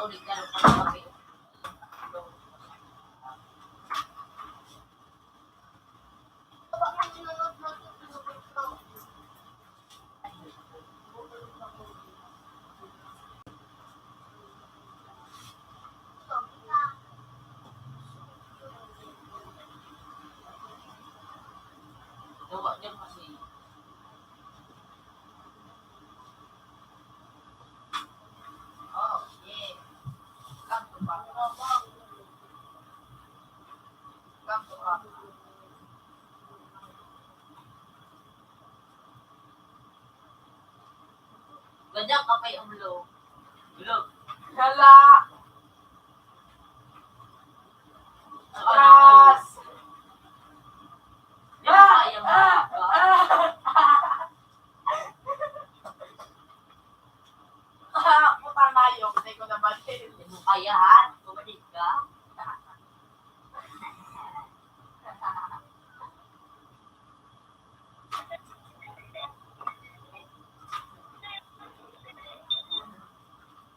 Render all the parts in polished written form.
ulit ka ng pagkapi. Gawa dyan kasi. Oh, yeah. Come to Papa. Come to Papa. Ganyan ka kay Umlo. Umlo. Hala! Atras! Hindi mo kaya mo. Putang mayo, hindi ko na batin. Hindi mo kaya ha? Bumalik ka.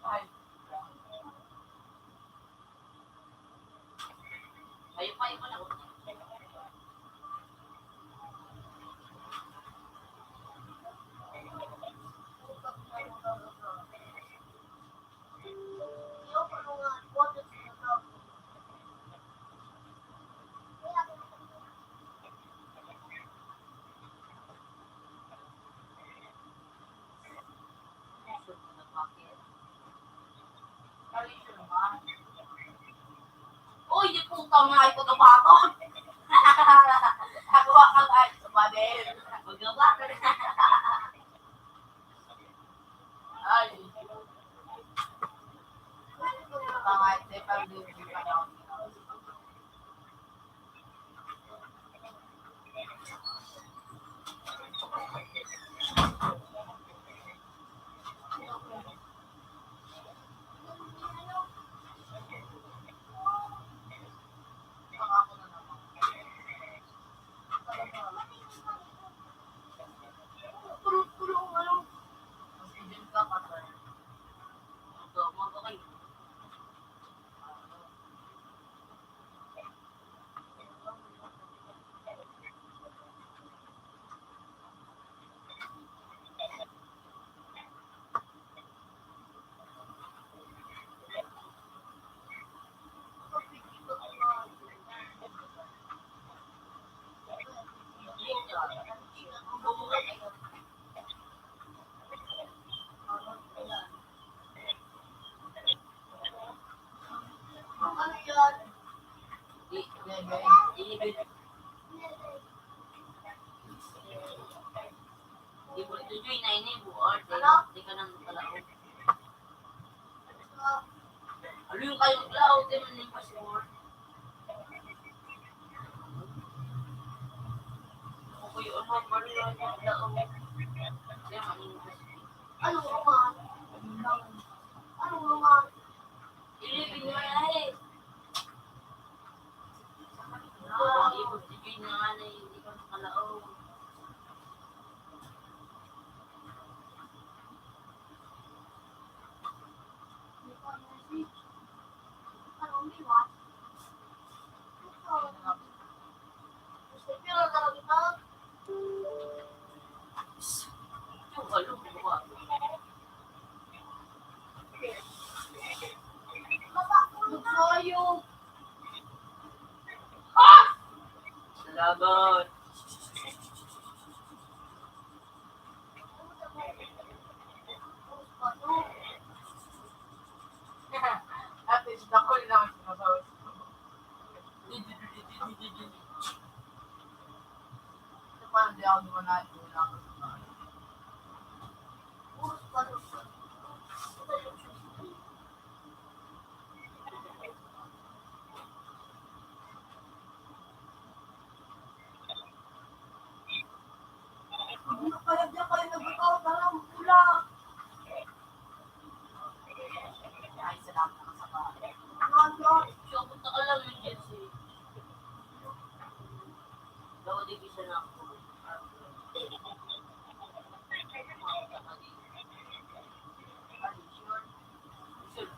Ay, Kayo mo na. kalisyo naman. Uy, di putang nga ito kapaton. Nagawa kang ay sa badel. Magawa ka na. Ay. Putang ay, di pa rin yung panahon. Pangako na naman. Tulong, ano? Masigil ka pa sa Ito, mga kayo. Di mo ito join na ini buwan. Di ka nang kalaog. Ano yung kayong kalaog? Di man yung password. Ako yung ano, Maria, yung kalaog. Di man yung password. Ano naman? Ano naman? Ilipin mo na eh. Di mo ito join na nga na hindi ka kalaog. Yung ano, buwa. Magsayo. Salamat. At least ako rin naman sinasabi. Ito pa, hindi ako dumanaan. Wala ako dumanaan. Ano kaya diyan kayo nag-out na lang pula? Ay, salamat na sa bahay. Ano? Siya, punta ka lang yung Jesse. Daw, di bisa na ako.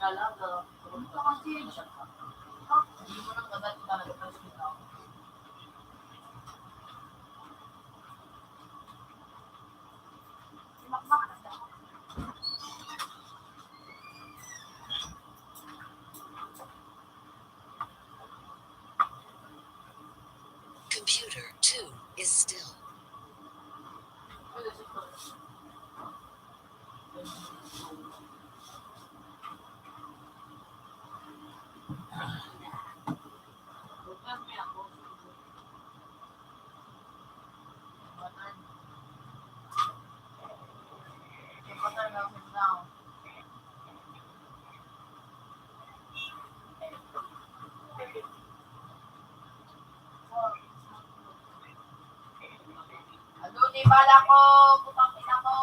Talaga. Ito kasi, hindi mo nang agad talaga tapos dito. Computer 2 is still. Di bala ko, putang ina ko.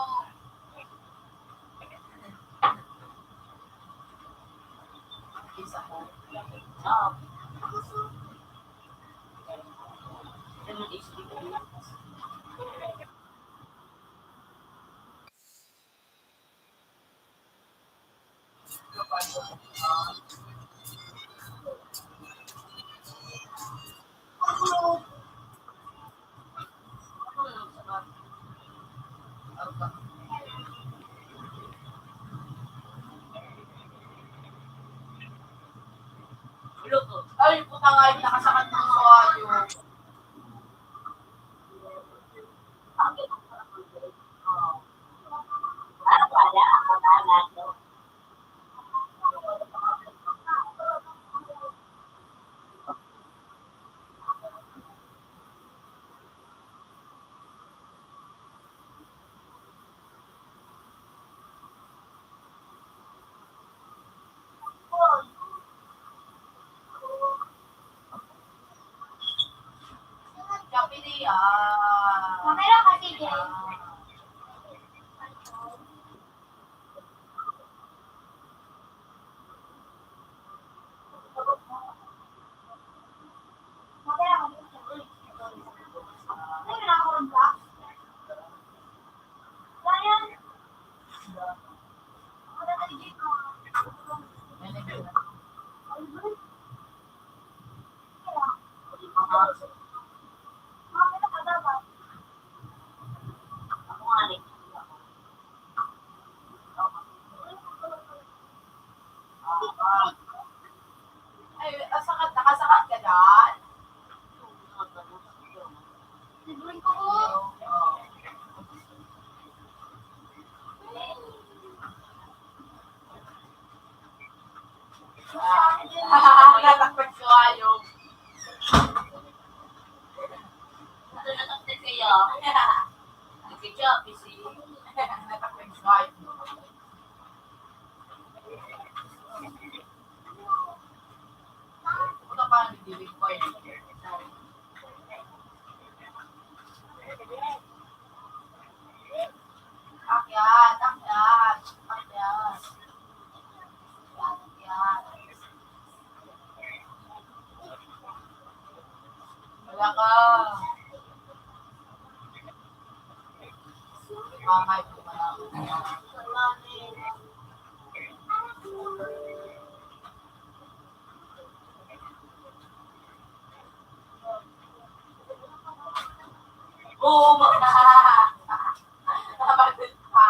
Isa ko. Ah. Ano isip ko? Ay, puta nga yung nakasakat ng suwayo. Kapili ah. Kamera kasi dyan. Kamera kasi dyan. Ay, wala ako rin ba? Ryan! Wala ka rin dito. Ay, bro. Kaya, kamera ka dapat. Ako nga rin. Ay, asakat, nakasakat ka dyan. Libuin ko po. Natakot suwayo. Ito na tapos kaya. Nagkikya, busy. Natakot suwayo. Ito pa, nagdilig ko eh. Akyat, akyat, akyat. Akyat. Wala ka. Mamay ko wala. Oo, Nabalit pa.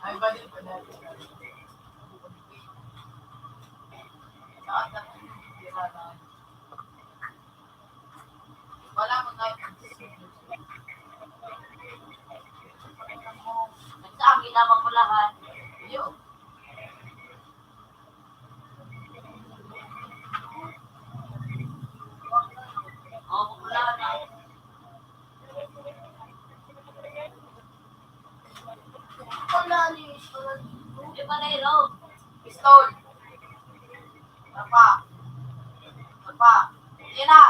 Ay, balit pa natin. Saan na tira na? Wala mo na Nagsabi naman ko lahat. yun. Oo, wala na. Wala rin. Wala dito. Di ba na ilo? Pistol. Apa? Apa? Yan na.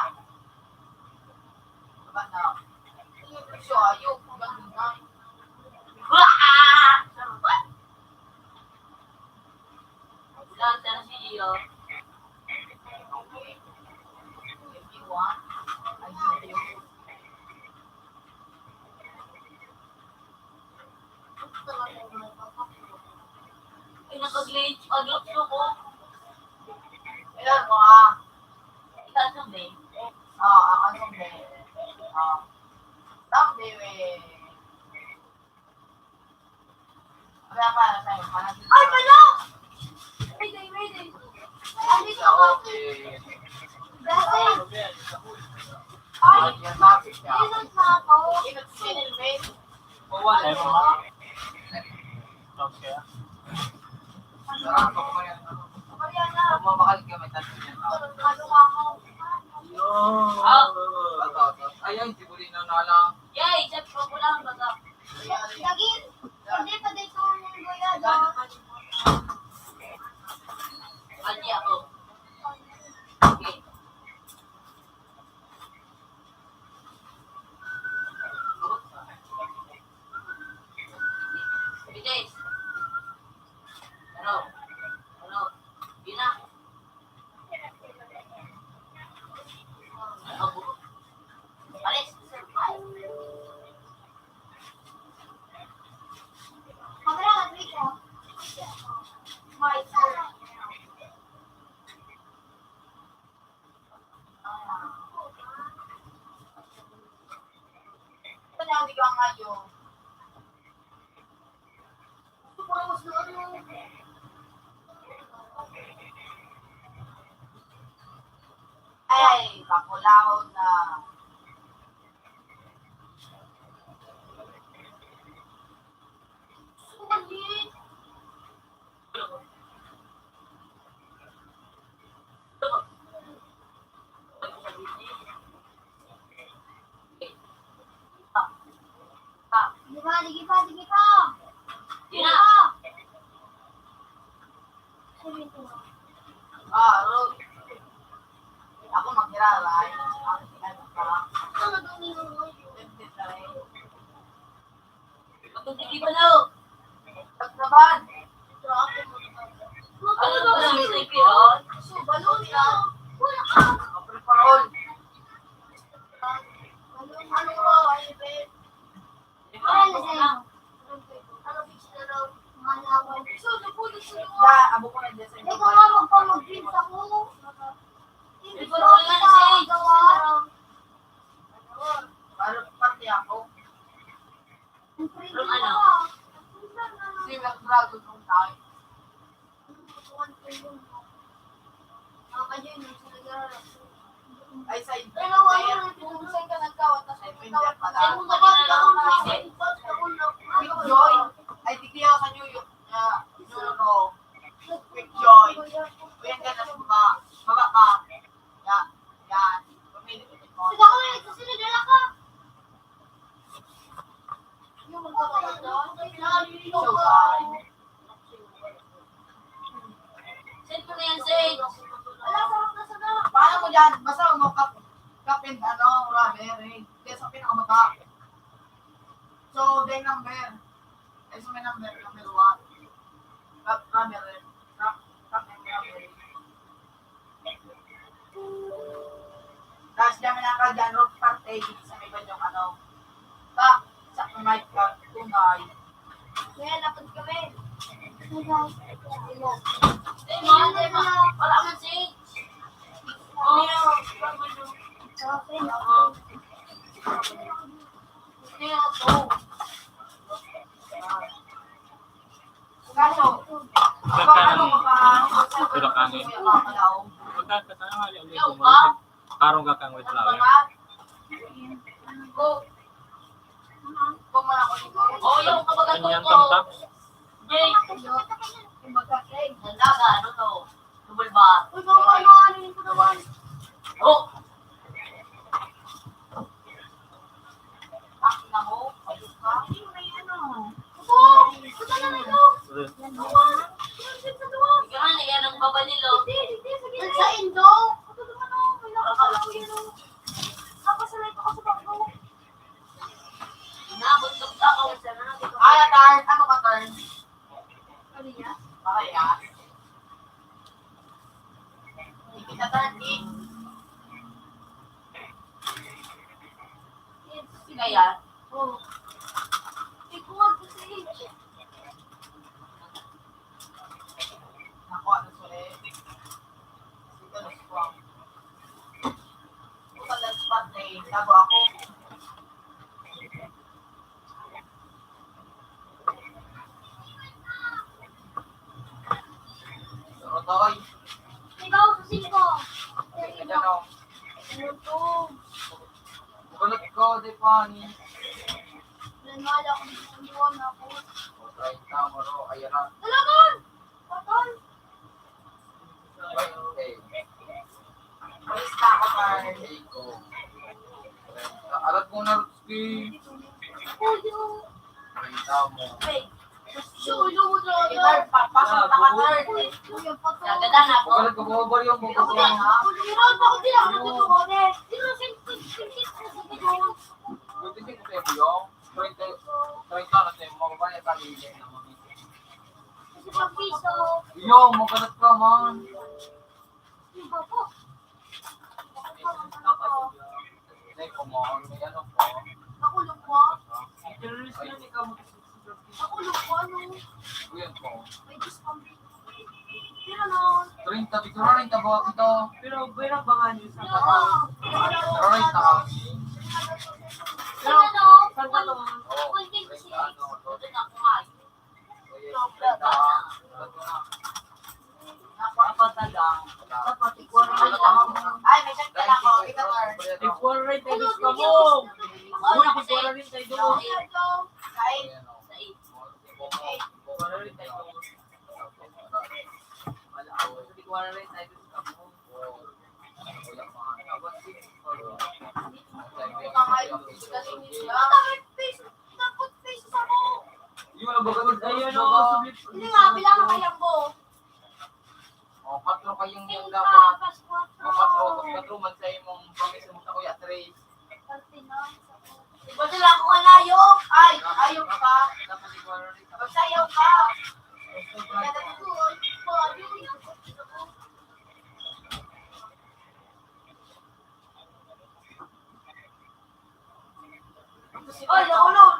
Apa na? Siya, ayok. Ganun na. Wah! Lahat na si Iyo. If you want, I give you. Ay, naka-glitch. Pag-lock ko. Ilan mo ah? Ikaw sabi. Oo, ako someday. Oo. Someday, we. Kaya para sa'yo, manatili. Ay, pala! Mayday, mayday. Andito ako. Dati. Ay, Yan, bakit siya? inot na ako. Ingat sinilmate. Ay, mga. Okay. Sarap ako pa yan. Kaya na. Bumabakal ka, may tatlo yan. Ano ako? Ayun, sibulino na lang. Yay! Chef ko ko lang. Baga. Lagin. Hindi pa dito yung goyado. Adi ako. Okay. Bilis. Ano? Ano? Yun na. Ano? Alis. Kamera ka dito. May sana. Ito na, hindi ka ngayon. Gusto ko lang mas na ano. Ay, bakulaw na. Sulit. Di ba? Digi pa, digi pa. Yun na. Road. Ako magkiralay. Ang tinanong ka. Ano daw niyo? Magtutiki pa daw. Pagsaban. Ano ba ang mistake yun? So, balon na. Wala ka. Kapreparol. Balon, ano ba? Ay, babe. Ay, sa'yo. Ano bitch na daw? Malawan. So, napulit sa luwa. Da, abo ko na dyan sa Ikaw nga magpamag-dreams ako. Hindi ko Ikaw nga na kasi. gawa. Para pati ako. From ano? Si Dragon nung tayo. Ay, sa Pero ano, pinubusan ka ng kawat na sa Defender pala. Saan mo ba kinalaman? Quick joy. Ay, tigil ako sa New York. Quick joy. Kuya ka na sa baba. Baba ka. Yan. Yan. Pumili ko mo. Sige ako ulit, susunod na lang ka. Yung magkakaroon doon, pinalilito So, ka. Send mo na yan, Sage. Wala, sarap na sa na. paano mo dyan? Basta mo kapin, rubber, eh. Kaya sa pinakamata. So, day number. Ay, so may number 1. Rubber, eh. Kapin, rubber, eh. Tapos dyan na ka dyan, rope parte, sa may banyong sa mic ka, tunay. Kaya lapad kami. Eh, wala man, Sage. Oh, Kaso, ano mo pa? Ikaw ba? Karong kakang with flower. Kung ako dito. Oh, yung kabagat Kanyang ko. tamtak. Jake, Magkakay. nandaga, ano to? Double bar. Uy, ano ko naman. Oh, Pakina mo, ayos ka. Ito, ito na ito. ikaw nga, yan ang babalilo. Sa Indo. Ito naman ako. May nakakalaw yan o. Nakasalay pa ako sa bangko. Inabot ka pa ako. Turn. Ano ka, turn? Ano yan? Parehas. Hindi kita turn, eh. Kaya, Oh. Toy. Ikaw sa 5. Ayan o. Ano to? Kulot ko, di pa ni. Nanala ko dito sa liwan ako. Okay, tama ro. Ayan na. Talagan! Patol! Okay. Basta ako pa. Okay ko. Alat mo na, Rutsky. Puyo! Kita mo. Wait. Suyo mo Third, talaga. papasok na ka third. Kuya, patol. Gaganda na ako. Bukalat ko bumabal yung Ako bumabal din. ha. Meron ako din ako natutukones. Sino singkit na sa video? Buti din ko tayo yung 30 na tayo mo ba yung pagiging naman. Kasi pag piso. Yung, makalat ka man. Iba po. Hindi ko mo, may ano po. Nakulong ko. Terrorist na ikaw mo. Nakulong ko. Ano? Kuyan po. May discount. Pero no. 30, bigla rin ka ba ito? Pero bayang bangan yun sa Pero kapal. Pero rin ka. Pero no. Saan ka to? Oo, 30 ano. Doon ako nga. Napatagang. Dapat ikuha rin lang ako. Ay, may check ka lang ako. Kita third. Equal rate tayo sa mo. Uy, equal rin tayo doon. Kahit sa 8. Equal rin tayo doon. Equal rin tayo sa mo. Dapat piso sa mo. Yung nabagawin Ayun o, sublit. Hindi nga, bilangan kayang mo. O, patro kayong yung Tingka, dapat. pas O, patro man sa imong pangis mo sa kuya Trace. Iba sila ako kalayo. Ay, ayaw ka. Dapat equal rin ka. Magsayaw ka. Oy, nakulong.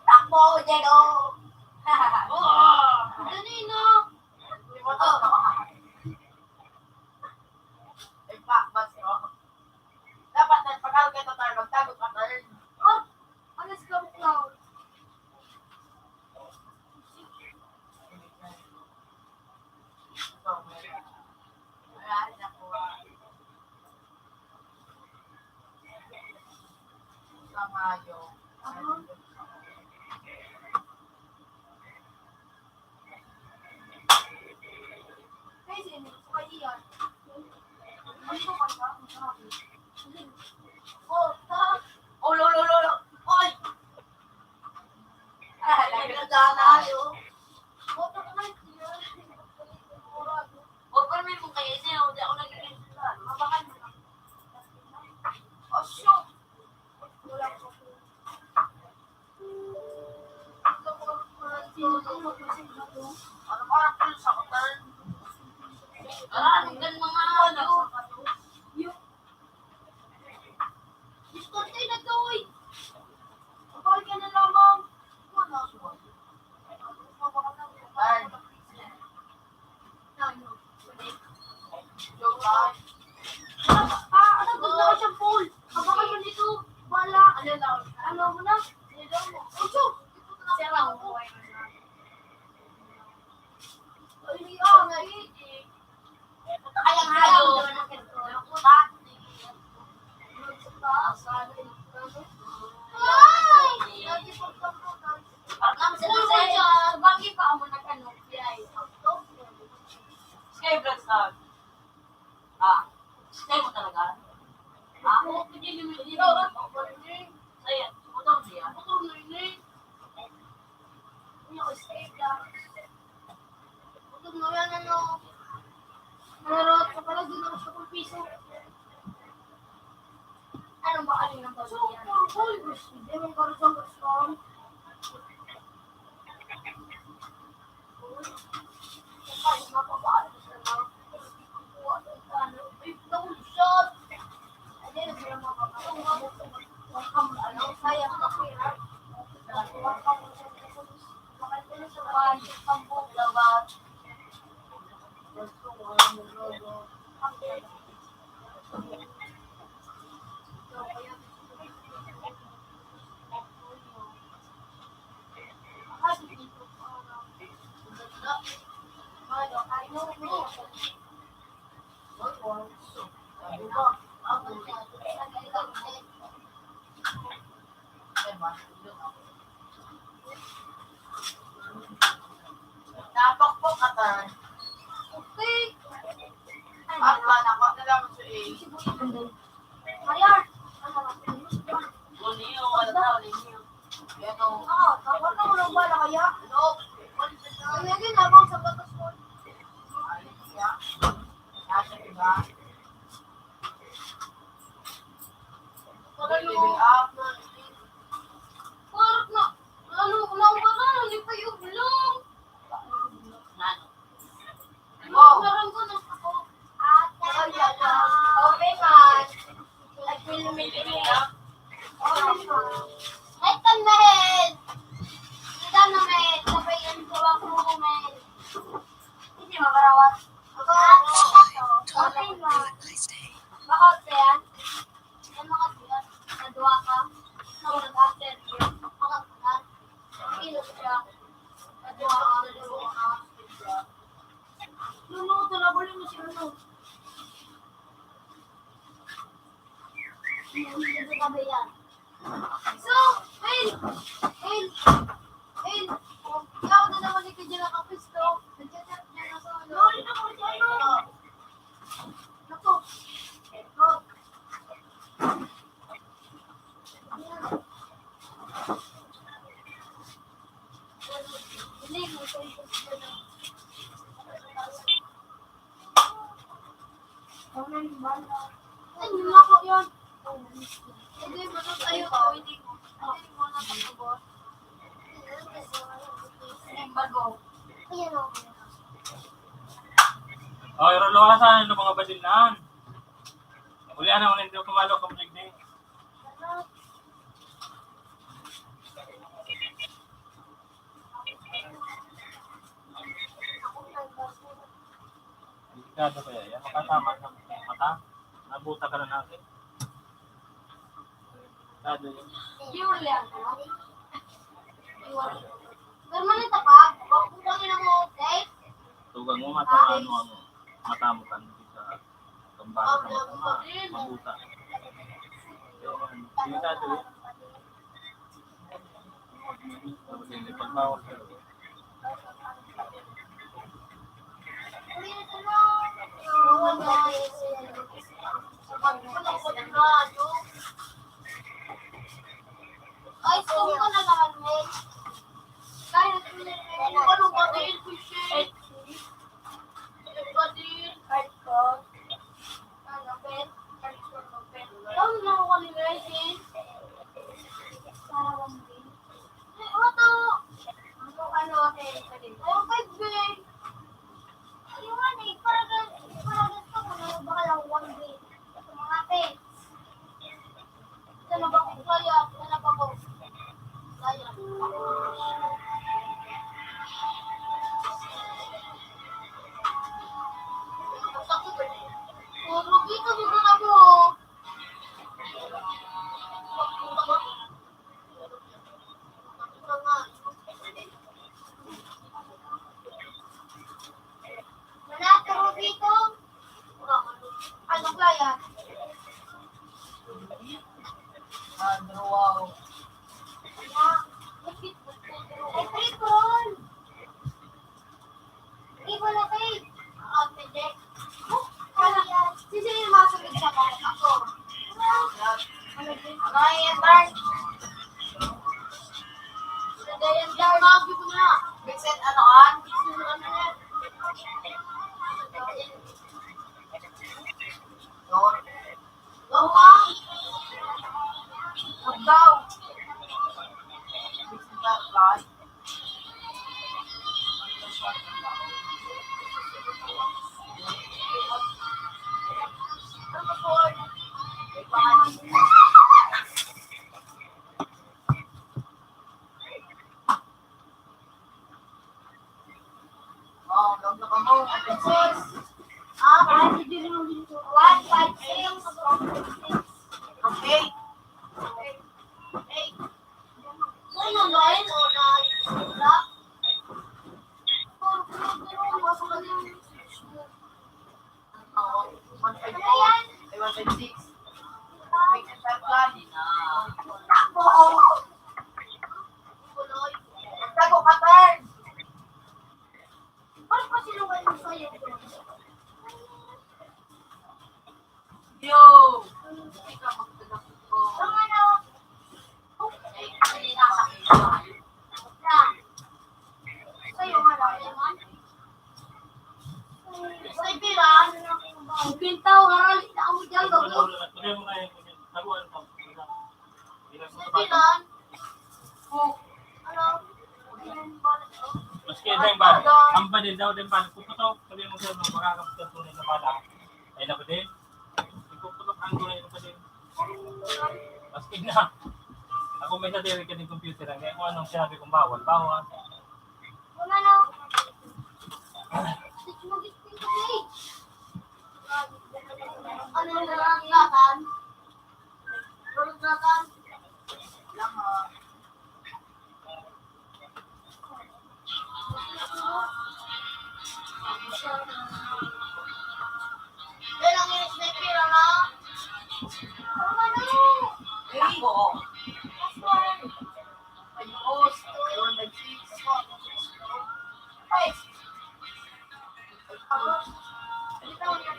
Takbo, Diego. Ganino. Dapat nagpakal kayo tayo, magtago ka tayo. Oh, alas ka mo, Cloud. Ay, naku. Sa Mayo. Kasi, kaya yan. Ano ba kaya? Oh, ta. Oh, lo. Oy! Ah, nagkakana yun. Oh, ta ka na. Huwag pa naman mo kayo niya. Hindi ako nagiging sila. Mabakan mo na. Oh, shoot! Wala ko. Ano parang pulo sa hotel? Ah, hanggang mga ano. Discount tayo na to, eh. Kapal ka na lamang. Wala. Joke lang. Ano ganda ka siyang pool? Habakan mo dito. Bala. Ano mo na? Ocho. Sarang. Ay, ay. Kayang hayo. Nakuta. Ay! Parang naman sila Ano sa ba siya? Bagay pa ako na kanong biyay. Sky Black Star. Ah, Sky mo talaga? Ah, Ako, hindi naman hindi. ayan. Utang siya. Ako, hindi. Hindi ako escape lang. Ako, ngayon ano. Narot ka pala, doon ako sa piso. Ano ba alin ng pagkakas? Hoy, hindi mo karusang gusto. Kapag mapapaan ko siya na, kuha ng ano, ay, nakulusot. Hindi na sila mapapaan. Wakam, ano, sayang na pera. Wakam, makanta na sa bahay, kampong labat. Gusto ko ang logo. Ang ganda. ba? Napakpok ka turn. Okay. At ba, nakuha na lang sa A. Ayan. Uniyo, wala na, uniyo. Yan o. Tapos na mo ba na kaya? Nope. Ano yun, habang sa batas mo. Ayun siya. Nasa iba. Level up. Parang na, ano hindi pa yung bulong. Nano? Meron ko na ako. Okay man. Ay, kan mahal. Kita na mahal. Sabay yan ko ako mahal. Hindi mabarawat. Okay Have man. a nice day. Bakit yan? Yan mga diyan. Nadua ka. Nung nag-after yun. Makakagat. Ilog siya. Nadua ka. Luno, tulabuli mo si Luno. Hindi ka ba yan? So, Hail! Ikaw na naman ni Kajil ang kapisto. Nagchat-chat niya na sa ano. Lori na ko siya, no? Naku. Rod. Hindi, mo siya yung ay, hindi mo ako yun. Hindi, manong tayo ko. Hindi mo na pagkabot. Hindi, bago. Ayan o. Oh, irolo ka sa ano mga badilaan. Ulian na ulit yung kumalo ka muli din. Delikado kaya yan. Makasama sa mata. Nabuta ka na natin. Delikado yun. Pure lang. Pure. Permanent pa? Pagpupangin ako, okay? Tugang mo mata ang mata mo kan sa kambara sa mata. Mabuta. Delikado yun. Tapos hindi pagbawal ka. Ay, sum ko na naman, Mel. Kaya ano ba din? Shit. Ano ba din? Hardcore. Ano, Ben? Hardcore mo, Ben. Tawag na ako kanina, eh. Parang din. Ay, oto! Ano, okay. Okay, Ben. Ayun, eh. Parang gusto ko na baka lang one day. Sa mga pets. Sana ba ko kaya? Sana ba ko? Kaya. Puro dito, dito na mo. Manataro dito. Ano kaya? Andrew, wow. Ay, tripon! Tripon na tayo. Ate Jack. Sino yung masabig sa mga ako? Ano din? Ay, turn. Nagayan dyan. Magi ko na. Vincent, ano an? Yun. Bawang! Agdaw. Vincent, fly. Ano po? Oh, log na ka mo. Ah, 156. Okay. Sa'yo, marami man. Stay piran. Ang pintaw, harali na ako dyan, gago. Tuloy mo na yung taguan ko. Ilang Stay sa bata. piran. Oh, Ano? Maski din ba? Ang ba din daw din ba? Puputok. Sabihin mo sa'yo, makakapagod tunay na bala. Ay na ba din? Ipuputok ang tunay na ba din? Maski na. Ako may nadiri ka ng computer. Kaya kung anong sinabi kong bawal, bawal. wala na. Stitch mo, gising ko, eh. Ano yung nangangatan? Nangangatan? Lang Ilang minutes na yung pira na? Ako. Ayos. Ayun, nag-six. Ay! Ako. Dito ako nyo.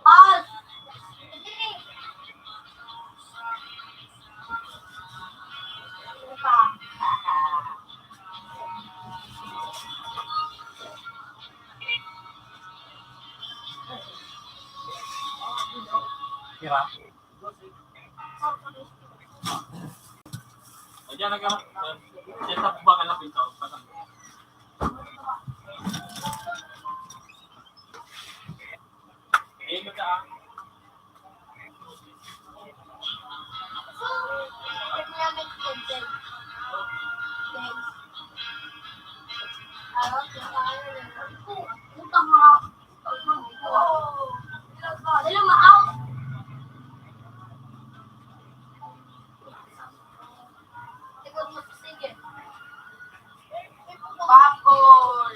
Al! Sige. Ano pa? Kira. O dyan set up ba ka na pito? Patang. Eh, magka Utang nga. Dali ma-out. Ikaw mo sige. Bakol.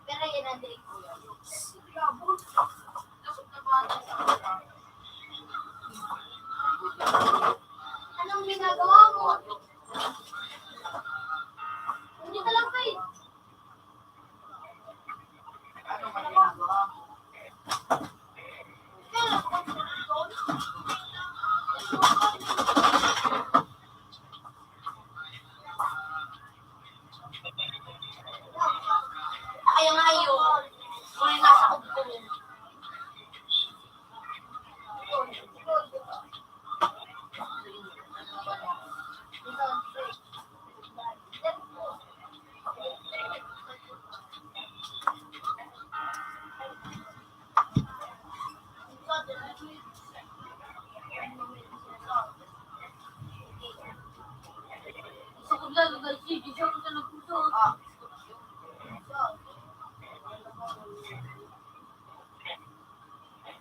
Pero yan ang day ko. Anong ginagawa mo? Hindi ka lang kayo. Ano ba ginagawa mo? Ayaw nga yun. Kung nasa kubo. Gusto ko lang, guys. Hindi siya ko nagpuso.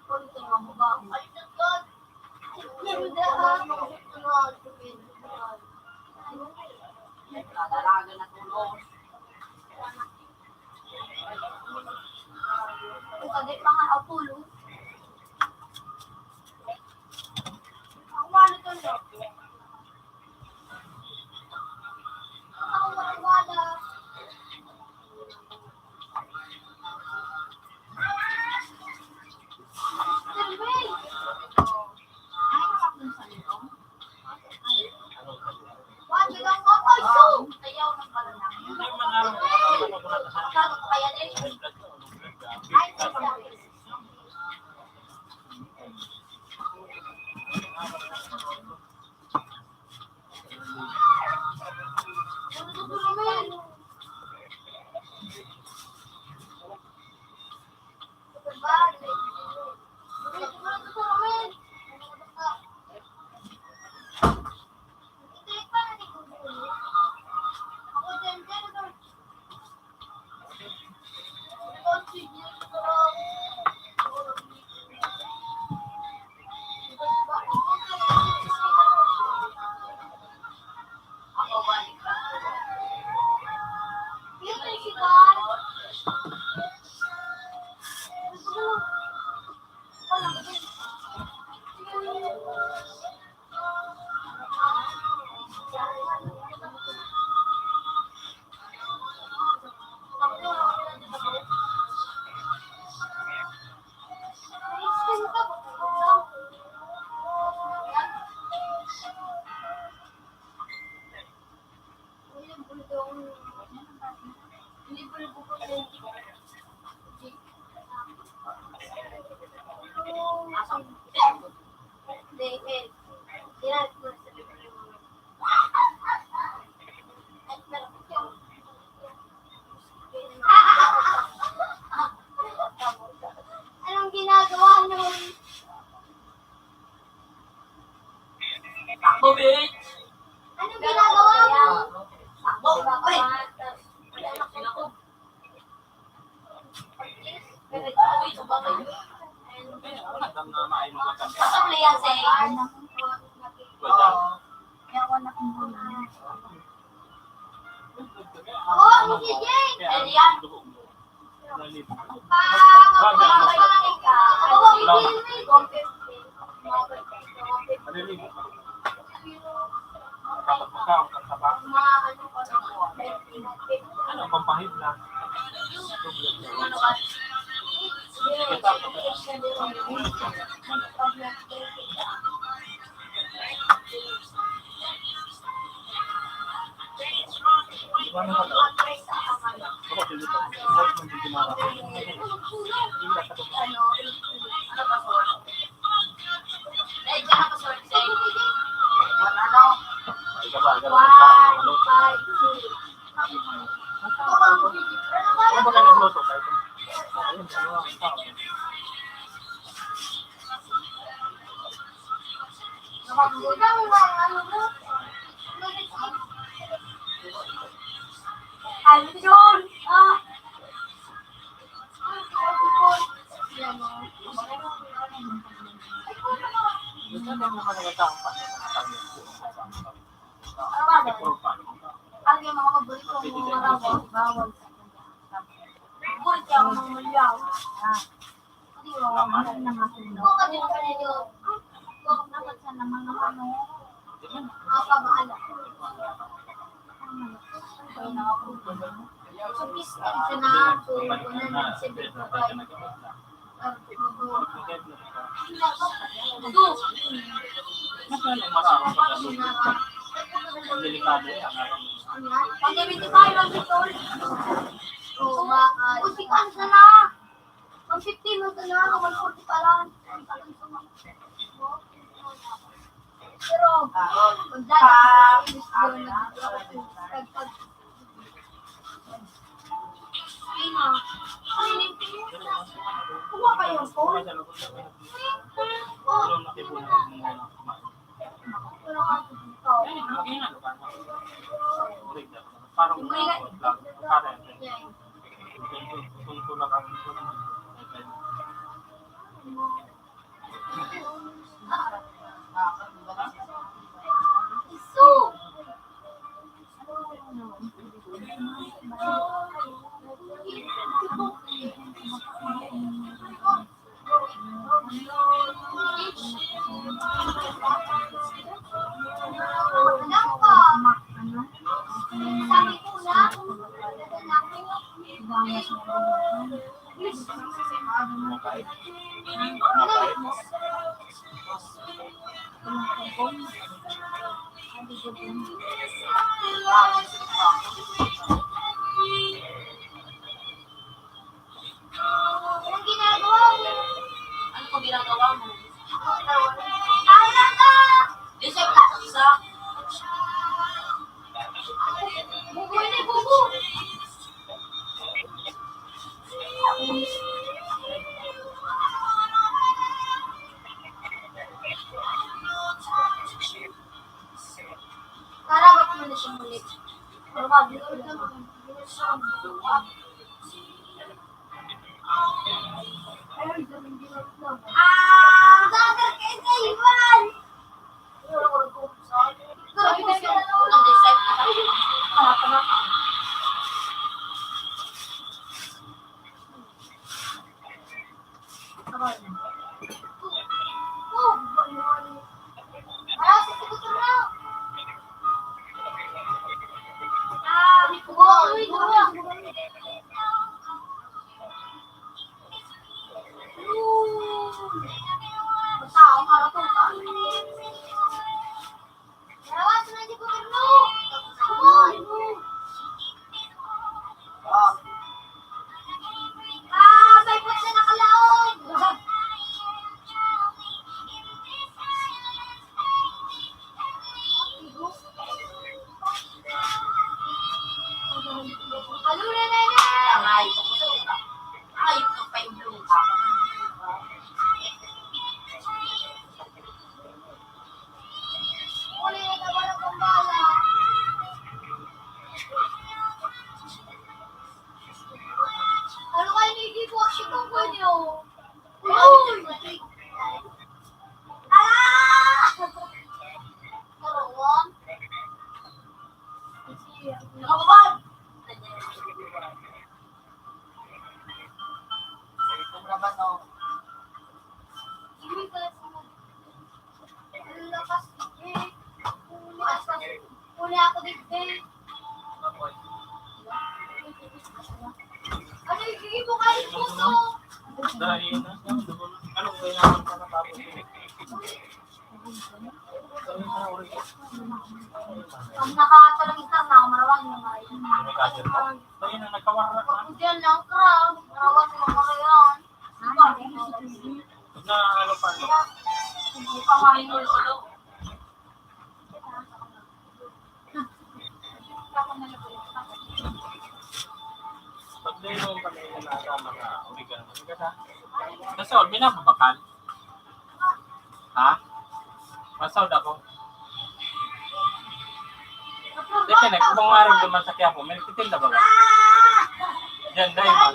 Kulit ang mga mukha mo. Ay, God! Nadalaga na tulong. Kung kagay pa nga ako, lo. Ang wala to, lo. Ang wala. Terway! Ay, nakapun sa loob. Wag, bilang ko, ay, so! Ayaw ng kalanang. hindi man alam kung ano ba ba sa Gago ko kaya din. Ay, sorry. Ako din, Anong ginagawa nyo? Takbo, bitch! Anong ginagawa mo? Takbo, pre! Wala kang namain mo ka. Basta play yan, say. Wala. Oh, si Jane! Ano yan? Ano bang pahit na? Ano ba kayo nagluto? Ayun, dalawang tao. Andun! Ah! Ito lang naman ang tao pa. Puro pa. Ang yung mga paborito mo marabot, bawal sa bulit ka mga mulyaw. Hindi mo mahal na masunog. Kung kami naman ninyo, kung dapat sa naman naman no, makabahala. So, peace ka na, so, wala na si Bito tayo. Delikado yan. Pag 75 lang dito. Kusikan ka na. Pag 50 mo ka na, 140 pa lang. Pero, kung dati, kuha kayo po. Pero kasi dito. Parang Isu! Sabi ko na, anong ginagawa mo? Ano ko ginagawa mo? Kaya ka! Di siya pasok sa... Bubu ini bubu! Karabat mo na siya ulit. Ah! Dagar kayo sa iwan! Oh, ah, sige ko na. Ah, uy, dua. Tao para to. Lawas na di ko no. Come on. Ah, Ah, may putsa na kalaog. Aluna na na. Ay, ay, ito pa yung blue ka. Uli na wala pang bala. Ano kayo nagiging action ng kanyo? Uy! Ah! Karoon? Nakababag! kung naman no. Hindi ka ang lakas eh. Uli ako dito eh. Ano yung mo kayo puso? Dahil na, anong kailangan pa natapos yun? Ang nakatalang isang na, marawang yung mga yun. Communication pa. Tayo na nagkawaran na. Pag yan lang, crowd, marawang yung mga yan. Na ano pa, no? Hindi pa nga yun. Pag doon yung kanina na mga oregano, kasi ha? Kasi all, binababakal. Ha? Masound ako. Dito na, kung nga rin duman sa Quiapo, may titinda ba ba? Diyan, dahil ba?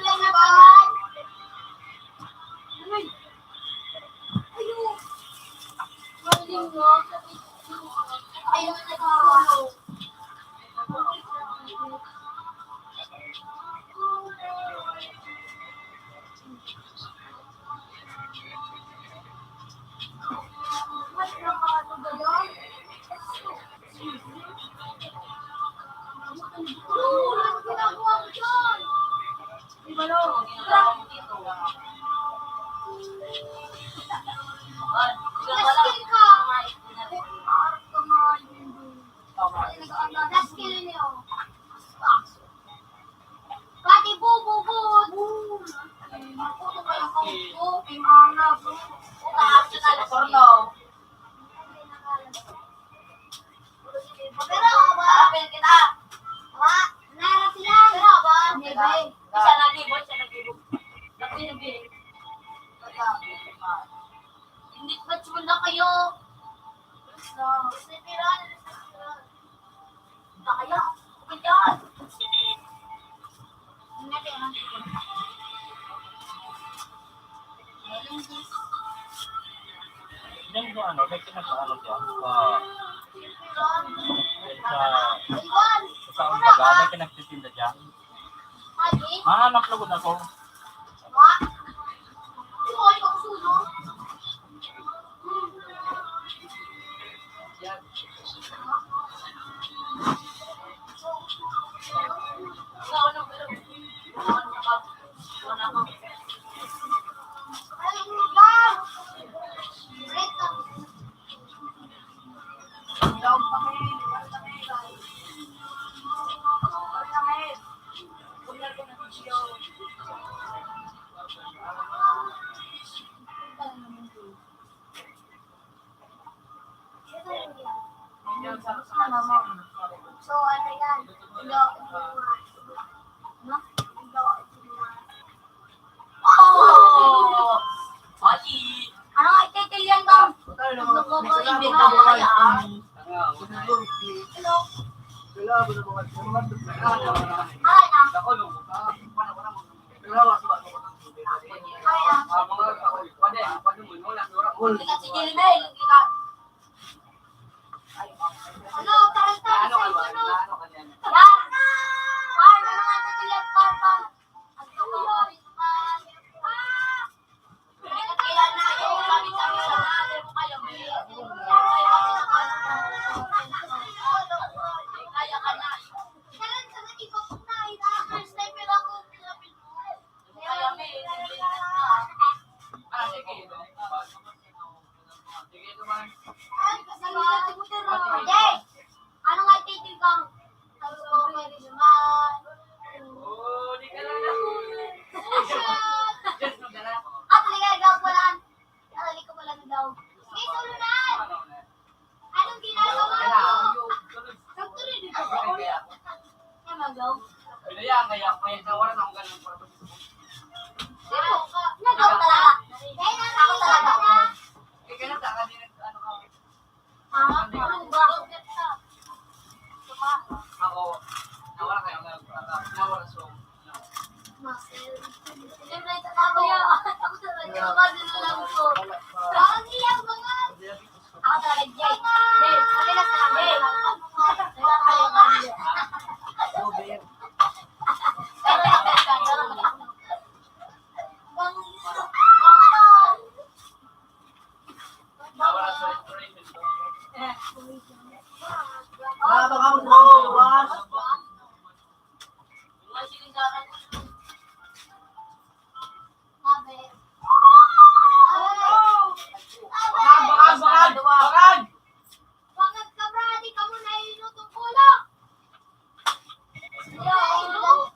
Isa nag-ibon, siya nag-ibon. Nag-ibon. Hindi match mo na kayo. Hindi kaya. Kumanyan. Diyan ko ano, may pinag-ano dyan. Sa umaga, may pinagtitinda dyan. Mahanap lagod ako. So, ano yan? Oh! Pati! Ano nga ititil yan daw? Ay, Tingnan si Gilbert. ano, tarantang, ano? Yan! Ay, ano nga ititil yan, tarantang? Ang tuloy, man. Ah! akong ganun para pag Nagaw talaga. Ako talaga. eh, ganun ka, kanina, ano ka, Ano ba? ako, nawala kayo, nawala so, Siyempre, ako yan. Ako talaga. Kabado na lang ko. Ang iyak mga. Ako talaga, Jay. Jay, kanila sa Jay. nawala sa inspiration ko. Baka mo sa luwas. Bakad! Bakit ka, Brady? Kamu na inutong kulo.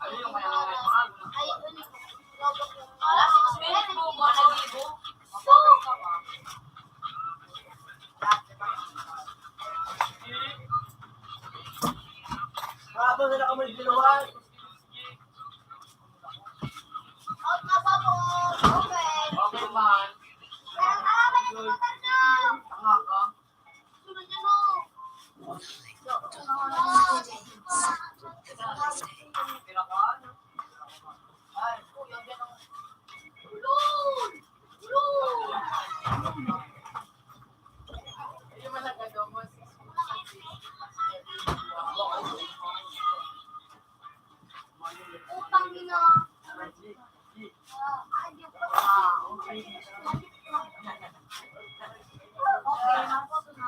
Ano yung kaya ng bakad? Baka sila ka mo sa luwas. Out na ba po? Okay. Okay man. Pero kalaban na tumatar na. Tanga ka. Sunod niya mo. Tinakaan. Ay, yung ganun. Ulul! Ulul! Yung malaga daw mo. Utang nila. Okay, napoto na.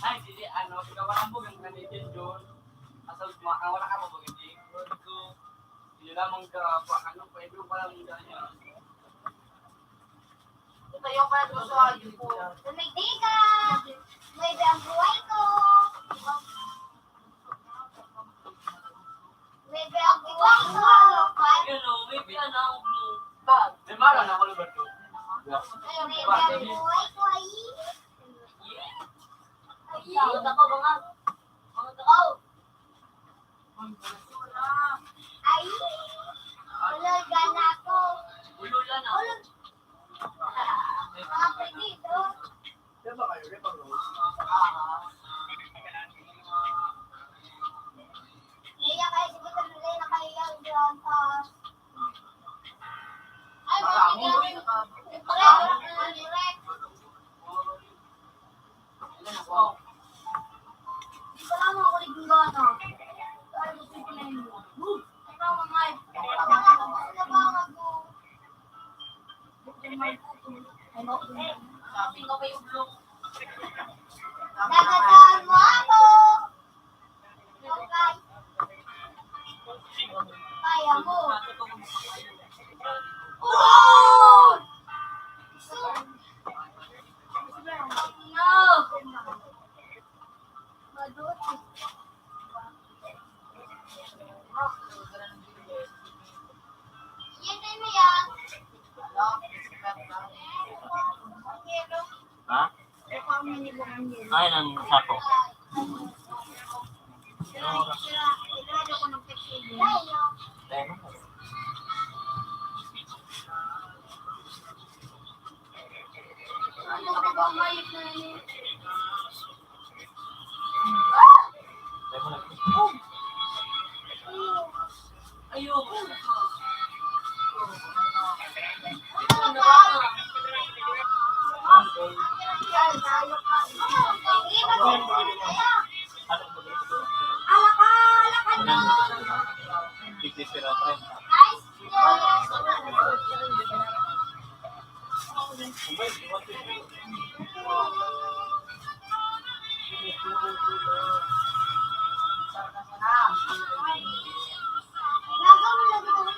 Ay, hindi, ano, gawaran mo ng Canadian John. Asal, wala ka mo hindi. Hindi lamang ka, ano, pwede mo palang ganyan. Ito yung kaya doon sa po. May tika! May ang buhay ko! May ang buhay ko! Di ba, ano, ako ba ito? May ang buhay ko ay... Ako ba nga? Ay! Ulaga na ako! Ululan na. Mga pwedito! Di ba kayo? Di ba Rose? Naiyak kayo si Peter Lulay na kayo yung Ay, Baka mga mo, direct! Ilan ako? Di pa lang ako ligong gana. Ay, gusto ko na yun. Ay, mga mga. Kapag na ba ako? Sabi ko kayo vlog. Nagataan mo ako! Okay. Kaya mo. Oh! So, no! Maduti. Yan din mo yan. Ha? Ay, ng sako. Tayo mo. Tayo mo lang. Ayoko. Ano ba dito? Alaka na! Tigli si Rafael. Guys, Ubay, di mo ito. nagawa lang ito.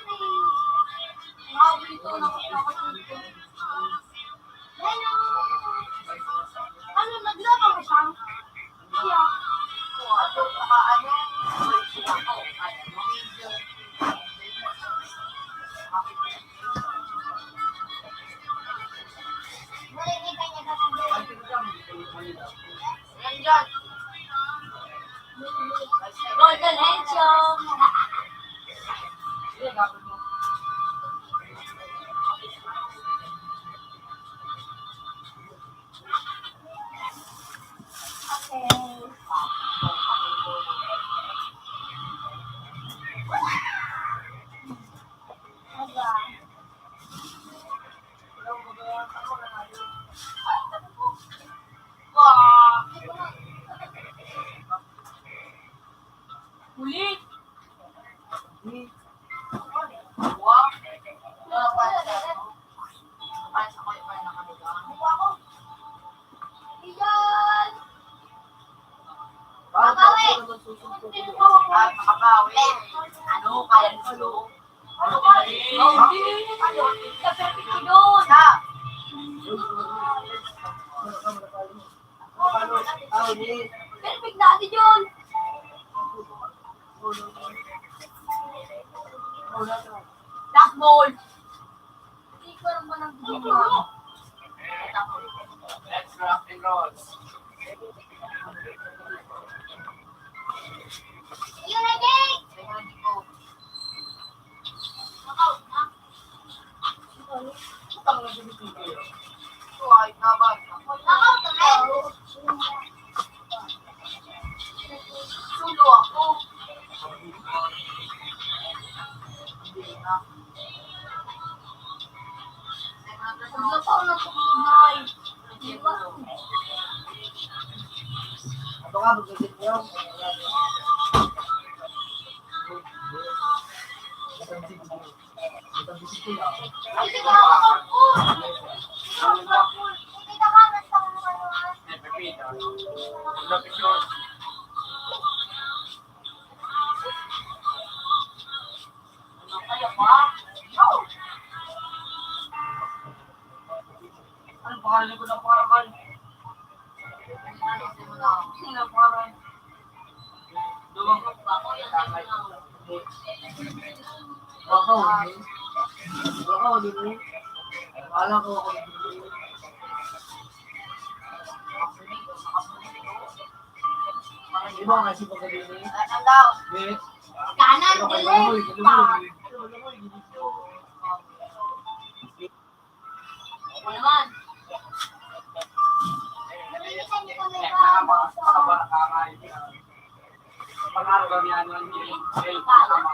lapit mo. Okay. Aba. Huli. Iyan! Ano, kaya nito? Ano kaya? Perfect natin yun! Last ball. Hindi ko naman ang ginawa. Let's rock and roll. Yun na, Jake! Knockout, ha? Knockout kami? Sulo ako. Huwag ako na tumunay. Di ba? Ay, di ba ako po? Hindi ka ka, basta kung ano. Pepita. Lapit yun. Kaya pa? Ano pangalan ko ng paraman? Ano paraman? Dumang Ako yan tangay. Akala ko ako iba kasi pagkabihin. Ano daw? Wait. Kanan, dilim. Ako naman. Nalilisan niyo kami ba? Nakabakangay. Pangaro kami ano ang hindi. Tama.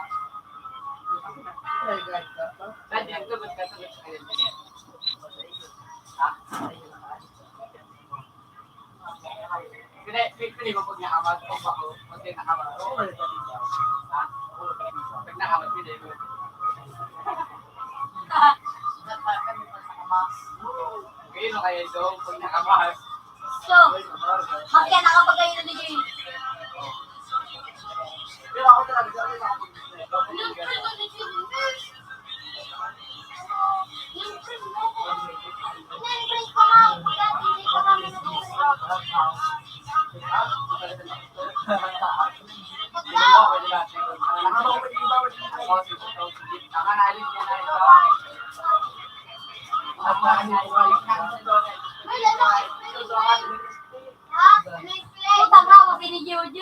Pwede yung tugot ka tugot sa kanya. Ha? Pili mo pag nakamat o bako. Pag nakamat. Ha? Pag nakamat, pili mo. Kami pa sa kamas. Ngayon kaya ito, pag nakamat. So, magkaya nakapagayon na ni Jay. Pero ako talaga, Yung print mo ni Jay. Yung print mo. Yung print ko nga. Dati hindi ko kami nag-usap. May lalaki. Ha? Utang na, wag ni George.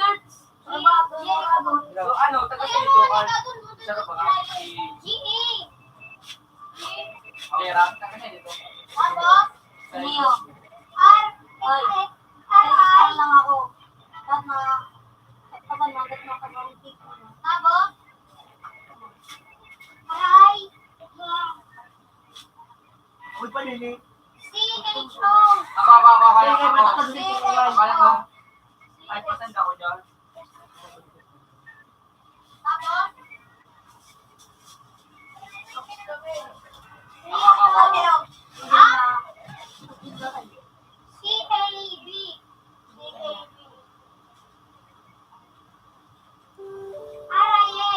Ano, taga sa ito ka. Sarap ba ka? Pera, taga sa dito. Niyo. Ay, ay lang ako. Tapos na, tapos nagat na kabarik ko. Tabo? Aray! Uy, panini. Si Kenichong! Ako. Akala ko. 5% ako dyan. Tabo? Ha? CAB. CAB. RIA.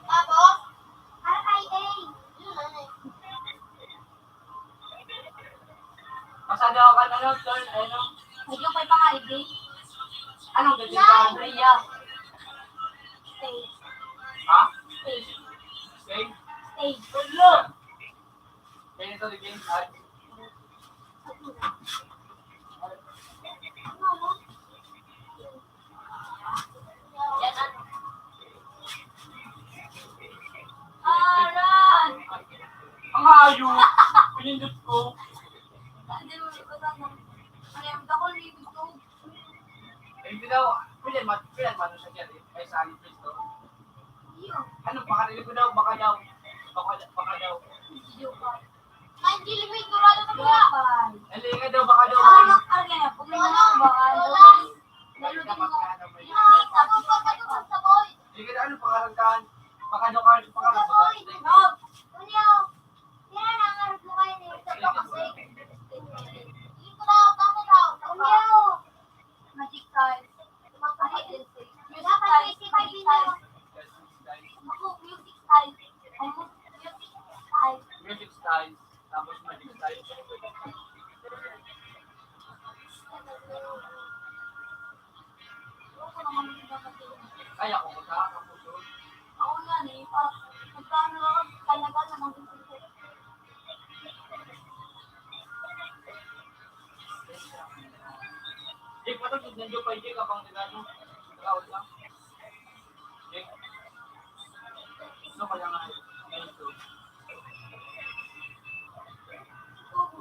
Tapos? RIA. Masada ako ka na nun, turn, ano? Medyo may pangalig eh. Anong ganyan ka? Rhea. Stage. Ha? Stage. Okay? Stage. Hello! Kaya ito, the game, at Ano mo? Yan, pinindot ko. Hindi mo ikaw na. Ano yung ako libig ko? Hindi daw, pilan man siya dyan eh. Ay sa aling Cristo. Iyo. Ano, baka nilipin daw, baka daw. Baka daw. Iyo pa. Ay, hindi libig ko rado na kuya. Hindi nga daw, baka daw. Ako lang kaya. Pag may mga baka daw. Lalo din mo. Ay, tapos pa ka doon sa boy. Hindi ka daw, ano, pangarantahan. Baka daw ka, pangarantahan. Boy. Rob. Kunyo. Yan ang harap mo kayo ni Ito pa kasi. Ito daw, tama daw. Kunyo. Magic card. Dapat 65 din na. Ako, music style. Ay, music style. Music style, tapos magic style. Ako naman yung gagawin. Kaya ko, magkakapuso. Ako yan eh. Magkano lang talaga naman yung pagkakas. Jake, patutod nandiyo pa Jake, kapang nagano. Nagawal lang. Jake. Ano kaya nga ito?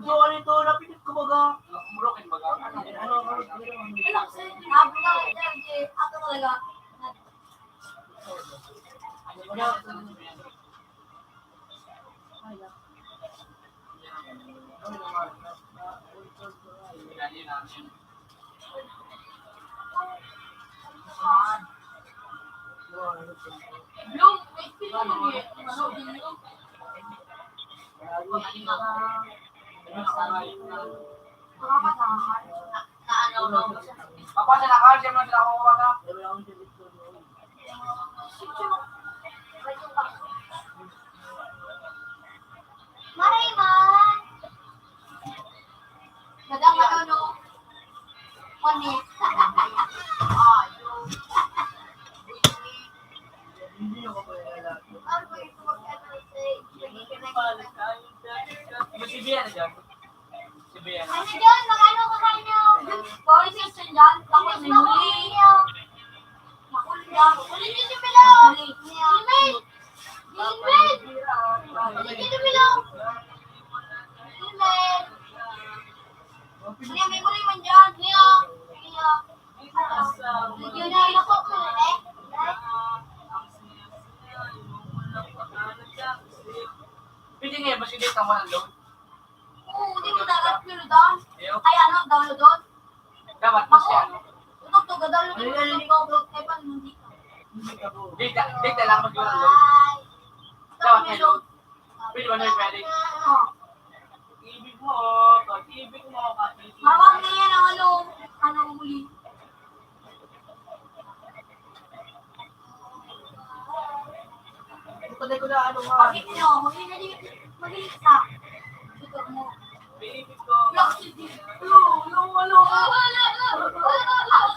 So, ano ito? Napitit ko baga. Broken ba ka? Ano? Anak, habang na ako talaga. Ano ba yan? Yan namin. Blue, may pilo mo eh. Ano, blue? Nakakatahan. Na ano, no? Papa, sa nakal, siya man sila kukuha na. Marayman! Madang ano, no? Money. Hindi ako pala lalaki. Ano ba ito mag-ano say? Si Bian na dyan. Si Bian. Ano dyan? Magano ka kanya? Boy, sister dyan. Tapos may huli. Makuli dyan. Huli niyo si Milo. Gilmail! Gilmail! Huli niyo si Milo. Gilmail! Hindi, may huli man dyan. Niya. Niya. Hindi na ako ko eh. Pwede nga, mas hindi ka man doon. Oo, hindi ko dapat pero doon. Ay, ano, download doon. Dapat mas Ako, yan. ito, download ko yung Google. Eh, pag hindi ka. Date lang mag-doon doon. Ay. Dapat may load. Pwede ba na pwede? Oo. Ibig mo, pag-ibig mo, kasi. Mawag na yan ang ano huli. Patay ko na ano nga. Bakit nyo? Huli na din. Mag-isa. Ito mo. Ibig ko. Lock city.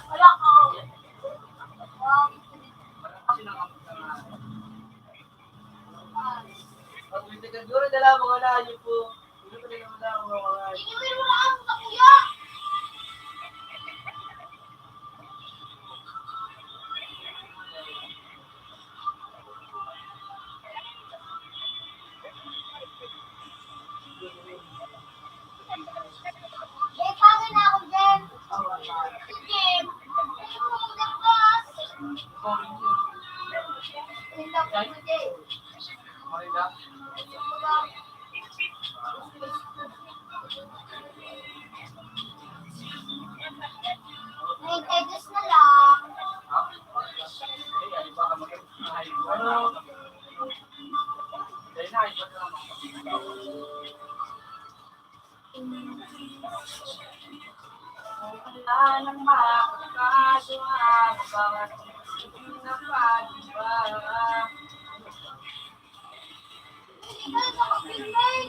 Wala ka. Kasi nangamit Pag may tagadura, dala mga layo po. Hindi ko na naman ako mga Inuwin mo na ako sa kuya. Eh, pagod na ako dyan. Sige. Hindi mo magdagas. Hindi ako dyan. Marina. May tegas na lang. Ay, baka mag-ay. Ano? Dahil na, iba ka naman. Wala nang makakasuha, bawat pinapadiba. Hindi ka sa kapitbahay.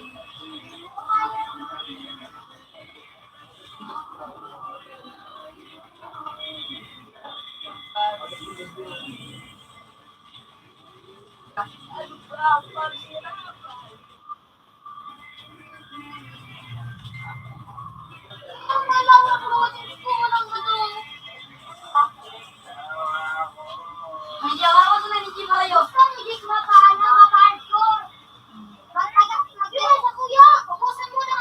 Ang malawak ko, hindi ko walang ano. Ay, jawa ko sa naniti mo kayo. Hindi ko mapahal ko. Magtagas na sa kuya. Ubusan mo na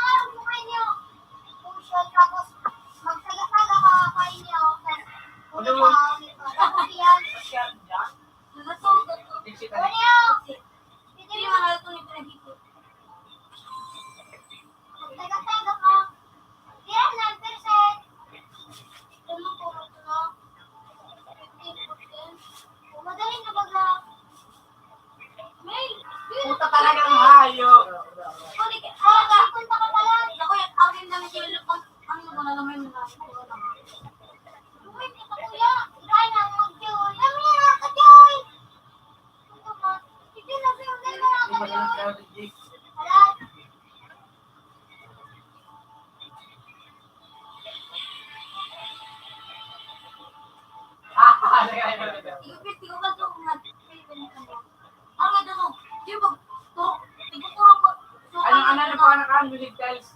Ayaw ni Jake. Alat. Igupit ko ba ito kung nag-faven ka mo? Ano ito mo? Di ba? Ito? Tiguturo ko. Ano na po anak ka? Music tiles.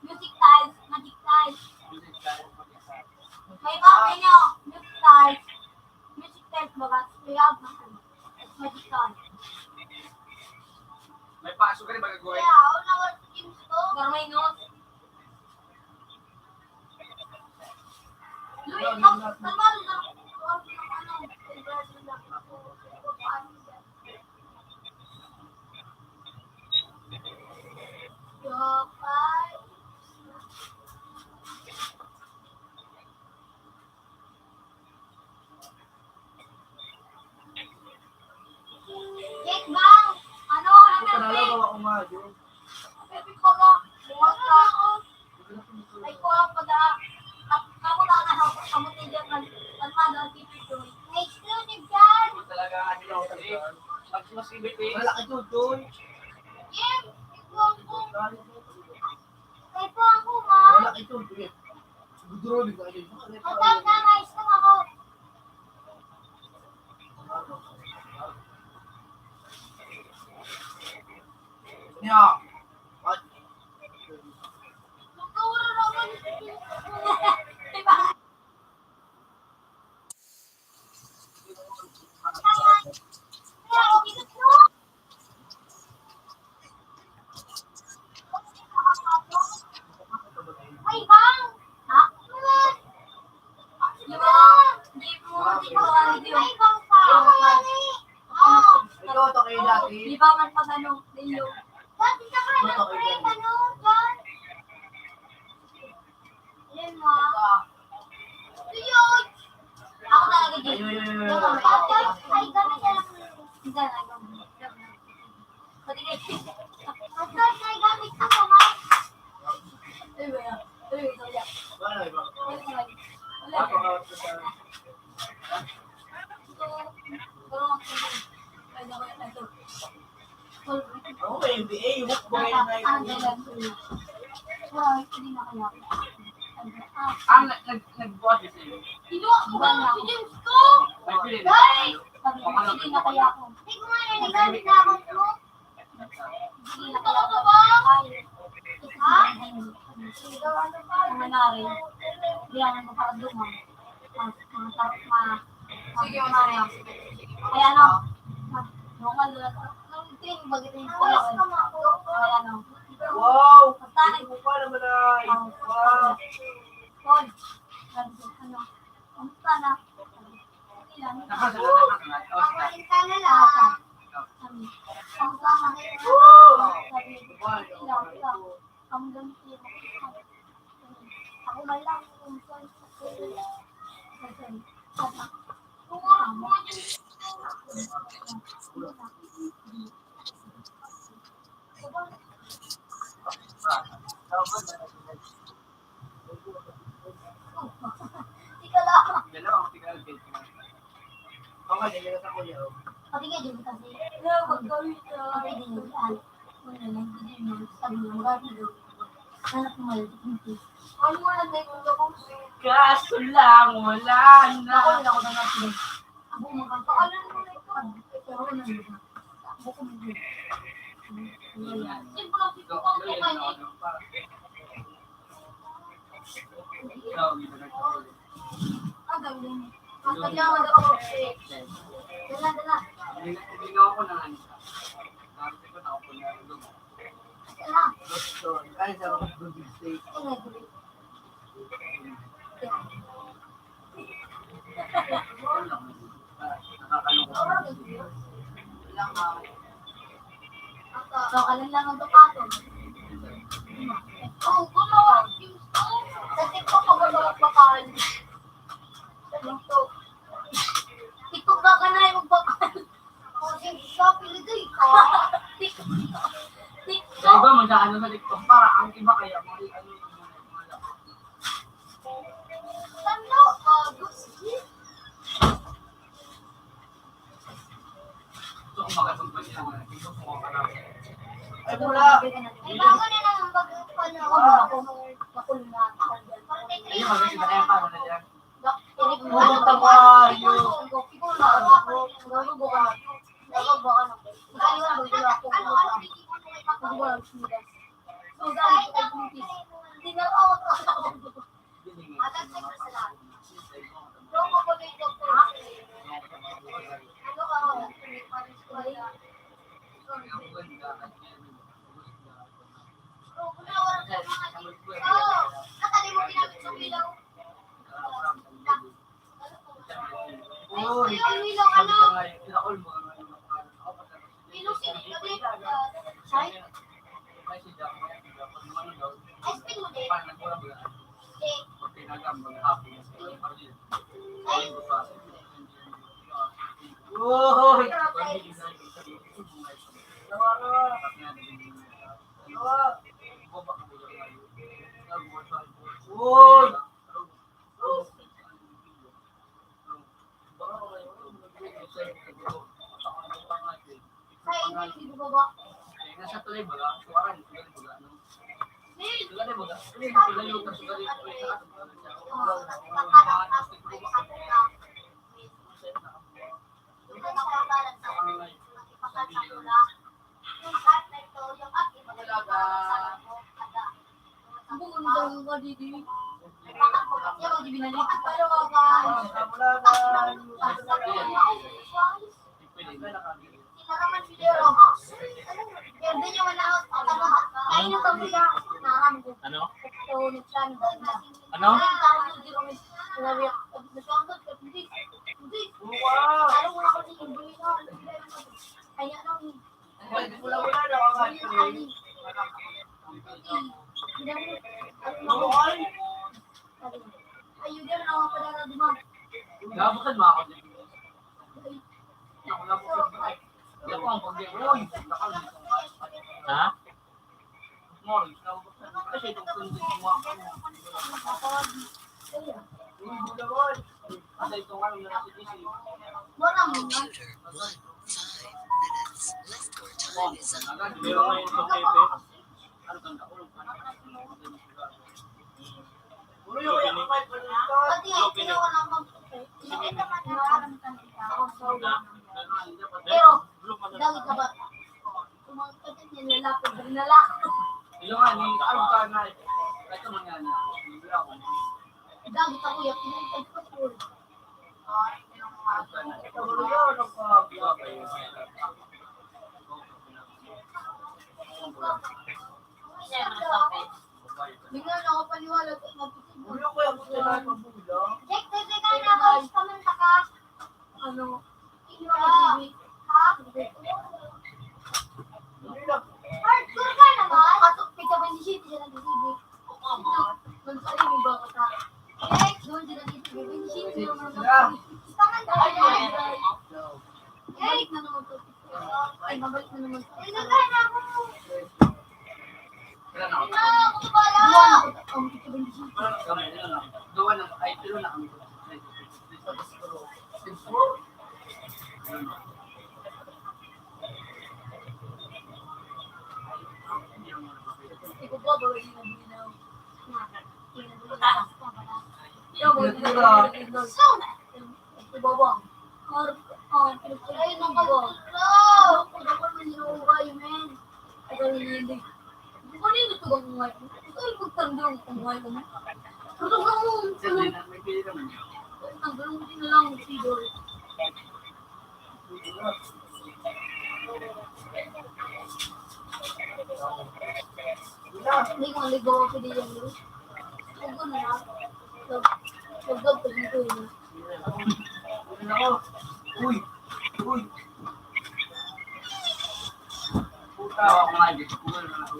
Music tiles. Magic tiles. Music tiles. May bagay niyo. Music tiles. Music tiles ba ba? Kaya ba? Magic tiles. May pasok ka rin ba gagawin? Kaya, ako na wala games ko. Garmay notes. Luis, kalmado na. Jake Bang! Ano? Ito na lang gawa ko nga, Jake. Pepe ko ba? Buwan ka. Ay ko ang pada. Ako na ako kamutin dyan kalmado ang teacher ko. May exclusive dyan! Ito talaga ang ating music. Mas ibig eh. Malaki to, Joy. Jim! Ikaw ako. Ikaw ako, ma. Malaki to, Joy. Siguro din ka, Joy. Matang na, mais lang ako. Niya. At, Magkawala naman. Diba? Kaya ako ginit mo. Ay, bang! Ha? Di ba? Di mo, di ko alam yun. Ay, bang pa. ikaw to kayo dati. Di ba man pag ano, Leo? Dati ka ka na, friend, ano, John? Yan, ma. Yun! Ako talaga, Jake. Ay, gamit na lang. Hindi na lang. Pati kayo. Ay, gamit ako, ma. Ay, wala. Ay, wala. Wala, iba. Wala. Napakawat ko sa... Ako may NBA, hook ba kayo na ito? Ang nag-buhat din sa'yo. Kinuha ko ba si James ko? May pili na. Guys! Hindi na kaya ako. Hindi ko nga nanagamit na ako mo. Hindi na kaya ako. Ha? Mga nari. Hindi ako magpapadumang. Sige, Maria. Kaya ano? Nungal doon ako. Nung tin, bagay din ko ako. Kaya ano? Wow! Pagtanay. Hindi mo pa naman ay. Wow! Paul. Ano? Kamusta na? Okay lang. Nakasalat. Pakain ka na lang. Sabi, kamusta ka na? Sabi, ilang. Ang ganti. Ako man lang. Tika lang. Dalawa ang tigal din. Ako nga, hindi na sa kuya. Pati nga din kasi. Pati din yung saan. Wala lang, hindi din yung sabi ng gati doon. Anak mo hindi. Ano mo lang tayo kung ako? Kaso lang, wala na. Ako din ako na natin. Ako magpapaalan mo na ito. Pero wala na. Ako ko hindi. Siyempre lang dito ko ang tukay na ito. Ah, gawin. Pagkagyaman ako. Dala, dala. Hindi nga ako nang ano. Sabi ko na ako na ulo. Dala. Ay, sa mga Golden State. Ito na, dali. So, alin lang ang dukaton. Oo, gulo. Sa TikTok ako magbakal. TikTok ka na yung magbakal. Oo, sige, pili doy ka. TikTok. Iba mag-ano sa TikTok para ang iba kaya ano yung mga Talo, gusto. makasumpanya. Ito po mga kanal. Ay, mula. May bago na naman pag-ano ako. Makulungan. Ayun, maganda na yan pa. Ano dyan? Pumunta Mario. Ikaw na ako. Gago ka na. Gago ka na. Ikaw na ba ako? Ako ba ang sila? So, dahil ko ay bumitis. Hindi na ako. Matag sa kasalanan. Doon ko po na yung doktor. Ano ka ako? Nakali mo ginamit sa ilaw. Uy. Yung ilaw, ano? Pinakul mo. Ilaw sinilagay. Ay, May si Jack. ay, spin mo din. Parang nagmura ba? Eh, Pag tinagam, maghapon. ay, Uy. Uy. ay, hindi ko ba? Nasa tuloy ba? Suwaran, tuloy ba? Neil! Tuloy ba? Tuloy ba? Tuloy ba? Tuloy ba? Ano? Ano? Wala na ako. Ayun din ako padala di ba? Gabutan mo ako dyan. Ako na po. Ako ang pag-uwi. Ha? Morris, nabutan mo. Kasi itong kundi mo ako. Uy, bulawon. Kasi itong ano na si DC. Wala mo na. Computer 5 minutes left. Your time is up. Meron ngayon sa TV. Ano tanda? Ulong pa na. Uy, yung kamay pa dito. Pati ay ginawa ng hindi ka man nakaramdaman Pero, dahil ka ba? Kumangkat din nilalapit ng lalaki. Yung nga, ni ano ka na. Ito man nga niya. Bibira ako. Dahil ka kuya, pinintay ko po. Ulo yun. Ang pagkakak. Bigla na ako paniwala at mapitin. Ulo ko yung gusto na mabulang. Jack, teka na ako. Kamanta ka. Ano? Inuwa. Ha? Hardcore ka naman? Katok, pika 27 siya nag-isibig. Doon sa rin, ba ka? Jack, doon siya nag-isibig. 27 siya nag-isibig. Kamanta ka na. Balik na naman to. Ay, mabalik na naman to. Ilagay na ako. Kailan ako? Ako bala. Duwan ako. Ang pika 27. Kami, ano lang. Gawa ng, ay, tilo na kami. Hindi ko ba ba rin yung binaw? Ikaw ba rin yung binaw? Ito ba ba? Ay, nakaluto! Ako dapat maninuwa yun, men. Ito rin hindi. Hindi ko rin ito bang umay ko. Ito rin magtandang umay ko. Ito ka mo. Siyempre, may pili kami. Tanggalong mo din na lang si Dor. Hindi ko maligaw ako din yan. Huwag ko na lang. Huwag ko dito yun. Ulo ako. Uy. Uy. Puta ako nga, dito. Puta na ako.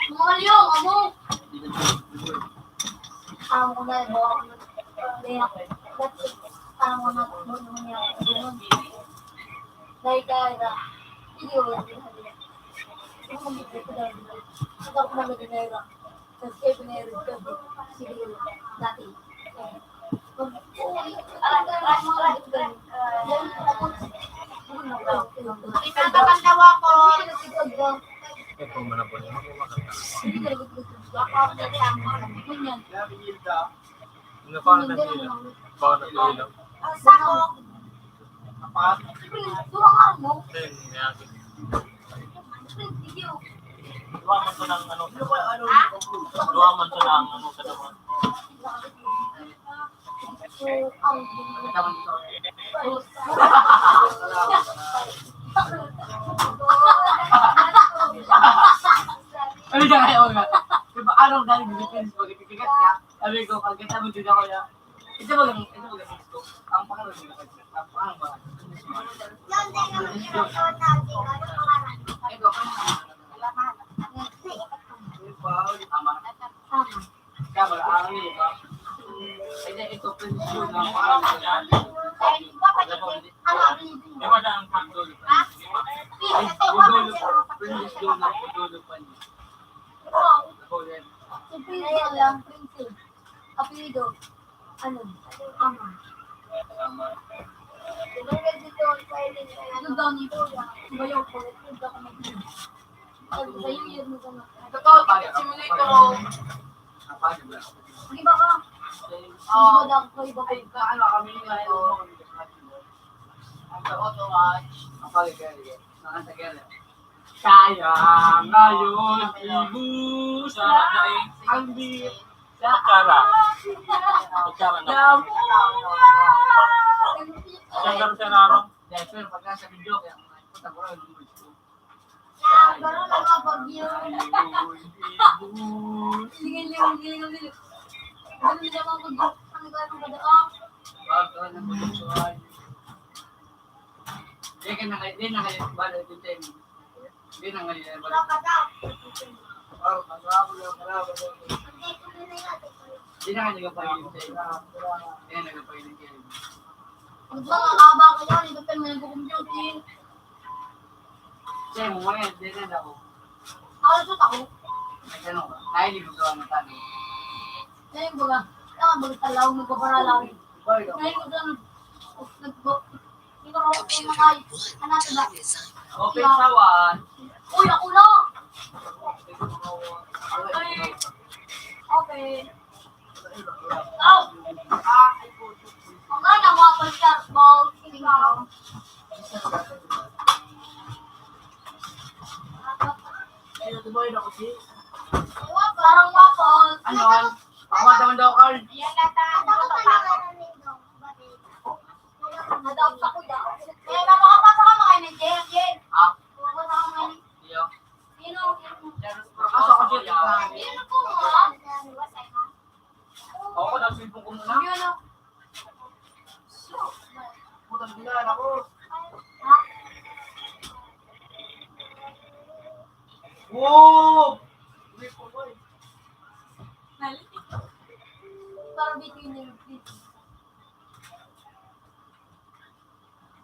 Mga malyong, amo! Dito na. Alam ko na, bawa ko na. Hindi ako. That's it. Alam ko na, bawa naman niya ako. Ganun. Dahil kaya, hindi ko lang din. Kung mag-ibig ko dahil, ito ako naman din nila. Tapos kayo pinayari ko. Sige ko, dati. Alam ko na, mga ganun. Yan, ako. Ano na ba? dati ang mga ganyan. Kaya Hilda. Ano pa ang nandila? Bawa na tulo. Sako. Apat. Tuwang mo. Then, mayagin. Video. Luwa man to ng ano. Ano ba ano? Luwa man to ng ano sa dawan. So, ang Kaman ito. Ano siya kayo nga? Diba anong galing Philippines pag ipipigat niya? Sabi ko, pagkita mo din ako niya. Ito ba lang gusto? Ang pangalan nila kasi. Ang pangalan ba? yan din ang ginagawa natin. Ano pangalan? Ito, tama. Kaya wala ang hindi ba? Ito, Prince June ang pangalan nila. Ay, di ba pa dito? Ano ang video? Di ba na ang handle? Ha? Ay, Budolo. Prince June ang Budolo pa niya. Ako yan. Si Prince lang, Prince. Apelido. Ano? Ama. Ano daw nito? Diba yung kulit? Diba ka mag-ibig? Diba yung year mo gano'n? Totoo, simulator. Napagod ba? Di ba ka? Oo. Diba daw ko iba Ay, ko? kaano kami ngayon? Ang auto watch. Napagod ka rin. Nakasagyan. Kaya ngayon, ibus Sa nagay. ang di Kutsara. Kutsara na. Saan ka siya narong? dahil pero pagka sa video, kaya punta ko rin yung gusto. Gano'n lang mga bagyo. Ibus. Giling. Gano'n lang mga bagyo. Ang gano'n ba daw? Pagka na produksyon. Di na kayo bala dito tayo. Di na kayo Wala bala. ka daw. Oh, masarap lang pala. Di na kayo nagpapailin tayo. Di na nagpapailin tayo. Pag ba kakaba ko yan, ito tayo may nag-computing. Kasi mo ngayon, di na ako. Kalusot ako. May tanong ka. Nahilig ko gawa ng tanong. Ngayon baga, tama baga talaw, magpaparalaw. Bago. Ngayon ko doon, hindi ko rin yung mga hanapin ba? Highway assignment. Open sawan. Uy, ako na! Ay, okay. Oh! Ang ganda mga pag-start ball. Hindi ka ako. Parang waffles. Ano? Pakawa daw Carl. Yan nata. Nadawag sa kuya. Eh, napakapasa ka mga ni Jen. Jen. Ah, Napakapasa ka mga ni. iyo. Sino? Kaso ako siya ito. Sino po mo? Ako nagsilpong ko muna. Sino? Putang bilan ako. Ha? Wow! Hindi po boy. Para between the please.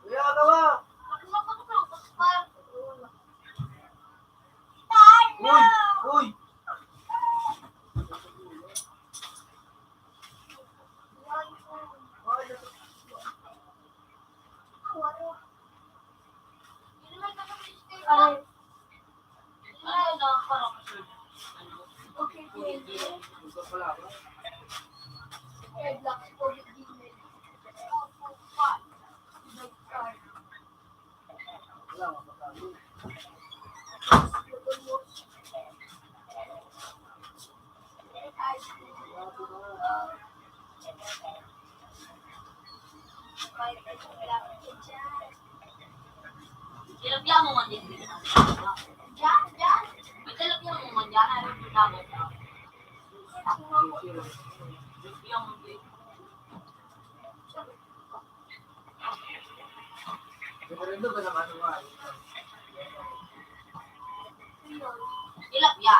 Kuya, gawa. Uy! Uy! Okay, Gusto pala ako. Wala, mapakali. Tilapia mo man din. May tilapia mo man yan. Ano yung dagat? Tilapia mo din. Diferendo ba naman ito nga? Tilapia.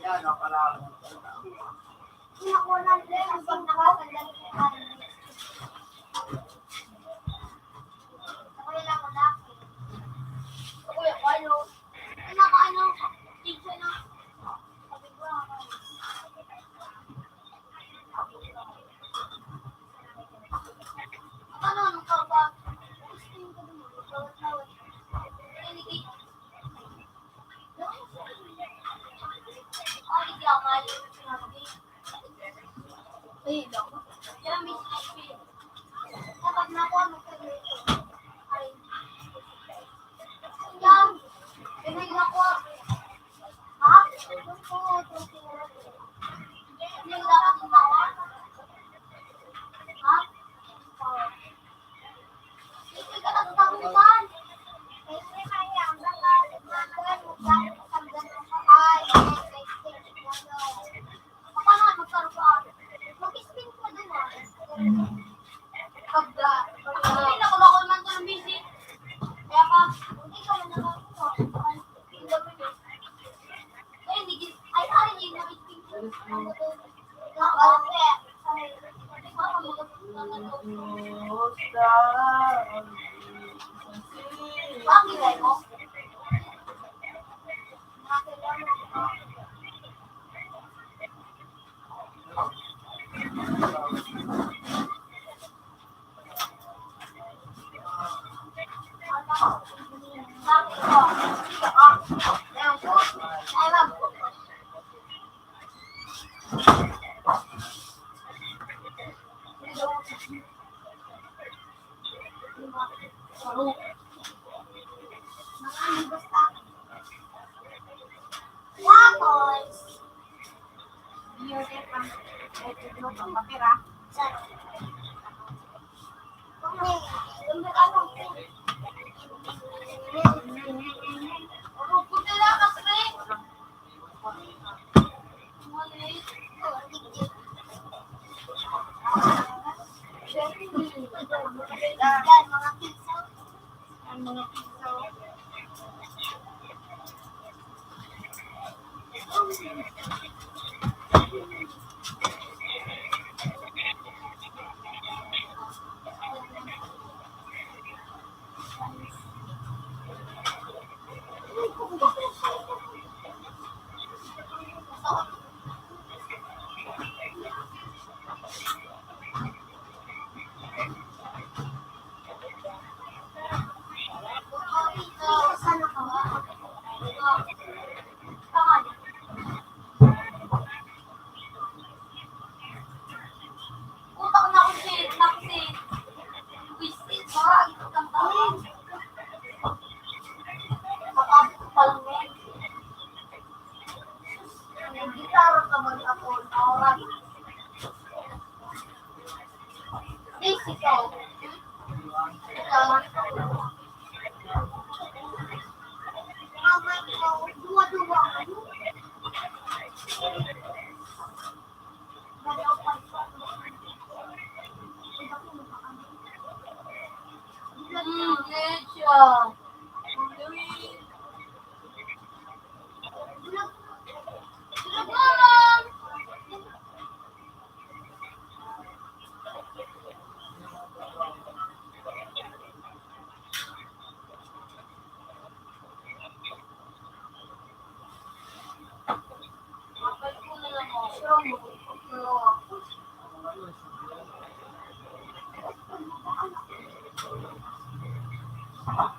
Yan, pala.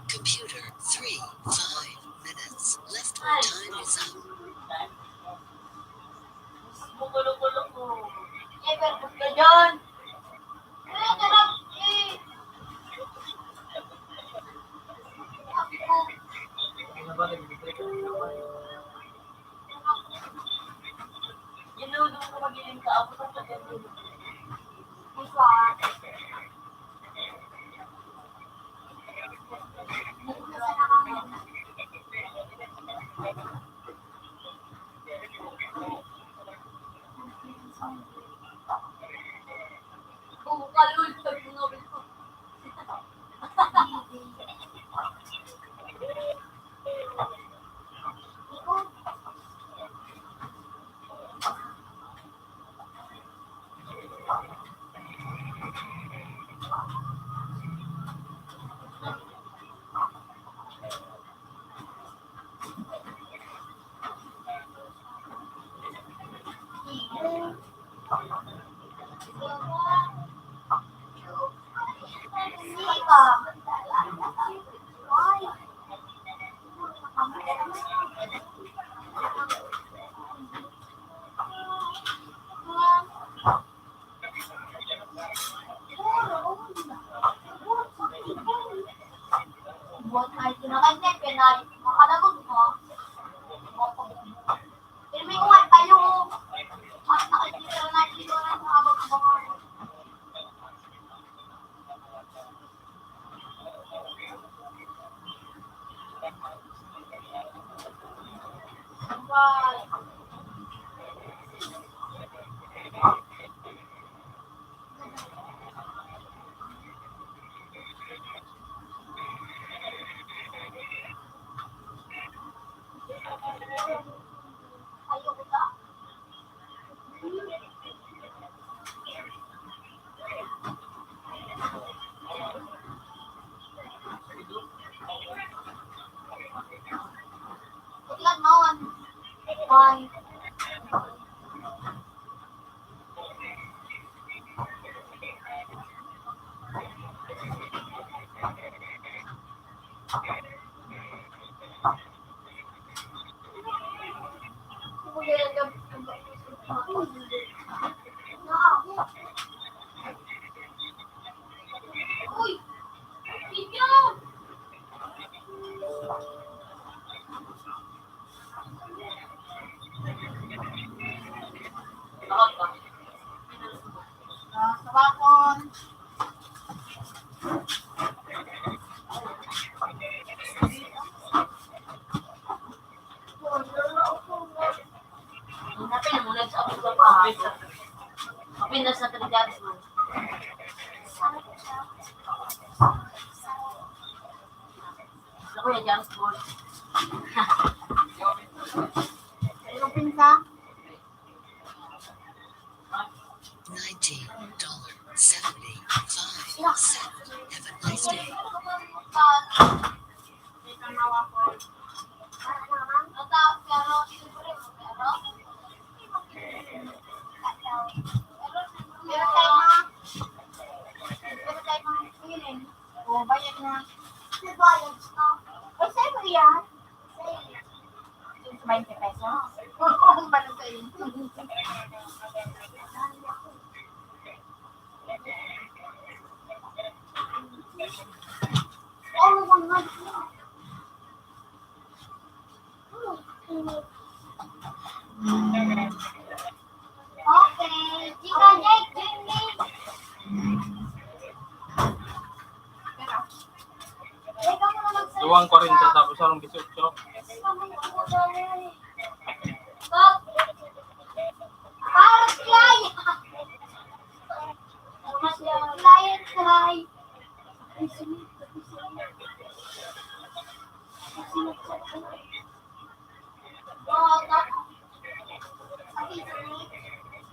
Computer 3, 5 minutes. Left time is up. Mukulo-kulo ko. Ever, ka dyan. Tarap, eh. Ginudong ko magiling ka. Ako sa pagkakas. Kalul, pag-ginobin ko. Buat ay kinakanya, pinay, makalagod mo. Ilmi ko nga tayo. Mas nakikita na dito na sa abang-abangan. Bye. Ayoko na. Ilan noon? One. Uy! Bigyan! Sa bakon. Napin mo na sa ako sa pahapit. Kapin na sa tridads mo. Ako yung jam sport. Ano pinsa? $19.75. Have a nice day. Bayad na. Bayad na. Ay, sa'yo mo yan? 20 pesos? Oo, paano sa'yo? Oh, mga okay. Chika, Jake, Jimmy. Ikaw mo na magsalita. Duwang 40 tapos sarong 18. Stop. Parang klaya. Mas klaya, klaya.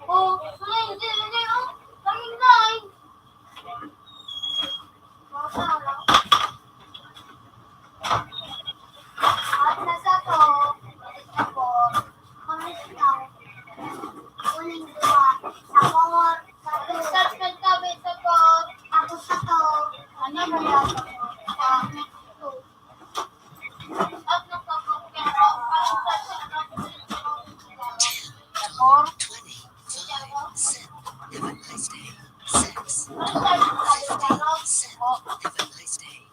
Oh, hindi, oh. Kaming line. At nasa to, ako, kami sila, uling dua. Have a nice day.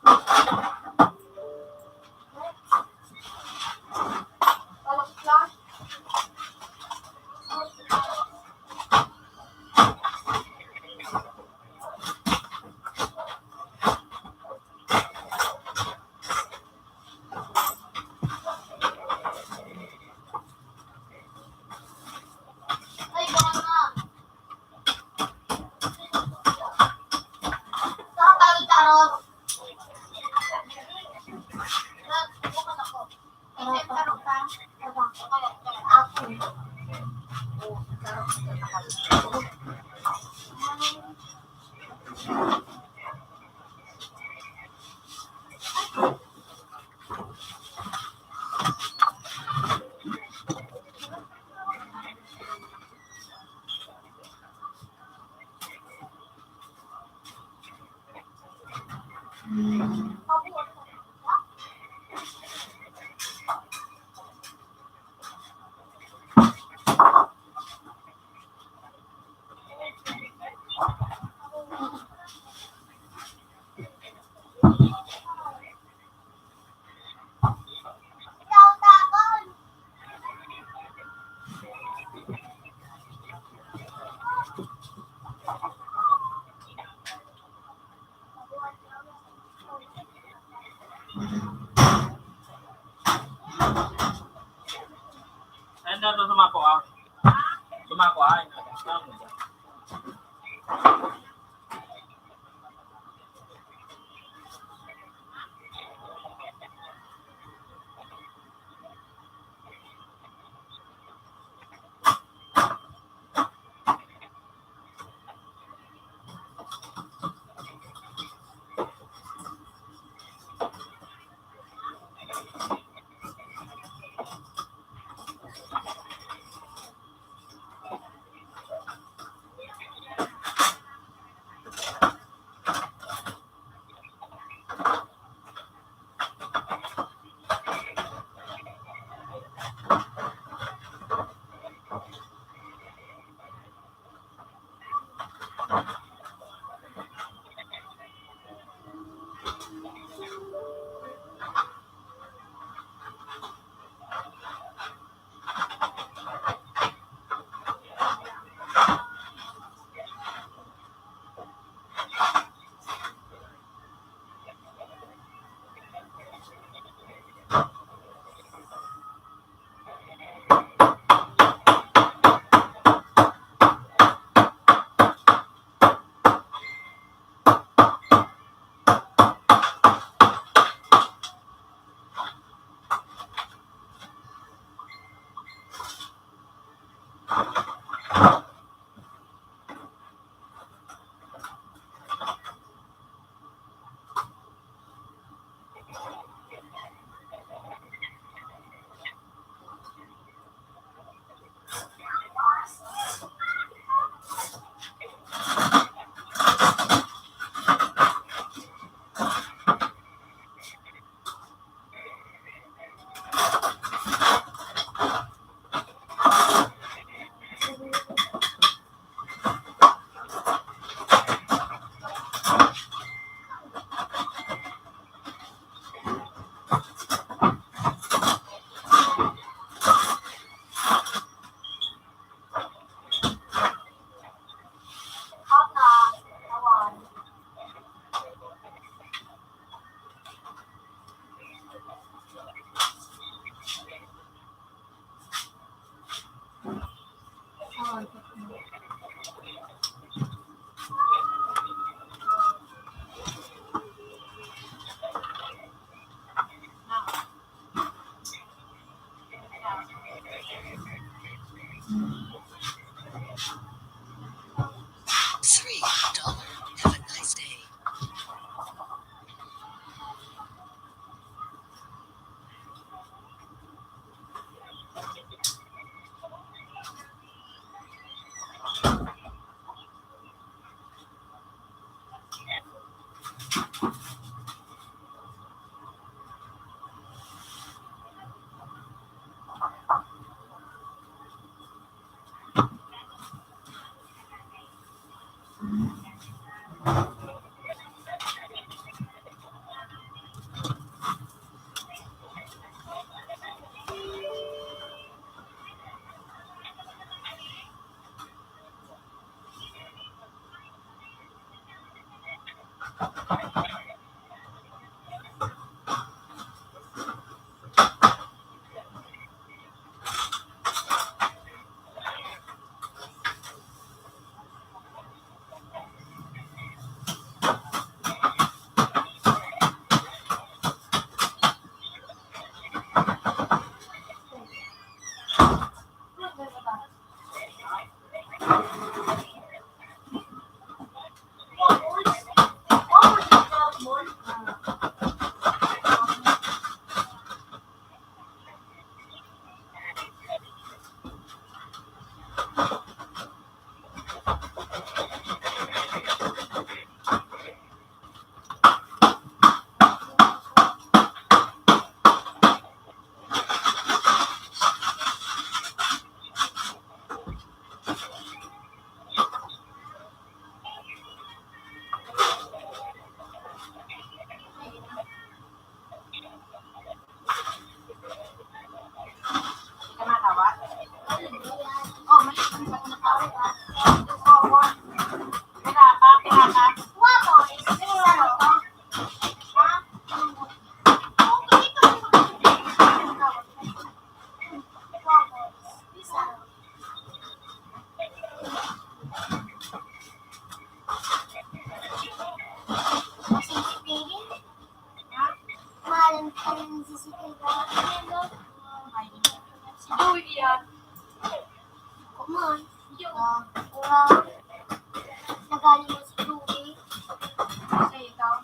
Ay, baka na. Tarot. Bukas ako. Kasi tarot ka. Ako. Ikaw tapon. Ayun daw sumako ah. Sumako ah. $3. Have a nice day. Nagaling mo si Ruby. Kasi ikaw.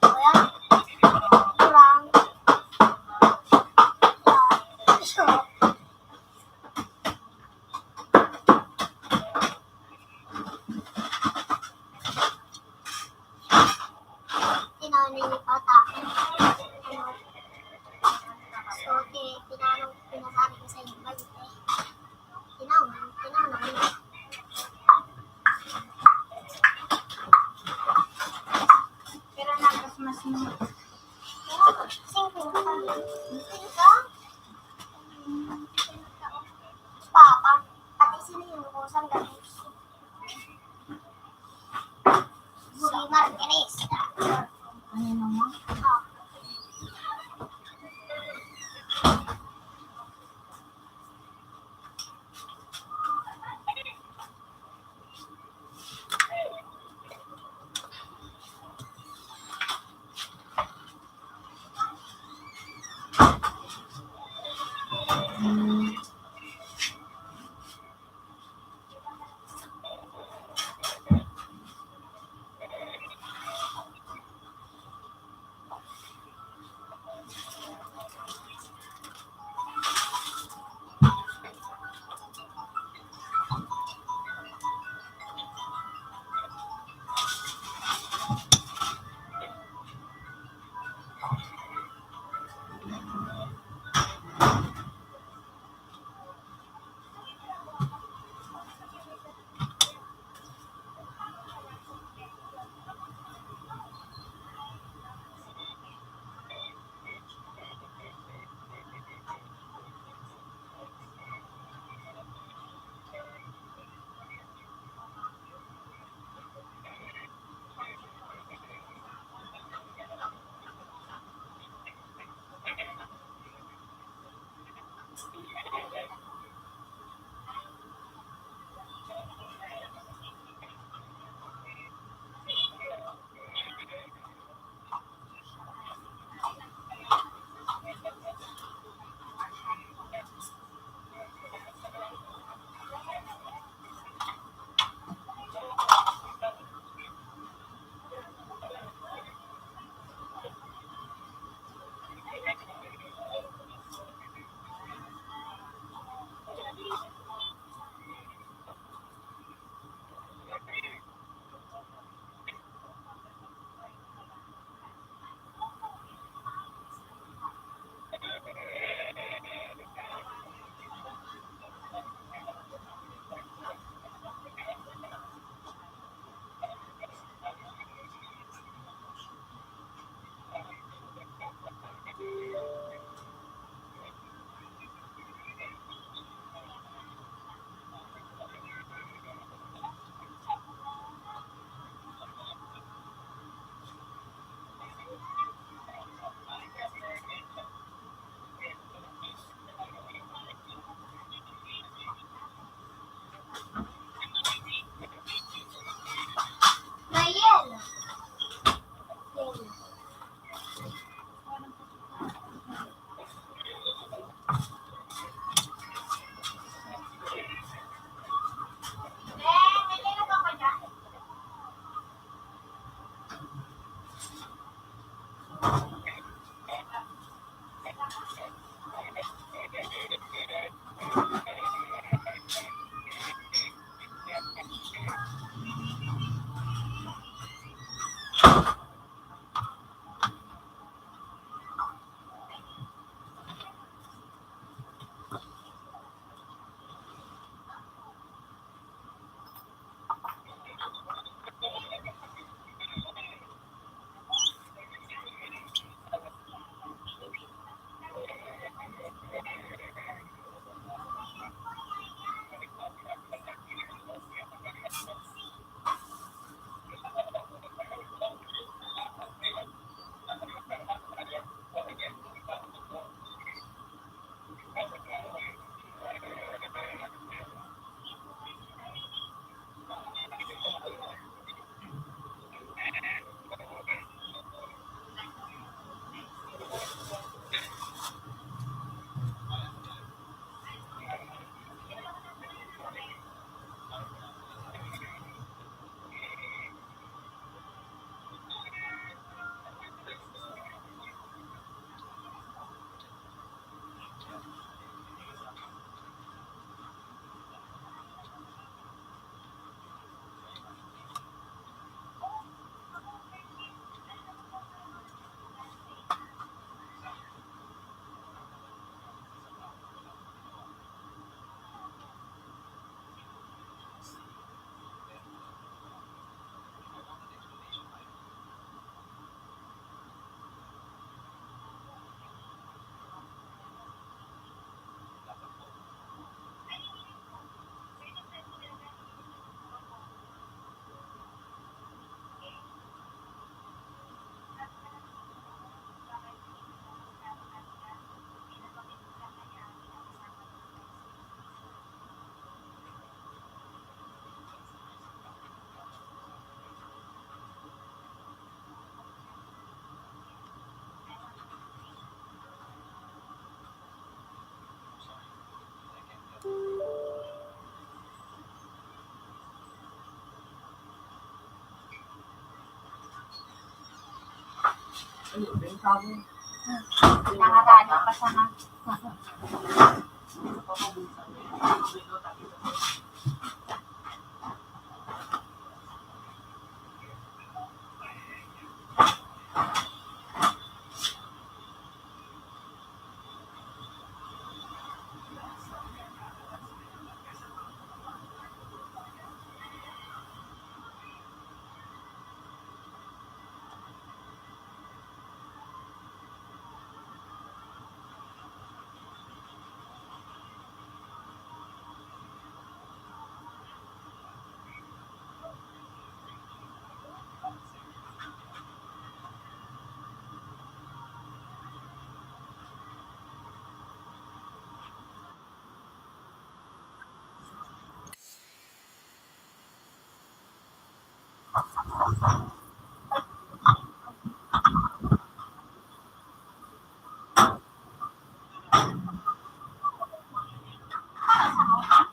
Ayan. Kurang. Tinanay ni Pata. So, pinasari ko sa inyo. Tinanay. Ano, yung sabi. Nangarani pa sana.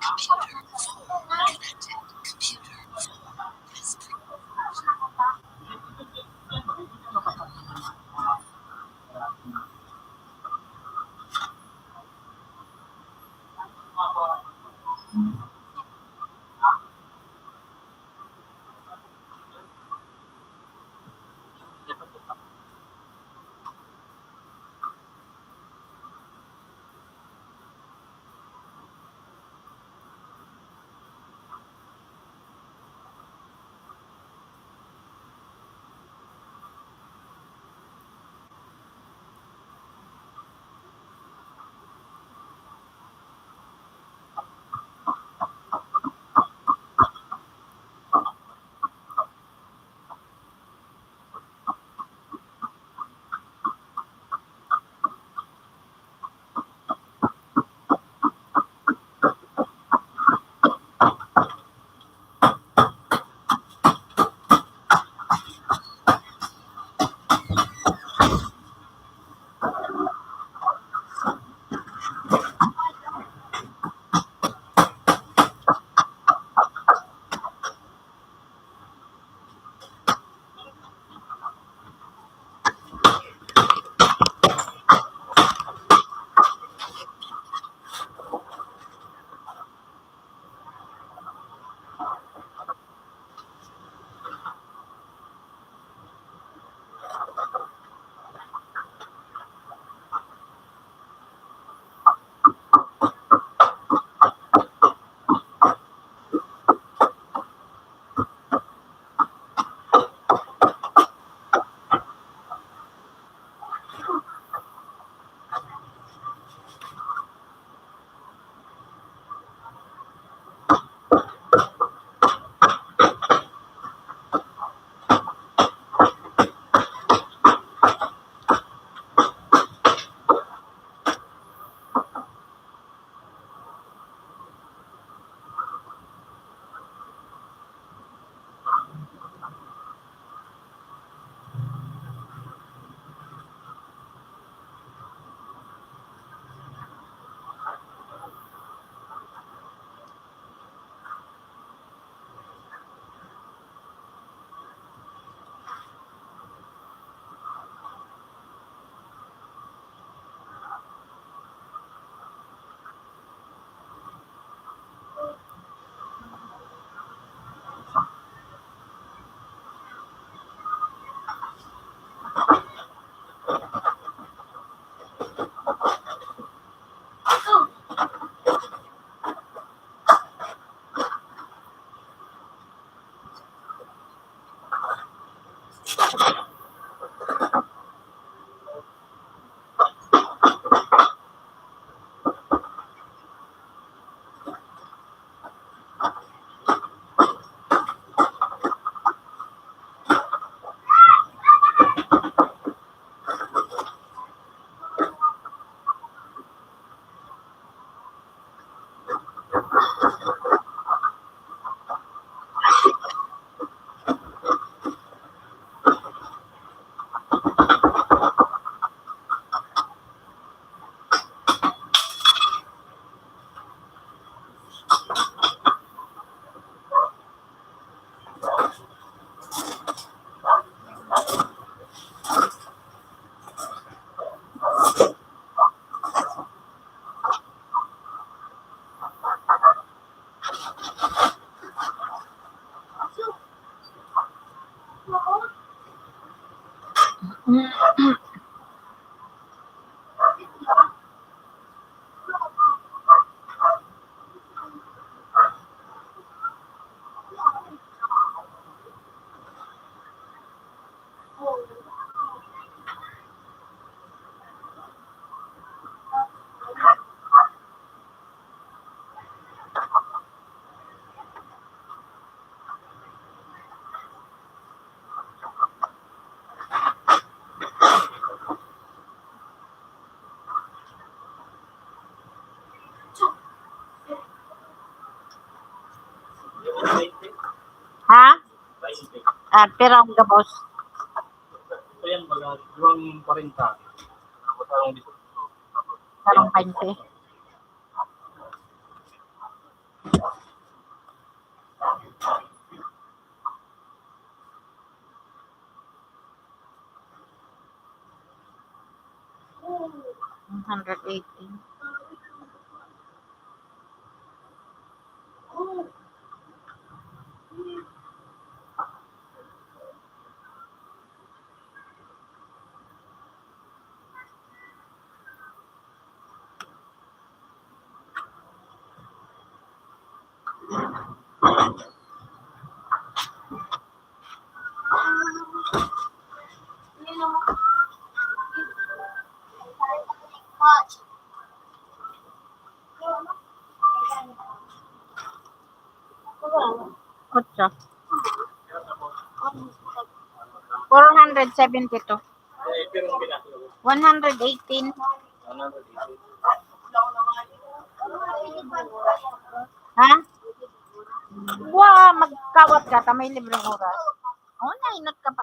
Computer 4 connected. Computer 4 has Ha? Painting. Pirang gabos. Ito yan, baga, 2.40. Tapos ang dito. Sarong 20. $118. Ocho. 472. Eh, pero ang pinakaw. 118. 180. Ha? Wah, magkawat ka. Tamay libreng oras. Oh, nainot ka pa.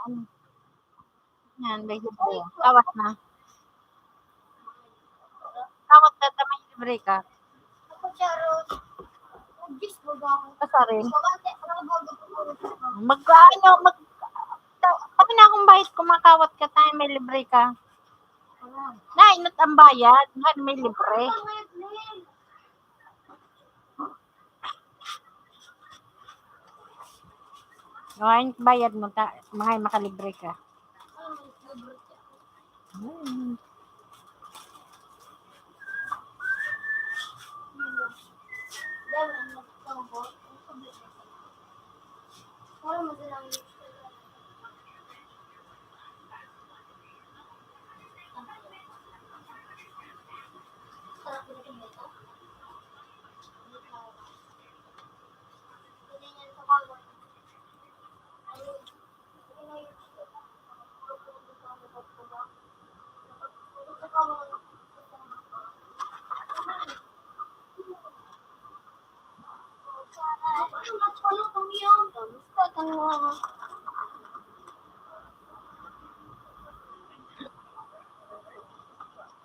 Yan, may libre. Kawat na. Kawat ka, tamay libre ka. Kasarin. Kami na akong bayad, kumakawat ka tayo, may libre ka. Nainot ang bayad, may libre. Ngayon, bayad mo, mga makalibre ka.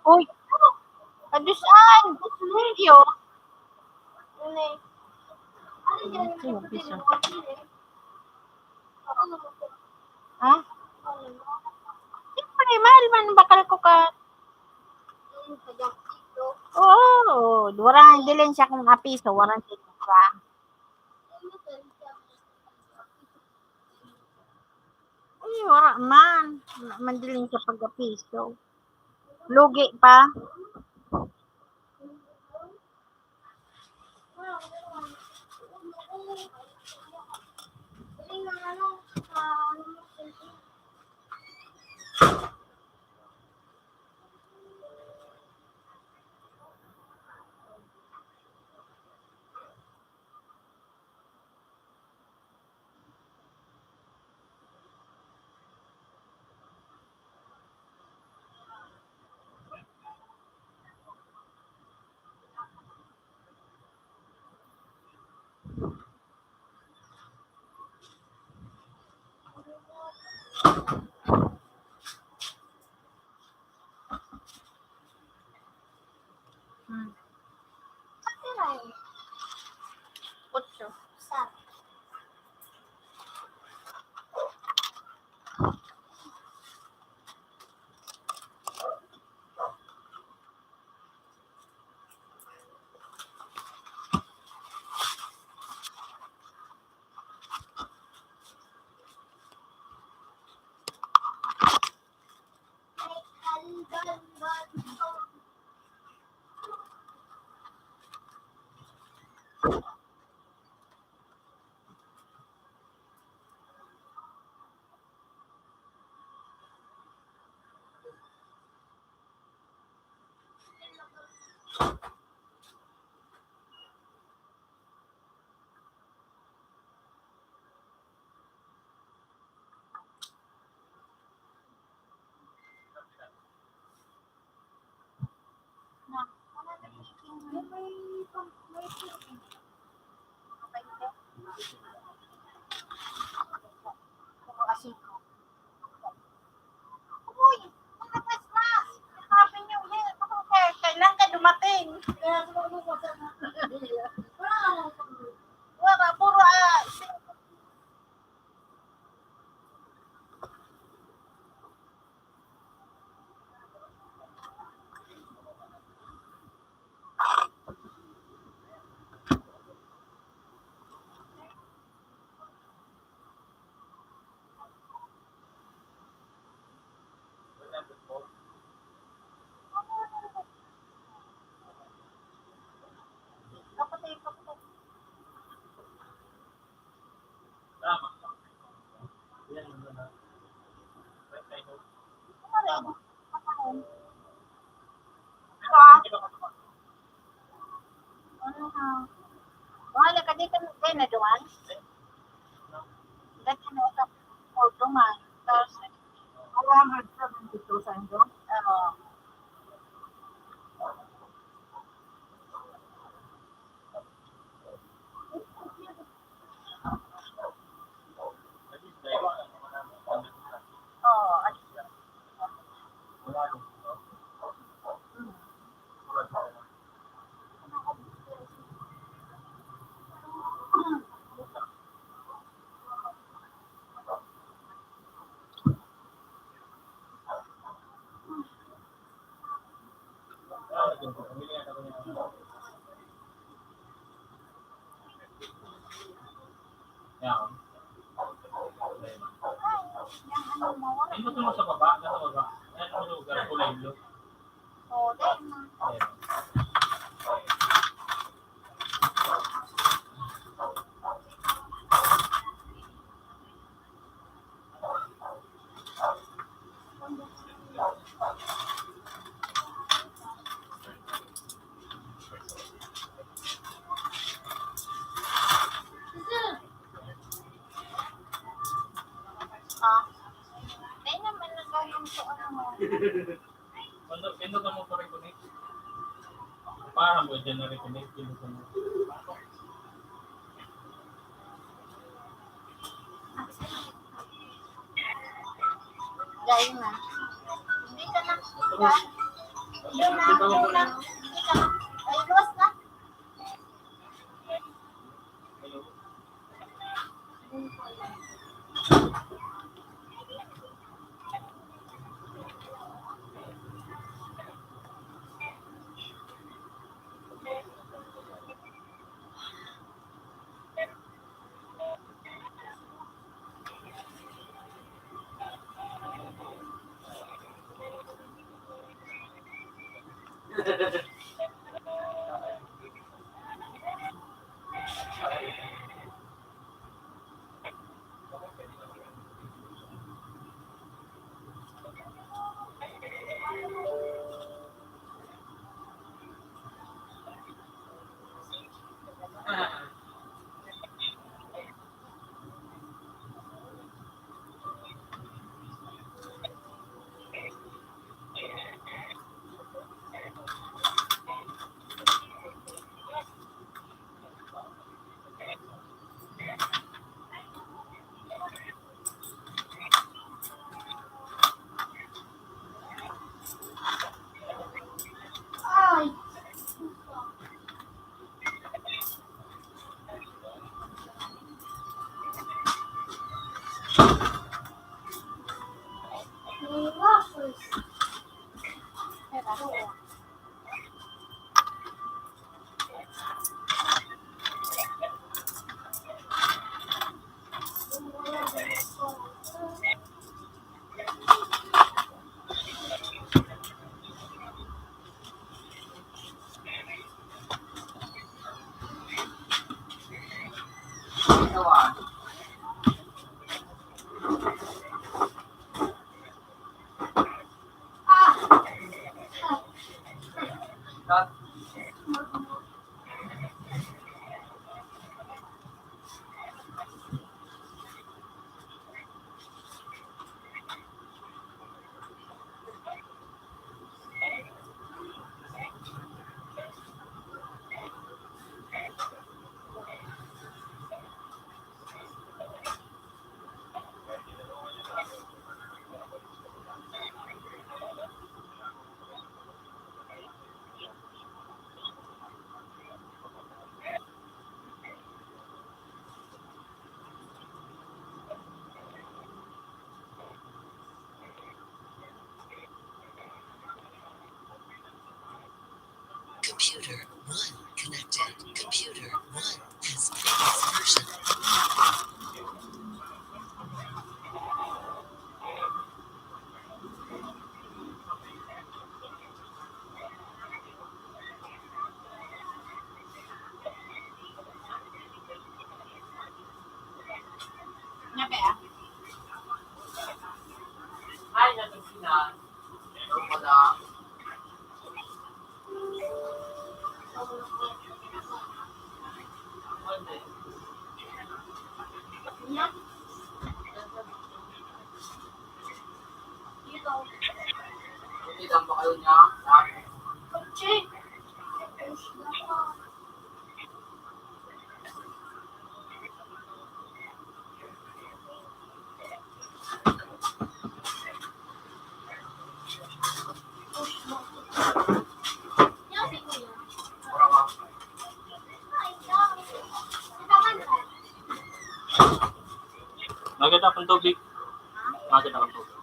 Uy, adusan, video. Ha? Siyempre, mahal man bakal ko ka. Oo, warang dilin siya kung apiso, warang dilin siya. Uy, wala man. Mandilin siya pag apiso. Lugi pa. Uy, mga Christmas! Happy New Year! Kailan ka dumating? Kaya sumagot ko sa wala akong Wala, puro kapatid. Tama. Yan ang na. Right side ho. Ano rin? Ano ha? Wala ka dito kayo na duwan? Dati na sa duman. Tapos, 172 doon. Yan. Yung ano mo, Ay, mo sa baba, nasa baba. Ayan mo lugar, kulay blue. dahil Ayan. dahil naman nagayong sa ano mo. Pino ka mo pa reconnect. Parang mo dyan na reconnect. Pino ka mo. Dahil na. Hindi ka na. Hindi na. Hindi na. Hindi ka na. Ay, luwas na. Computer 1 connected. Computer 1 has previous version. Nya ba? Ay, natutunan. Wala. Wala. Yan. Dito. Kita ba kayo niya? Kotse. Yan, si Kuya. Wala ka. Ay, dami. Itaman ka. Nakita akong tubig. Nakita akong tubig.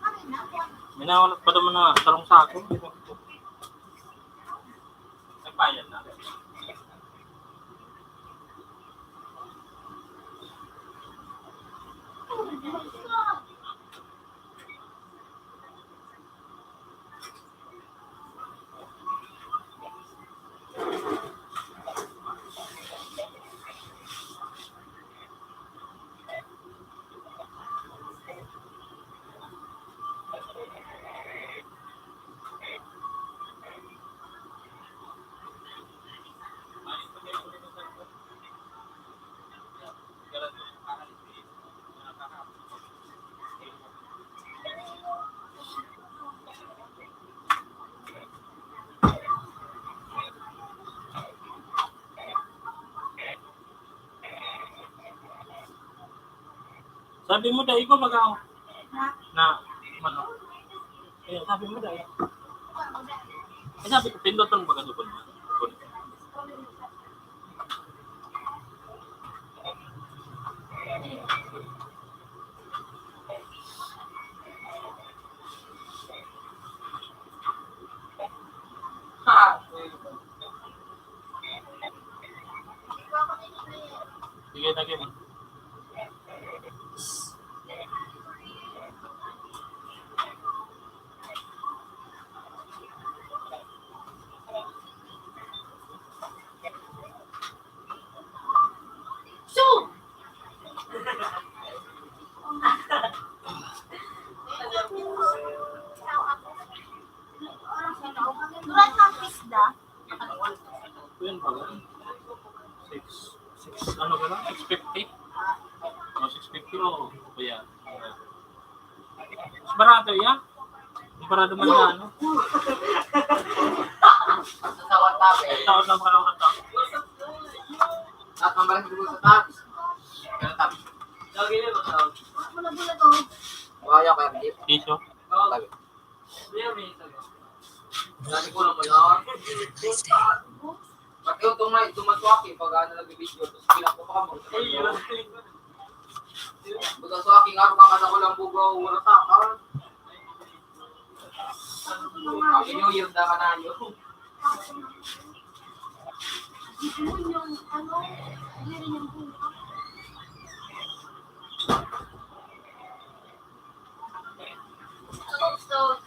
Amin na. Minawalat pa naman na talong sako. Nagbayad na. Sabi mo dahil ko mag na ano? Eh, sabi mo dahil. Eh, sabi ko pindutan baga dukon mo. Ha! Sige, lagi mo. So! Duran ng pisda. Yun ba? 6 ano ba lang? 650? O 650 o kuya. Barato yan? Barato man na ano? Sa WhatsApp eh. Tawad lang ka lang ata. At mambalang dito sa tabs. Kaya tabs. Lagi na ba tabs? Bula-bula to. Kaya kaya hindi. Piso. Tabi. Dati ko naman yan. Have a nice day. Pag yung tumay, tumaswaki pag ano nag-video, tapos bilang ko pa mo. Tumaswaki nga kung kakasa ko lang bugaw, wala sa karon. Ang New Year na ka na yun. Yun yung ano, hindi rin yung bunga. So.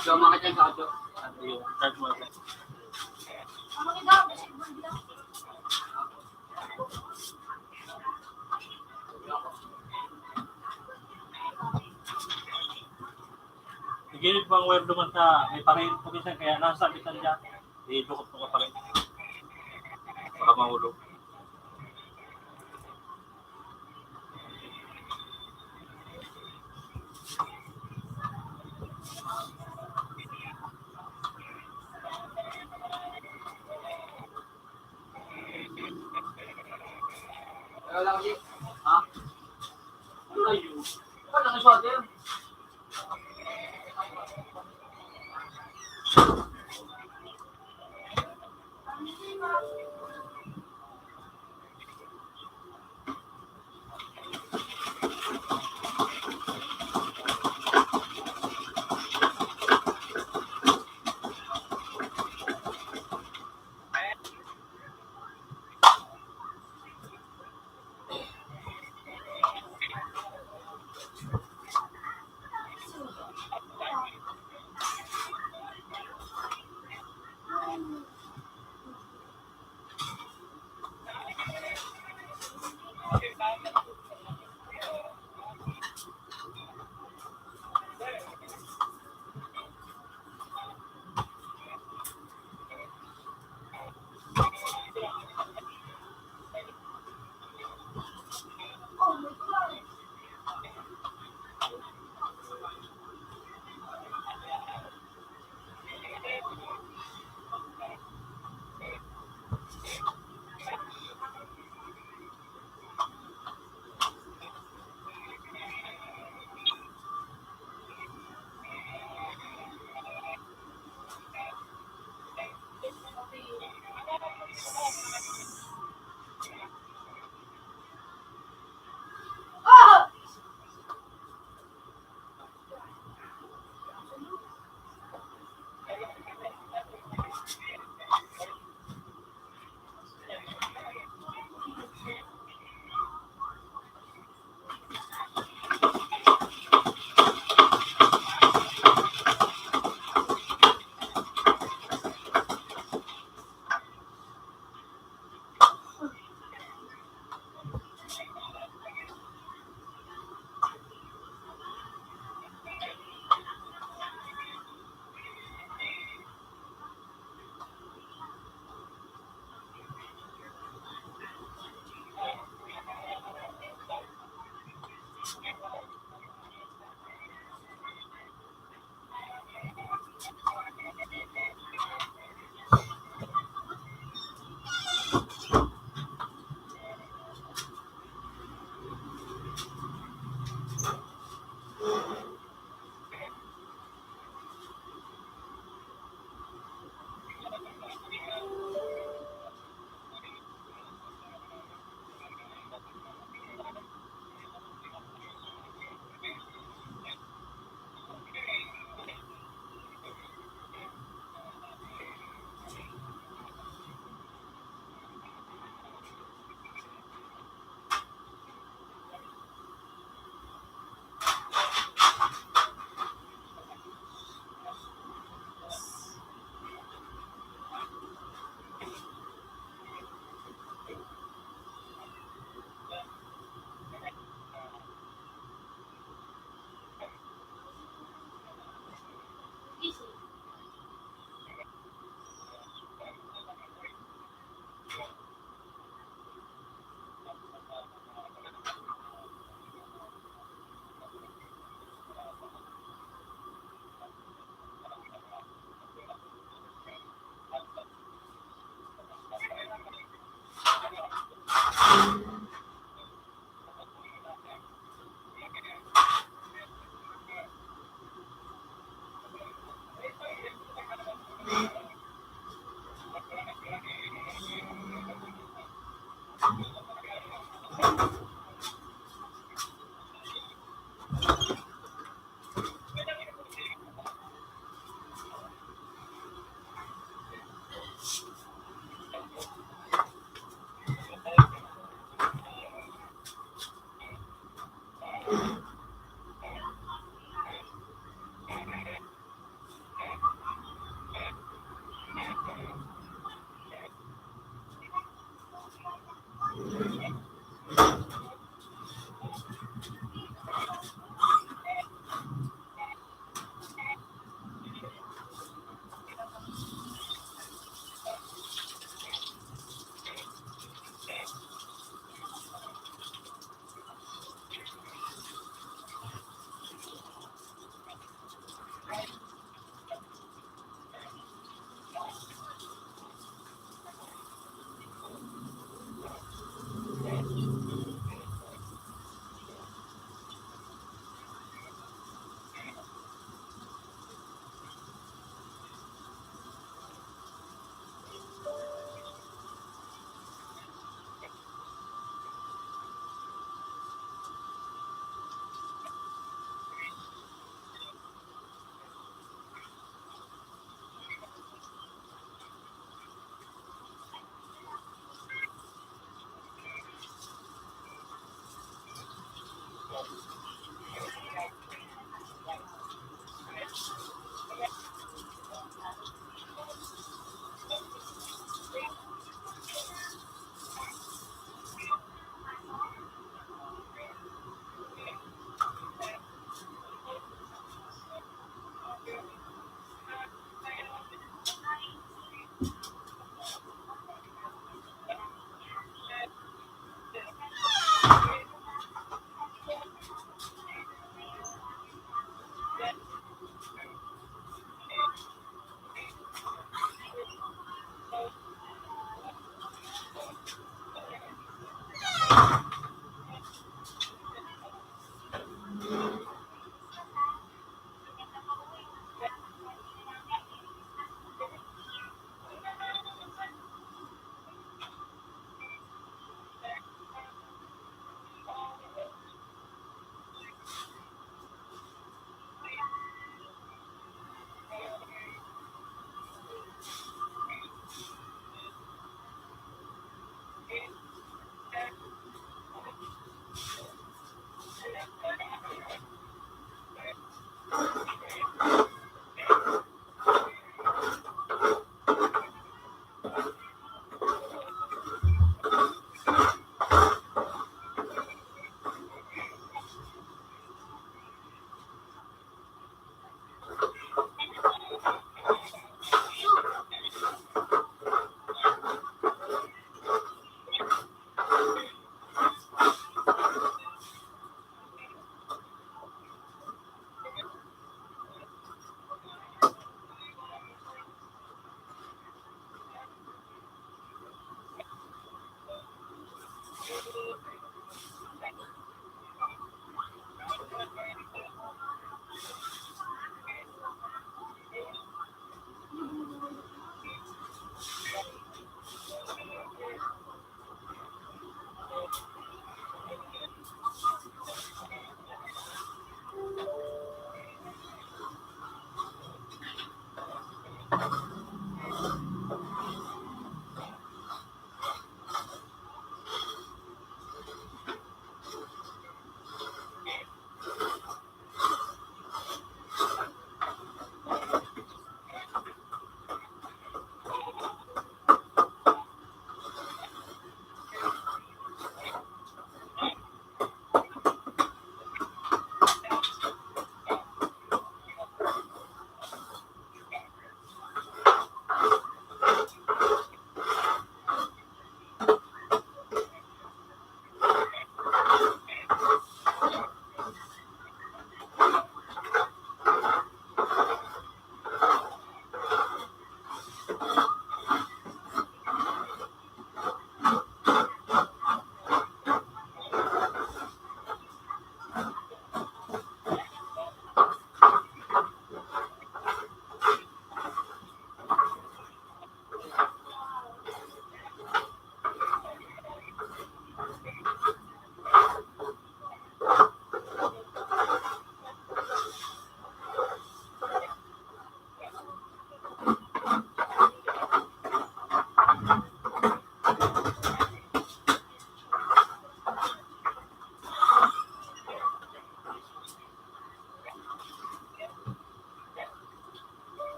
So, mga dyan sa audio. Ano yung card mo? Ang mga daw, kasi bunga. Gilid bang wire naman sa may parin po minsan kaya nasa bitan niya. Idukot mo ka pa rin. Baka mahulog. Wala kasi. Ha? Ano kayo? Ano ka swatter?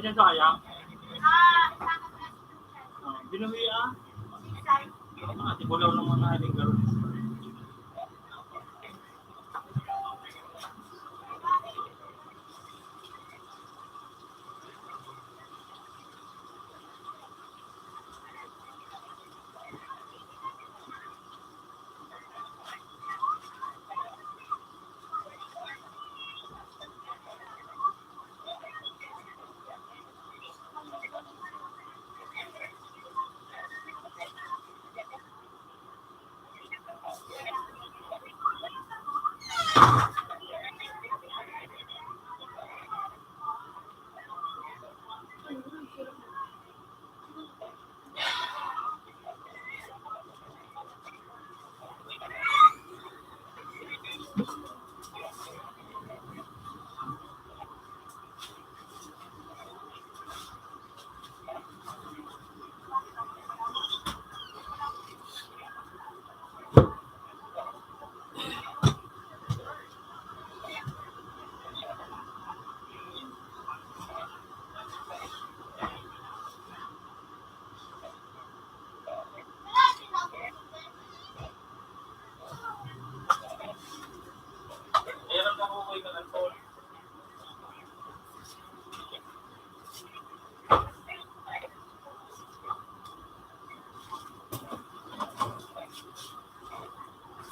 dyan sa kaya? Isang Binuhi ah. sisay. Tibulaw ng mga haling garo. Meron ka kukuha ng alcohol.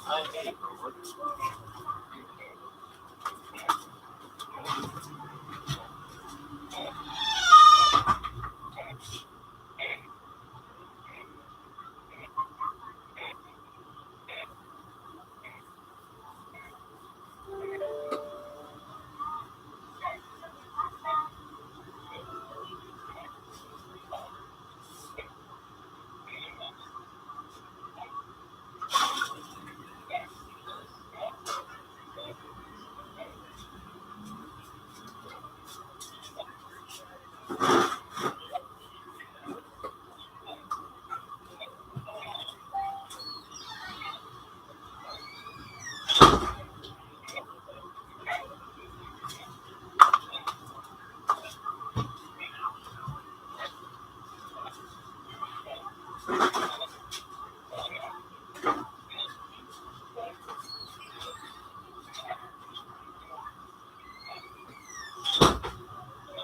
Ay, very good.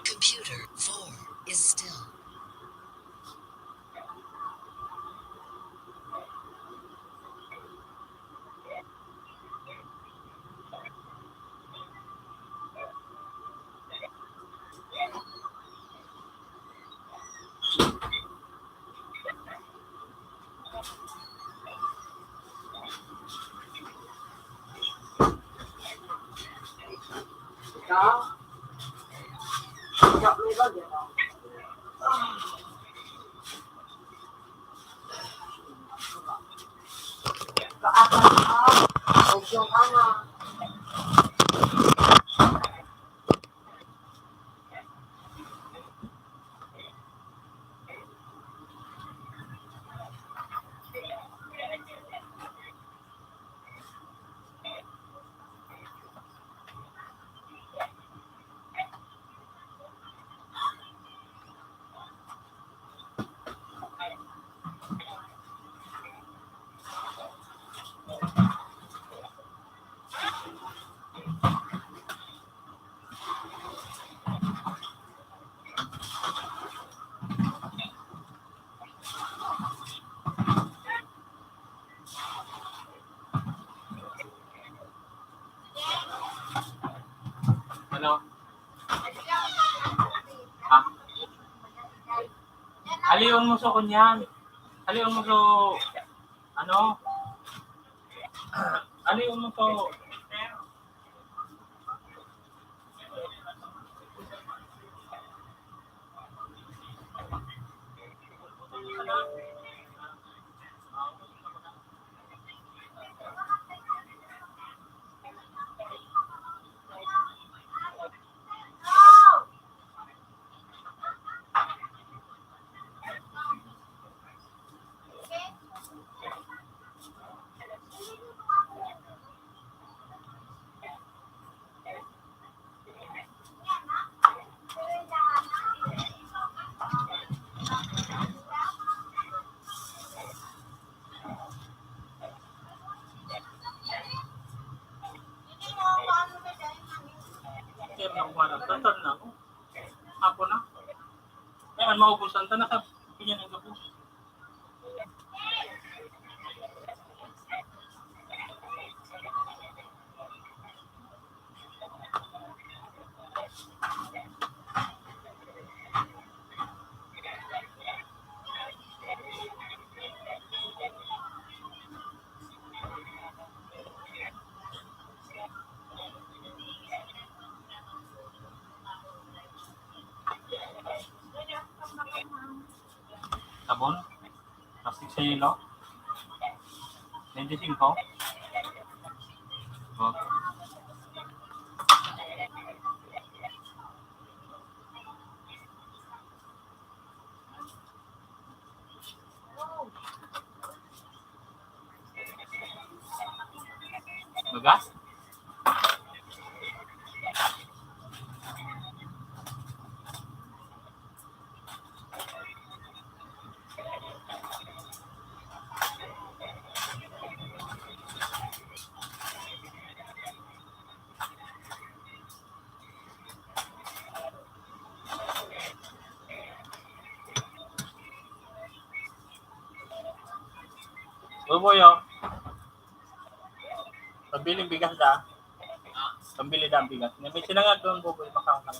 Computer 4 is still. Ikaw? Ikaw may bag yan. Kaapat ka. Huwag yung ama. Ano? Ha? Aliwan mo sa kunyan. Aliwan mo sa... Ano? Aliwan mo sa... man maubusan ta nakapinyan ang gapo. Sabon? Plastic sa yelo? 25? Oh. Magas? Buboyo. Pabiling bigas da. Pambili da ang bigas. May sinangag doon buboy makakang.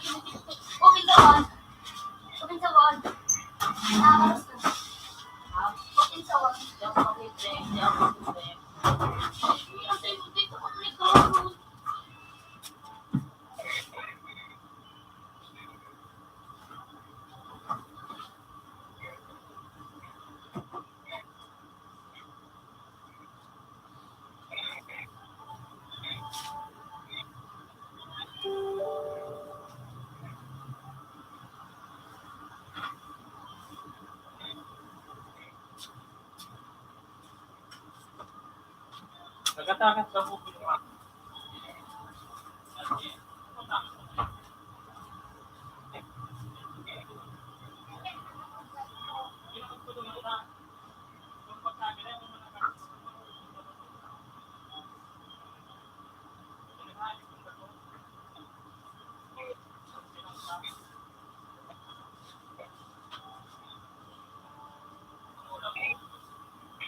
Kumintawan. Kumintawan. Nakakaras na. Kumintawan. Hindi ako mag-libre. Hindi ako mag-libre. Kasi dito ko nagkaroon. Nagatakas sa buko yung mga.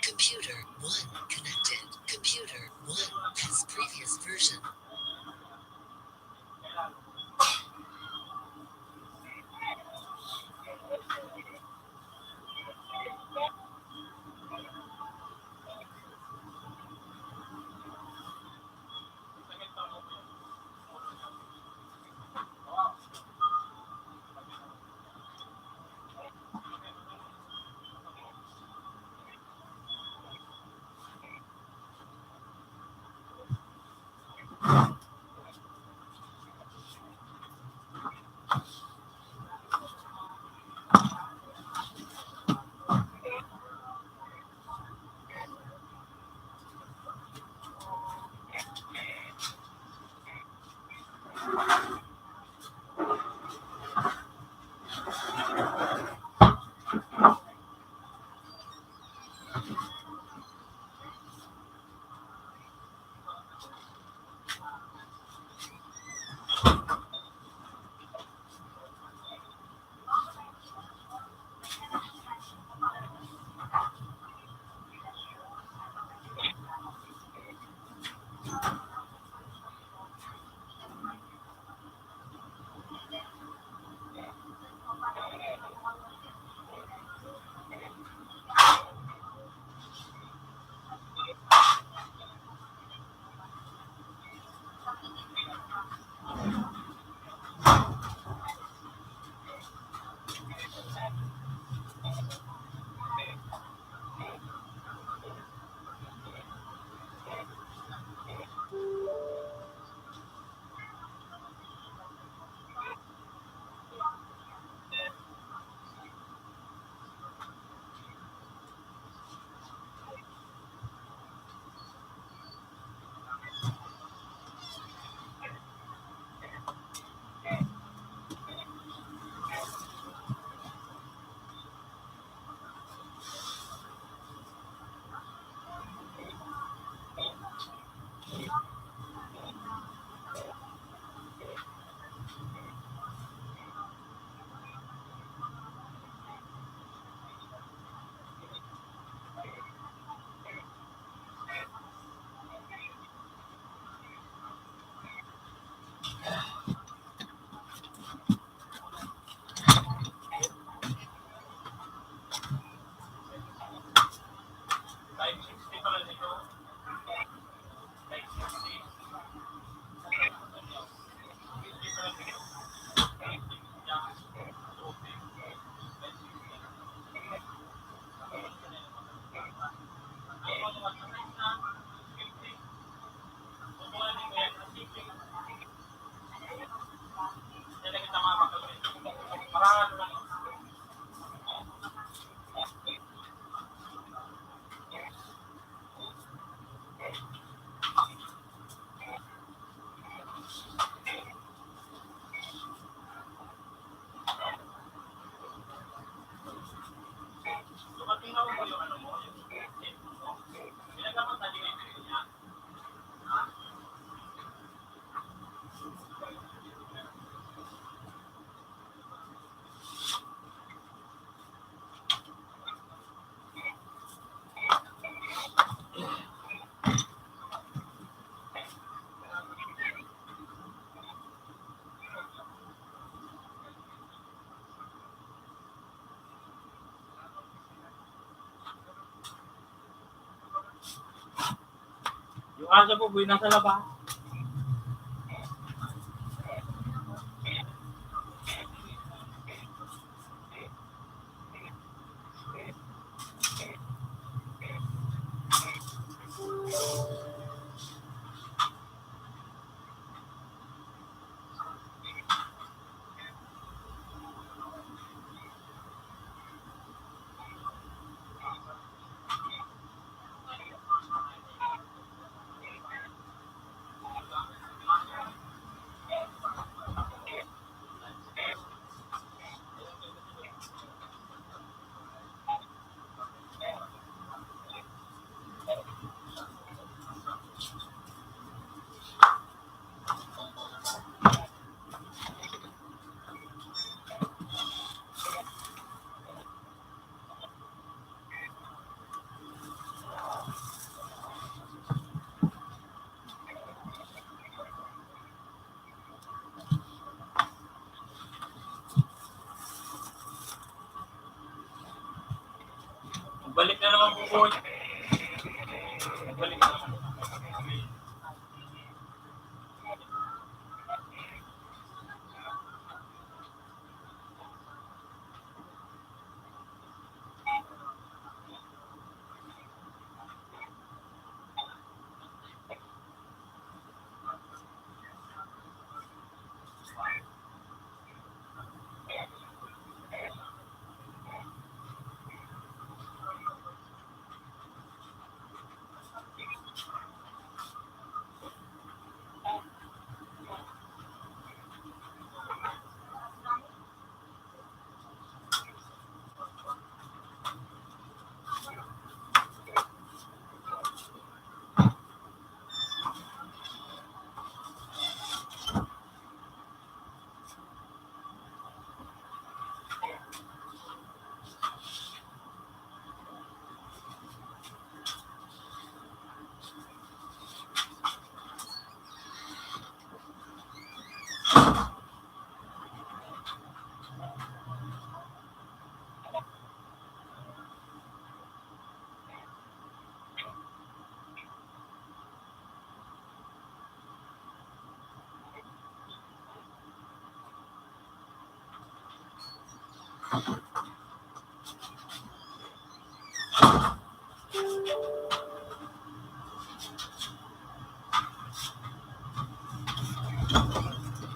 Computer 1 connected. Computer 1 has previous version. Yung asa po, boy, nasa labas. Balik na naman po, boy. Balik na naman.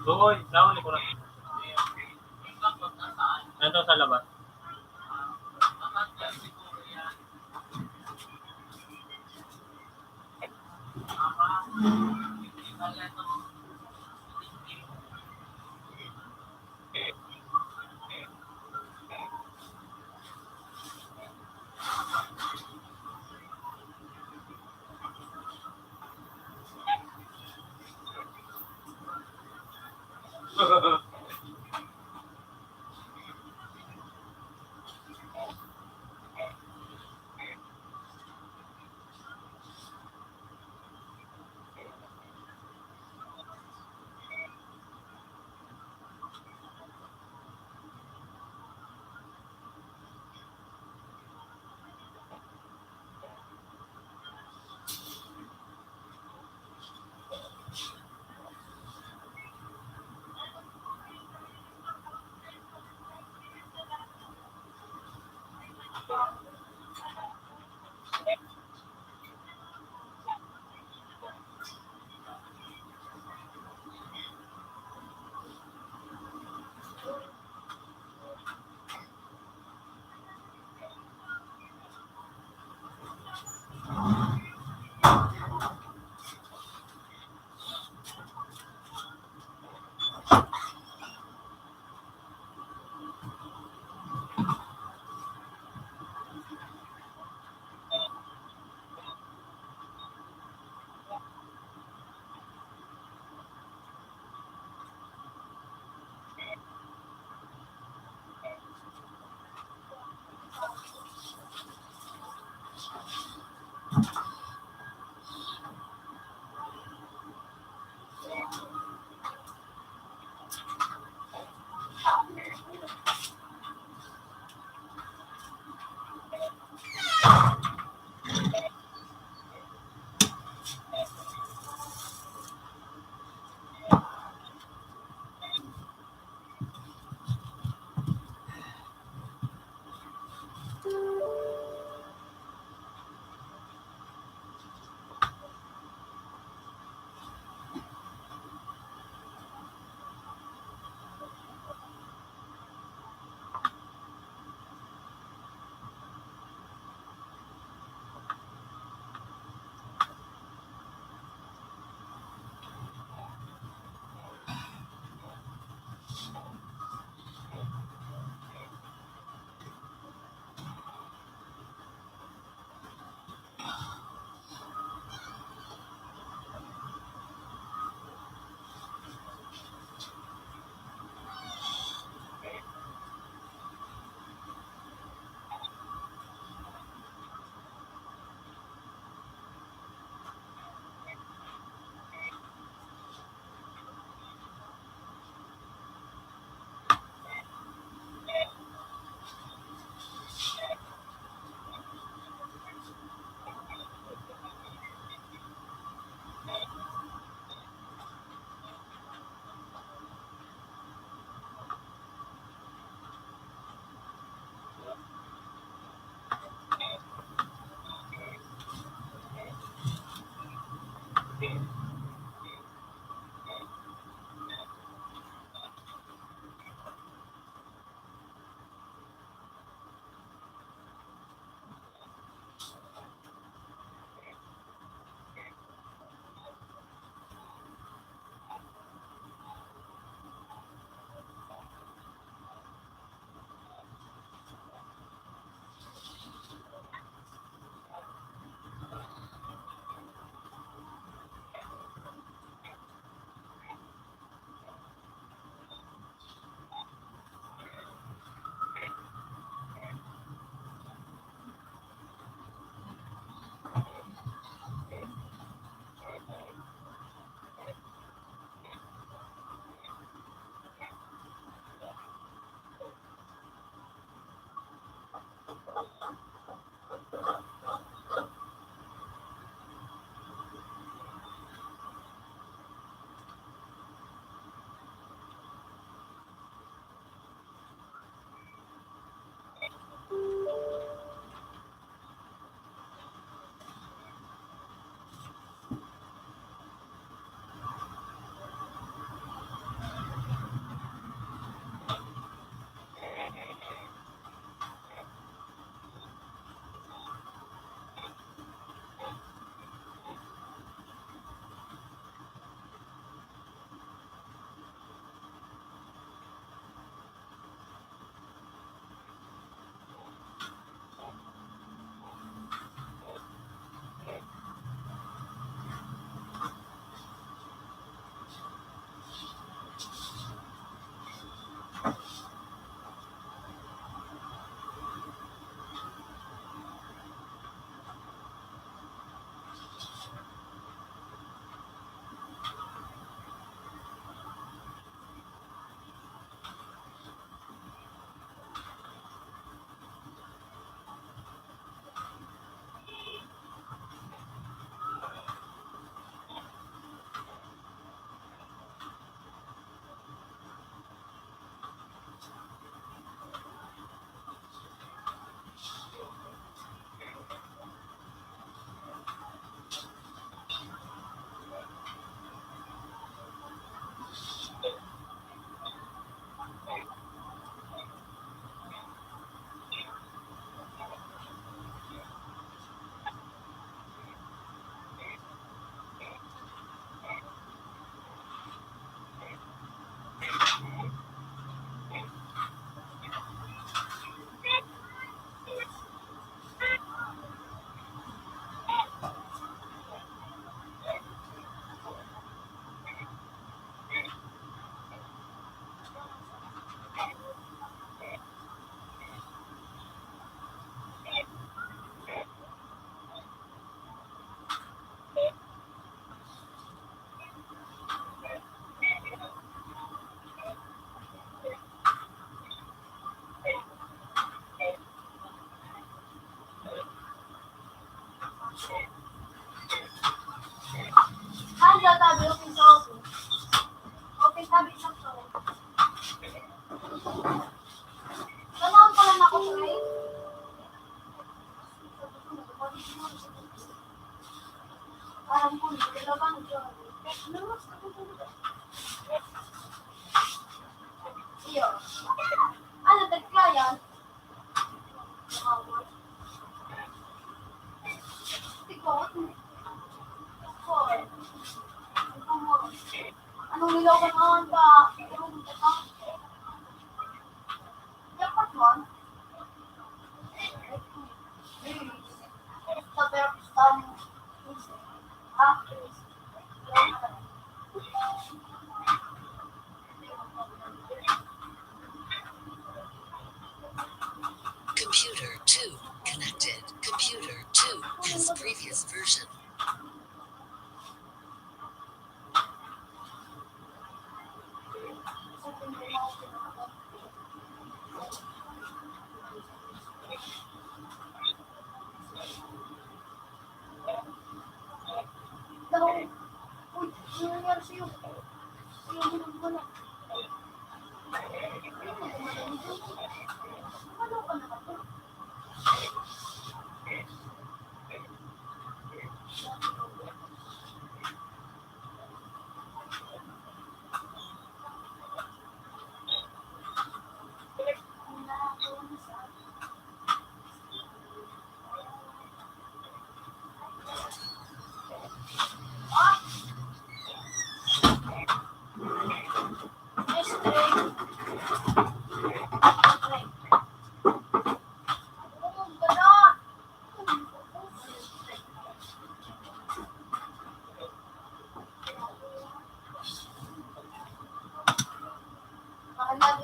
Boy, daon ko na. Ito sa labas. tabi, open sa open. Open tabi sa open. Ganoon pala na ako try. Parang kung dalawang dyan. Iyo. Ano, tagkayan? Tikot. Anong nilaw ka naman ba? Dapat man. Sa perpustan. Computer 2 connected. Computer 2 has previous version. Uy, ano nangyari sa'yo? Ano wala? Ano ka na ba?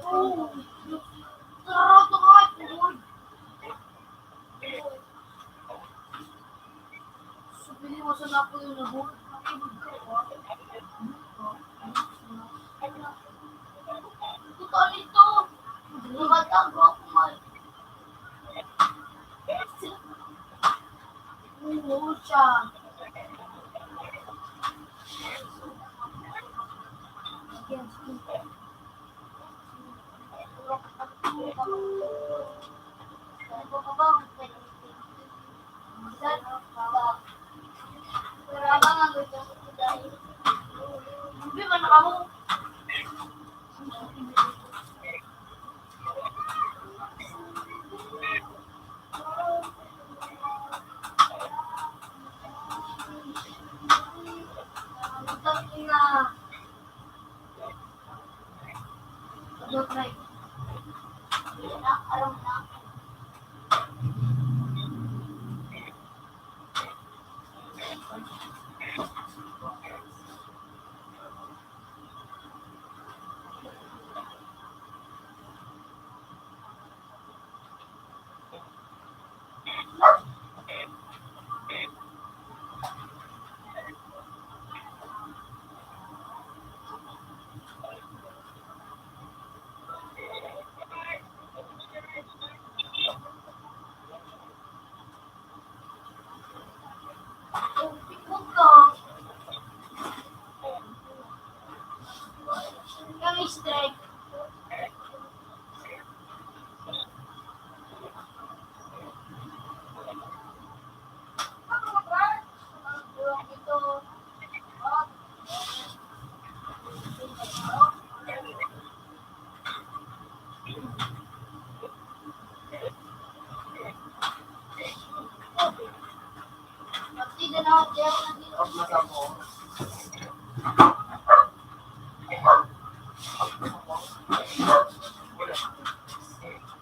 Oo. Sarap to kahit buwan. Sabihin mo sa napo yung nabulot. Nakibig ka ba? Total ito. Nagatago ako mal. Oo siya. Hindi man ako. Alam na. Huwag ka. Yung strike. Ito. Tidak na dia Off na sa mo.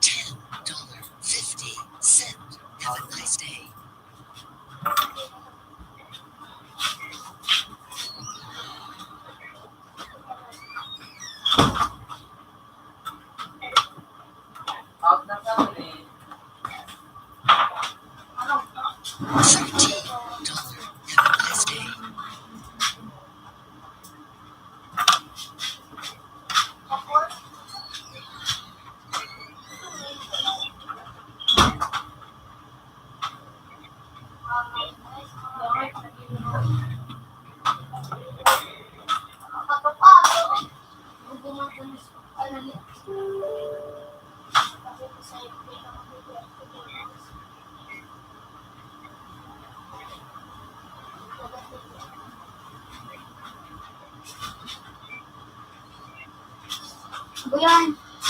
$10.50. Have a nice day. Out na sa eh. $13. Have a nice day. support.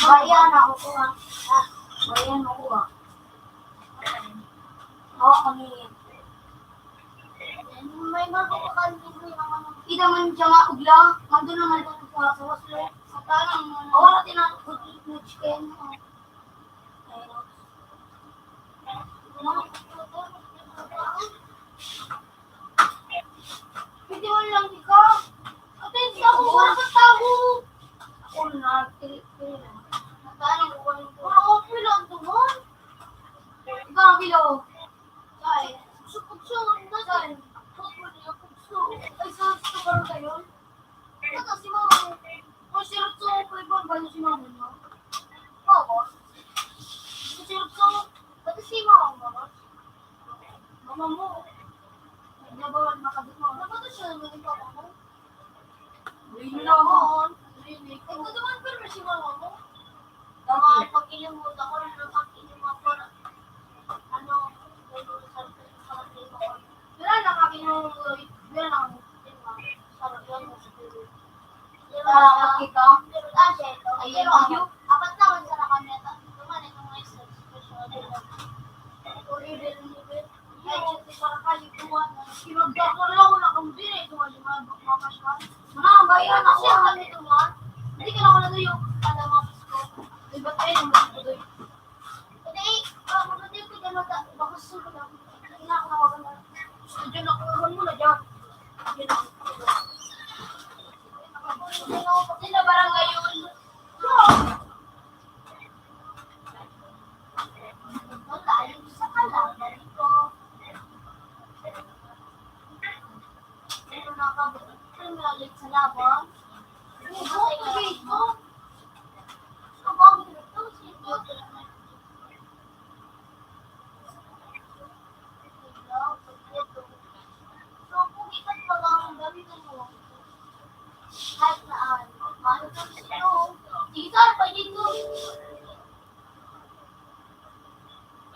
Bayan ako ko ha. Bayan ako ha. Hawak kami. May magpapakalit ko yung ano. Ida man siya nga ugla. Mando naman ito sa waslo. Sa tanang. Wala tinakot yung chicken. Pwede mo lang ikaw. Atensya ako. Wala ka tao. Ako na. Tanang ko yung wala ko pilang tuman. Ikaw kilo. Ay, supugso. Nasaan? Ay, sa kabaron kayo? Ano si mama? Kung sirap sa ko ibang balo si mama mo? Oo. Kung sirap sa pati si mama mo? Mama mo. Nabawan makabit mo. Nabato siya naman yung papa mo? Hindi naman. Ito naman pero si mama mo? Mga pag-ilimot ako na pag-ilimot ko na ano, wala na kakinong wala na sarap yan mo sa pili. Kita? Ayun ako. Apat naman sa nakameta. Tuman itong mga special. Order ni Bel. Ay, chute para kayo kuha. Kinagdakor lang wala kang bini. Tuman yung mga makas ka. Mga bayan ako. Siya kami tuman. Hindi ka lang na yung makas ko. Diba tayo yung makas ko doon? Hindi, maganda yung pinamata. Baka susunod ako. Hindi na ako nawagan na. Diyan ako naman muna dyan. Diyan ako. Sino barangay yun? rin malalit sa laban. Oo, dito. Kabang dito. Sino? So, kung ikat pa lang ang gamitin mo, kahit na paano ka sino? Dito, pa dito.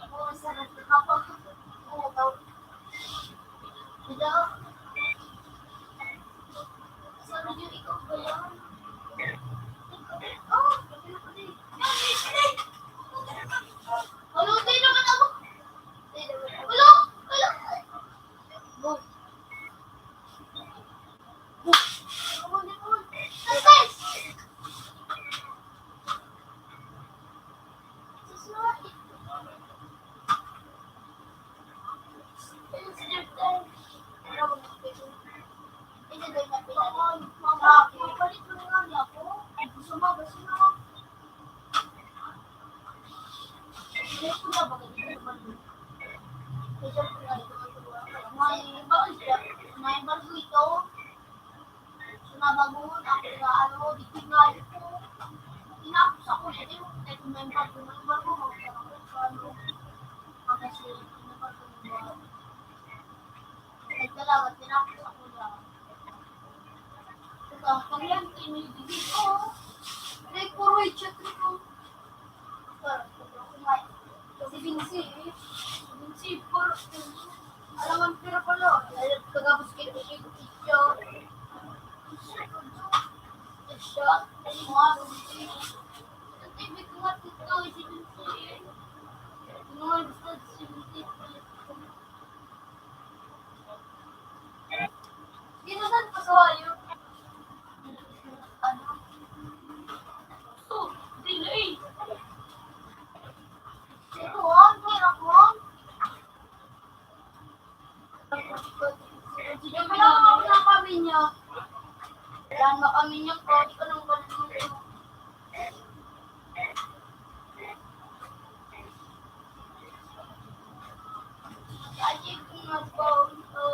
Oo, sarap na kapag. Oo, daw. Dito. Sarap yung ikaw ba yan? Oh, hello, di naman ako. Hello, hello. Boy. Nabagun ako na ano, di tingnan ko. Tinapos ako na ito yung member ko magkaroon kasi member ko ba. Talaga, tinapos ako na. Kung yan, tinibigay ko. Like, puro i-chat ko. Si Vinci, puro. Alam ang pira pala. Kagapos kayo picture. Shot, and one, hindi ko matito, sinunod. Sinunod, Ginasan pa sa hayo. Ano? Oh, delay. Ito, hirap mo. Yung pinakawag na kami niya. Yan mo kami niya po. Di ko nang ganun. Kasi kung mag-phone to,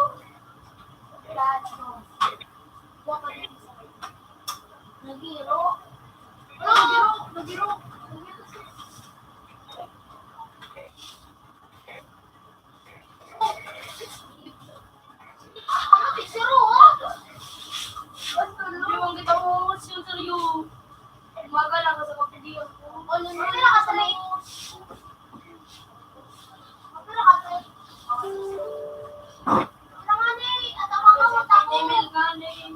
Nagiro. Nagiro. Ano, tisiro, ha? Yung kita mo, seryo. Umaga lang sa kapilihan ko. Ano na ka sanay? Kapila ka sanay? Langani, at ang mga utang ko. Email ka na eh.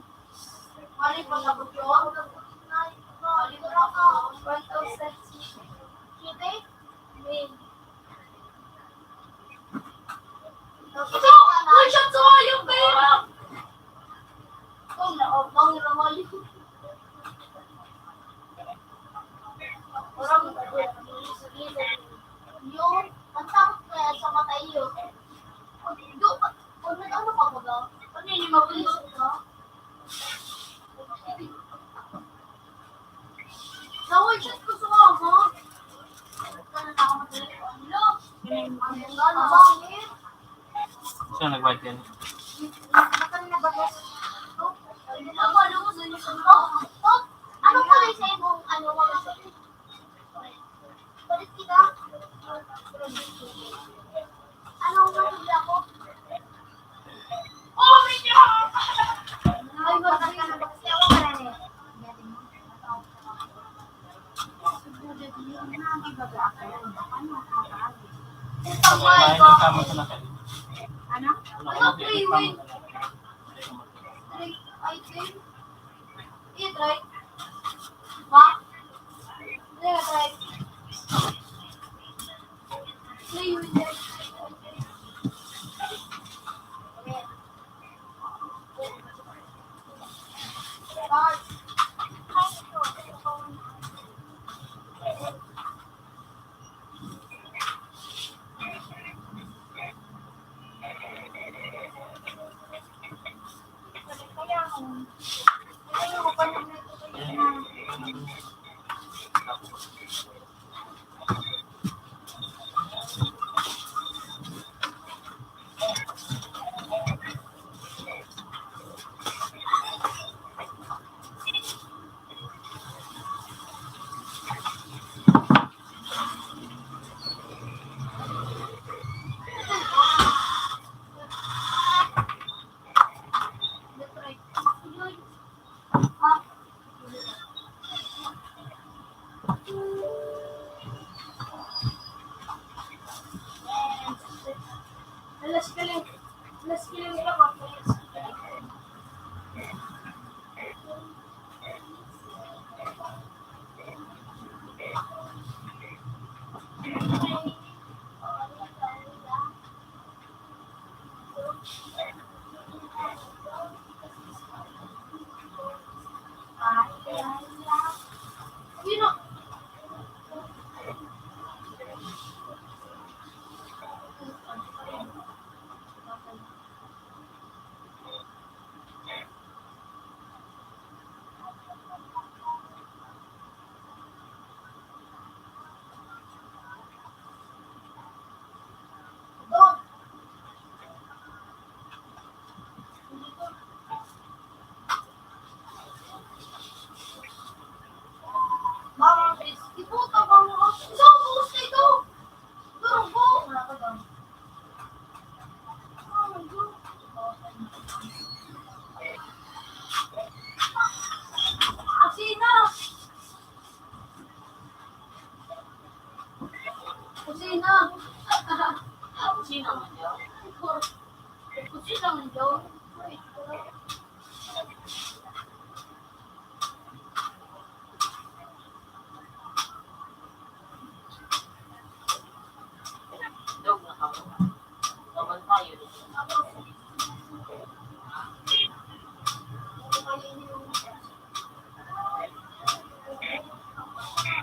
Mali pa sa bukyo. Mali ko lang ka. 1,000. Kite? Mail. Ito! Uy, shot sa yung pera! Oh, naobang naman yun. Orang yung ang takot kaya sa mata iyo. Ano ka ba? Ano yung mabilis ka? Nawal siya ko sa mga. Ano na ako mag-telefon? Ano bakit? Saan nag-white yan? Bakit na ba guys? Ako, alam mo, doon yung sunto. Ano ko na sa imong ano mo? Palit kita? Anong masuli ako? Oh, my God! Ay, bakit ka na ba? Kasi ako ka na eh. Oh my God! Tama sa nakal. Ano? Ano, freeway? I think. Iya, try. Ha? Iya, try. Freeway.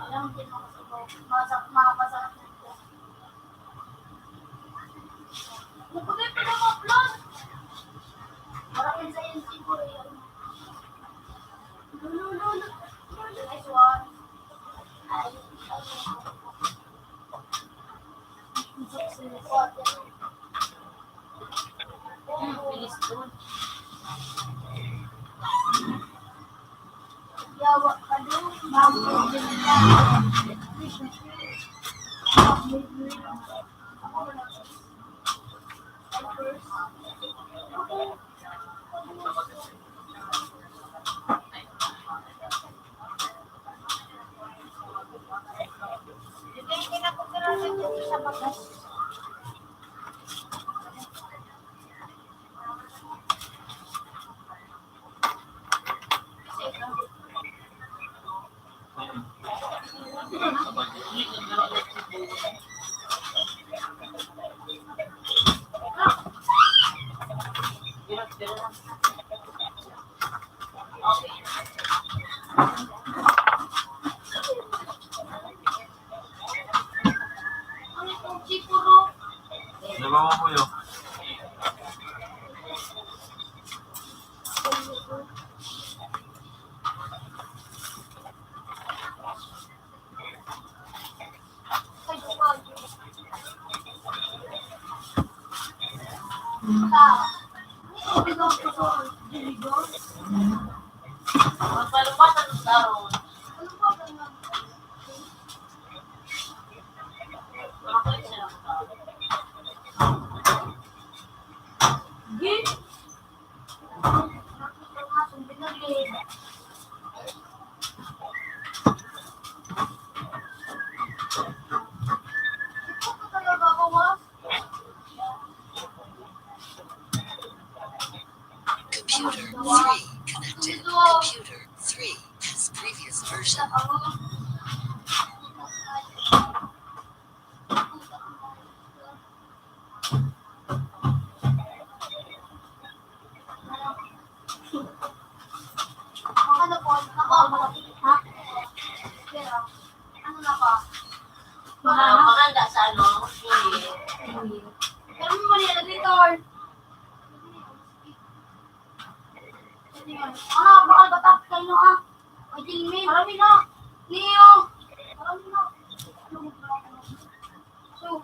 Alam din ako sa makapasarap nito. Napagay pa ng upload. Maraming sa yun siguro yun. Nice one. Bilis doon. Yawa ka doon. Bago din ka. Depende na kung karamihan dito sa bagas. Ano itong siguro? Nagawa mo yun. Ay, duwag. Magpalupat ang daron. Makakulit siya lang daw. Computer 3 connected. Computer 3 has previous version. Maganda sa ano, hindi. Pero mo mali na dito. Ano, bakal batak kayo no ah. Ay, Jilmin. Marami na. Leo. Marami na. So,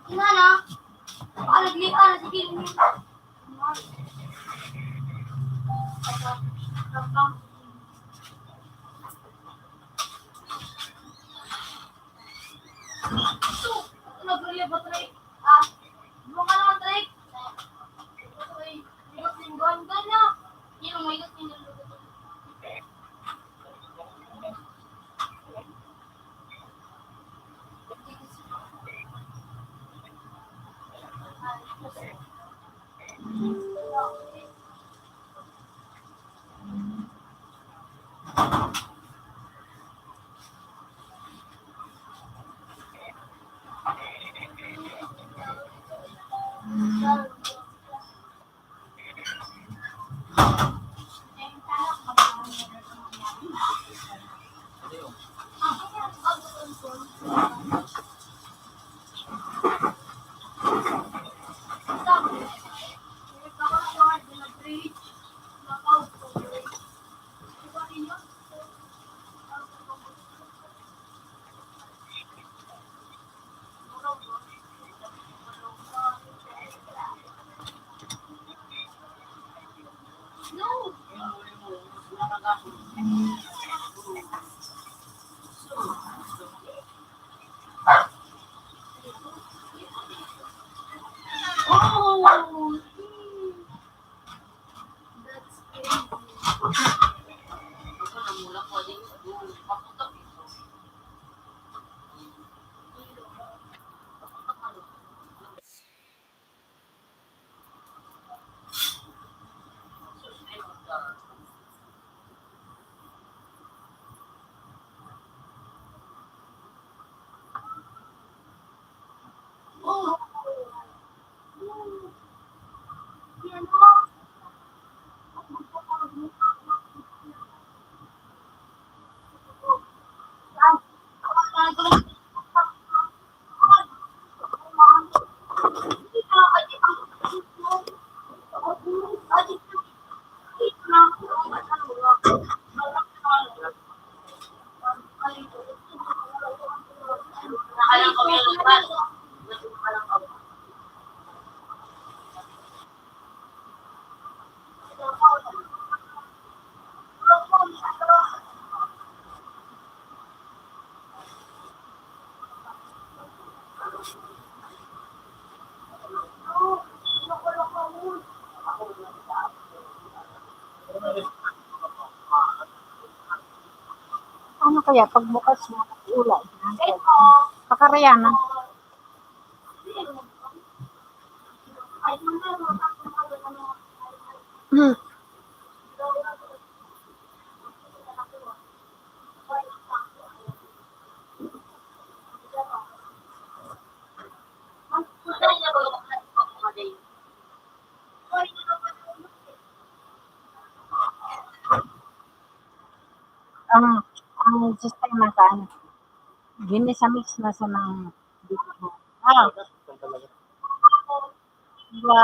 ina na. Baka naglika na si Jilmin. So, nag-relay ba, Trey? Ah, buwan ka naman, Trey. Trey, bigot din buwan ka na. Yan ang mahigot din yung lugot. No! Oh! That's crazy. Ito na mula ko din. Paputok ito. Oh! Yan o. kaya pag bukas mo, ula. Pakaraya na. Hmm. Ang ang sistema sa ano, ginisamix na sa ng dito. Ah, Yan talaga. diba?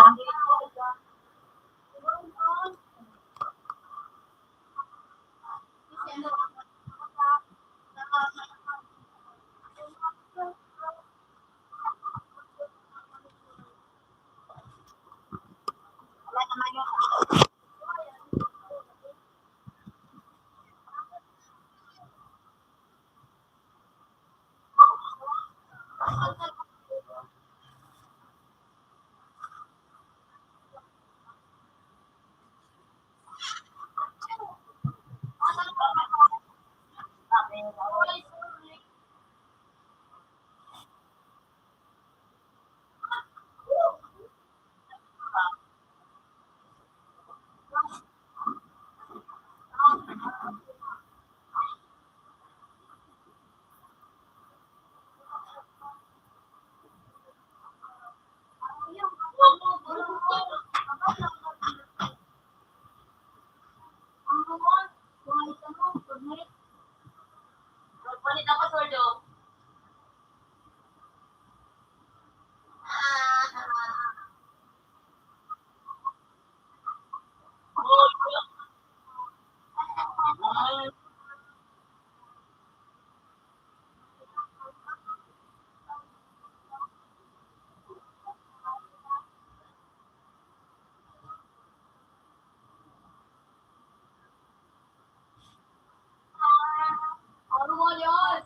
Palit ako, Sordo. Ano mo yun?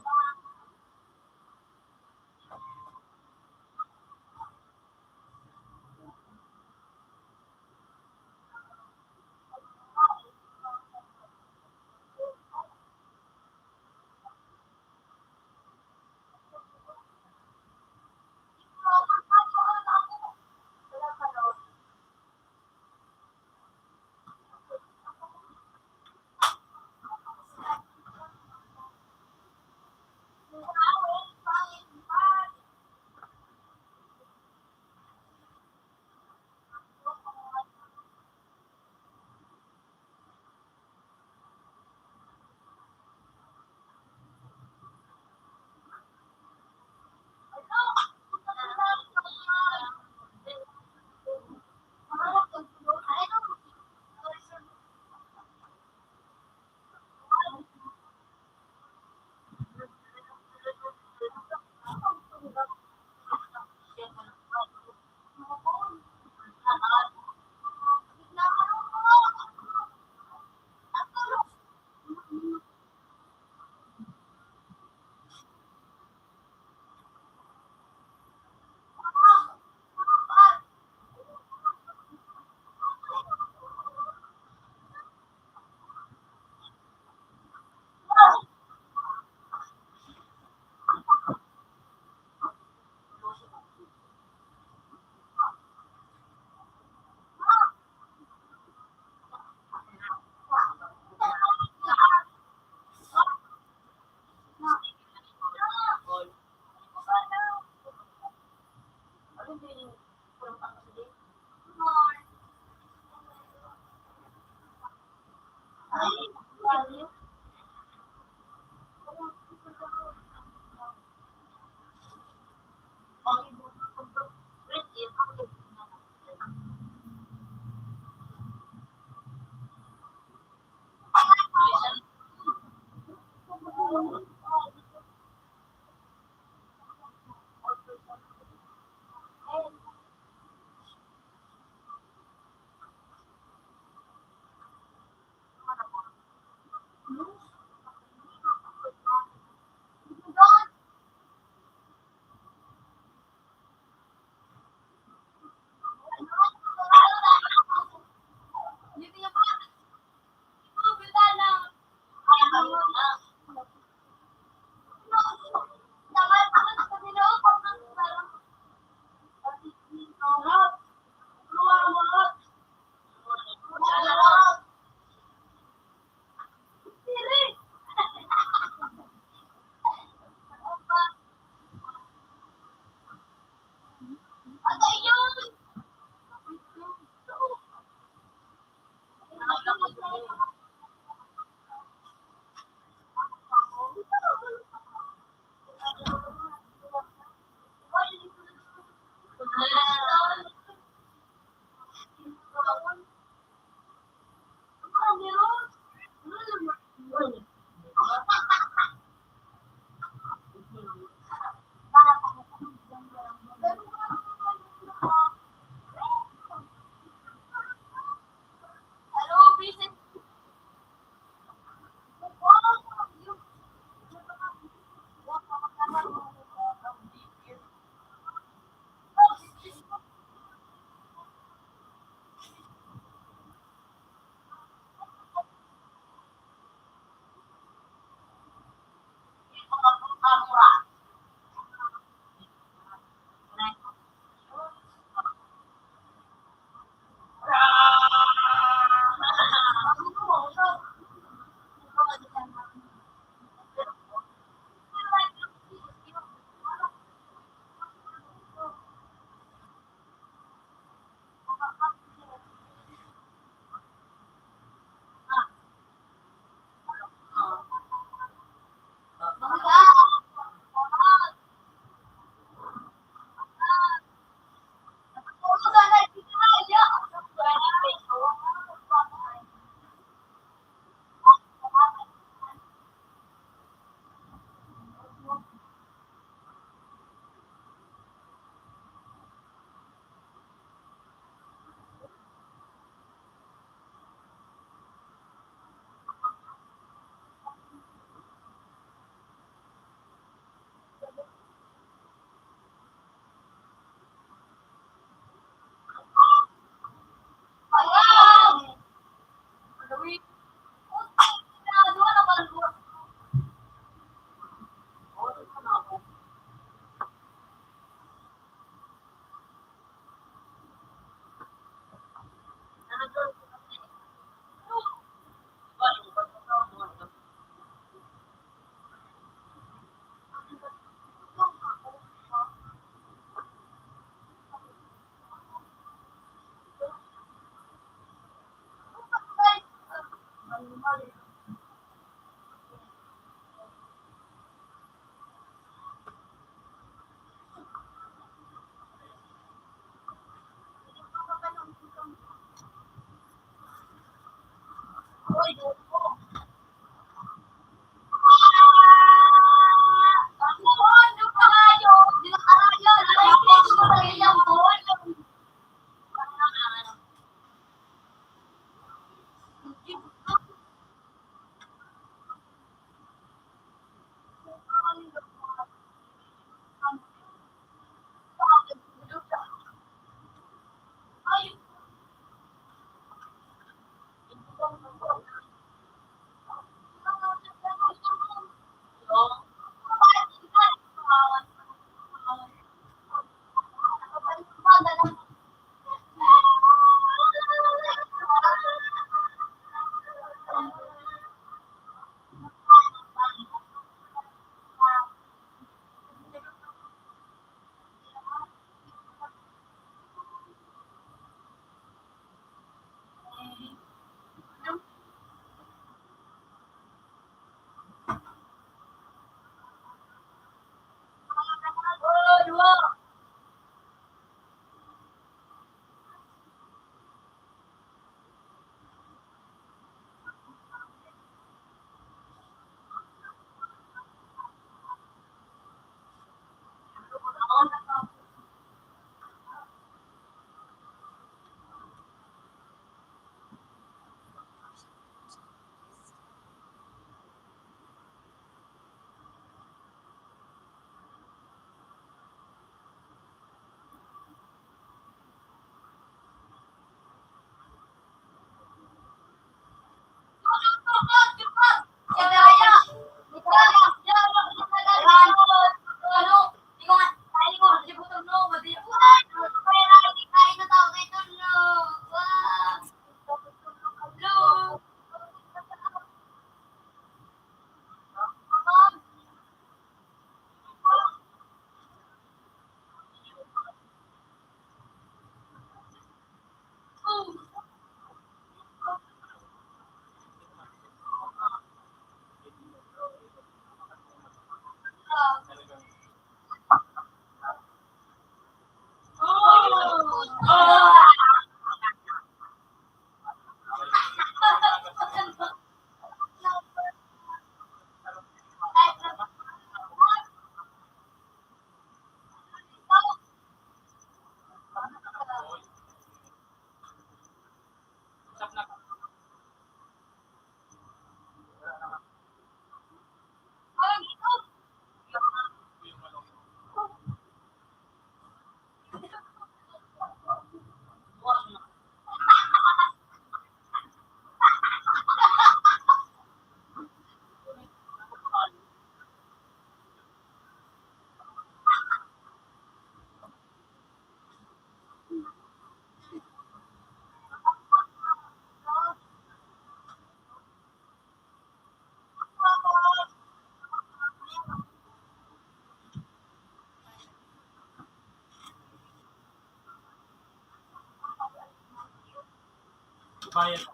Bayad.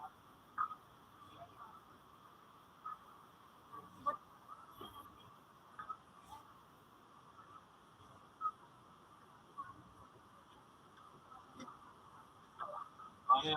Okay.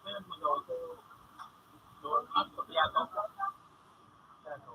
Meron mo daw ito. Doon, ang pagyato. Ang pagyato.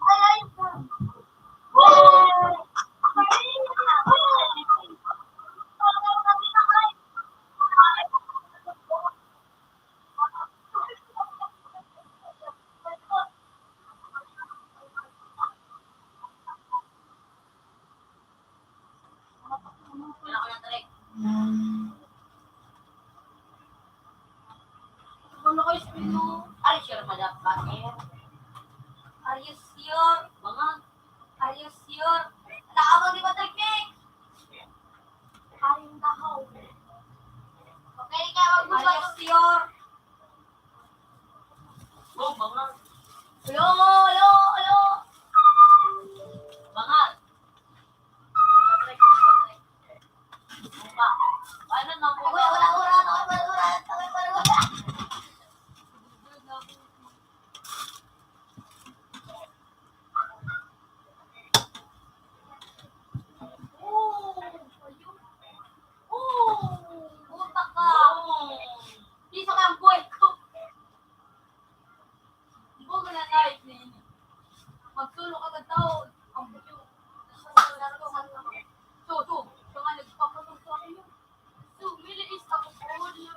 A nice Are you sure, madam? Bakit? Are you sure? Mga? Are you sure? Nakabang di ba technique? Ayun dahaw. Okay, kaya wag mo are you sure? Oh, mga. Hello, hello, hello. Mga. Mga. Paano na po? Wala. Utak ka. Isa ka ang buhay ko. Huwag na kahit na yun. Magtulong ka ng tao. Ang buto. So, yung nga nagpapatong sa akin yun. So, miliis ako po niya.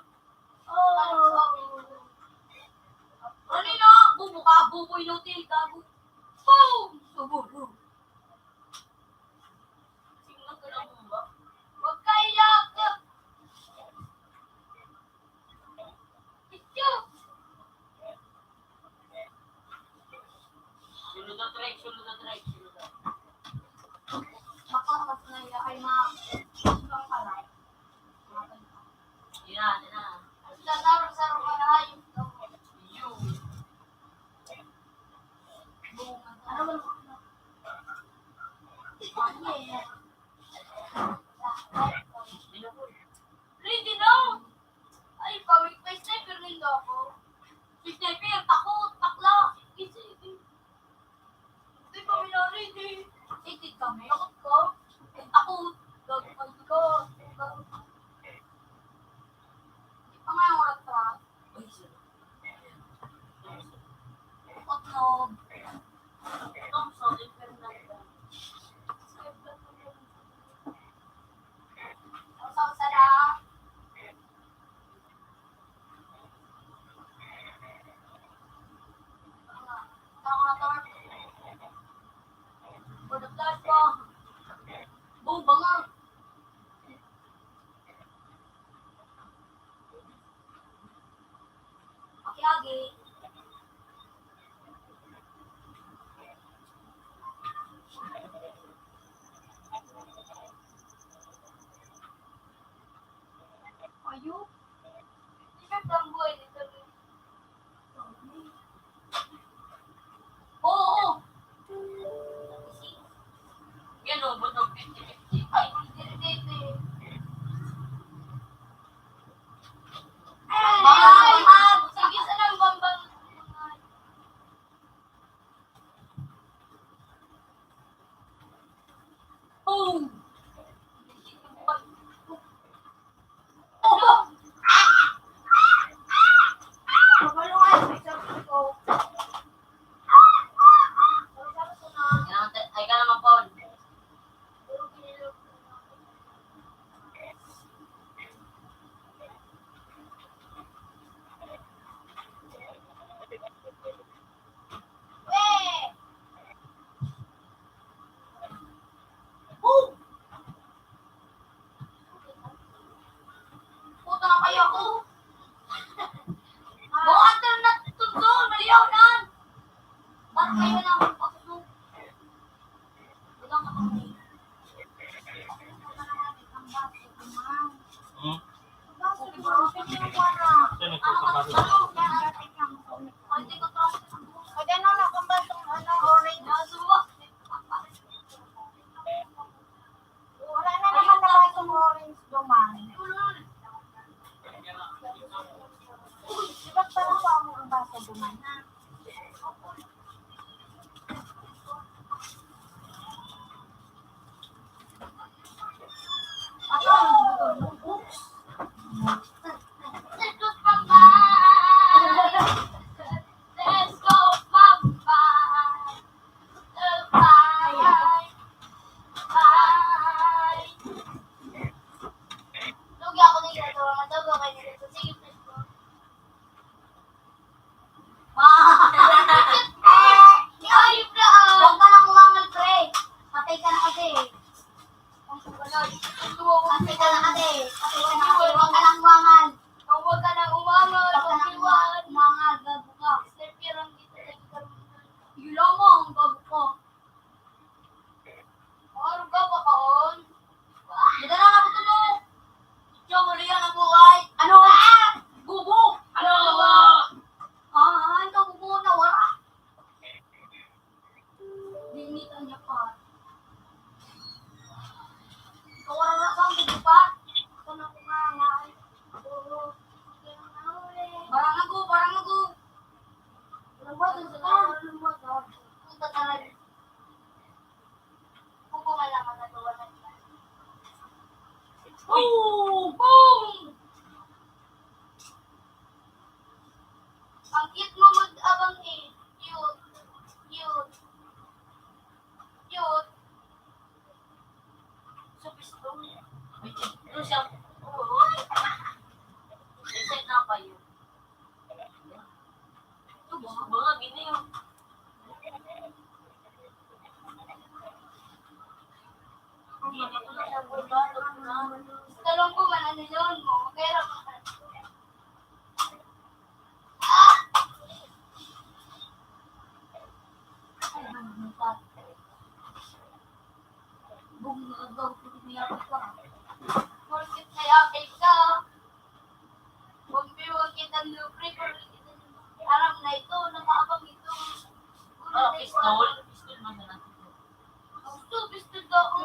Ano na? Bubuka-buboy notil. Gago. Boom! So, boom. Singlang ka lang mo ba? Huwag ka iyak! Ityo! Sulod na trek. Baka mas naiyak kay ma. Bang palay. Yan na. Sasaro-saro ka na hayop daw. Yung. Ano ba? Ready na! Ay, pawik pa sniper rin daw ako. Si sniper, takot, takla. Hindi pa ready. Itig kami. Takot ko. Takot. Gagawin ko. Ito nga yung oras. Takot no. lagi. Ayo. Ikaw tamboy dito. Oo. Yan o, bunog. Ay, dito. Bambang. Sige, saan ang bambang? Boom! Kabalungan, may sabi ko. Ay ka naman, Paul. Weh! Puta na kayo ako. Bukan na tunso, maliyaw na. Ba't kayo na ako pagkaso? Bukan ka kami. Hmm? Okay, bro. Saan nagpapakaroon? Ay, di ko trust. O, ano na, kung ba itong orange? Nasuwa. Wala na naman na itong orange duman. Di ba parang pa ang baso duman? Ako ang oops. Let's go, Papa. Let's go, Papa. Bye. Bye. Lugi ako na ginagawa. Madago kayo nito. Sige, please go. Ayup na. Huwag ka nang umangal, pre. Patay ka na kasi. Patay ka na kasi. Patay ka na kasi. Huwag ka nang umangal. Huwag ka nang umangal. Huwag ka nang Pagkiwan. umangal. Gabo ka. Sniper ang dito lagi ka. Yun mo ang gabo ko. Ano ka ba kaon? Dito na ako mo. Ito mo yan ang buhay. Ano? Bubo. Ano? Ito bubo na wala. Linitan niya pa. Kawara na bang bubo pa? Ito na kumangal. Oo. Barang ako, barang ako. Lumot ang sa lumot. Punta talaga. Bubo nga lang ang nagawa na ito. Boom! Boom! Ang cute mo mag-abang eh. Cute. Cute. Cute. Supistong. Ito siya. Reset na pa yun. Ito ba? Mga gini yung. Talong ko man ano yun mo. Pero Boom! Agaw. Piniyapit ka. porkit na yakay ka. Huwag kita lubre. Aram na ito. Nakaabang ito. Ah, pistol. Pistol man na natin. Gusto, gusto daw ko.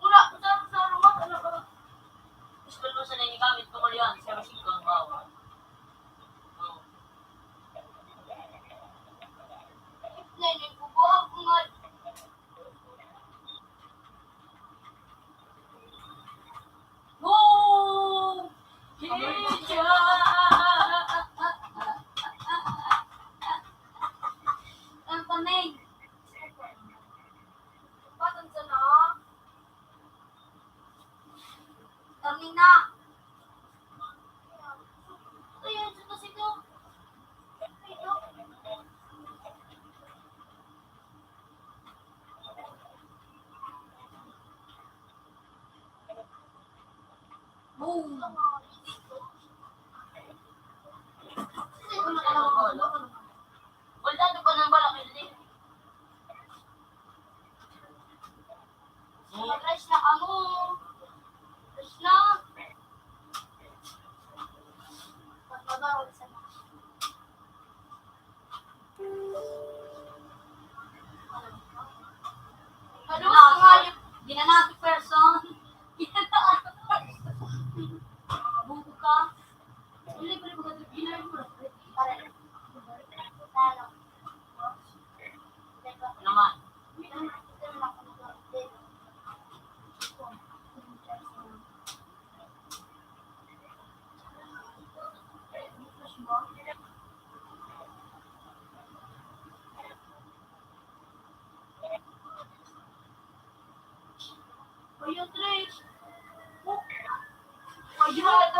Mula, sa rumah, ano ba? Pistol mo sa naigamit ko ko yan. Sa machine ko ang bawa. Neneng ko buhag ko nga. Boom! Chicha! Ang panay. Patang sa na. Kami na. Ayan, sa sito. Ito. Boom! Ayun, Trish. Ayun.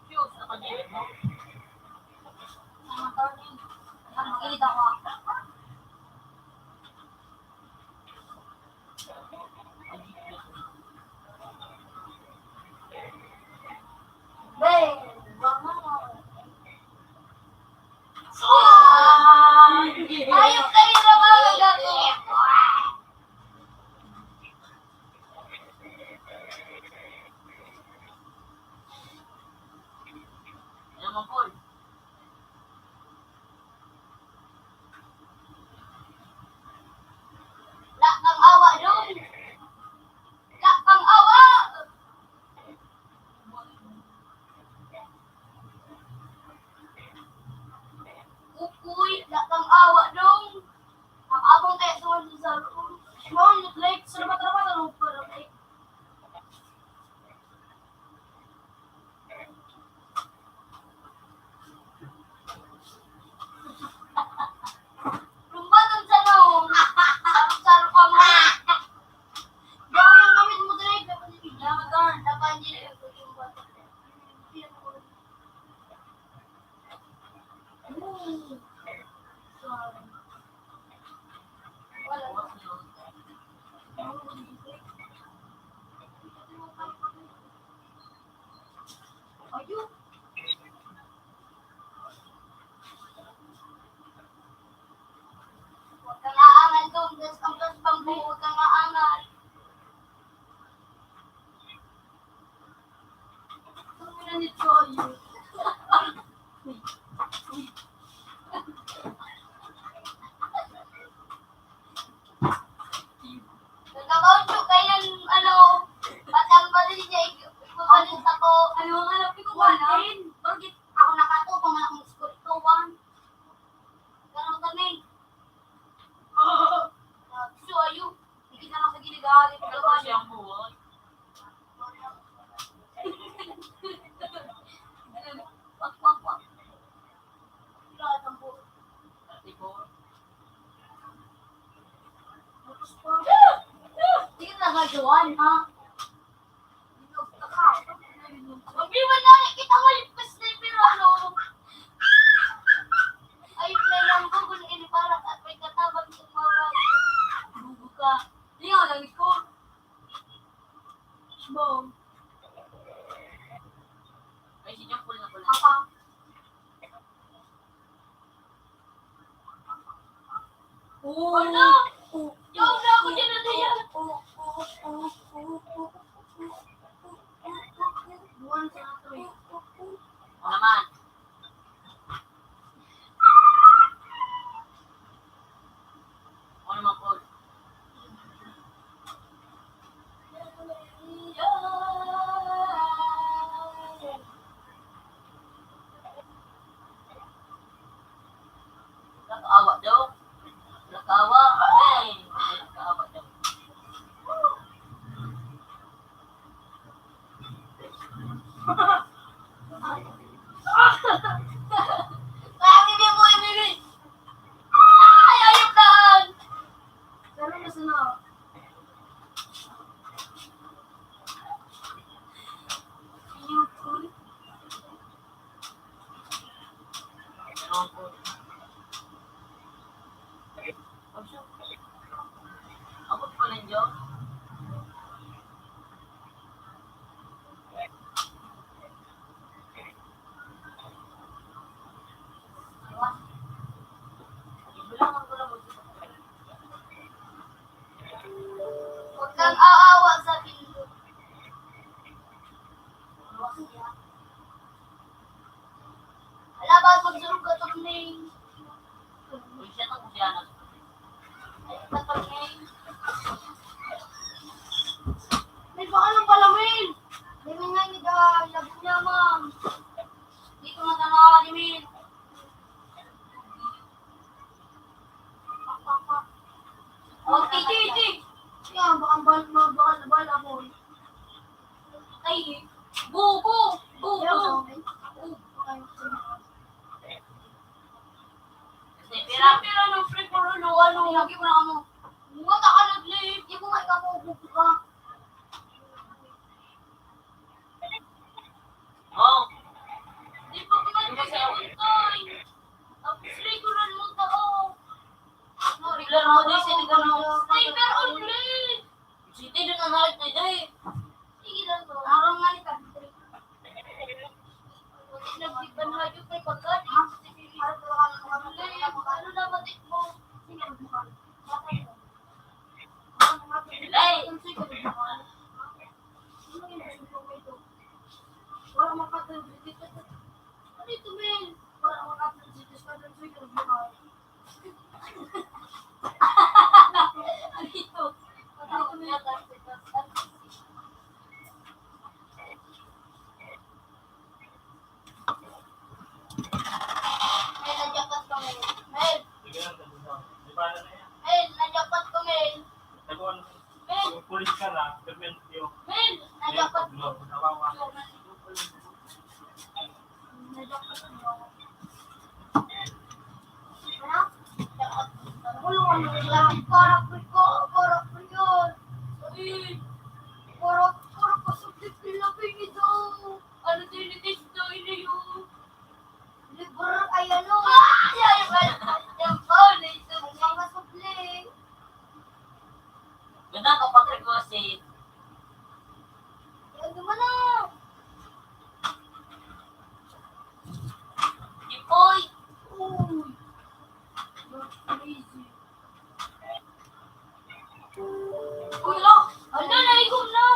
Cute sa pagiging mo. Nakikita ko. Ben, baka. Ayok kayo na mga gago. Ayan mo, Paul. Wala kang awa doon. Wala kang awa. Kukuy, wala kang awa doon. Ang abang kaya tuwan sa loob. Shimon, like, sa labat-labat, ano pa rin, like. Lumbatan sa noong. Sarap-sarap ka mo. Gawin ang gamit mo, Drake. Dapat hindi. Dapat hindi. Ayun. Huwag kang aangal doon. Das kampas bangbu. Huwag kang aangal. Tumina nito ayun. Nagkakaunyo kayo ng ano, patang balik niya, ipapalit ako. Ano ang hanapin ko ba na? Bakit ako nakato, pang akong score ito, one. Ganun kami. So, ayo, hindi ka na sa gilid, ahali pa Ito naman. siyang buwan. Wak, wak, wak. Lahat ang buo. Ate ko. Hindi ka nagagawan, ha? Mabiwan na nakikita mo yung sniper, ano? Ay, play lang ko kung ini parang at may katabang sa mga bugo ka. Hindi nga lang ko. Bong. Ay, sinyang pula na pula. Apa? Ano? Yaw na ako dyan na yan. Buwan sa ato eh. O naman. O naman, Paul. Nakaawa daw. Nakaawa. Ay, nakaawa daw. Kaya hindi mo ibigay. Ay, ayok daan. Pero nasa na. Ano, Paul? Abot pa rin dyan. Ibulangan ko lang mag- Huwag kang aawa sa pindot. Ala ba, magsurog ka ito ng Uy, siya na kung siya na. May baka ng palamil. Dimi nga ni da, labo niya, ma'am. Dito na tanawa ni Min. Okay, Titi. Yan, baka balik mo ba? na nalit na day. Sige lang to. Arang nga ni country. Nagsipan na yung may pagkat. Ano na matik mo? Sige, magmukha. Ay! Wala makatulog dito. Ano ito, Mel? Wala makatulog dito sa magmukha. Ano ito? Mel, nadyapat ka, Mel. Mel, Sige lang, sabi mo. Di ba na yan? Mel, nadyapat ka, Mel. Nagawin Mel, kung pulis ka na, permit yung Mel, nadyapat ka. nawawa. Nadyapat ka. Ano? Kulungan mo lang. Karapin ko. Karapin yun. Ay! Karap pasublik nila ito. Ano tinitis na yun? Libre ay ano. Ay! Ay! Yung phone na ito. Mga sublik. Ganda kapag requested. Ano mo na? Ipoy! Uy. That's crazy. Uy, lo! Ano na? Ikaw na!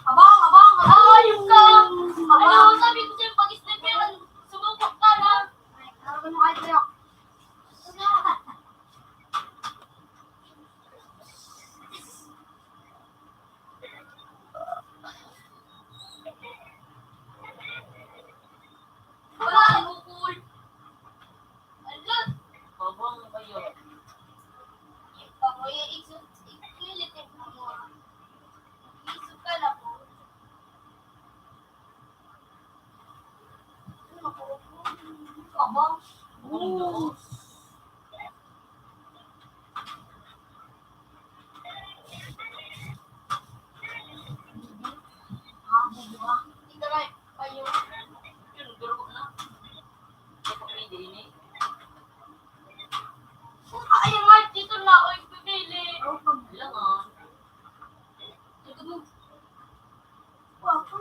Abang, abang, abang. Ayun ka! Ano? Sabi ko sa'yo, pag-sniper, sumubok ka na! Ano mo kayo sa'yo? Wala! Bukul! Ano? Babang kayo. Kamoy, ikilitin mo. Isip ka na po. Ano po? Babang! Ito na kayo. Yun, duro na. Kapag hindi ini. Ay, nga, dito na ako yung pipili. Wala nga. Ito mo. Wapo.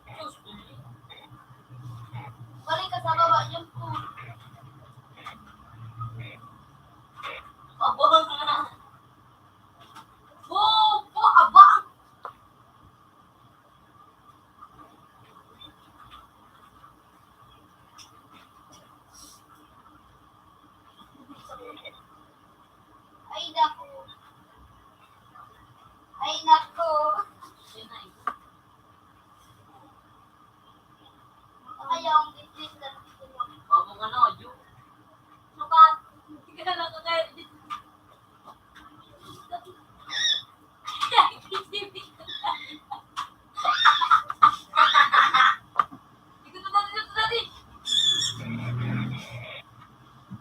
Diyos ko. Balik ka sa baba dyan po. Babang na. Po, abang. Ay, naku. Ay, naku. Yun na eh. Ayaw ang gitlit na dito mo. Babang ano, yun. Sukat. Hindi ka na lang kaya. Ikot na dito dati.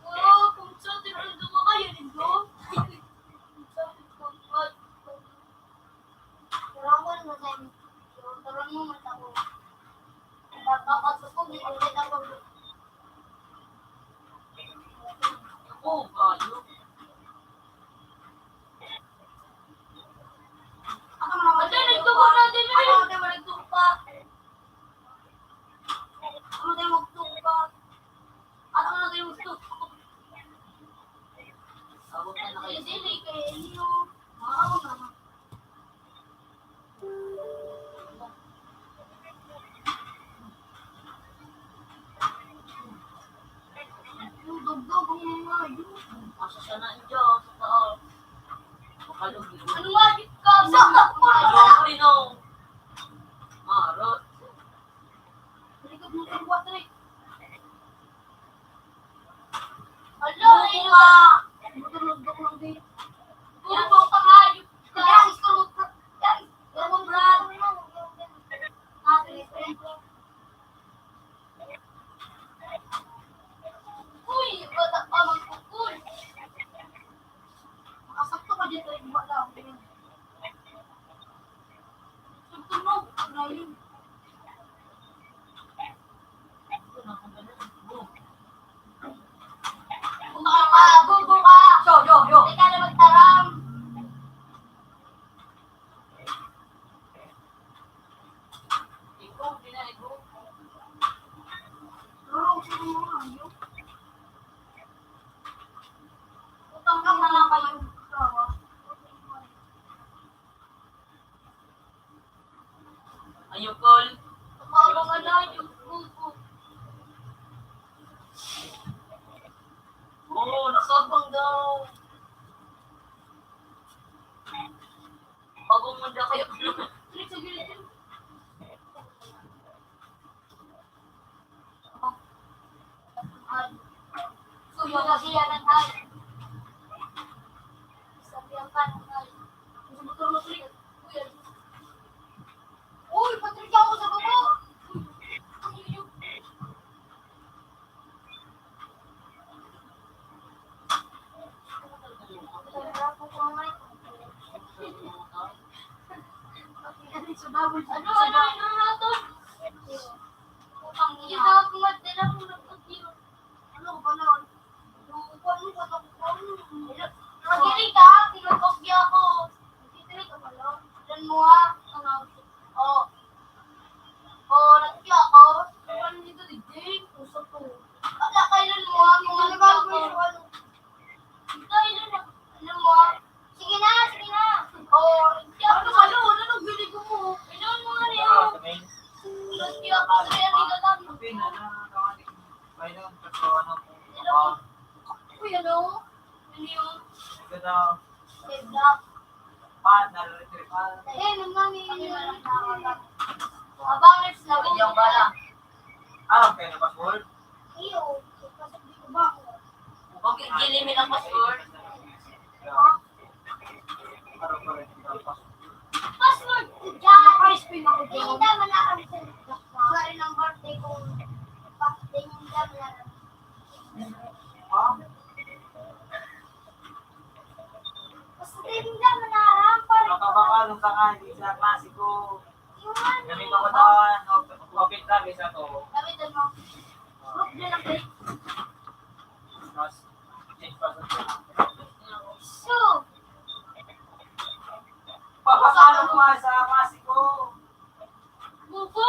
Oh, kung saan tinulog mo kayo nito? Turangon mo sa inyo. Turangon mo sa ako. Nakakasukog, ulit ako. Ako, kayo. Ako naman. Ate, nagtuko natin eh. Ako natin magtupa. Ako natin magtupa. Ako natin magtupa. Abot na na kayo. Dili kay Elio. Ako naman. Yung dugdog ang mga yun. Asa sana dyan, sa taas. Makalog yun. Ano nga, ka? Sa ako Ano na. ako rin oh. Marot. Likod mo sa water. Ano, ayun ka. Matulog-dog lang din. Puro ko ka nga. Guys, guys, Brad. Uy, bata pa magpupul. Makasakto ka dito, iba lang. Tutunog, ngayon. Punta ka, bubo ka. Yo, yo, yo. Teka na magtaram. video call. Makabangan na yung buko. Oo, nakabang daw. Bagong munda kayo. Sige, sige. Suyo na siya ng ay. Sabihan ka ng ay. Gusto mo tulong ulit. Uy, Patrick ako sa baba. Ano natin? Utang niya. Hindi na madala mo ng pagkiro. Ano ba nun? Magiling ka, tinutokya ako. Titinig ka pala. Dan mo ha. Oo. Oo, natokya ako. Ano dito, digdig? Usap ko. Wala, kailan mo ha? Kung ano ako. Kailan na? Ano mo ha? Sige na, sige na. Oo. Ano, nagbili ko mo. Ilan mo nga niya. Natokya ako. Kaya hindi ka lang. Uy, ano? Ano yung? Stay black. Eh, nung mami, abangers na Hindi ang bala. Iyo, pasok dito ba? Okay, gilimin ang password. Password ko dyan! Naka-spin ako dyan. Hindi naman nakakalimutan. Sorry ng birthday ko. Birthday niya naman. Basta din naman narampal. Kami doon mo. Group din ang plate. So, bubo!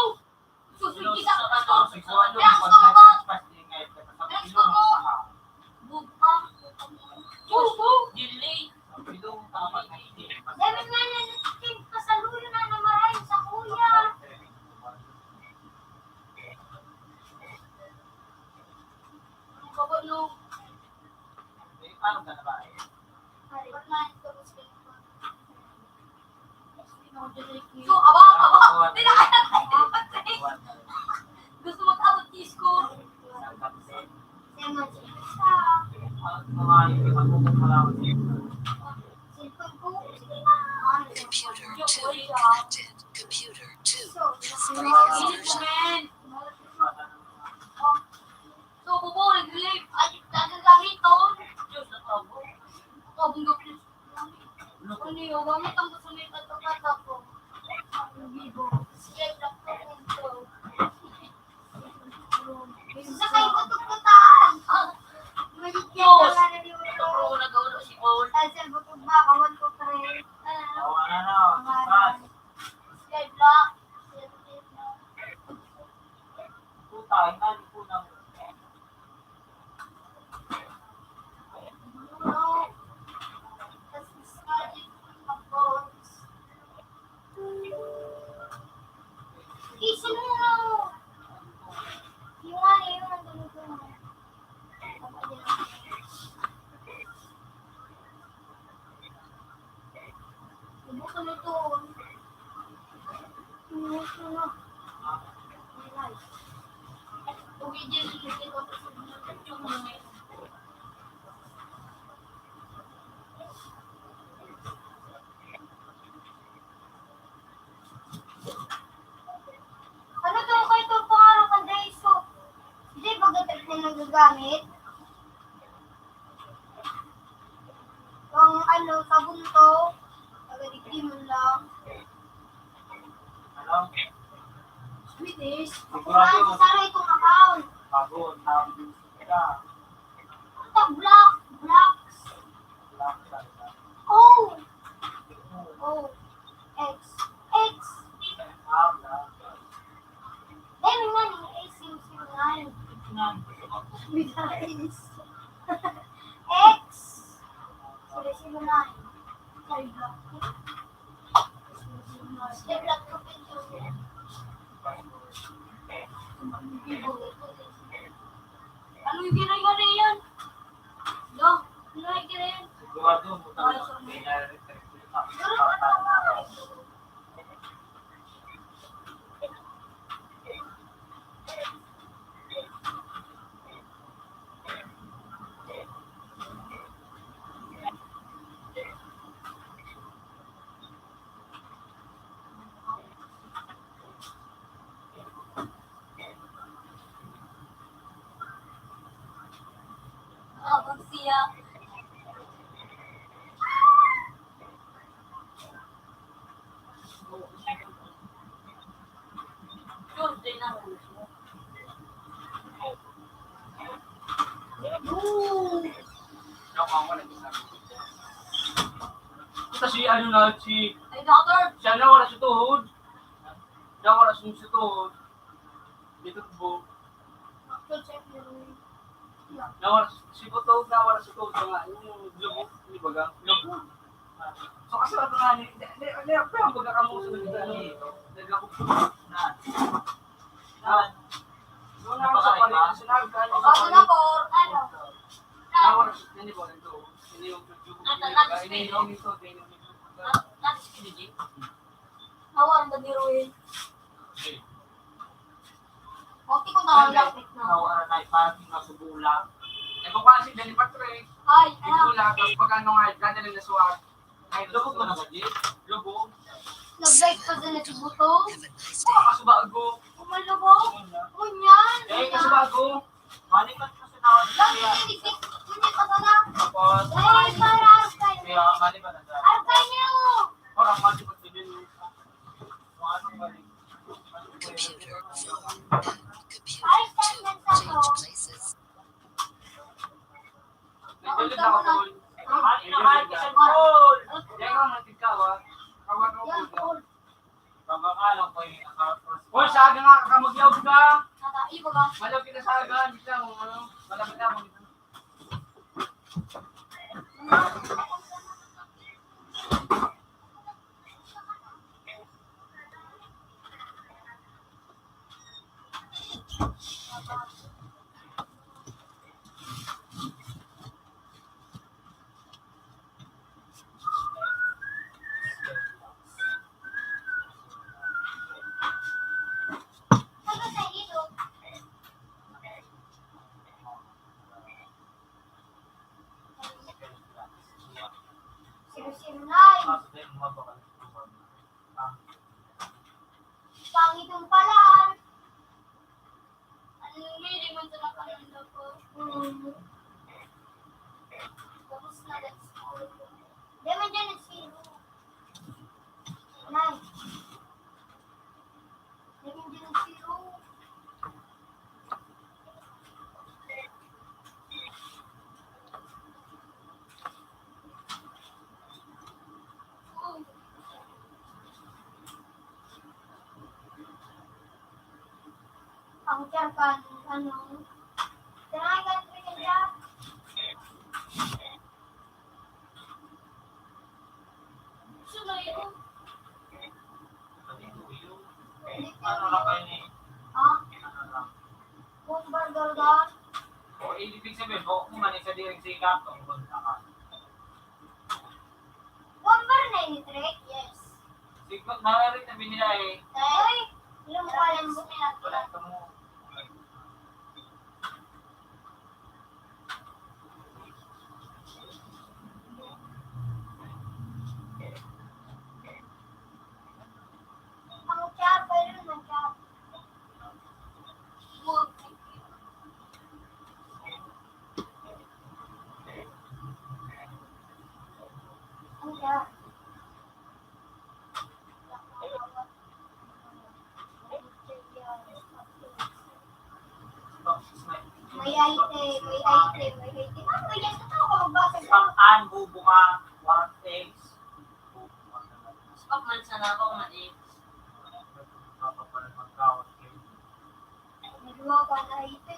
Susugi ka pa. Bubo. Bubo! Delay. Dami nga na natin pasaluyo na namarahin sa kuya. Ang kabalo. Ba't na ito mas So, aba! Hindi na kaya tayo patay. Gusto mag-abot kiss ko. Sema, sa cellphone ko. Sige na. Computer 2 connected. Computer 2 has previous version. So, bubo, nag-live. Ay, nagagamit to. Diyos na tabo. Kabong gapit. Ano yun? Gamit ang gusto may kato-kato ko. Ang bibo. Sige, black ko nito. Sakay ko itong kataan. Maligyan Diyos! na nga na di mo Ito bro, nagawalo si Paul. Tansel ko itong ba? Kawan ko pre. Sky black. Isin mo na. Yung ano yung nandun ko. Ibuka mo ito. Ibuka mo. Uwi din yung ito. Ano to kayo ito pangarap ang dayso? Hindi ba gatak na nagagamit? Ang ano, sabon to. Taga-degree mo lang. Swedish. Kung sara itong account. Ito, black. Blacks. Oh! Oh. X. X. Dami nga ni A009. Bitalis. X. 009. Sorry, black. Stay black ko pinto. Ano yung ginay-gani yan? Do, ano yung ginay yan? Sigurado, butang na. Pag siya. Tuesday na. Ito si ano na, si Ay, doctor. siya na wala sa tuhod. Siya wala sa tuhod. Dito po. Nawala si Butog na wala sa tuhod nga yung lubog, di ba ga? Lubog. So kasi ano nga ni, hindi ako yung baga ka mo sa dito. Nagakop na. Doon na sa palit sinabi ka niya. Ako na po, ano? Nawala hindi ko nito. Hindi yung lubog. Hindi yung ito, hindi yung Natis kinigi. Hawan ba ni Ruel? Okay ko na ang lapit na. Nawara na parking na sa bula. Eh kung kasi dali patre. Ay, Ito lang tapos pag ano nga dadali na suwag. Ay Lubog ka na ba, G? lubog. nag-bike pa din na si Buto. Have a nice day. Kasubago. Umalubog. Kunyan. Eh kasubago. Malikat na sinawad Lang, niya. niligtik. Kunyan ka na. Tapos, Ay, para arkay. kaya malikat na siya. Arkay niyo. Orang malikat din yung ano balik. Computer, phone, and computer. Ay, To saan sa to? change places. Nagdulid ako doon. Mali na kahit sa goal! Diyan ka matid ka ba? Kawan ako Yan, po. Paul. Pagkakalang ko yung naka-first. Hoy, saga nga kakamagyaw ka. Natai ba ba? Malapit na saga. Hindi lang ano. Malapit na ako. Saan sa dito? Sino-sino-nine. Tapos din, mabakal. Pangit yung palaan. Ano yung hindi man ito nakalanda ko? Tapos na, let's go. Di man dyan, let's go. Nine. Di man dyan, let's go. Oh. Ang tiyakan, ano, tinagan ko yung tiyak. Sino yun? Ano lang kayo ni? Ha? Ano lang? Kung burger doon? O, ibig sabihin, kung kumanin sa direct sikap, kung punta ka. Bomber na yung trick? Yes. Siguro, nawarit na binila eh. Ay, ilang mo alam mo Wala ka mo. Ang tiyak, pero ng tiyak. Ang tiyak. May IT, may IT, may IT. Ah, may IT ka ako magbasa ka. Pag-an, bubuka, warang eggs. Pag man sana ako mali. Papapalan magkawat kayo. Nagawa ka na IT.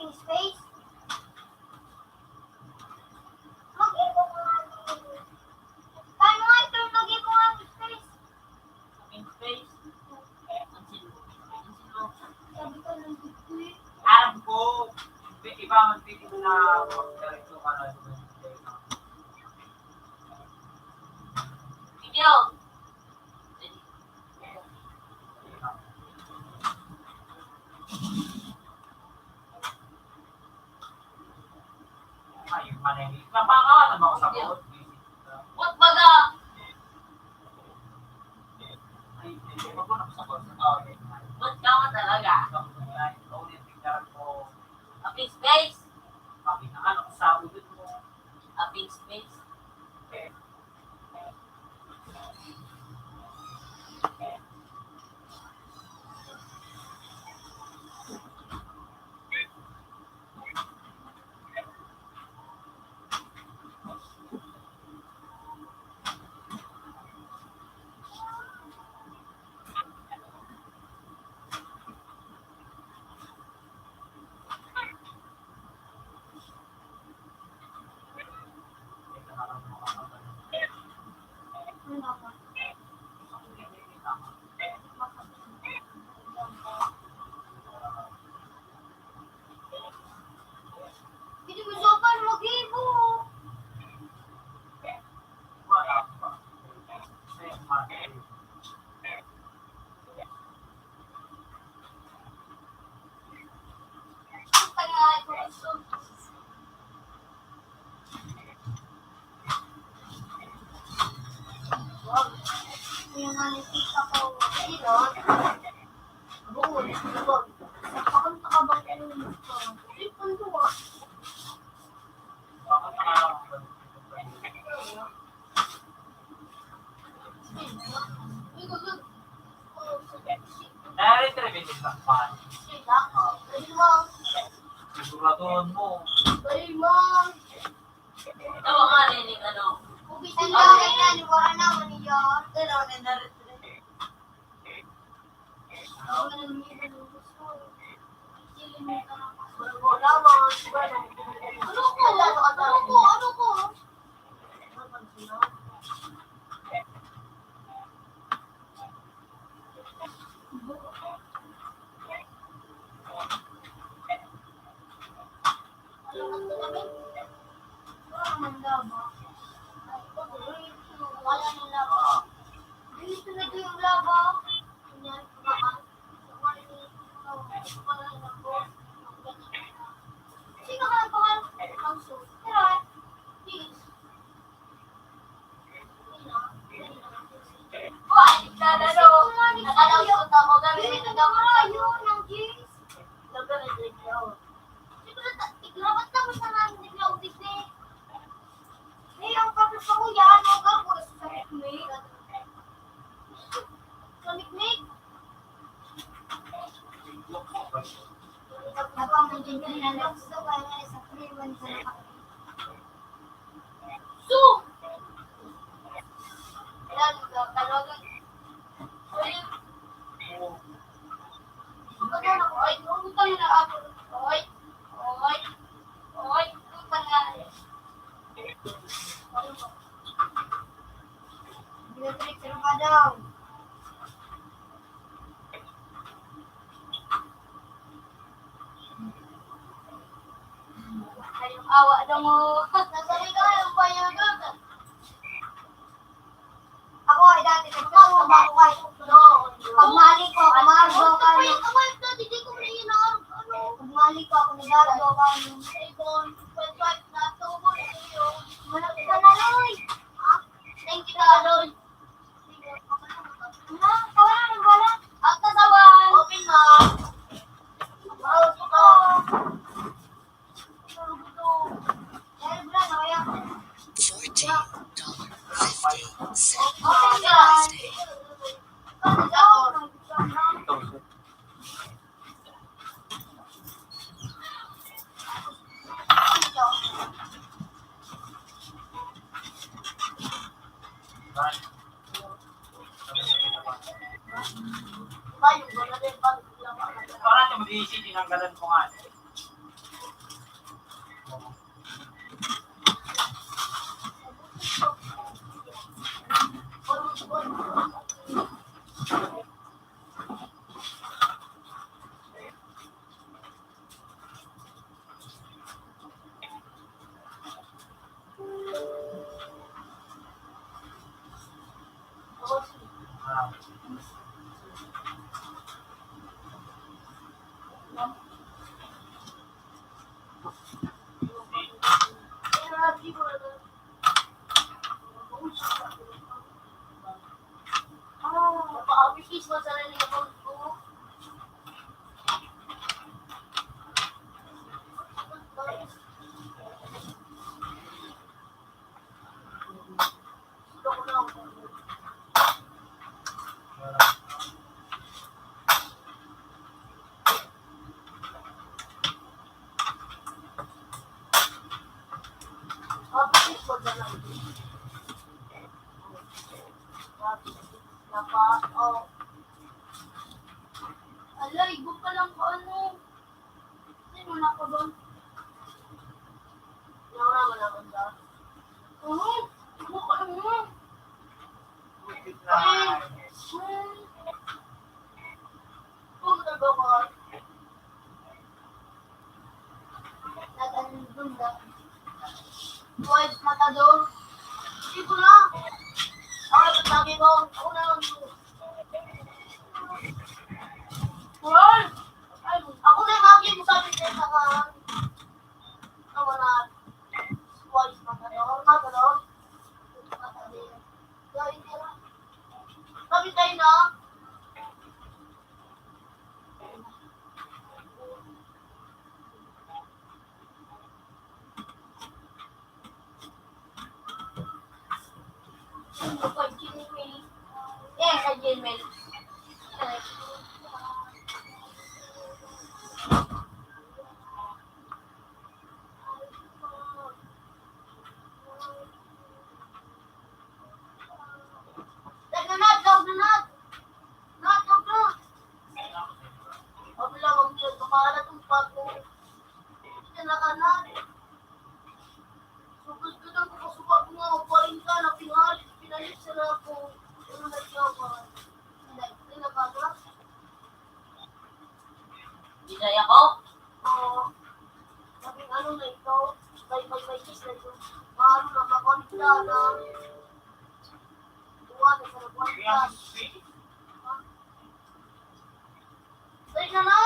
ating space. Mag-ibong nga. Paano nga ito mag-ibong ang space? In space. Ang sino? Sabi ko ng dito eh. Alam ko. Iba ang titigil na magdiretso ka na. Video. Ay, manahimik. Napakawan na ba ako sa boat? What baga? Ay, hindi. Wag ko na sa boat. Okay. What ka nga talaga? Aping space. Sa udit mo. Aping space. Hindi mo sopan mag-ibo. Wala pa. Tanga ko gusto. Yung nakikita ko, sino? Bukod, bukod. Napakanta ka bang inulit ko? Ipon ko ah. Bakit nakakaroon Nare-intervention lang pa. Siguraduhan mo. Tawa nga rin yung ano. Ano ko? Dito na yung laba. Sino ka nagpakal? Ang suit. Pero, please. Wah, naglalaro. Nakalausot ako. Gamitin Dito ako na sa kayo ng jeans. Iklabat na mo sa namin ni Claudia eh. Eh, ang kapit ko yan. Huwag ka puro sa mikmik. Sa mikmik? Napamagin ka na lang. So, kaya nga sa 3-1 sa nakakit. So! Yan, talagang. Uy, Ano na ko? Ay, utang na ako. oy, oy, oy, utang nga. Binatrick sa mga daw. Kayong awa daw mo. Nasali ka yung bayo doon. Ako ay dati nagkakawa ba ako kayo? Pagmali ko, amargo ka. Pagmali ko, hindi ko na yun Pagmali ko, ako nagarago ka. Ibon, pag-swipe na tubo na iyo. Malapit ka na, Loy. Ha? Thank you, Loy. Ha? Kawalan ng wala? At kasawan. Open mo. Wow, ito. Eh, bro, nakaya. $14.50. Open ka. Parang siya mag-iisip, tinanggalan ko nga. Ala, ibo pa lang ko ano. Sino na ko doon? Naura mo naman ba? Oo, ibo ka lang mo. Pumunta ba ko? Nagaling doon na. Boys, mata doon. Ibo na. Ako na sabi mo. Ako na lang doon. Well, ako na yung magi mo sabi din sa wala. Boys, mata doon. Mata doon. Sabi tayo na. Yes, sa Gmail. Bisaya ko? Sabi ano na ito, may kiss na ito. Paano na makonta na tuwa na sa nagwanta. Say na na!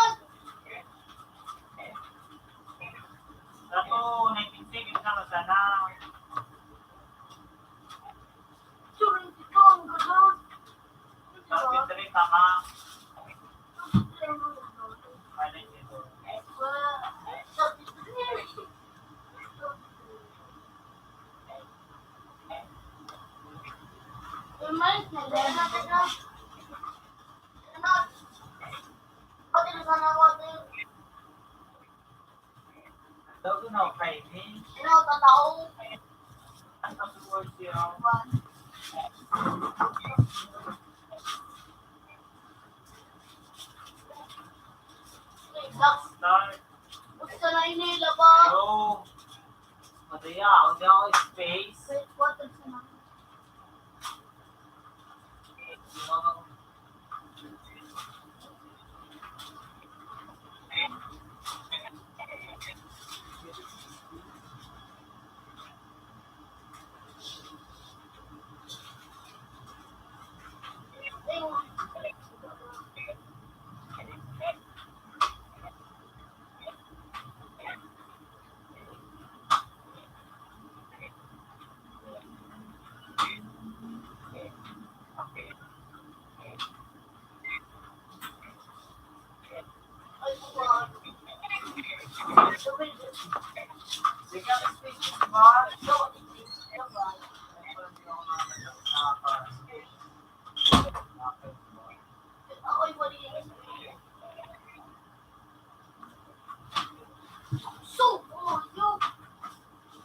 Satu 19 sana sana. Suring ito, ang gano'n. Tapi dari sama ada itu. Daw tu na kay ni. Ang tapos siya. Start. Gusto na inila ba? Yo. Madaya, hindi ako space. Wait, what is na?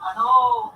Ano?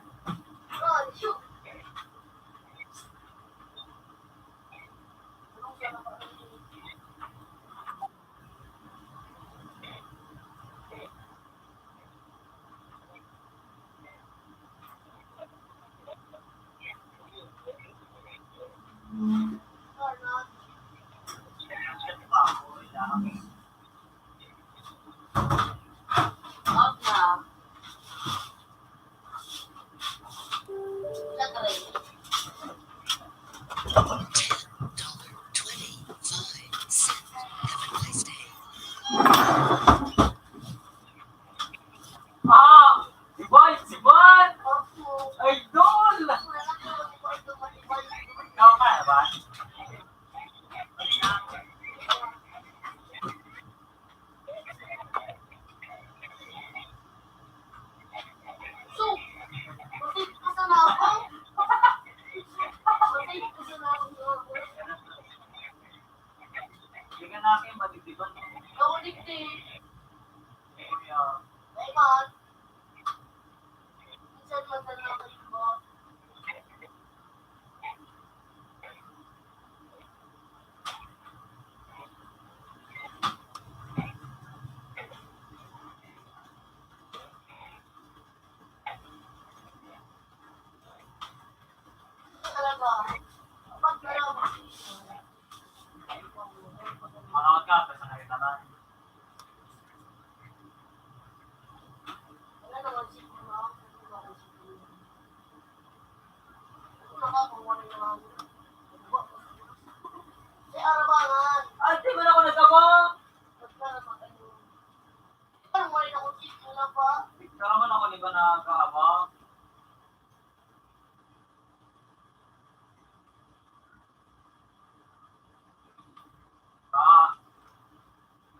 Wala pa. Karaman ako di ba na kahaba?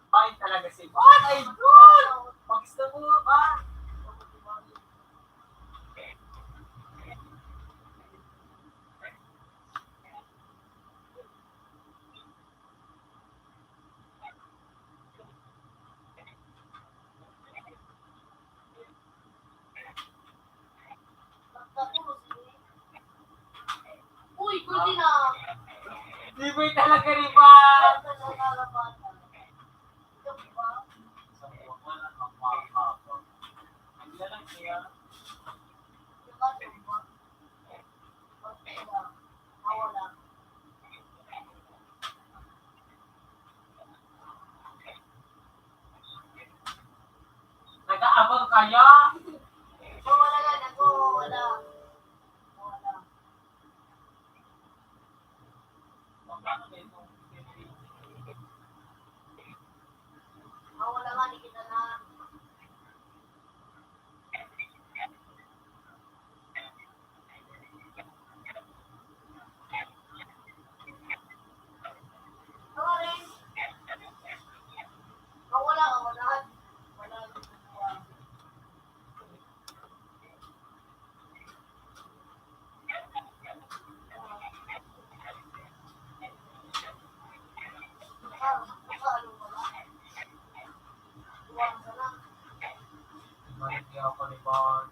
Fine talaga si Bon. Ay, Bon! Pag-gusto mo, ba? Uy, pwede na. Liboy talaga rin ba? Sa buwan ko lang, magmahapon. Hindi na lang siya. Nag-aabang kaya? Wala ka na ko. Wala. Magkano ba itong Wala nga, di kita na. Wala. balik niya ako ni Bon?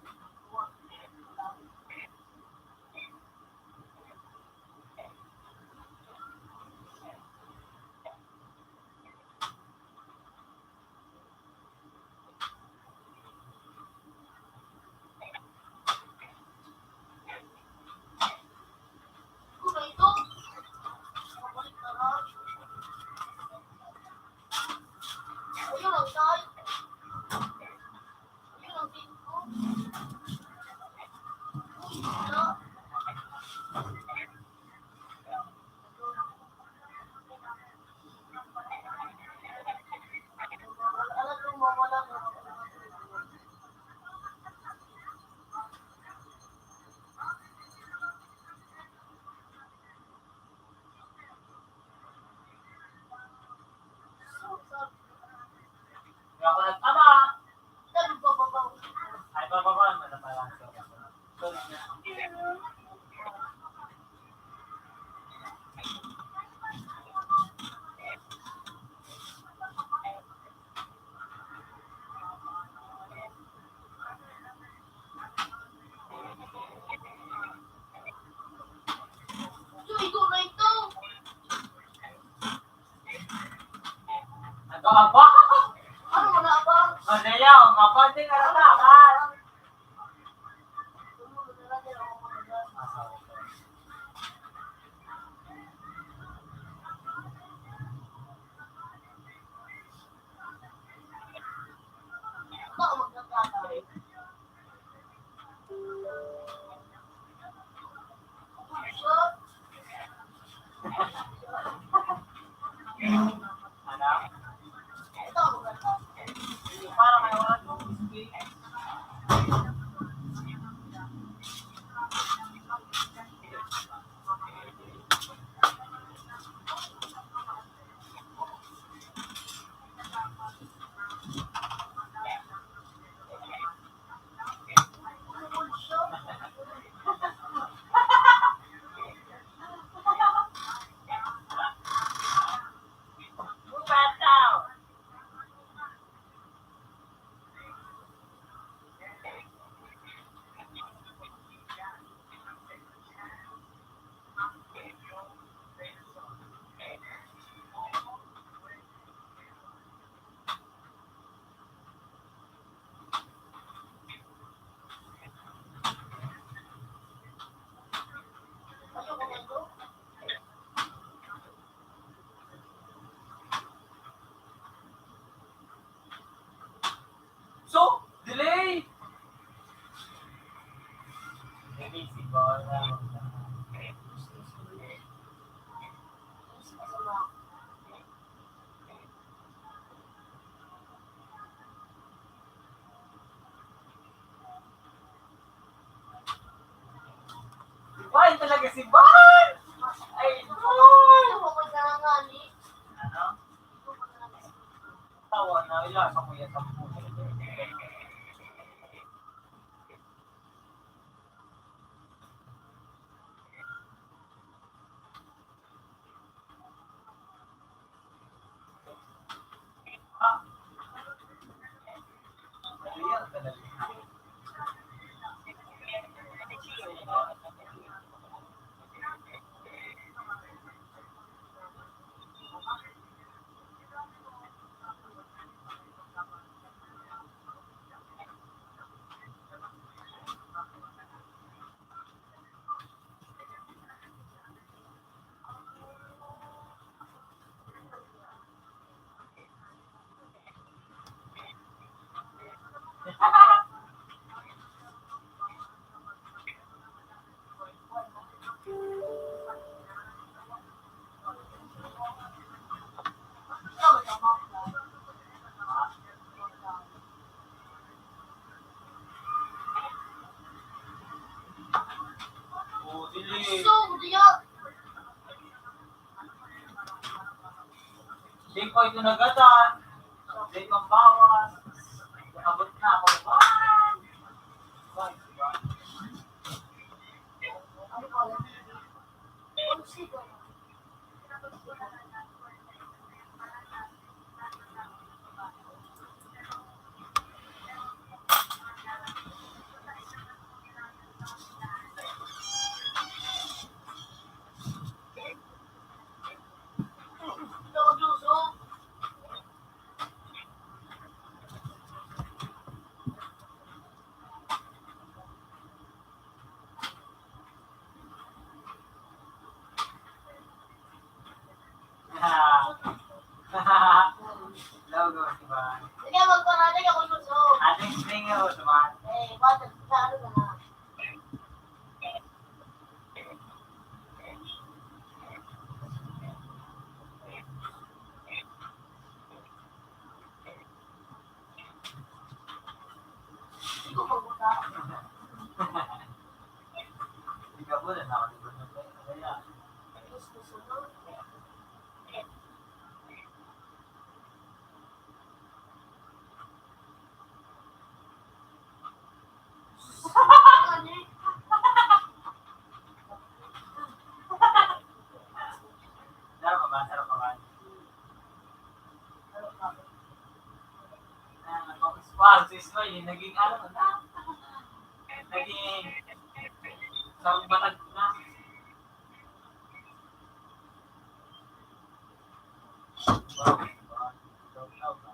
Kaya ako nagtama. Ay, bababa naman na pala. Sorry na. Nag-aabang? Ano yan? Abang din ka na naman. Anak? Para may oras mo. So, delay! Delay si Bona. talaga si Ban! Ay, Ban! Ito mo ka na nga ni. Ano? Tawa na, ilasa mo yan sa puso. Ayan, talaga. Oh, dili. So, diya. Di ko ito nagatan. Di ko bawas. Abot na ako. Ban! Ban, diba? Logo, diba? Sige, magpanalig ako suso. Ating slinger, diba? Eh, bata, sa ano ka na? Hindi ko magbuka. Hindi ka po na nakalimutan mo. Kaya, Gusto sunod. sarap pa ba? Sarap pa ba? Wow, si Sloy, naging ano na? Naging sarap batag na. Wow, diba? Love na.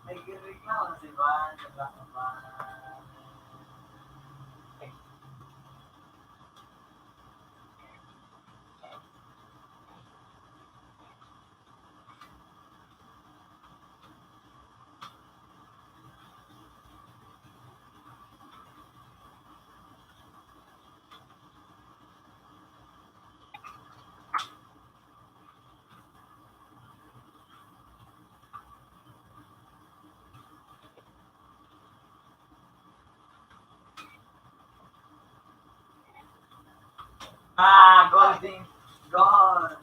Nagreklamo na si Van, nagreklamo pa. Ah, golden. Gold.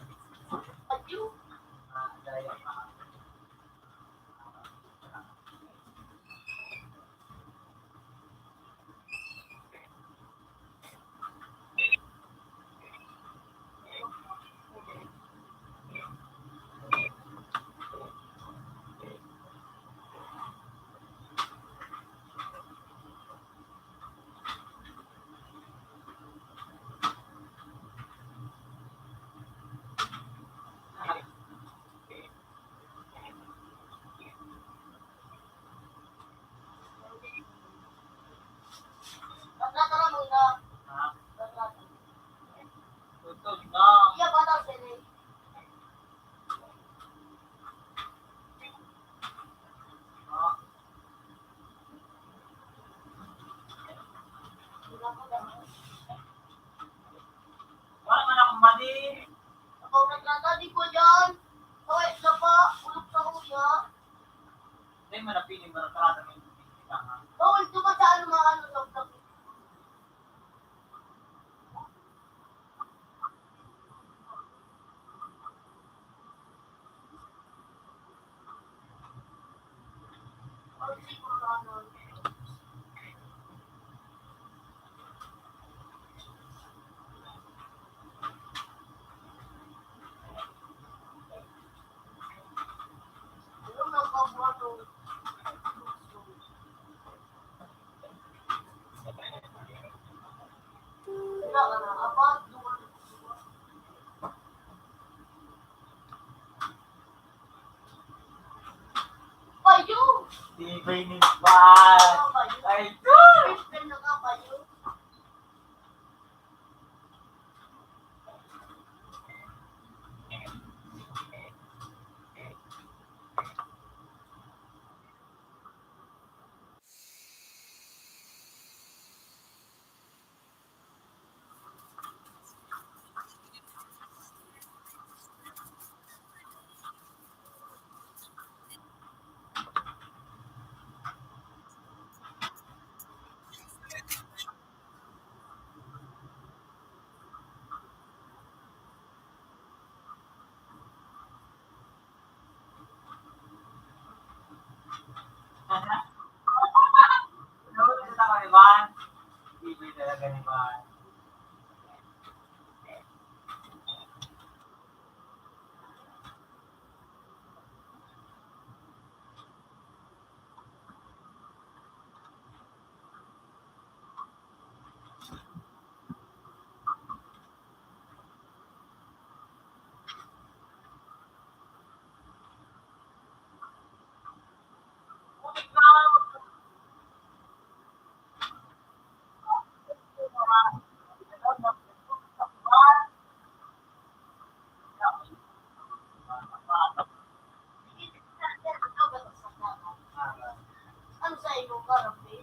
Adieu. Ah, daya pa. Wala man akong mali. Ako nagtatadi ko dyan. Kawai na pa. Ulog sa kuya. Hindi man napiling ba ng karata may ka ha. Bawal tumataan mga ano sa Payo! Tibay ni Pat. Ay, Friend na ka, payo. Nagulat sa ako ni Van. Tibay talaga ni Van. Ano sa iyo, karape?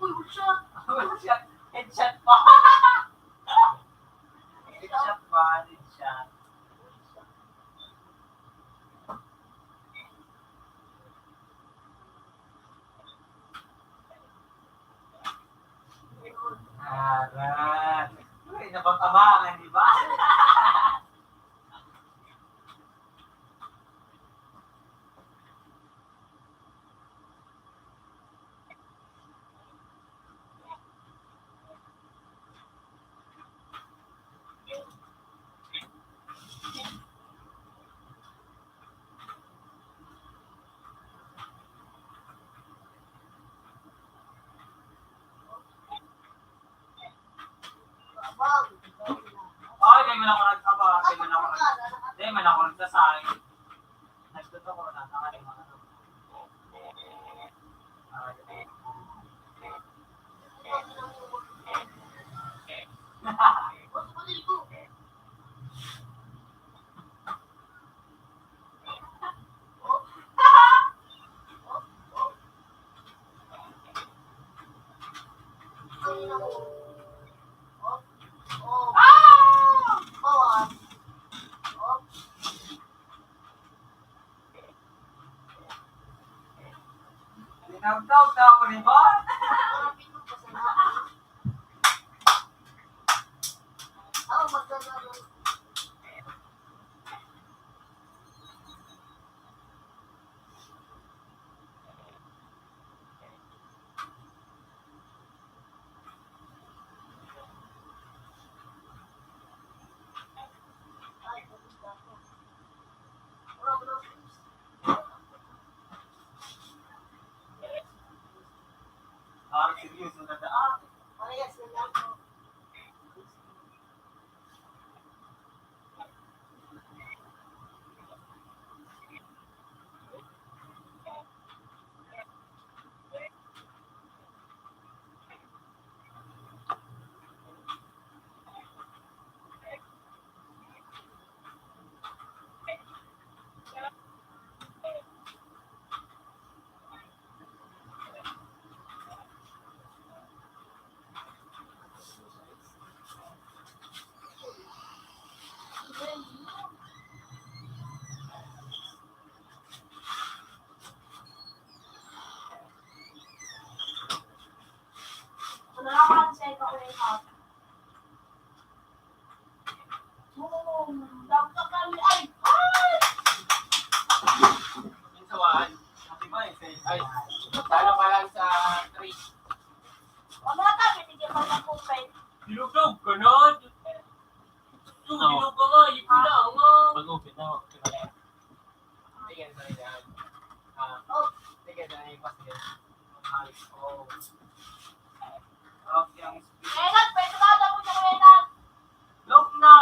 Uy, shot! Headshot. Headshot pa. Headshot pa. Headshot. Arat. Uy, nabang-abangan, di ba? Bang! Okay, di man ako nag-aba. Di man ako nagsasabi. Nagtuto ko na. Nakalimutan ano. Bos, padil ko. Bawas. Tinawag-tawag na ako ni Van. Parang pito pa sa lahat. Ako magdadalo. Ay, pagkita ko. Wala. Parang seryoso na daan. Parehas na lang ako. Rehat. Dapat kami ay! Yung sa one. Ay, talo pa lang sa 3. Wag na kami, bigyan mo ng kupay. Dilugdog ka na. Dilug ka nga, ipin na nga. Pag-upit na ako. Tingnan sa ilan. Tingnan sa ilan. Paskin. Oh. Okay, ang speed. Rehat, pwede ka daw mo ng Rehat. Look na!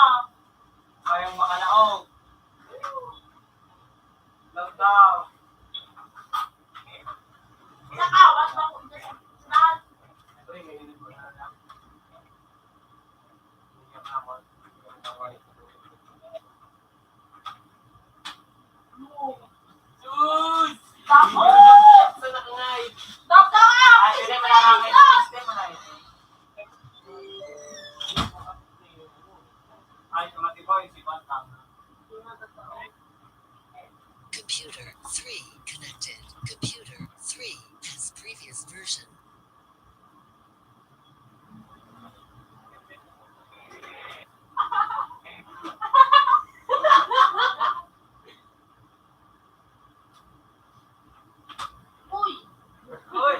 Kayang makalaog. Look daw. Nakawas ba kung dyan sa lahat? Ito yung may inip ko na lang. Hindi yung amon. Sus! Bakit? Sa nakangay. Doktor! Ay, hindi mo lang ang system mo na ito. Ay, matibay si Bantang. Computer 3 connected. Computer 3 has previous version. Uy! Uy!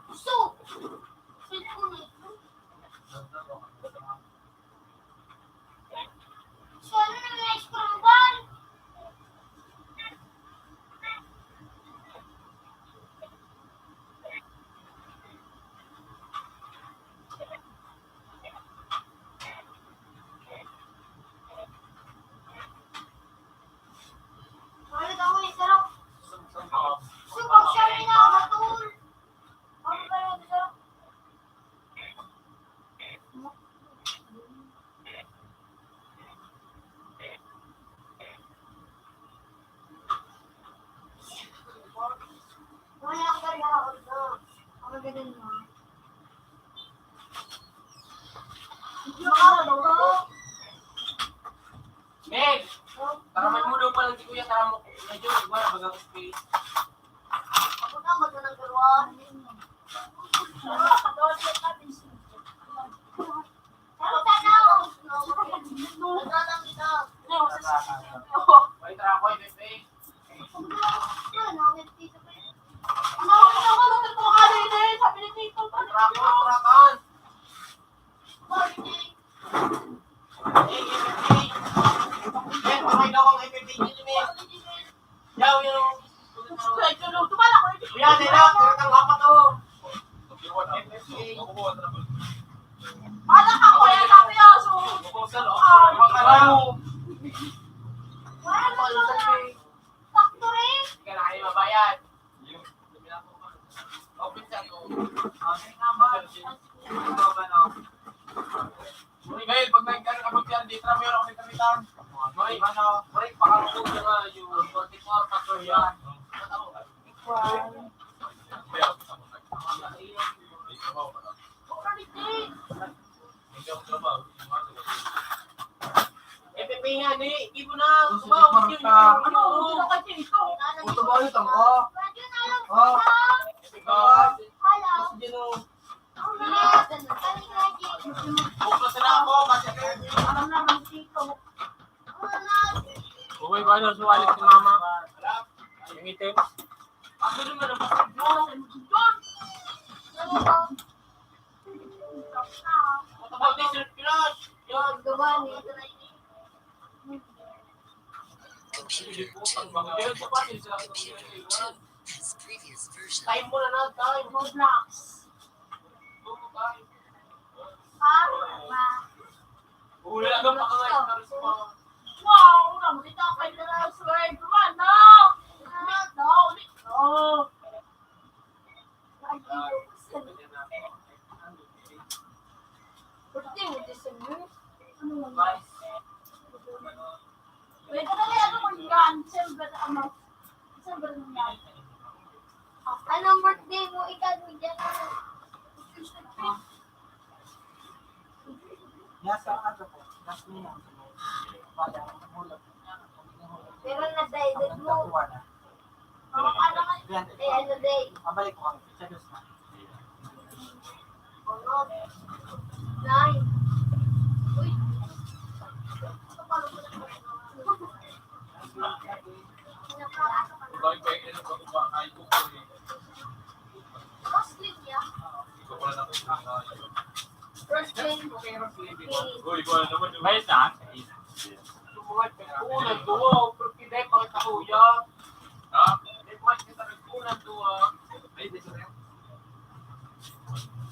Gusto! Sino ko na ito? So, ano na next program? Wala daw eh, sarap. Subok siya rin na, matul. Ano ba yun, sarap? Wala akong ganda ako ito. Ako ganun mo. Baka ito. Meg! Taraman mo daw pala si Kuya Taramo. Medyo iba na bagang space. Ako na magandang gawa. Pero tanaw. Nagdadang ito. Wait, tara ko, Pepe. Tara ko, tarakan. Eh, Pepe. Eh, pakay daw ang Pepe dito, Meg. Yaw, yung... Yan, nila. Tira kang apat, oh. Bukusan, oh. Ano? Hindi ka na kayo mabayad. Open sa to. Ngayon, pag nagkakabot yan, di trami ako ng kamitan. May, pakalukog na nga yung 44, patro yan. Eh, Pepe nga, di mo na. Tumaw, yun. Ano? Puto ba yun? Tangka? Buklas na ako, kasi Uy, paano suwalit si mama? Yung itim. ano naman ang masakit Matabaw din sila Pinas. Yan. Computer 2 Meron pa pa sila. Computer 2 has previous version. Time mo na na, time. Wala kang pakangayos na rin Saan ba nangyari? Anong birthday mo? Ikaw, bigyan mo. Nasa ano po, nasa niya. Wala, hulog. Pero na-dated mo. Nakuha na. Ano nga? Yan, Eh, ano day? mabalik ko kami. Sa Diyos na. Ano? 9. Uy. Bakit ba yung ano ba ay ko ko eh. Roslyn niya. Ikaw pala na ko. Roslyn. Uy, ko na naman. Bayad na. Unang duwa, pero pinay pakita ko yan. Ha? May pakita kita ng unang duwa. Ay, di sa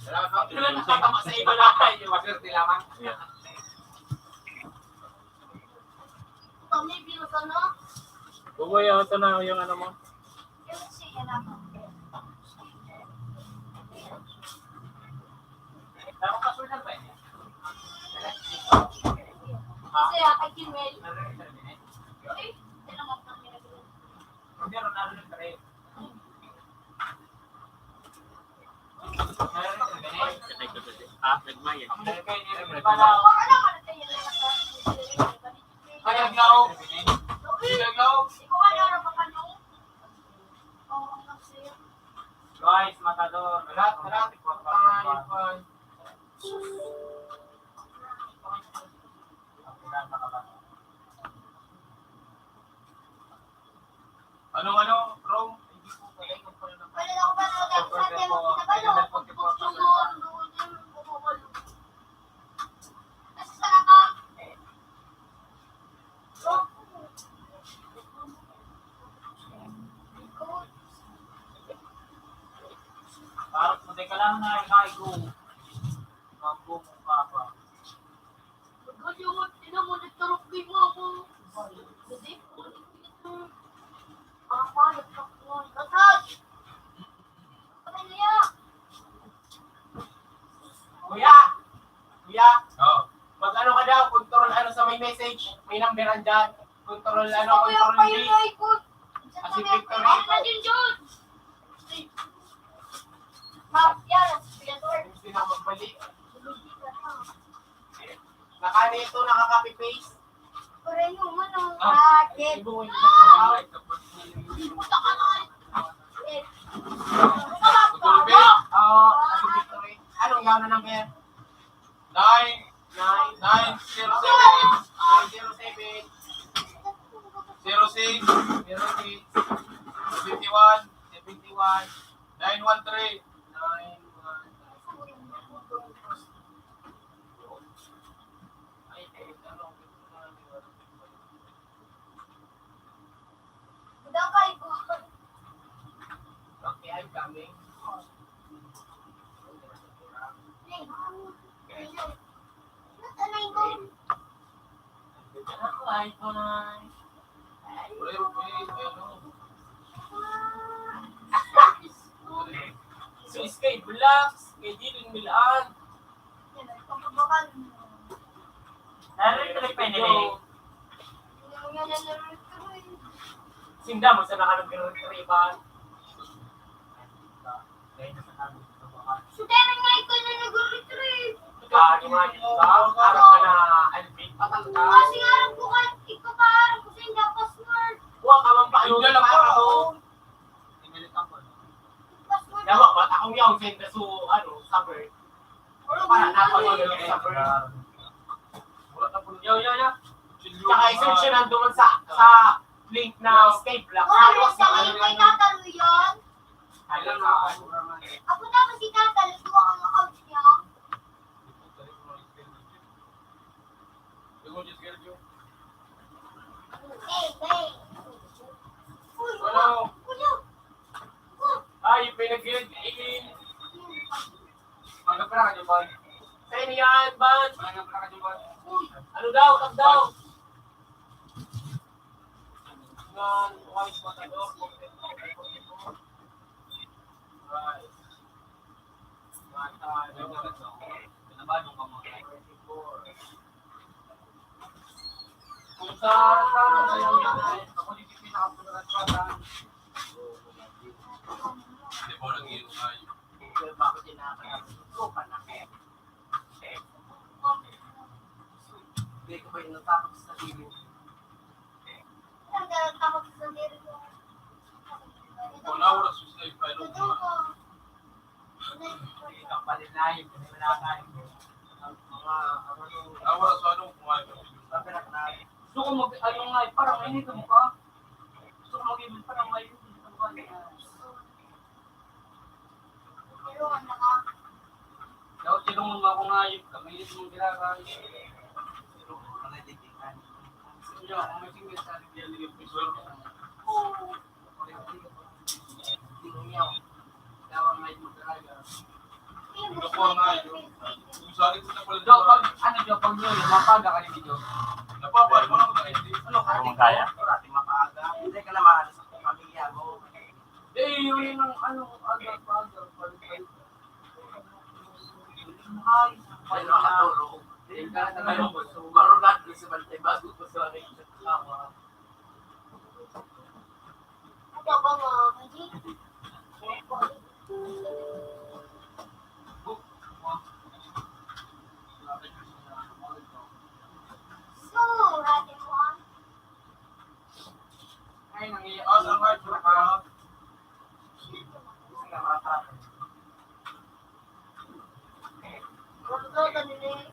Wala nakatama sa iba na tayo. Maswerte lamang. Kami, binusan na. Bumoy yung ito na yung ano mo. Yung siya na. Pero kasunod ba yun? Kasi kay Kimel. Uy, tinamap na ginagawa. Meron na rin rin. Ah, nagmaya. Wala naman na tayo na Kagagaw. Kagagaw. Ikaw ka na rin baka nung. Oo, ang nagsayo. Guys, matador. Lahat. Pangayon pa. Ano, Rome? Wala na ako ba nagagawa sa atin mo pinabalo? Pagpagsunod, doon yung bumabalo. Nasa sana ka? Oh. Parang puti ka lang na ikaigo. Mambo mo ka pa. Kasi mo, tinan mo, nagtarok kay mo ako. Hindi? Apa, nagtakon. Nasad! Ano niya? Kuya! Kuya! Oo. Mag ano ka daw, control ano sa may message. May numberan dyan. Control ano, Ako yung control kayo D. na ikot. Kasi Victory. Ano na din dyan? Ma'am, yan. Pilator. Hindi na magbalik. Nakanito, nakaka-copy-paste. Pareho mo nung Ah, atin. Ibuhin ko. Puta ka na. Eh. Tulbe. Oo, kasi Victory. Anong yaw na number? 907 907 06 06 51 71 913. 91 Ay, ano? Daw kayo ko. Okay, I'm coming. Natanay ko. Ako, iPhone. Ulit, ano? So, kay Blacks, kay Dylan Milaan. Yan, pagkabakal mo. Narinig pa nila. Yan, yan. Sinda mo sa nakalog ng riban. Suteran nga ikaw na nag-retrieve. Di mga dito ka, harap ka na alpin, patang ka. Kasi nga alam ko ka, ikaw pa alam ko sa hindi password. Huwag ka mang paano Hindi lang para ako. ako. Password. Yawa, bata akong yaw, senda so, summer. Para napanood ng summer. Wala na po. Yaw. Tsaka isearch siya nandun sa link na escape block. Oh, sa ngayon kay tatalo yan. Alam na. Ako na kasi tatalo, duwa ang account niya. Hey. Uy, Ano? kuya. Ay, pinag-in. Maganda ka dyan, boy. Sa inyo yan, Ban. Maganda ka dyan, boy. Uy, Ano daw, tag daw. Ngan, wise matador. Right. Pinabalong ka mo. Kung sa ako di pinakapunan. mo nag-iyo ay. Kaya bakit tinatawag ko pa na? Hindi ko ba yung natapos sa sarili? Ang tapos sa diri ko. Wala oras sa slave pa ito. Ang palinayin, kung nilakain mo. Ang mga Wala sa ano kumain ka. sabi na kanay. Gusto ko ano nga, parang mainit ang mukha. Gusto ko mag-ibig parang mainit ang mukha. Pero ang naka. Daw, tinungon mo ako nga yung kamilit mong ginagawa. Pero kung nalitikan. Gusto nyo, kung may singil sa akin, yan yung visual ko. Hindi mo niyaw. Dawa may magdalaga. Nakuha nga yun. Kung saan ko na pala Jo, pag, ano Jo, pag nyo, mapaga kayo dito. napapal mo na ko hindi. Ano, Kung kaya? Rati mapaga. Hindi ka naman sa pamilya mo. Eh, yun yung ano, aga-aga. Ay, ay, nakaturo. Hindi ka na tayo mo. So, marulat ko sa bantay bago ko sa akin. Ano ba nga? Hindi. So, natin mo ang Ay, nangyayari. Ah, saan kayo? Saan Rodo nila.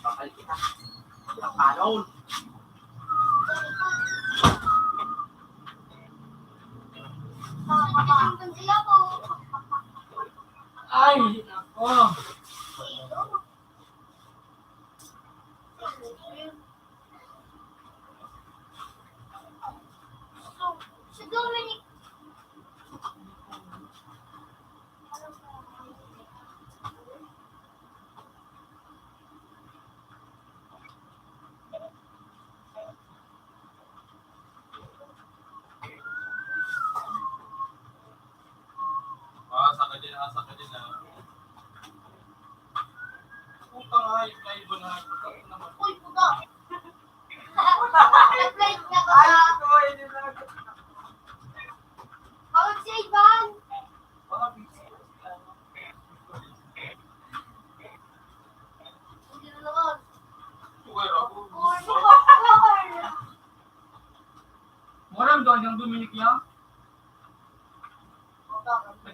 Bakal kita. Kapanon. Makakasinggan sila po. Ay, ako. So, si Dominic. asa ka din na. Puta nga, may iba na. Uy, puta. Nag-plate niya ka Ay, sa ito. Yun yung Bawag si Ivan. mga busy. Hindi na naman. Pero, Moram doon yung Dominic niya.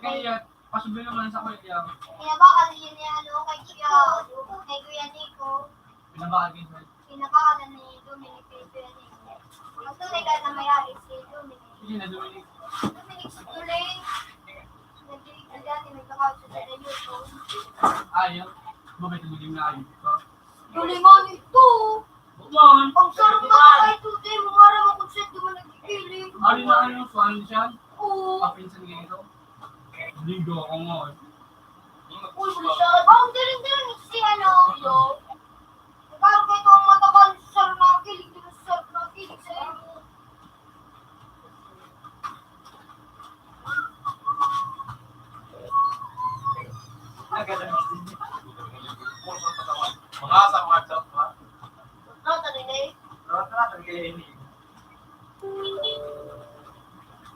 Kaya, pasubi naman sa kuya. Pinabakal yun ni ano, kay Kuya Nico. Pinabagin mo. Pinabakal ni Dominic kay Kuya Nico. Magtunay ka na may-ari si Dominic. Hindi na Dominic. Dominic si Tulay. Nagdilig na dati, nagkakaw siya sa YouTube. Ayaw. Bakit hindi na ayaw ko? Tulingan ito! Buman! Ang sarap na kahit today, mga ramang kung siya duman nagkikilig. Ari na ano, suwan siya. Oo. Papinsan ganito. Ligo ako nga. Uy, wala siya. Oh, dirin si ano, yo. Parang ito ang matagal sa sarap na kilig. Di ba sa sarap na kilig sa iyo? mga asa, mga chat pa. No, tanigay.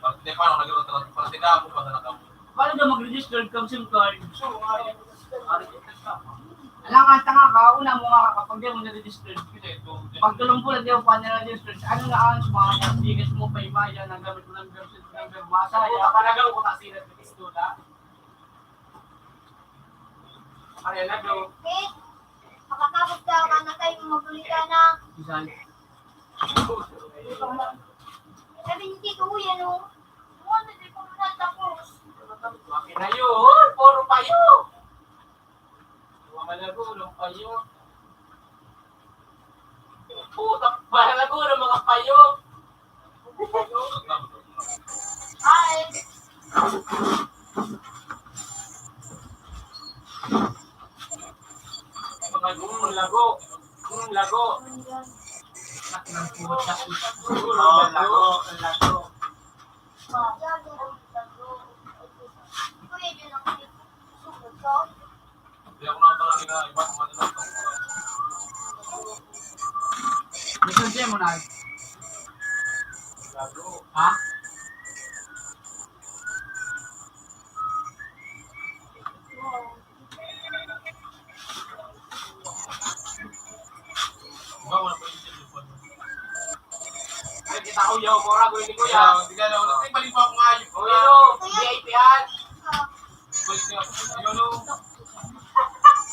Pag hindi pa ako nag-iwan, pag tinaka ko pa sa nakam. Paano ka mag-register ng SIM card? Alam nga, tanga ka, una mo nga kapag di mo na-register. Pag tulong po lang di mo pa na-register, ano na ang sumama, bigas mo pa imaya, nang gamit mo ng version number, masaya. Paragaw ko na sila ng istula. Ano na bro? Okay. Makatapos ka na tayo magulita na. Isang, Sabi ni Tito, uy, ano? Ano, di ko na tapos. Okay na yun. Puro payo. Malago ng payo. Puta, malago ng mga payo. Hi. Mga lago. Lago. sak ng puta. Lago. Lago. Kuya, dyan ang sugod ko. Hindi ako nakatalaga na iba kung ano lang. Listen siya mo na. Lago. Ha? Yo, mura ko ini kuya. Kuya, hindi ka na ulit. Ay, balik mo ako ngayon. Oh, yun o. VIP yan. Balik niya. Yun o.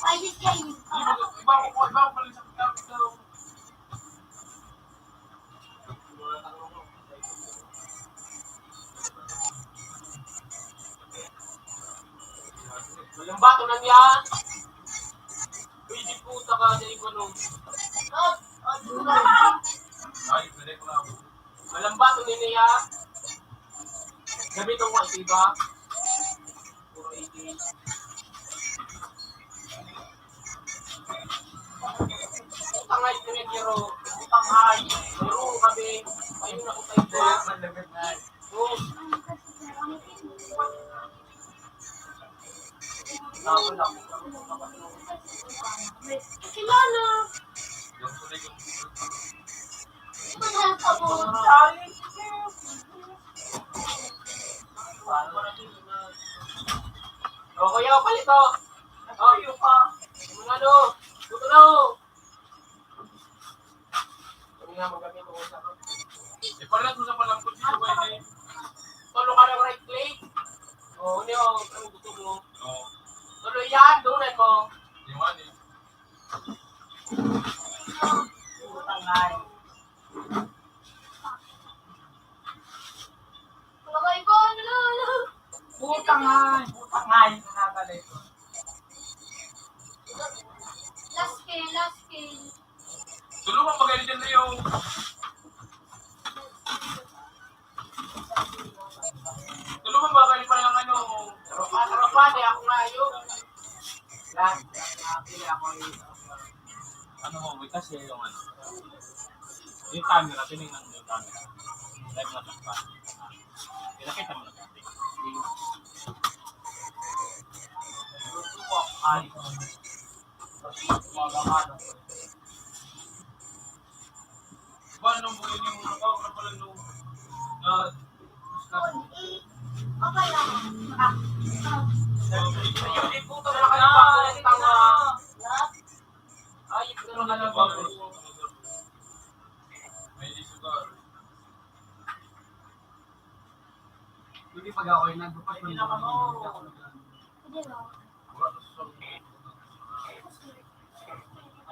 Ay, yes, yes. Iba ko balik sa kapito. Walang bato na niya. Pwede puta ka sa iba nung. Ay, pwede ko na ako. Walang bato ni niya. Gabi itong mga iba. Puro 80. Utangay ko niya kiro. Utangay. Mayroon kami. Ayun ako tayo ko. Malagad na. Oh. Kilala. Yung tuloy yung... Mahal ka po. O, kuya, palito. O, yung pa. Yung ano. Buto na o. Kami nga magabi ako sa ako. Eh, pala ito sa palangkot dito ba yun eh? Tulo ka ng right click. O, ano yung ano gusto mo? Oo. Tuloy yan, dunay mo. Yung ano eh. Utangay. Lagay ko, lalo. Utangay. Utangay. Nakakalit. Last kill, last kill. Tulungan magaling dyan na yung... Tulungan magaling pa lang ano. Tropa, di ako nga yun. Lahat, nakapili ako yun. Ano mo, kasi yung ano. Yung camera, tinignan mo yung camera. Live na pa. Pinakita mo na dati. Ay. Ba, nung bugay niyo muna ko, ano pala nung... Okay lang. Ayun, di puto na lang kayo pa. Tanga. Ay, ito na lang ba? May isugar. Hindi pag ako ay nagbukas mo. Hindi na. Wala na sa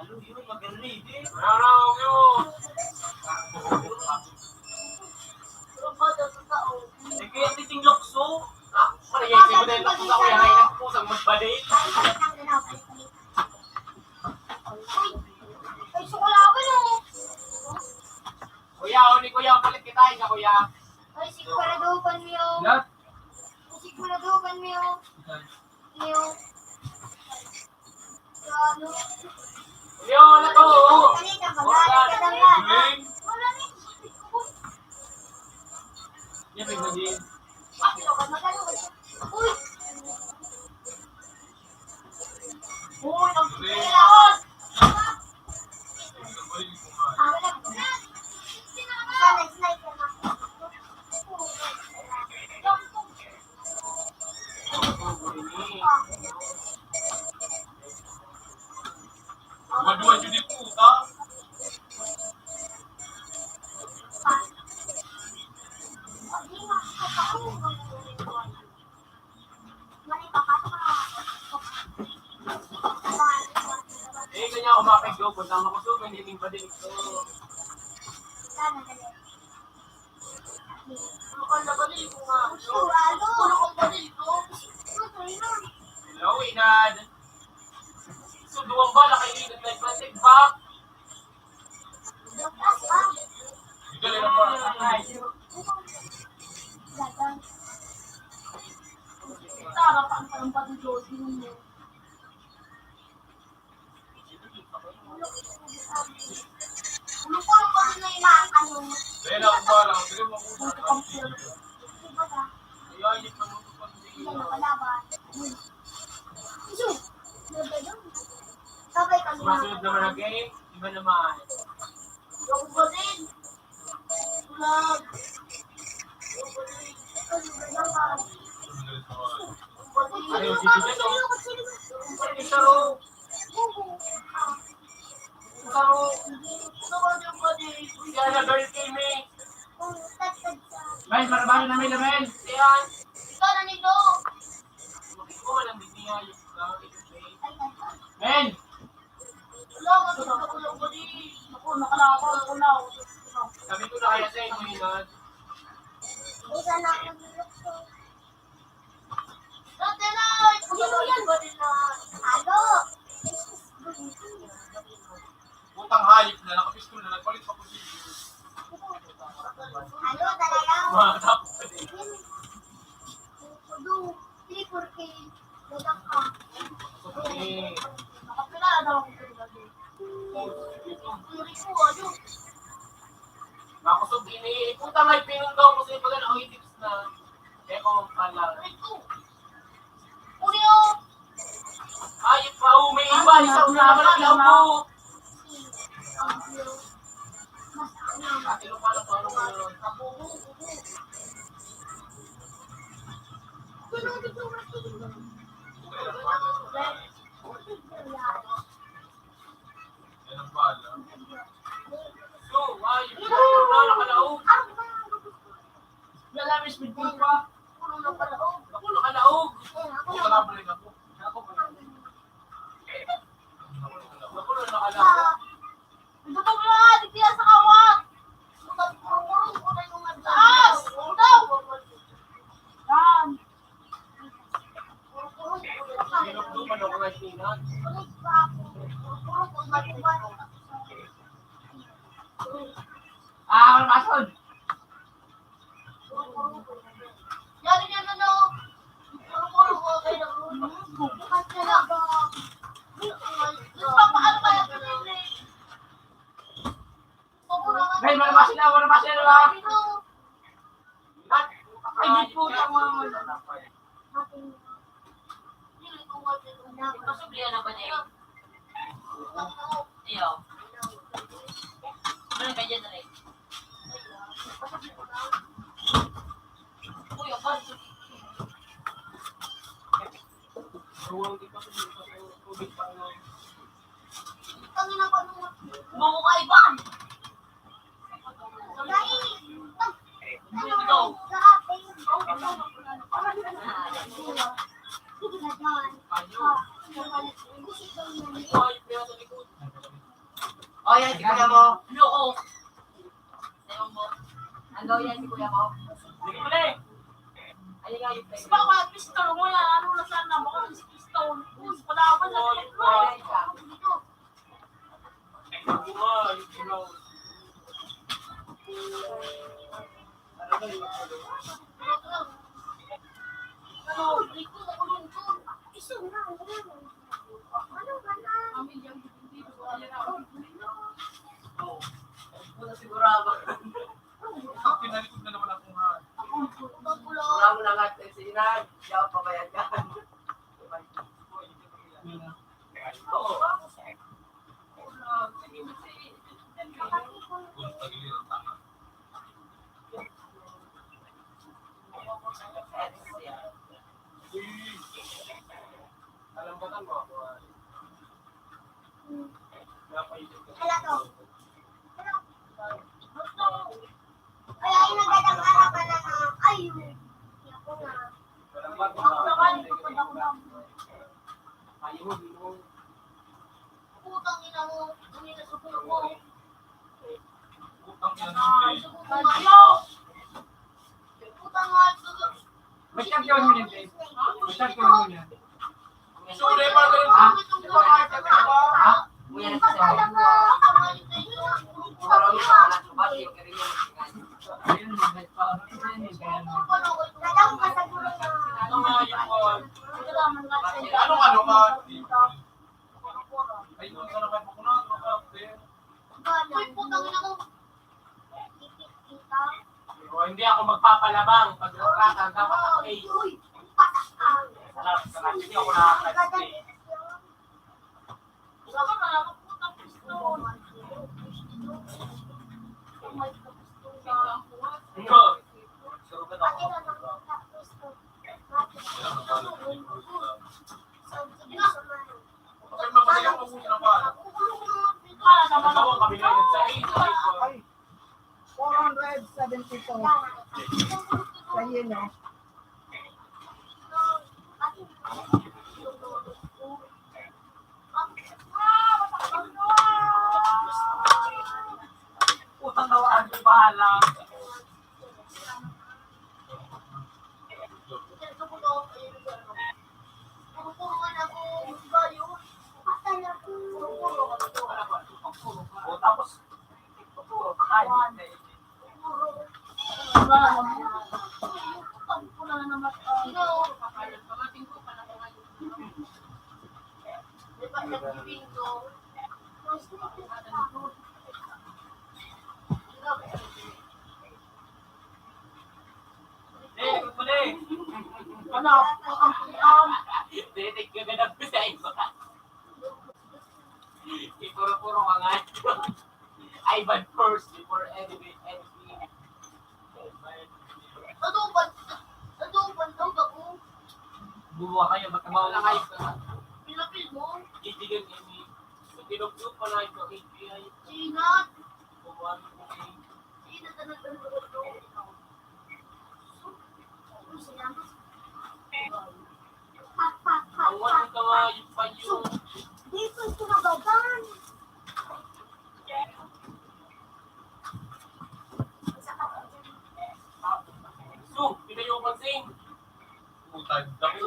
Ano yun, maganda eh. Ano yun? Pero ba, dapat ka, oh. Eh, kaya titing lokso. Parang mo dahil ako sa kuya ngayon nagpusang magbalit. Ay, sukulaban, oh. Kuya, ni kuya, palit kita isa kuya. Ay, siguraduhan mo yun. Lahat. Siguraduhan mo yun. Yung... Ano? Yun, ako. Kanina, magalit ka lang yan. Galing! Wala na yung... Yan, may badin. Uy! Uy, ang Kailangan! Galing kumain. Sana, sniper na. Maduan yun yung puta. Eh, ganyan ako mapag-go. Punta ako sa may hiling pa din ito. Hello, Inad. So, duwang bala kayo Inad na plastic back. Galing na pa. Tara pa ang palampat ng Josie mo. Ano ko ang pa na ano? Dahil ako ba lang. Galing mo puta. Diba ka? Ayayip na mo ito pa Yan ang kalaban. Isu! Sabay kami Sumasunod naman ang game. Iba naman. Yung ko din. Vlog. Ano yung dito dito? Pwede saro. Saro. Kaya na girl game eh. Guys, marabalo na may lamen. Yan. Ikaw na nito. Ko walang biniya yung Men! Wala, matulog ako lang ko di. Naku, nakalako ako na. Sabi ko na kaya sa inyo yun. Isa na ako nilukso. Dati na, sino yan? Halo. Putang hayop na, nakapistol na, nagpalit pa ko siya. Halo talaga. Matap. Kudu, 3-4K. Dadak ka. Eh, Nakapila daw ako sa gabi. Turi ko, ano? makusog ini. Putang ay pinundaw ko sa ibaga na ang tips na. Kaya ko pala. Turi ko. Unyo. Hayop pa, may iba, isang naman lang po. Mas ano? Ate lo pala to, ano mo yun? Kabubo. Tulong dito, tulong. Yan ang bala. So, hayop na, nakalaog. Nalamis with food pa. Ako nakalaog. Ako nakabalik ako. Ako na nakalaog. Ito mo na, digdiya sa kawat. Kurong ko na yung madaas. Daw. Yan. Sinukdo pa na ko na sinan. Wala pasod. Yan yan ano. Kurong ko kayo ng bukas na lang. Paano kaya ito nila? Guys, wala pasod ba? Ay, di po yung mga Pasublihan na ba niya yun? Iyo. Ano ka dyan na rin? Uy, ako. Ruwang di pa sa tubig pa ano. Bumo ka iban! Hayop na sa likod. Oh, yan, si kuya mo. Loko! Sayo mo. Ano yan si kuya mo? Hindi ko na eh. Ayun nga yung play. Baka pistol mo yan, ano na sana, baka si pistol. Sa palaban na Bunga, yung ilaw. Ano ba yung ano, liko na kulong ko. Iso na, ano ba na? Wala sigurado. Pinalikod na naman akong ha. Wala mo na nga sa inan. Di ako pabayad ka. Oo. Alam ba tan mo ako? Napaisip ko. Hala to. Kaya yung nagdadang-arapan na ayun. Ako nga. Walang ba? Ako naman, ipapad ako lang. Ayaw mo. Putang ina mo. Ang ina sa pulo ko. Utang yan. Putang ina. Putang nga. May champion mo niyan, Dave. May champion mo niyan. Sure, pa rin. Ha? Kuya na sa sayo. Parang yung mga nakabati, yung kaya yung ayun, may pa. Dadang ka sa gulo na. Ano nga yung call? Ano Ano ka? Ay, kung ka naman po na, Uy, putang ina mo. o hindi ako magpapalabang. Pag nakratan, dapat ako ace. Uy, patak ka. Sarap. Hindi ako nakaka-stay. Sama ka lang, putang pistol. Ikaw. Surugan Pati ako. na lang putang pistol. Okay, mabalik ako muna ba? Nagawa kami ngayon sa 8. 472. Ayun o. Utang na waan ko bahala. O tapos, ay, hindi. Eh, ikot mo na eh. Ano? Titig ka ganap ko sa iba. Ipuro-puro ka nga. Ivan first before anything. Buwa kayo, ba't ka mawala kayo ka? Idigan ini. Sa tinugtog pa na ito, API. Buwa mo ko eh. Awan ka nga yung payo. Dito yung kinabagan. So, pinayo ka sing. Utag dami.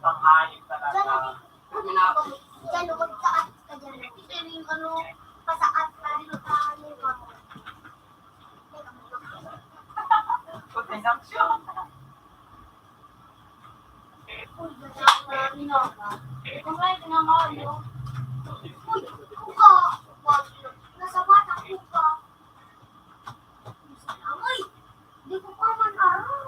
Tanghayip talaga. Kontraksyon. Nasa bata ko ka. Ay, di ko pa man aral.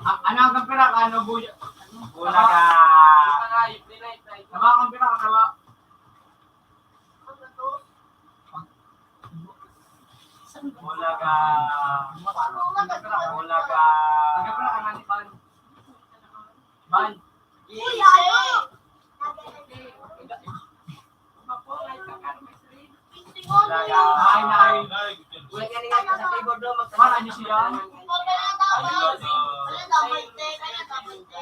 Ano ang kampira ka? Ano buya? Wala ka. Tanghayip nila ito. Nama ang kampira ka? Nama? Wala ka. Wala ka. Ang kampira ka nga ni Ban. Ban. Uy, ayo! Wala ka. Ay, nay. Wala ka nga sa keyboard do. Para niyo siya. Ay,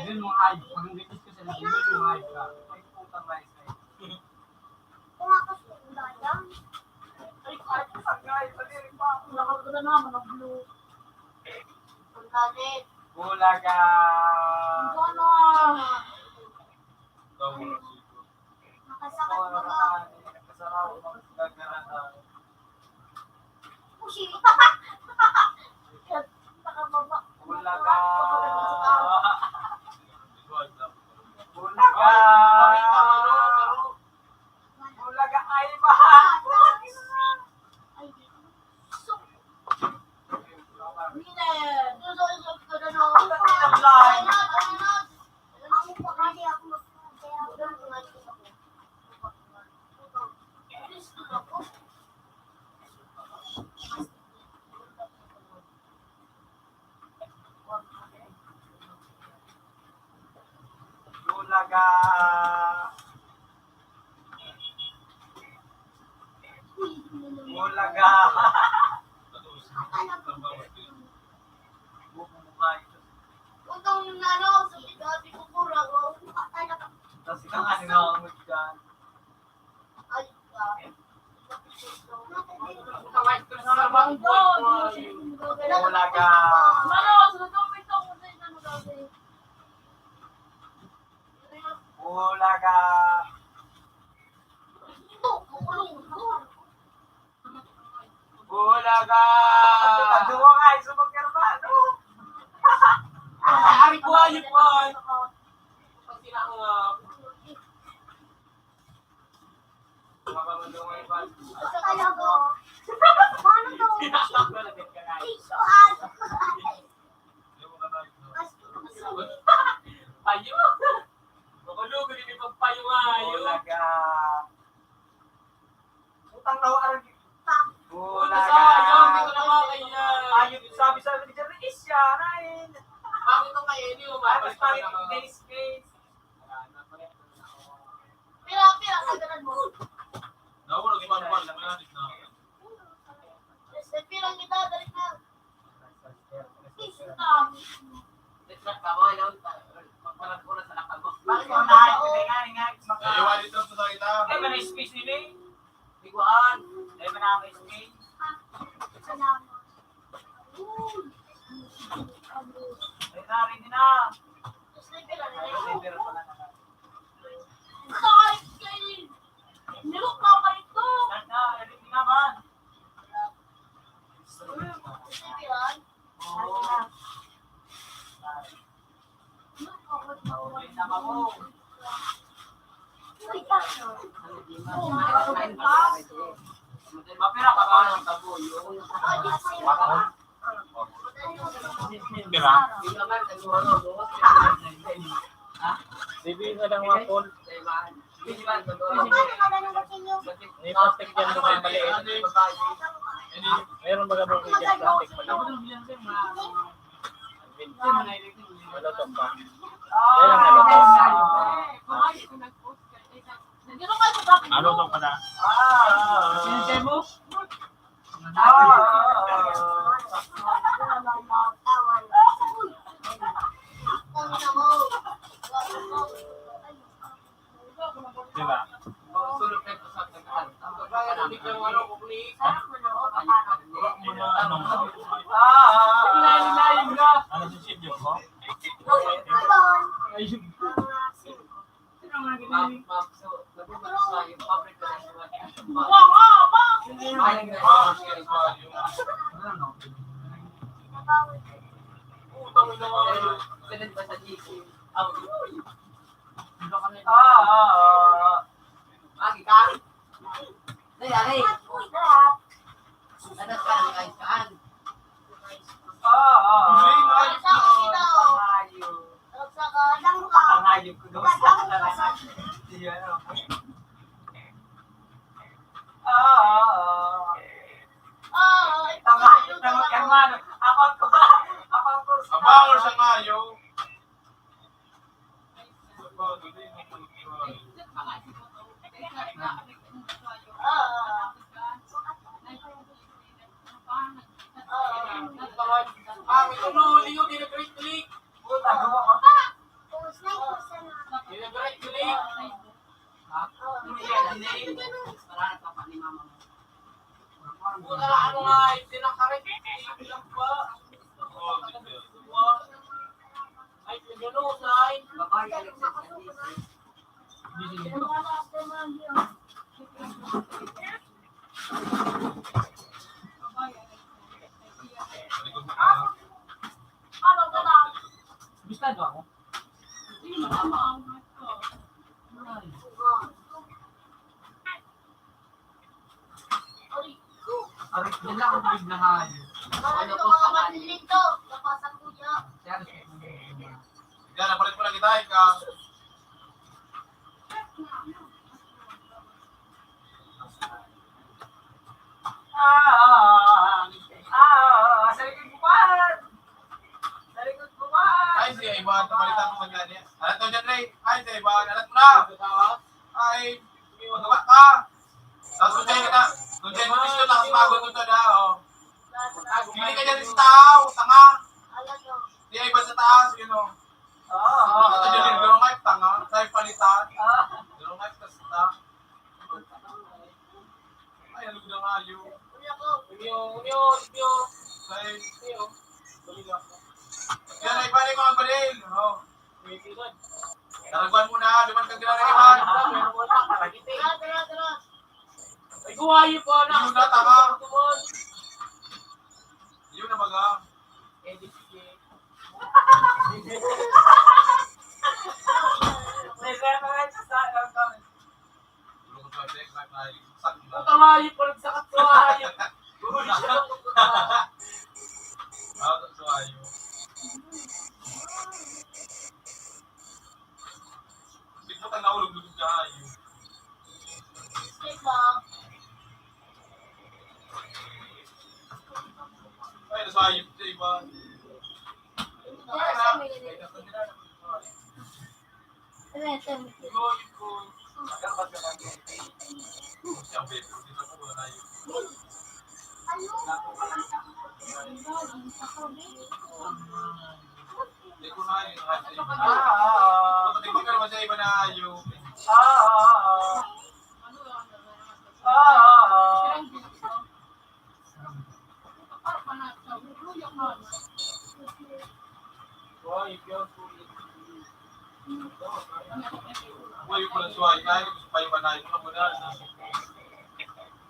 Yun mga ay. Pag nagkikis ko sa labi, yun mga ay ka. Ay, putang na isa. Ay, tanghayip. Padirin pa. Wala ka. nakasakit Wala ba ka. ba? Nakasaraw. Gagarahan. Pushi. Wala ka. Wala ka. Wala ka. Ay, mahal. Wala ka. Wala ka. Bumumay. Tapos ikaw nga nangangamot dyan. Wala ka. Wala ka. Wala ka. Pagduwa ka, isubag ka naman. Ari ko ayun po. Pag sinangap. Mapamandungay pa. Sinangap na lang ka nga. Payo. Makulugod yung pagpayo nga. Wala ka. Utang na waan. Wala Wala ka. ka. Hindi ko na makakaya. Ayun, sabi-sabi ni Jerry, isya, nain. Bakit ito nga Hindi mo mabalik pa rin ang days space. Pira, kagaran mo. Nawala, gimana lang na. Yes, pirang kita, dali na. Let's not ka, okay lang. Magpalag ko na sa lakal mo. Bakit mo nahin? Iwan dito sa kita. Ay, may space nila eh. Iguan. Ay, may space. Salamat. Ay, narin din na. Yes, pira, Ay, pero pala na. Sakit kayo. Nilok na ako ito. Start na, erin din naman. yes, pira. Oo. Okay, sama mo. Mapira ka ba ng tabo yun? Kira. Yung naman, nag-uwalo, bukas. Sibi nga lang mga Paul. May plastic dyan mo kayo maliit. Meron ba gano'n kayo dyan plastic pa lang? Malutong pa. Kaya lang nalutong. Nandito kayo sa bakit Ano itong pala? Sinintay mo? Diba? Sulog kayo sa tagkaan. Kaya nang biglang ano, kukli. Mga anong... Lalim na. Ano si Silvio ko? Ayun. Ma'am, so, nagbubukas na yung fabric na nasa Ay, utang na nga. Ganun ba sa GC? Agi ka? Dali. Ano ka? Guys, kaan? Ang hayop ko daw sa talaga. Hindi ano. Tama yan man. Ako ang Abangol sa mayo. Ligo, dinag-click. Puta, gawa ka. Dinag-click. Puta, ano nga, dinakarit. Ilang ba? Ay, gano'n, say. Babae, Bistado ako? Aray, yan lang ang big na hayo. Ano ko mga matilig to? Napasang ko niya. Yan, napalit mo na kita. Ika. Sa likod buwan! Sa likod buwan! Ay, si Ivan. Napalitan mo man yan. Alam to dyan, Ray. Ay, si Ivan. Alam mo na. Ay, magawa ka. Tapos sunday ka na. Sunday mo gusto lang. Pagod mo to na. Pili ka dyan sa tao. Tanga. Alam nyo. Di Ivan sa taas. Yun o. Ito dyan yung girl wife. Tanga. Sa'yo palitan. Girl wife ka sa ta. Ay, ano ko na nga yun. Una ko. Sa'yo. Yan, Ivan. Ay, mga balil. Taragwan mo na. Duman kang ginagawa. Tara. Ay, kuhayo po na. Yun na, tama. Yun na baga. Ang tawayo po, nagsakat kuhayo. Guhuli siya ng kuhayo. Stay lang.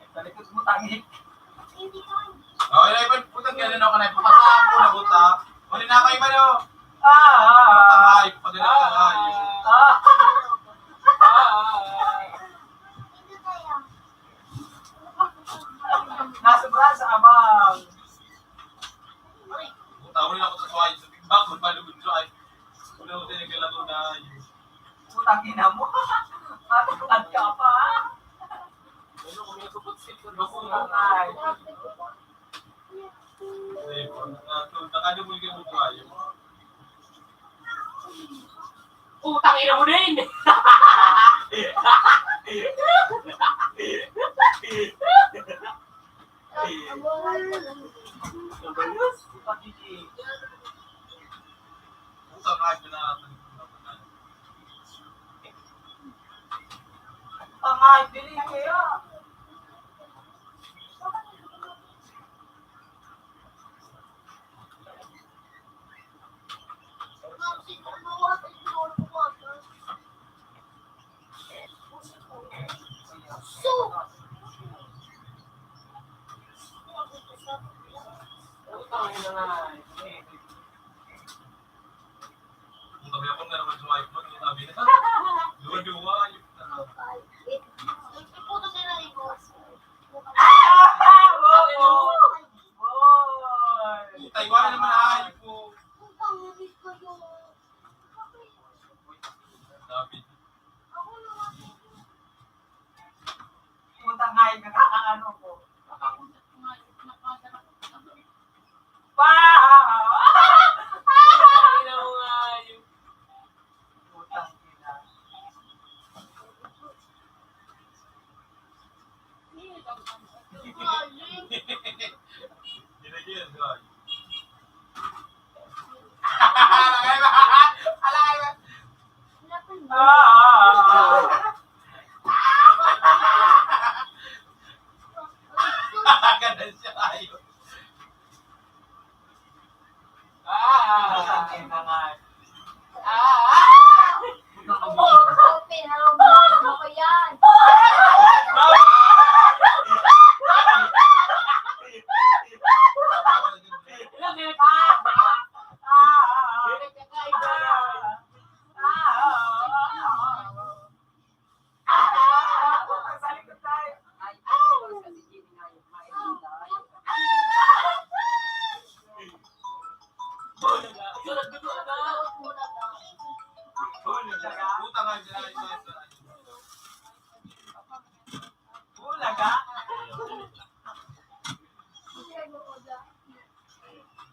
Sa likod mo tangi. Okay na iban, putang kailan ako na ipapasaan mo na buta. Mali na kayo ba no? Ah! Ay, padala ka na. Nasa brasa, amang. Buta, uli na ako sa suway. Sa tigbak, kung palugod suway. Uli ako tinagalato na yun. Putang ina mo. Matangkad ka pa. Ay. Ay, nakadubol kayo mo tayo. Utang ina mo din! Buta, kahit na natin. Ay, dili kaya. Utang ina nga. Kung tabi ako nga naman suway mo, yung tabi na. Luwa-luwa. Taiwan naman ayop po. David. Putang ay, nakakaano ko. Wow! Ina mo nga yun. Putang ina. Ginagyan, guys. Ganda siya ayop. Putang ina nga. Sa likod tayo. Puta nga dyan. Bulaga.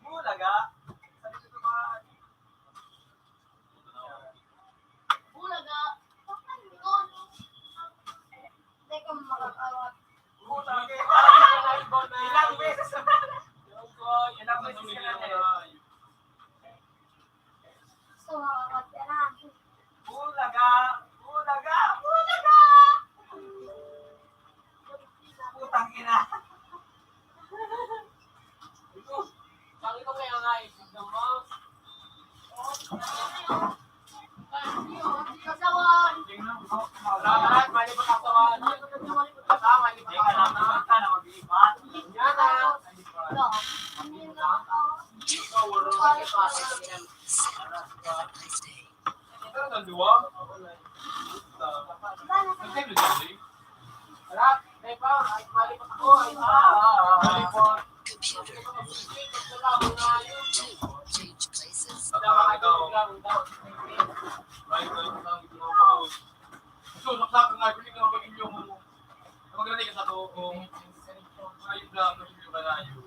Bulaga. Sa likod ko ba? Putang ina. Ilang beses na. Ilang beses ka na din. Bulaga. Bulaga. Bulaga. Putang ina. Sabi ko kaya nga eh. Tignan mo. Tingnan mo. Lahat, mali pa kasawan. Basta, mali pa Teka lang naman ka na mag-iibat. Yan ah. Nice day. Ito na dalawa. Nagkano dyan, Lahat, teka, ay mali pa ako. Ay, mali po. Computer one. Pagkakalaman nga yun. Two. Change places. Tama ka daw, biglang daw. Susaksak nga, pili ka ng pag-inyo mo. Magaling ka sa to, kung ayun lang, pag-inyo ka na yun.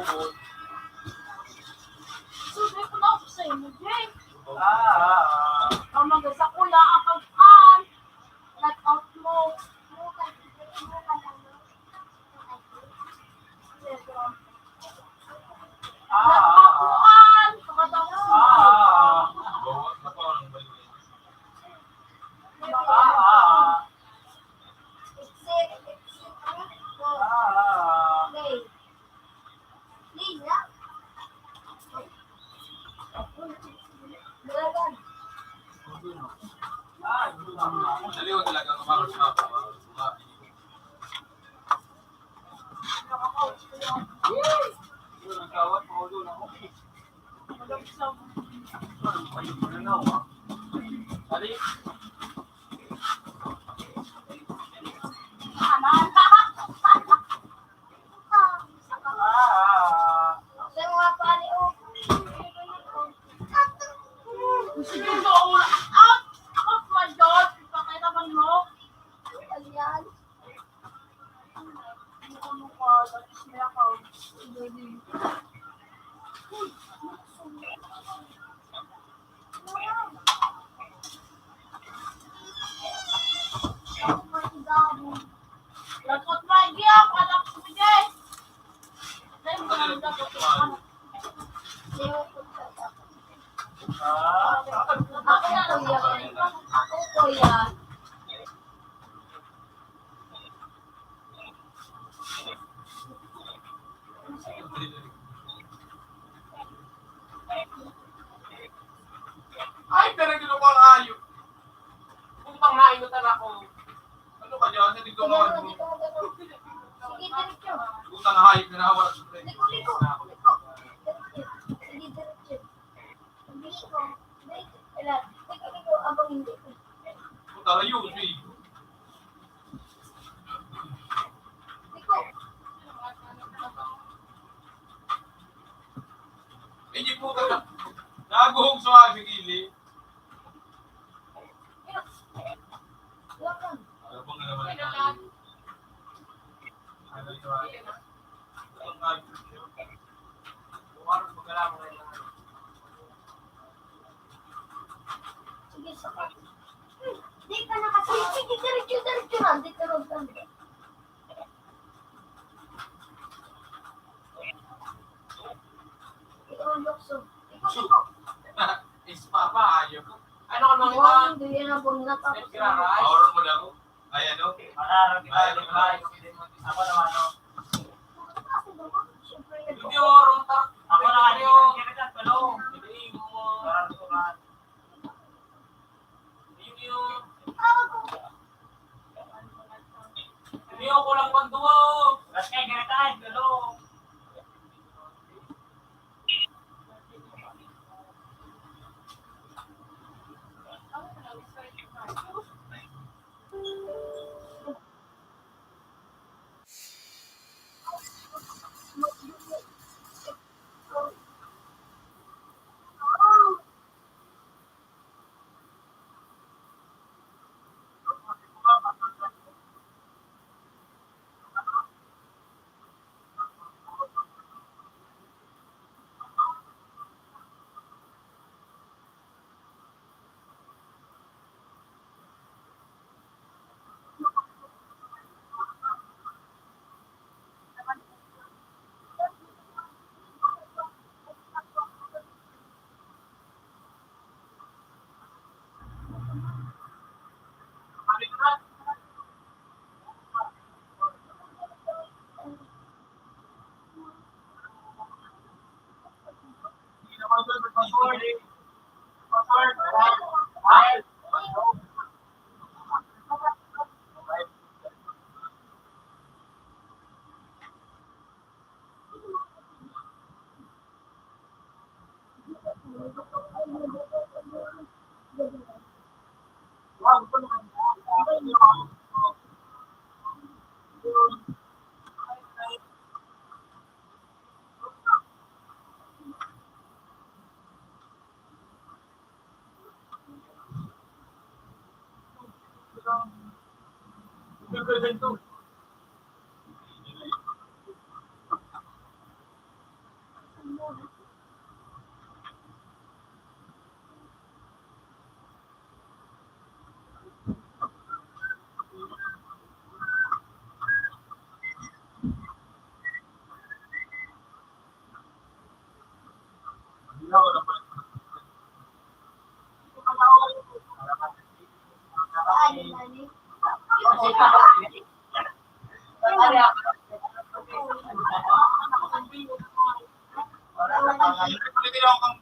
bukod. Sabi ko na ako sa inyo, Jay. Ah. Ang mga sa kuya, ang let out mo. Let out mo an. Bawas na pa ang balik. Daliw talaga ang mga sa Nagkawat, maulo na ako. Dali. Sige, go out! Out, my God! Ipakita man mo. Ayan. Ano ka? Tapos may account. Lakot na iya, palak mo dyan. Dahil mo naman dapat yung ano. Ako kuya. Ay, talaga na pang ayok. Puntang nainutan ako. Ano ka dyan? Hindi ko naman. Sige, diretso. Puntang na hayop na nawala sa play. Liko. Sige, diretso. Liko. Liko, abang hindi. Puntang na yun, eh. Liko. Hindi po ka. Naguhog sa aking gili. Lakan. Ano bang naman na? Ano ito ay? Ang ayos siya. Kumaros magkala mo ngayon. Sige, sakat. Di ka na kasi. Sige, diretso na. Di ka rin. Ikaw, Lukso. Iko. Papa, ayok ko. Ano ka nang Wow, hindi yan ang buong natapos. Power mo lang. Ay, ano? Manarap kita yung live. Ako naman, no? Siyempre, Video, runtak. Ako naman yung kinikat, pero hindi mo. Video. Video ko lang panduwa. Mas kaya kinikat, pero. nani. Pwede lang kang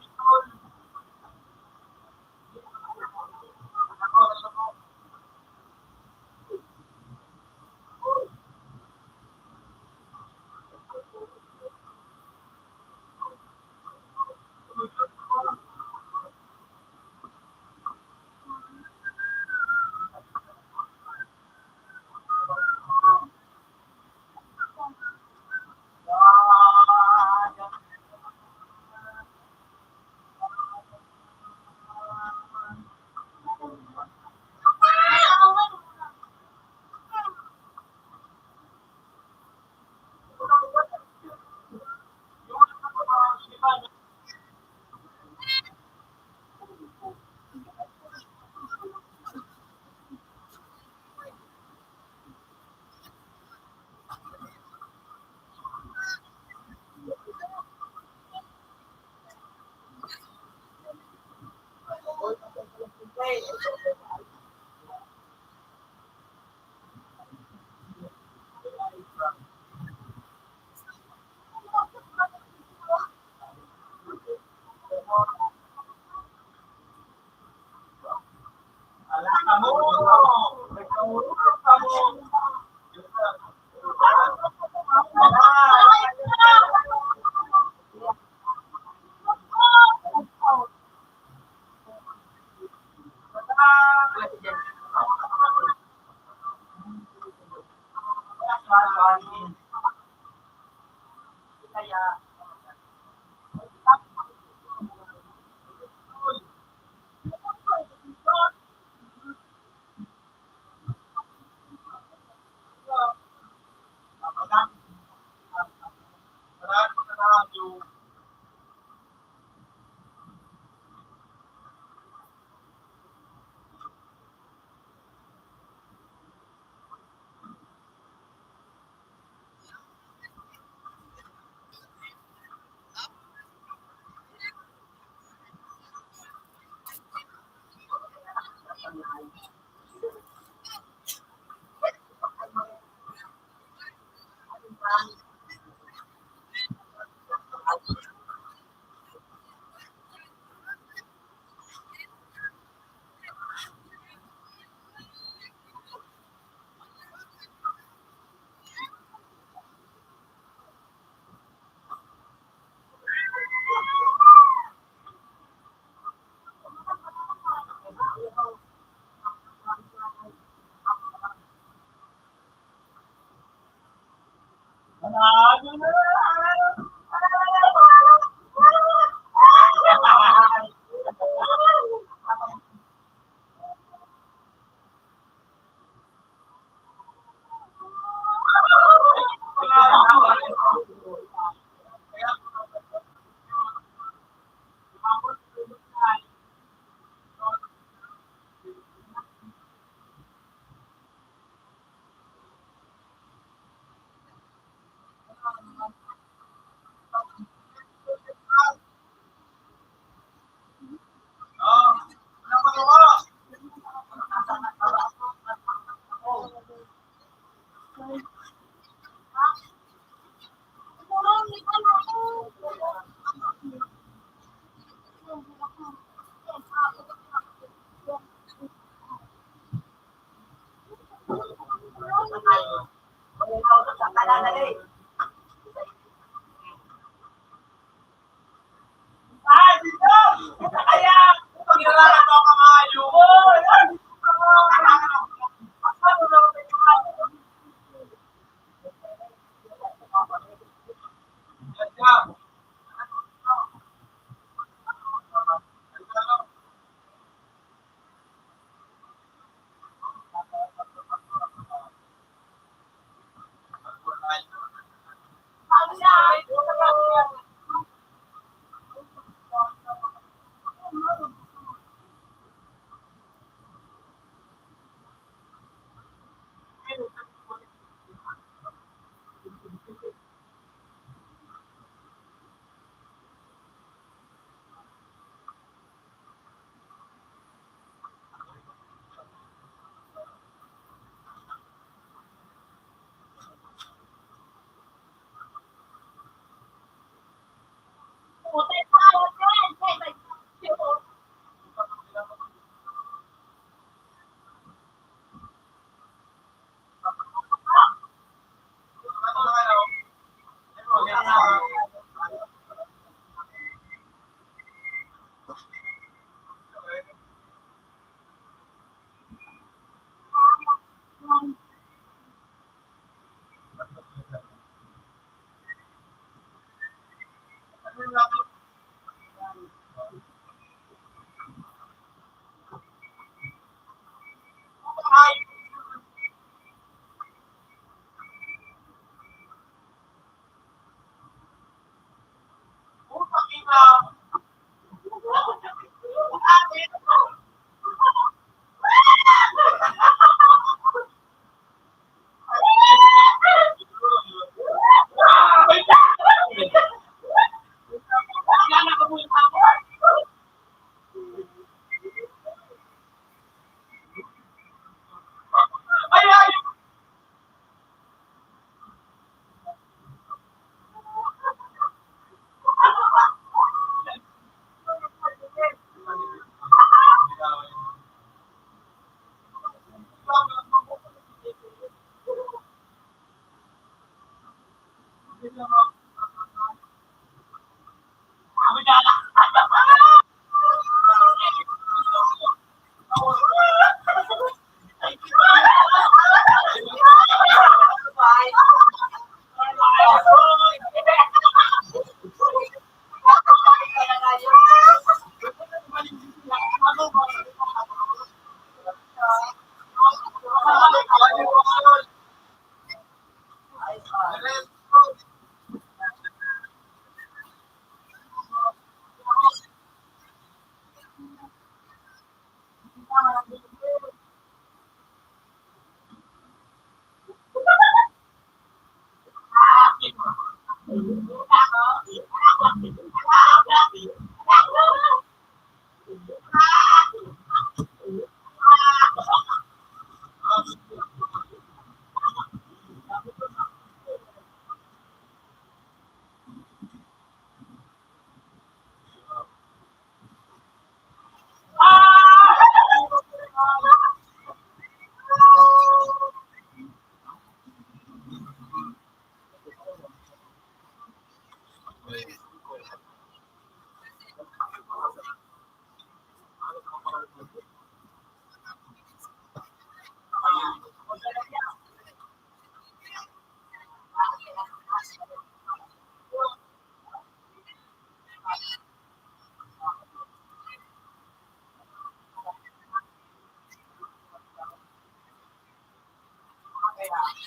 kaya.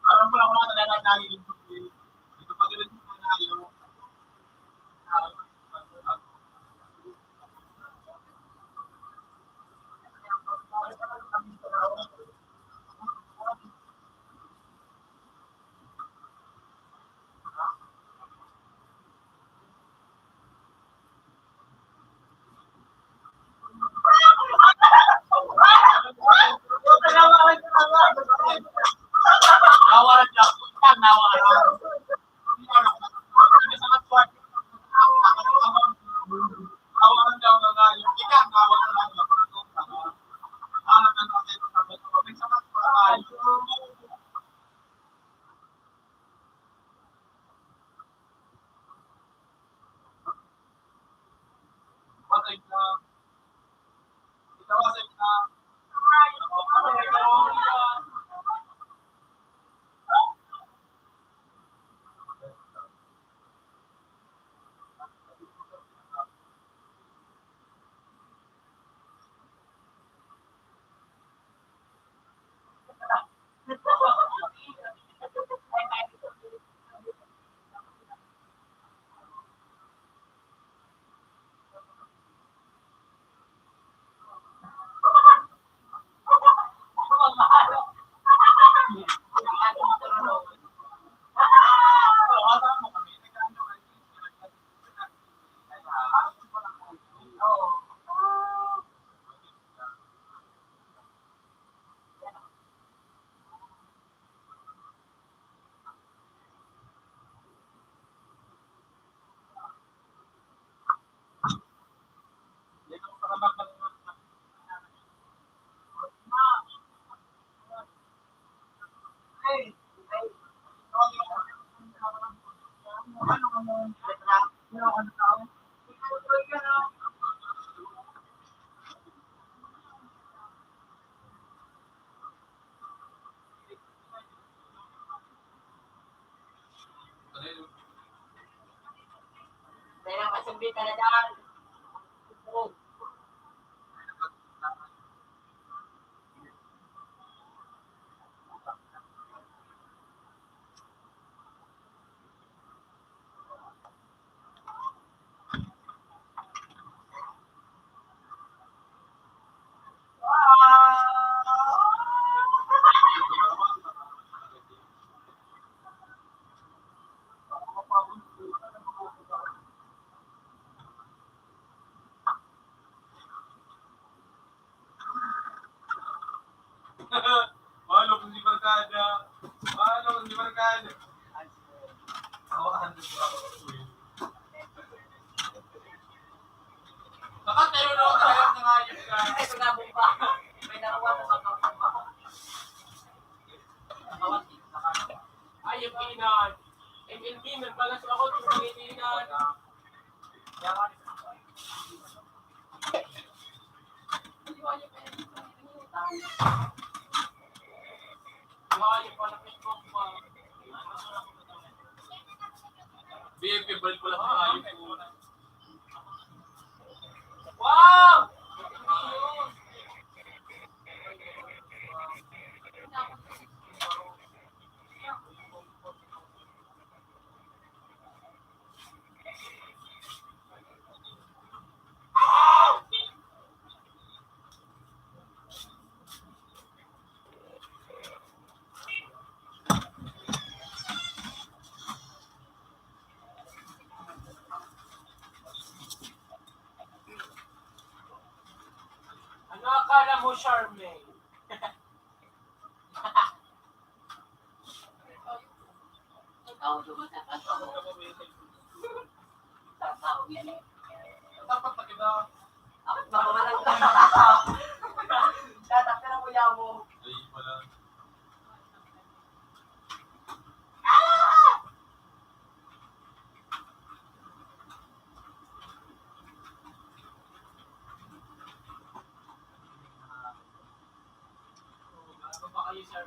Alam mo lang mga talaga lagi dito. Dito pa din na ayaw. Nawaran lang. Nawaran. Nawaran daw na ngayon. Ika, nawaran lang. Patay na. Itawasay na. Kaya masumbi ka na dyan. Nakatayo na ako tayo ng hayop ka. Ay, sumabog pa. May nakuha na sa kapatid pa. Hayop inan. MLB, nagbalas ako kung inan. Hayop pa na Facebook pa. BFP, balik ko lang ang hayop ko. Wow! Ano akala mo, Charmaine? Dapat na kita. Baka walang tatak. Tatak ka ng kuya mo. Ay, pala. Bago pa kayo, sir.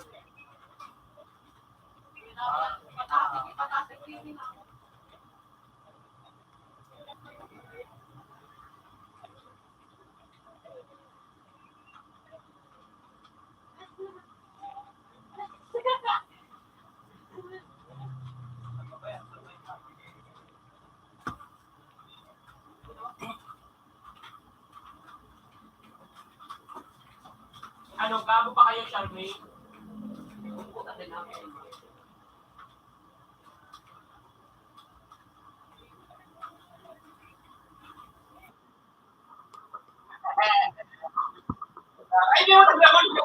Ano, gago pa kayo, Charmaine? Puta din ako. Ay, di mo naglaban ko.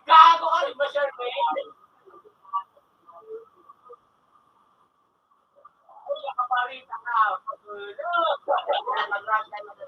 Gago ka rin ba, Charmaine? Wala ka pa rin, taka. Pagulog. Mag-rush tayo.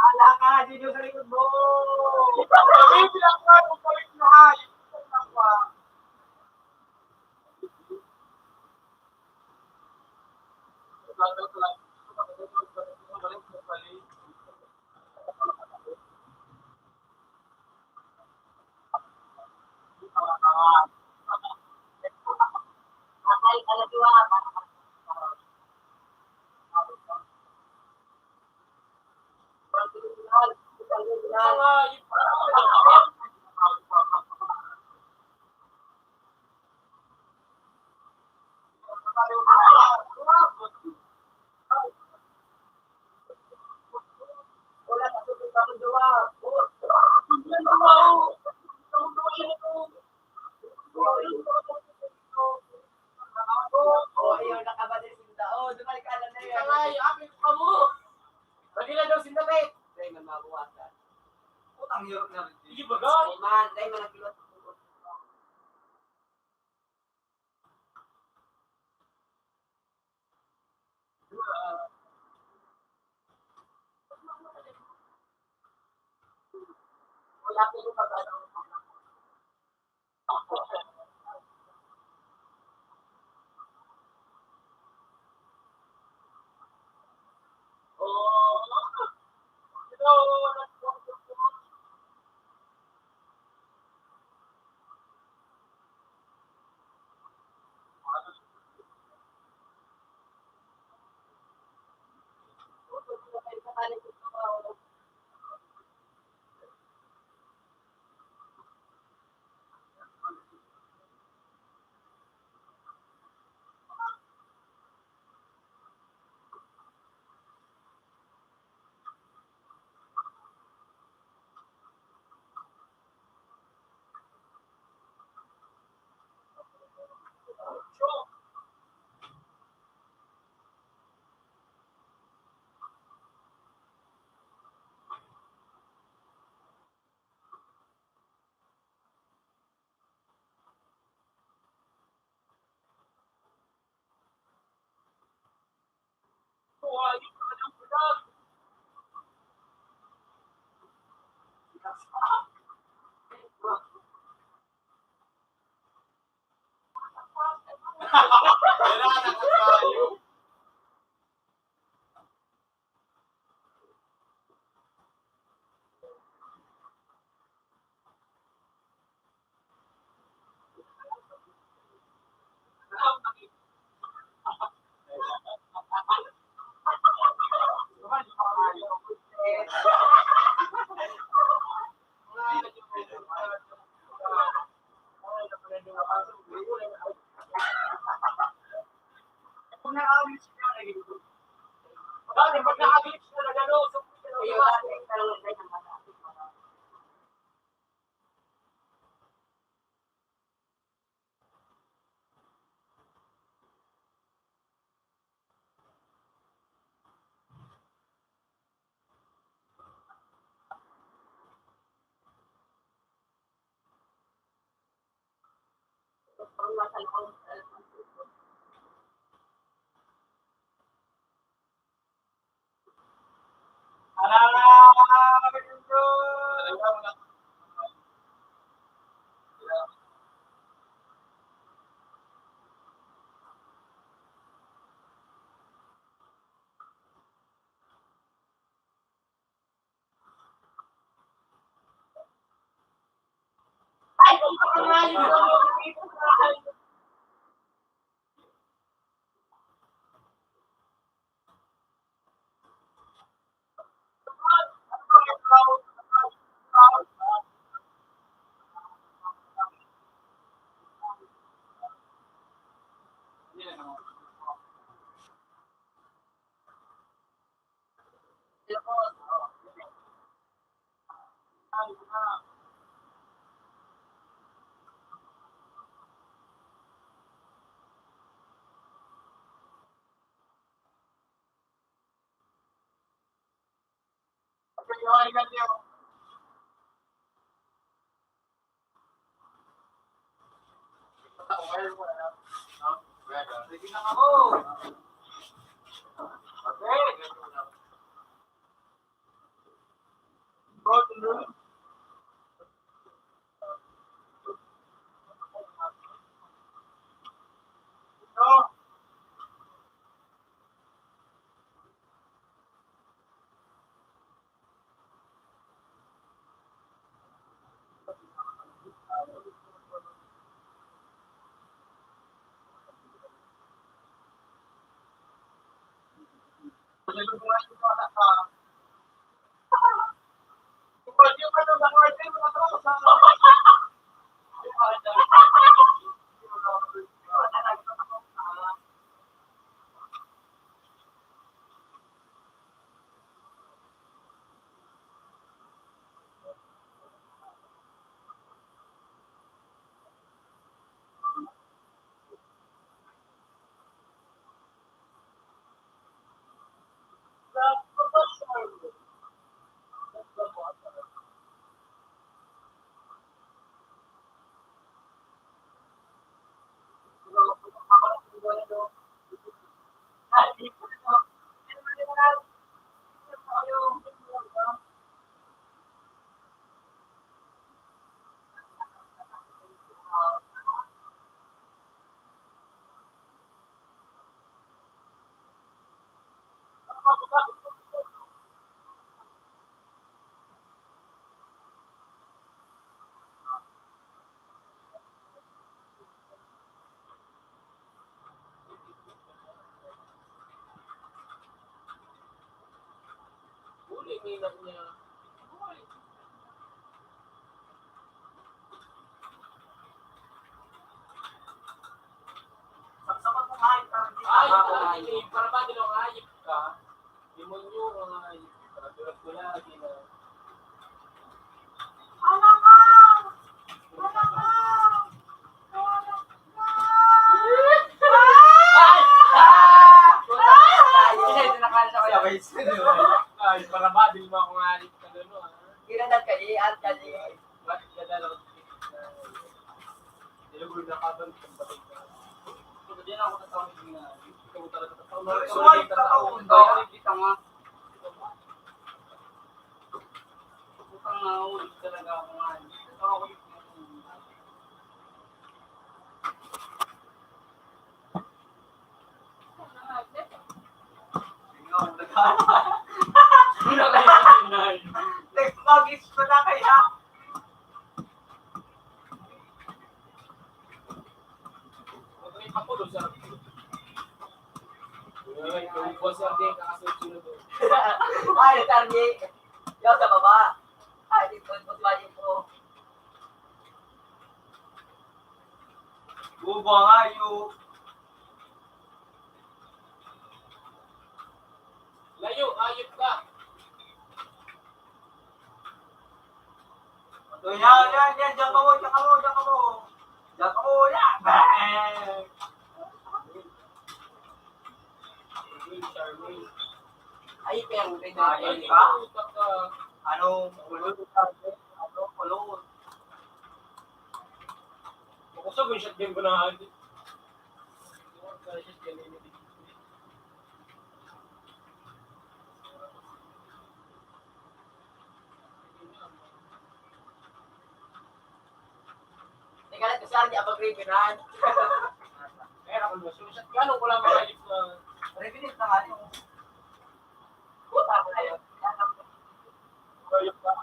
Ala ka, dito sa likod mo. Sabi lang ka, magpalit mo ayos. Putang hirap na rin. Sige ba, guys? Kung naka-glitch ka na ganito. Dati, pag naka-glitch na na gano'n, so, yung dati, talagang ganyan matapit. Sige na ako. Para ba din ang ayip ka? Demonyo ang ayip ka. Tulad ko lagi na. Ay, para ba din mo akong ayip ka doon, ah? Kinadat ka at kali. Bakit ka dalaw? Nilugod na ka doon kung batay ka. So, hindi na ako tatawag na. Ikaw talaga tatawag. Sorry, tatawag ka. Kita nga. Bukang naulit talaga ako nga. Tatawag ko. Nag-magis pa na kaya. Ako doon sa ay, kung po siya din kakasunod doon. Ay, Targi. Yaw sa baba. Ay, di po, po. Buba nga yung Layo, ayop ka. Yan. Diyan ka mo. Yan. Ay, pero ito. Ayun ka? Anong kulot? Ako sa shot game ko na agad. Teka lang, kasi hindi ako kriminal. Kaya ako na shot. Gano'n ko lang mga na Revenant na nga yun. Puta ko na yun. ayop ka.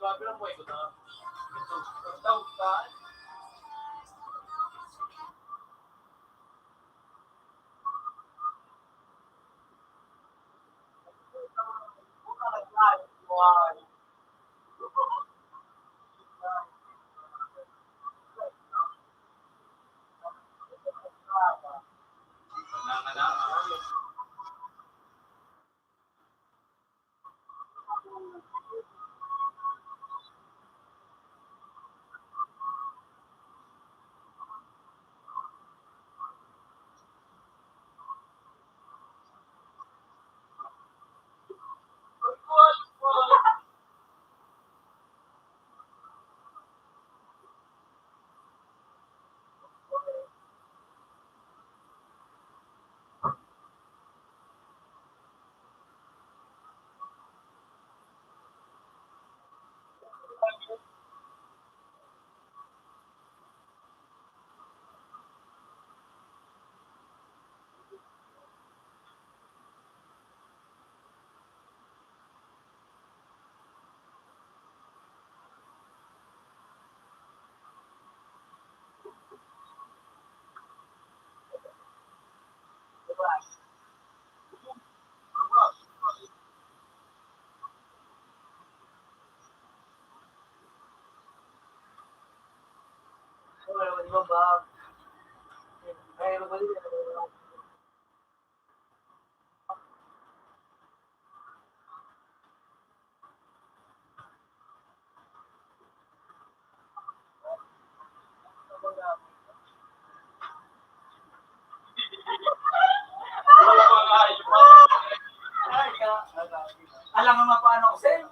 Grabe lang po ito na. Ito. Daw ka. Alam mo paano ako sa'yo.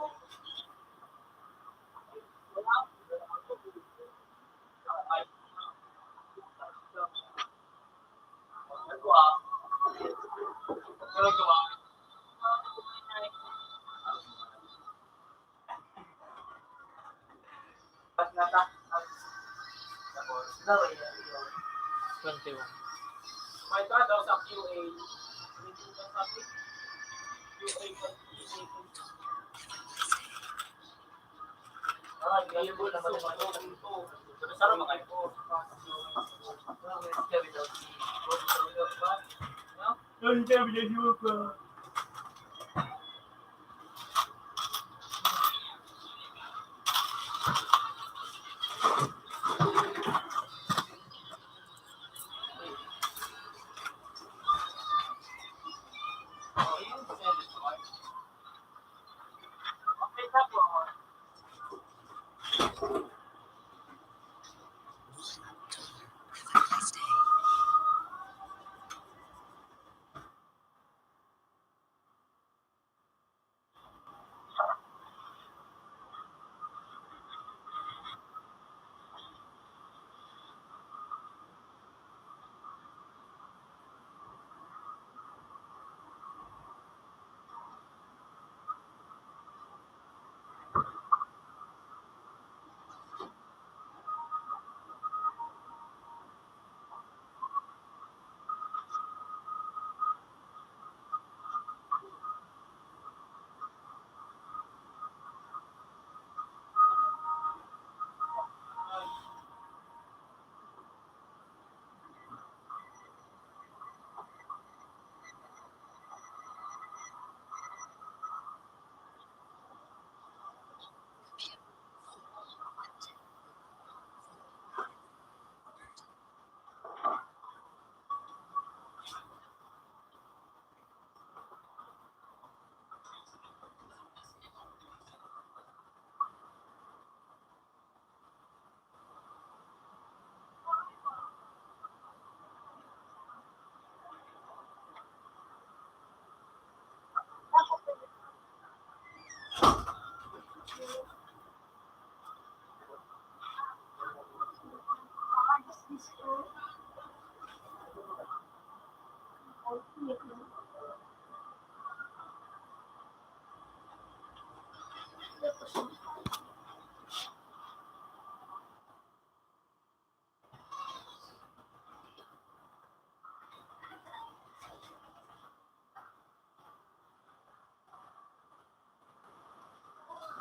May ito daw sa QA. Sarap makain po. Have a nice day.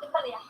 Ito ba yan?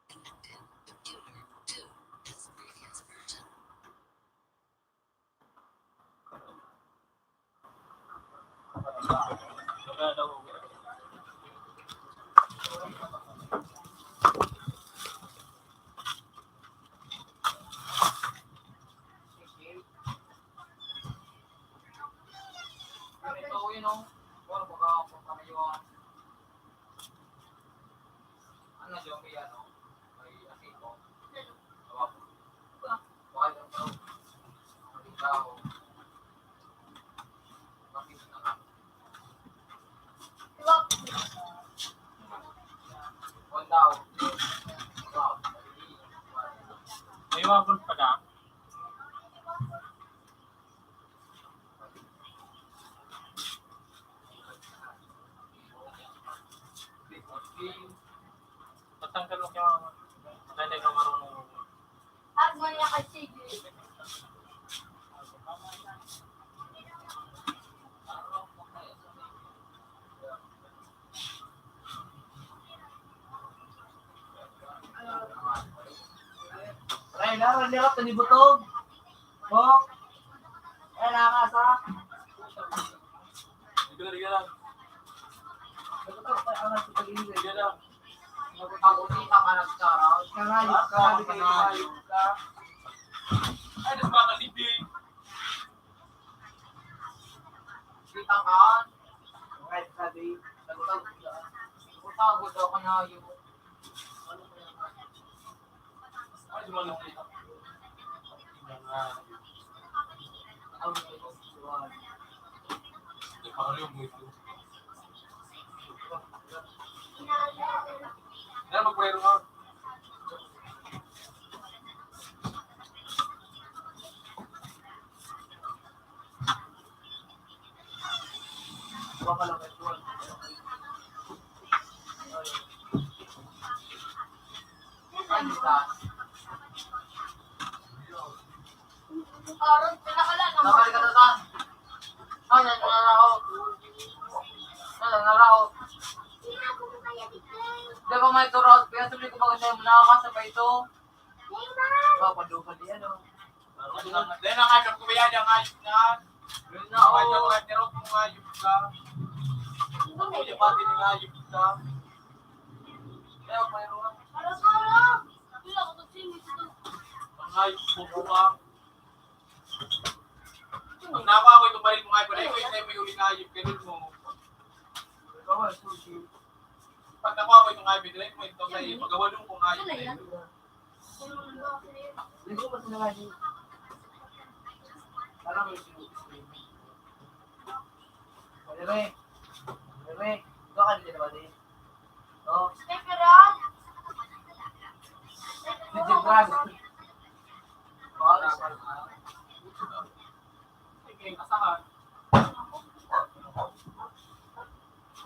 Connected. Computer 2 as previous version. Wala daw. Ito yun o. Wala baka pagkakayuan. Ano yung kaya no? May asito. Tawag. Baka yung tao. Ang tao. Bakit na lang. One tao. May wabon pa na. Patanggal mo yung hindi ka marunong. At manya kasi. Ay, naroon nila ito ni Butog. Bok. Ay, nakakasa. Hindi ka lang. Butog, ay, ang nasa pag-ibig. Hindi lang. Ako din ang anak sa araw. Kangayos ka, Ako kangayos ka. Ay, nas mga kalibig. Kitang kaan. Kahit sabi, Utago daw ka na yung Ay, sumalapit. Hindi pa rin mo ito. Kaya magpwero ka. baka lang ito. kandidat. Aron, pinakalan. Nakali ka tatan. Ay, nanarao. Nanarao. Di ba may turot? Kaya sabi ko maganda yung nakakasabay ito. Papadukan diyan o. Dahil ang ayos ko ba yan, ang ayos na. Yun na Ang ayos o. ko, nirot mo ayos ka. Kuya pati ng ayos ka. Kaya mayroon. Aron. Wala ko singit ito. Ang ayos ko buka. Pag nakuha ko ito pa rin mo ayos, ay may uling ayos ka rin mo. Ikaw ay sushi. Pag nakuha ko itong ayos, direct mo ito sa iyo. Magawalong kong ayos na ito. Ligo ba sila ngayon? Parang may sinusi. Rere. Rere. Ikaw ka dito ba din? Oo. Sniper yan. Si Jibran. Sige, asahan.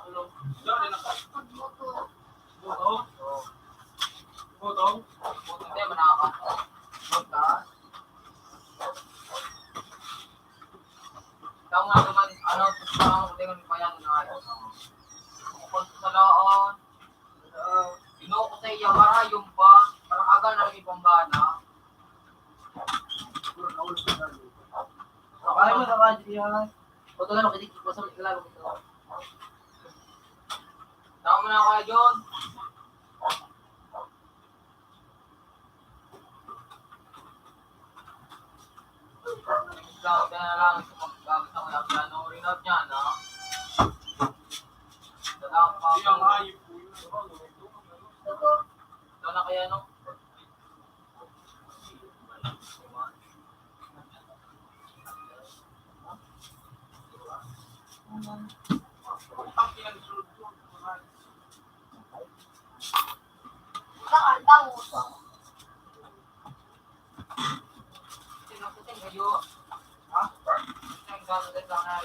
Ano? Diyan, din ako. Butong? Butong? Hindi, manaka. Punta. Ikaw nga naman, ano, parang kutingan pa yan na ayos. Kung sa laon, ko sa iya, marayong pa, parang aga na rin ibang bana. Kaya mo na ba, Diyan? O ito lang, kitikik ko sa mga ilalong ito. Tama mo na kaya, John. Lang, kaya lang, sumagamit ako yung piano. Rinot niya, no? Dadang pa Di ang ako. hayop po yun. Ito na kaya, no? Ang pinagsulod ko. Nakakanta mo. Sinukutin kayo. Ha? Ang gano'n lang na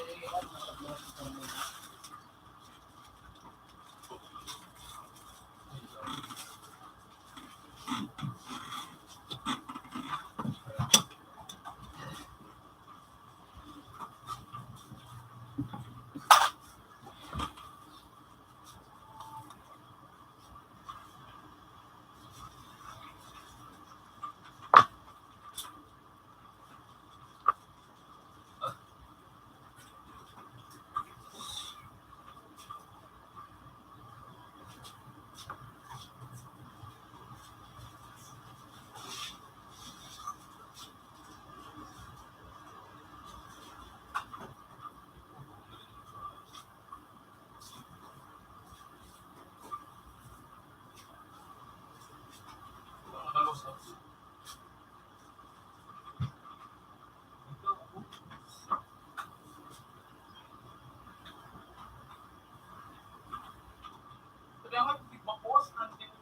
Kailangan mag-post natin.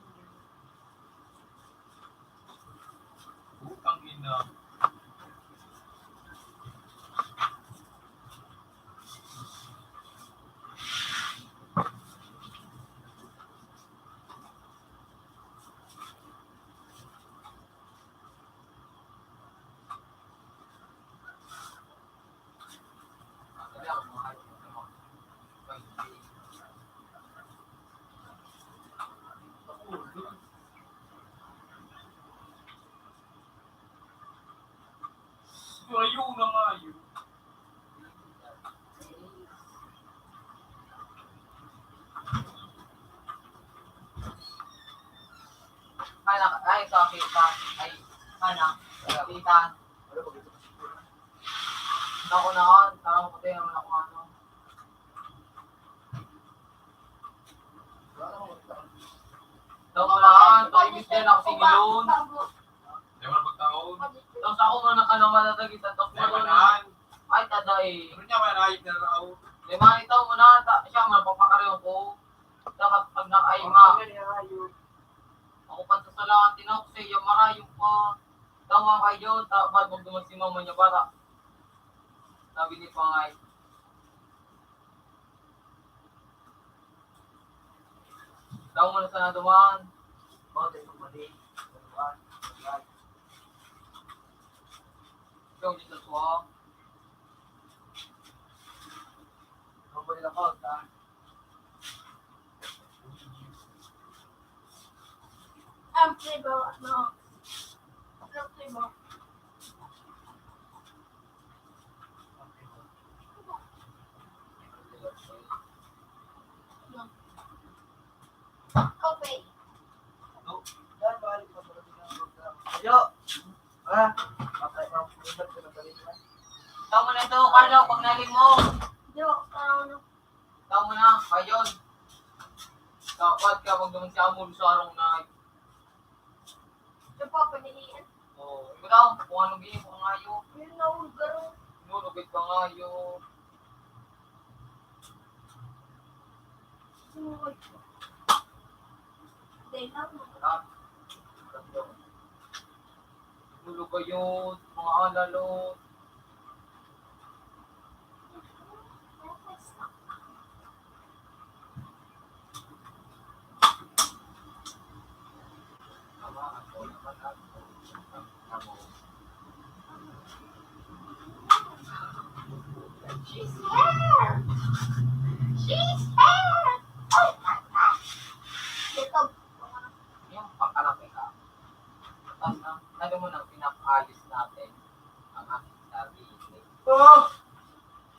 Butang ina. Ayaw na nga yun. ay, ito, kita. Ay, ano? Kita. Ako na ako, tarang ko tayo naman ako ano. Ito ko lang, ito ibig din ako sigilon. Di ba magtaon? Tapos ako nga nakanamalatagit at tapos Di ba mo naan? ay taday. Ano niya ba nahayip na raw? Lima ito muna, siya mapapakareho ko. Dapat pag nakaima. Ako pa sa salahan, tinawag sa iyo, marayong pa. Tama kayo, tapos magduman si mama niya para. Sabi ni Pangay. Daw mo na sana duman. Bakit ito mali? Ikaw dito suwa. Kabuli na ko, ta. Ang flavor, ano? Ang flavor. Okay. Ayo. Tama na ito, Carlo, pag naling mo. Yo, ano? Tama na, kayon. Dapat ka, wag naman siya mo sa arong na. Yung papanihin. Oh, ikaw, kung anong gini ko ngayo. Yun na, garo. Nulugit ka ngayo. Tulog kayo, mga alalo. She's here! She's here! Oh, ito. Yung pakalaki ka. Tapos, lagyan mo nang pinapaalis natin ang aking sarili. Oh!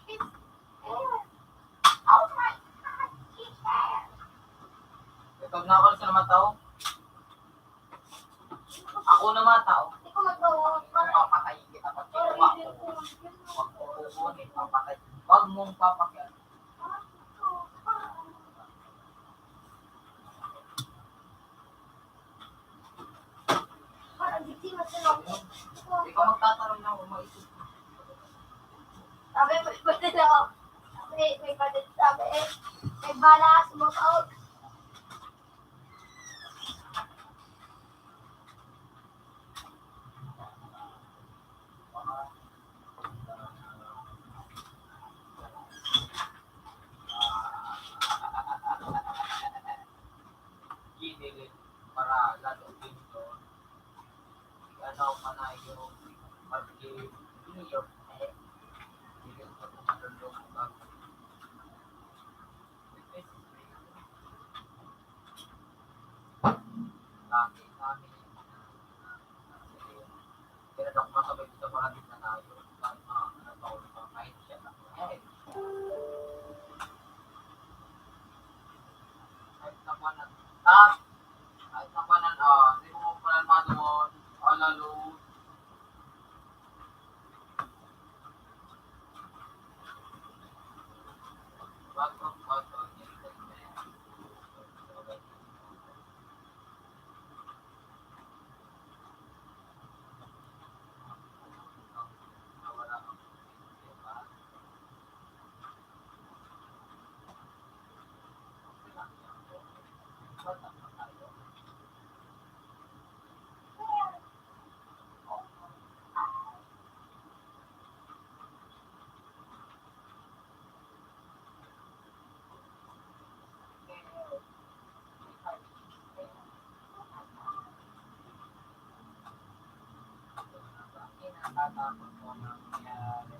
She's here. Oh my God, she's here. Ikaw na ako sa naman tao. Ako naman tao. Hindi ko magawa. Papatayin kita pag kinuha ko. Huwag mo kukunin, papatay. Huwag mong papakyan. Parang hindi masunod. Ikaw magtatanong na kung maisip. Sabi, may badit ako. May badit. Sabi, may bala, smoke out. Ginilit para lalo dito. Ano pa na yung pag-i-iyo. Hindi ko matulog ba? Lagi. Kaya ako masabay dito para din na tayo. Kahit mga taon pa kahit siya na. Kahit naman hindi mo pala doon, alalo. Bato, Nakakatakot ko nangyari.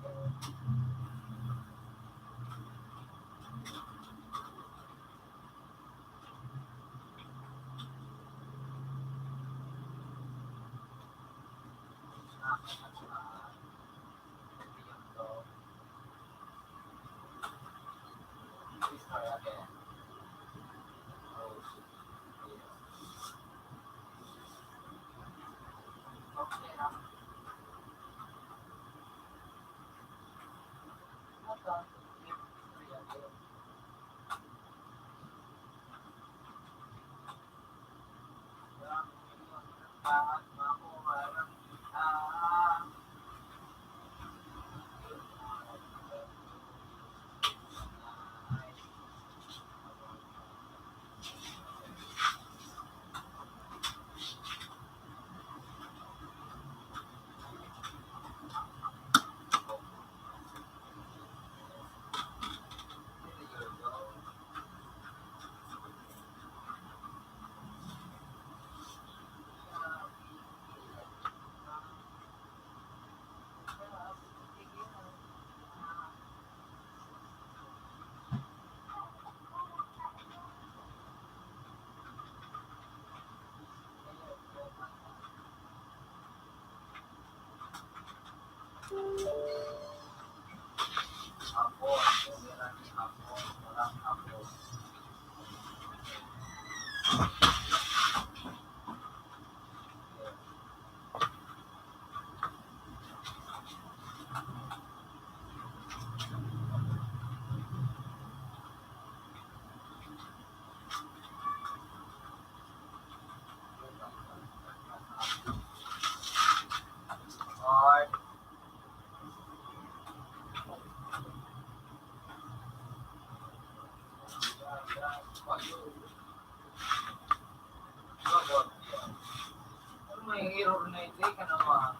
yung error na ito, ka naman.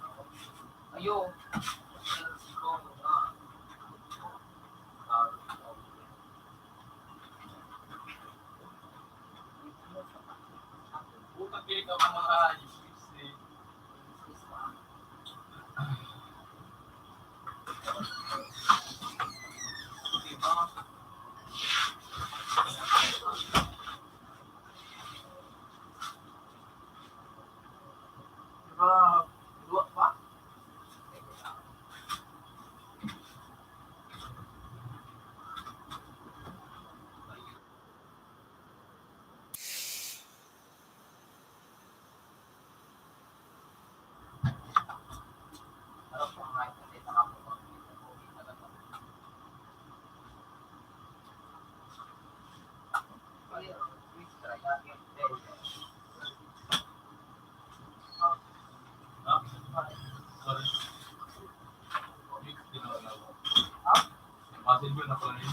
Ayo. Puta kita ka mga ayos. Dua pa? Harap ko nga ito, dito ka po. Ah, sorry. Ginawa ko. Possible na pala yun.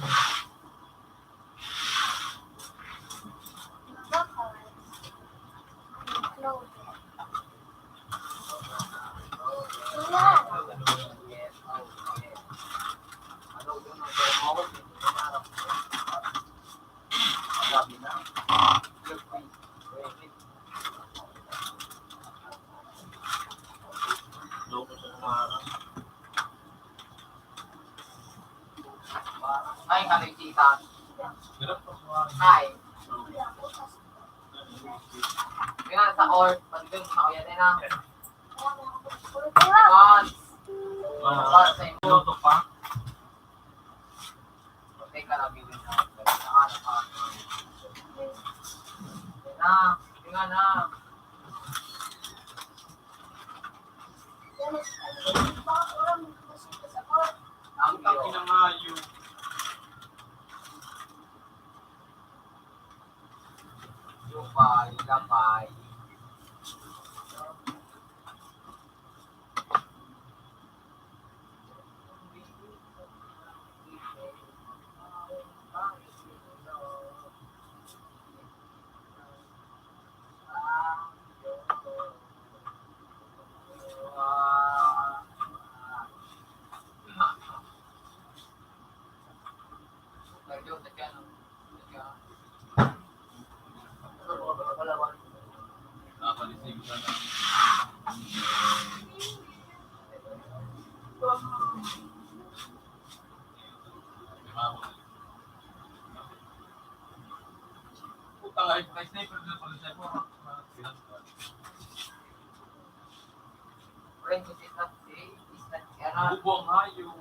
Loko sa kumarang. Ay, kami tita. Hirap pa kumarang. Hi. Kaya sa or, pag dun sa kuya din na. Once. Once sa imo. Luto pa? Teka lang, biwin na. Ano pa? Na, tingnan na. Ang taki ng ayo. Lupay, lapay. Nakakalisig ka na. Puta nga, may sniper na pala siya mo. Bubong hayo.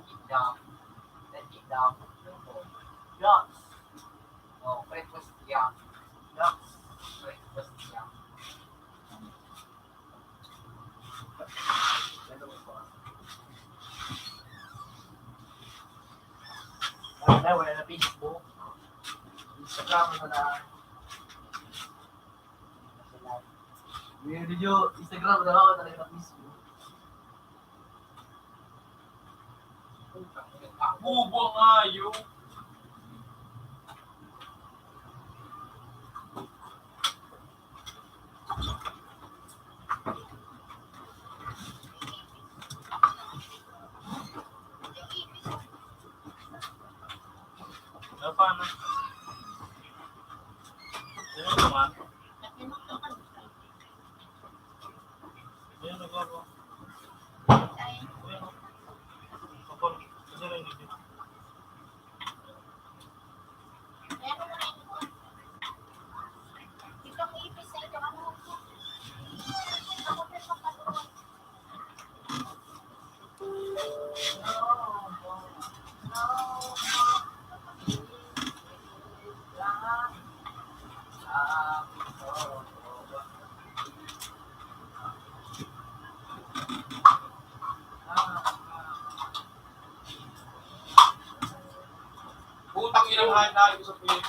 Wala na Facebook. Instagram mo na. Video, Instagram na ako talaga na Facebook. Bubong hayo. Paano? Ano naman? Ayan, nagbago. Ayan. Kapag, kasi rin hindi. Putang inang hayo sa pulis.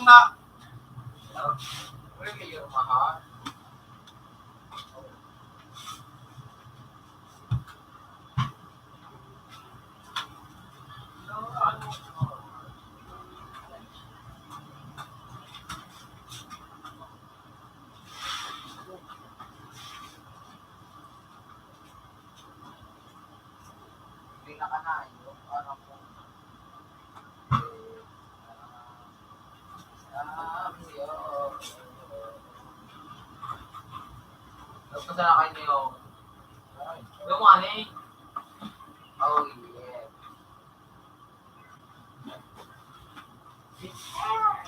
utang na. Really, yung mahal. Hindi na ka na, yung parang po. Tapos na kayo niyo. Lumani. Oh, yeah.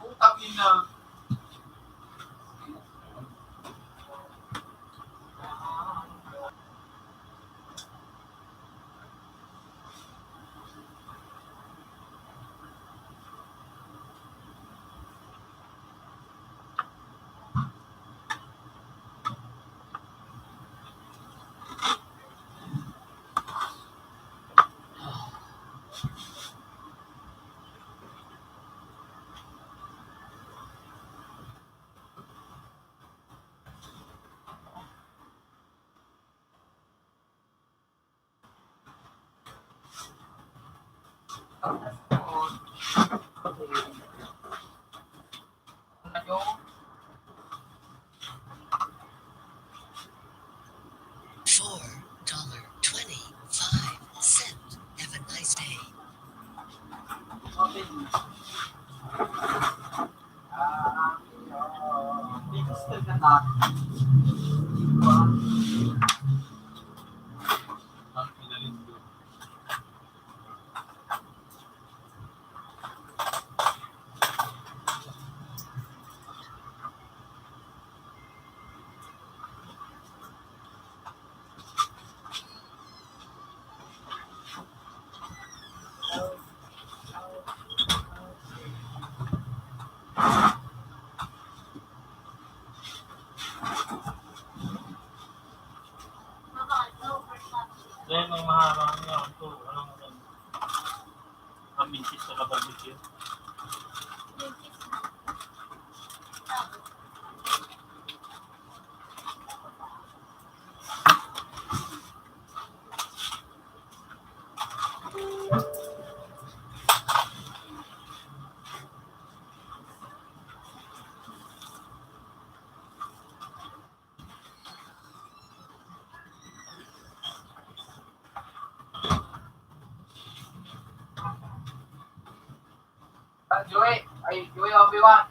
Utang ina. $4.25. Have a nice day. Ang pinalit ko. Dahil may maharang niya ito, anong kabintis sa kabarbecue. Joey, ay, Joey, Obi-Wan.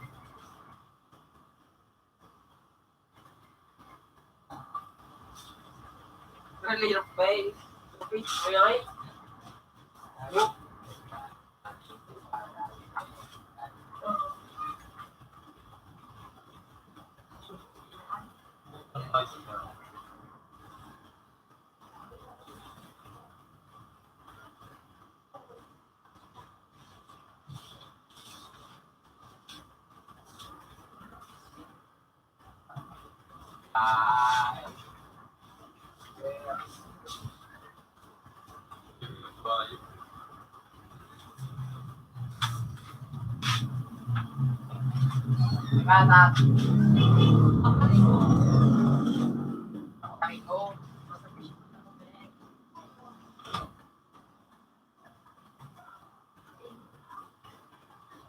Really, your face. Really? Gimana? Pakigo.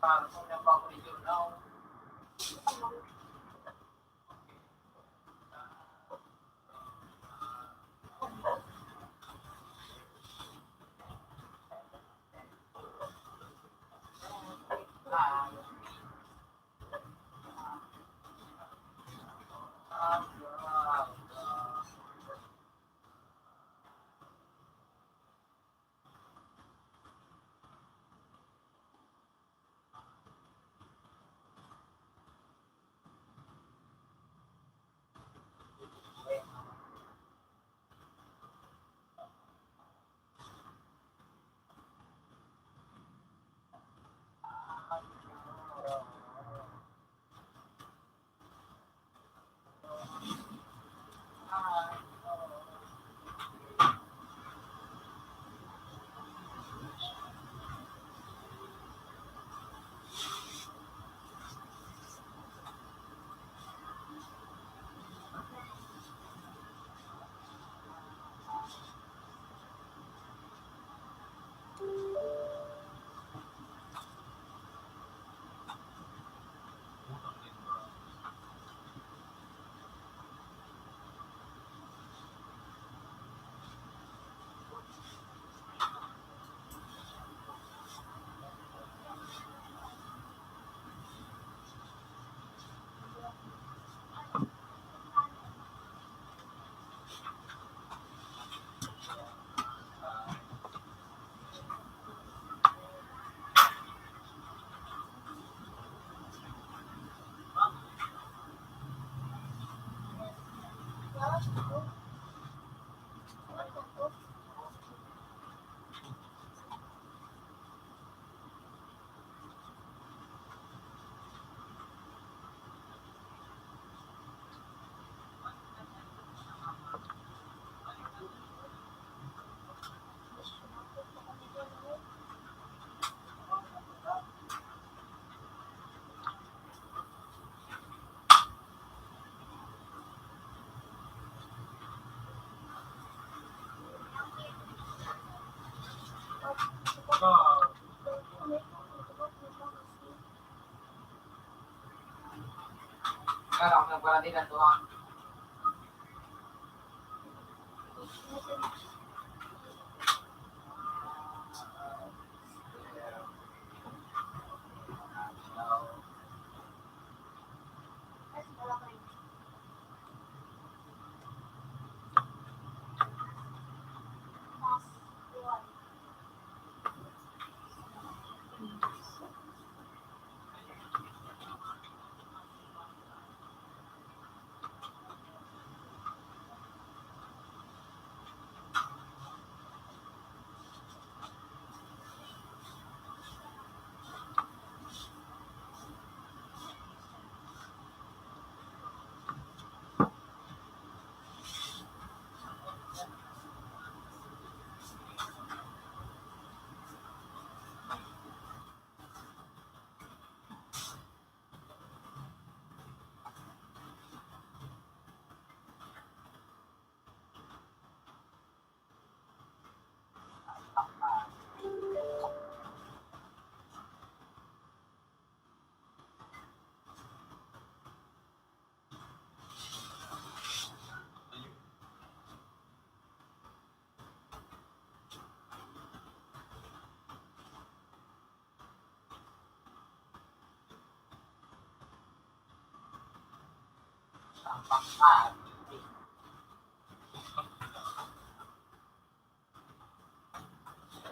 Para sa mga paborito na Kaya ako nagparatinan doon.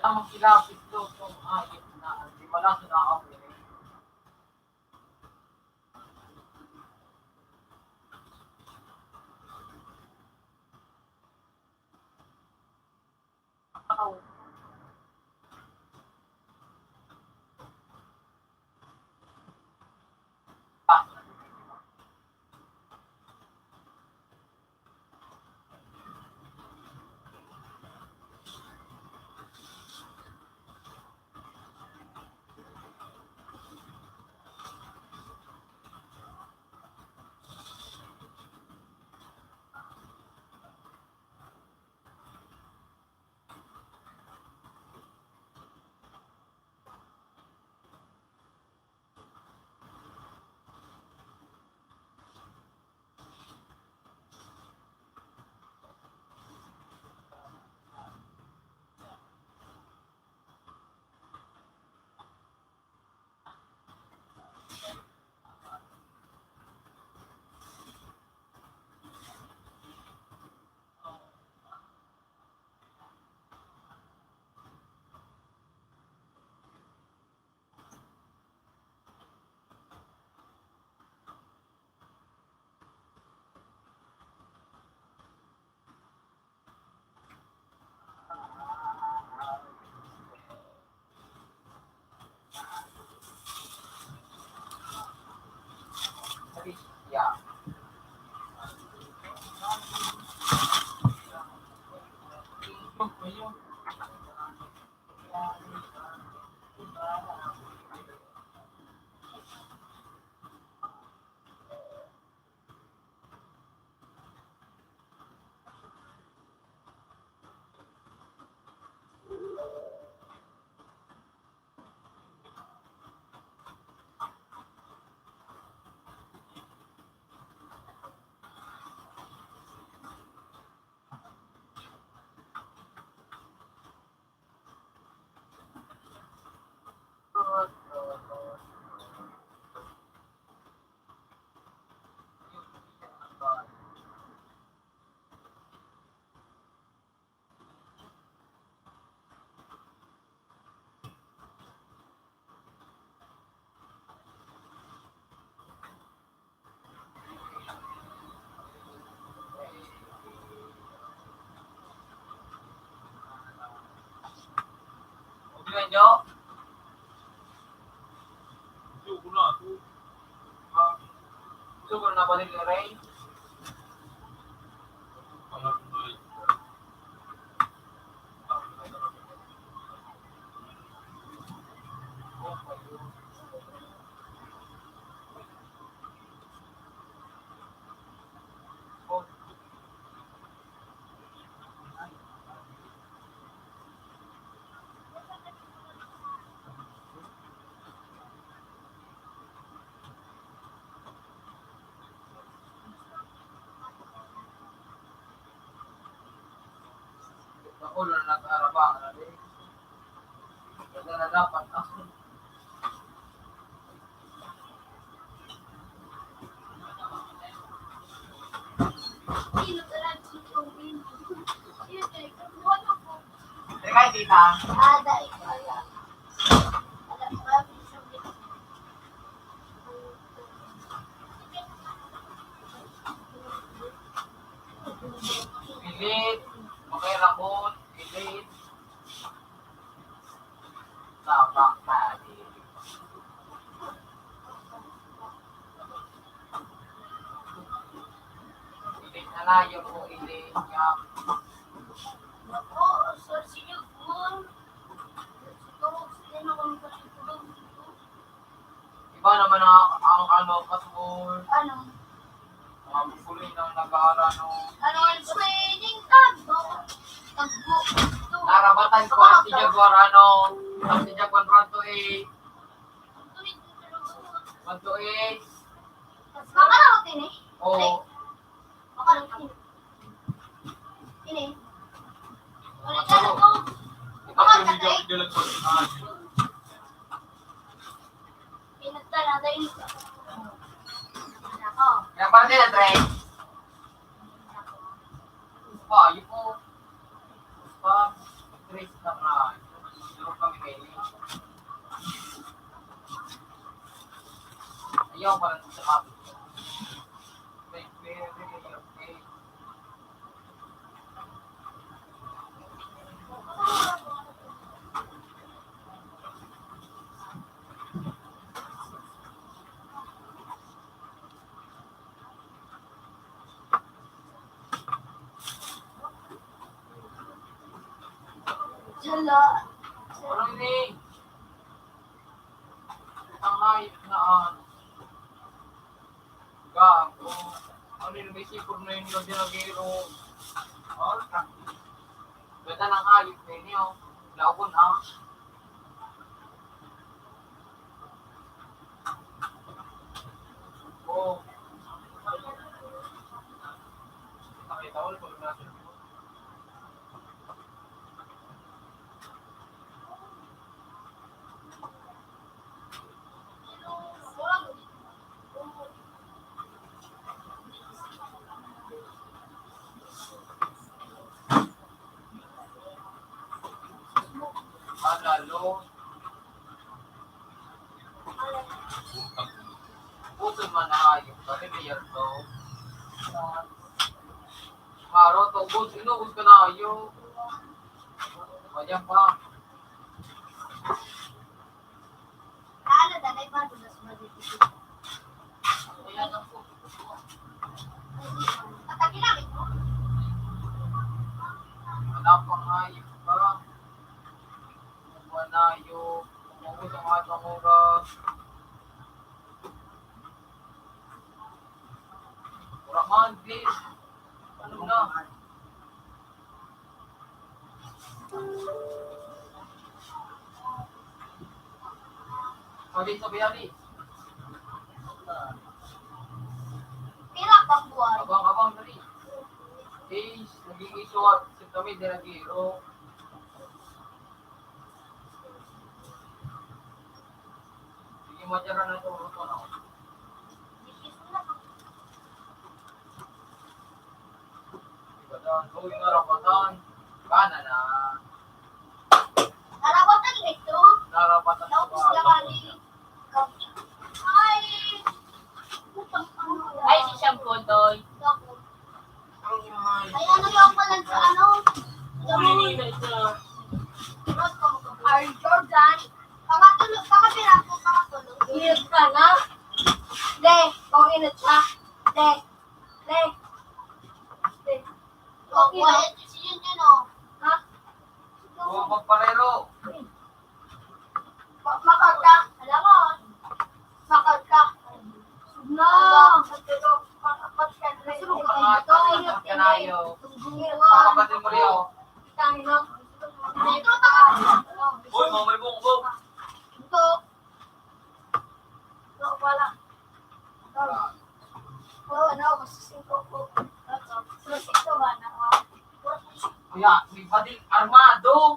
Ang kilapit doon kung ayot na di wala sa nakapili. Medyo. Suko na. Siguro na ba din ni Ray? Ako na nag-arabang na rin. Kasi na dapat ako. Sino talaga si Tobin? Sino talaga? Ano po? Teka, tita. Ada ikala. Alam ba? Pilit. Makirapon. Pilit. Tabak tadi. Pilit na na yung po ilit. Ako, sa sinyo po. Siguro, sila na kami patutulog dito. Iba naman ang ano, passport. Ano? Mga bukuloy ng nag-aaral no. Ano ang training tagbo? Tagbo. Narabatan ko ang si Jaguar ano. Ang si Jaguar Ranto eh. 128. Makaraotin eh. O. Makaraotin. Ini. Ulit ka na po. Makakatay. Pinagtala tayo. Ako. Yang pasti ya, Dre. Wah, yun po. Pa, Chris na na. Siguro kami kayo. Ayaw pa lang sa kapit. Okay. Sala. Ano ini? Ang hayop na gago. Ano yung may sipod na yun yung dinagiro? Ganda ng hayop na yun yun. Laukon Oh. Nakita ko pag nasa. Lalo. Puso man na ayok kami mayor to. Maro to bus inuus ka na ayok. Wajan pa. Kaala danay pa doon sa madito. Ayan ang po. At ang ginamit mo? Wala pang ayok pa. Wala ayok. Umubos ang atang oras. Uraman, please. Ano na? Pwede sa biyari. Pira pang buwan. Abang-abang tadi. Naging isuat. Kami din nag-iiro. Sige, matyaran na ito. Ito na. Ibatan. Uy, narapatan. Kana na. Narapatan ito. Narapatan sa Naupos na kali. Ay! Putang ano. Ay, si Shampoo, Toy. Ako. Ay, ano yung palan sa ano? Hindi na ito. Ay, George. De, kung inot siya. De. De. De. Kung inot. Yun yun o. Ha? Huwag magparero. Makal ka. Alam mo. Makal ka. No. Kapatid mo rin ako. Uy, mamay mo ko. Ito. Ito, wala. Oo, ano, masisingko ko. Ito, wala. Kuya, may bading armado.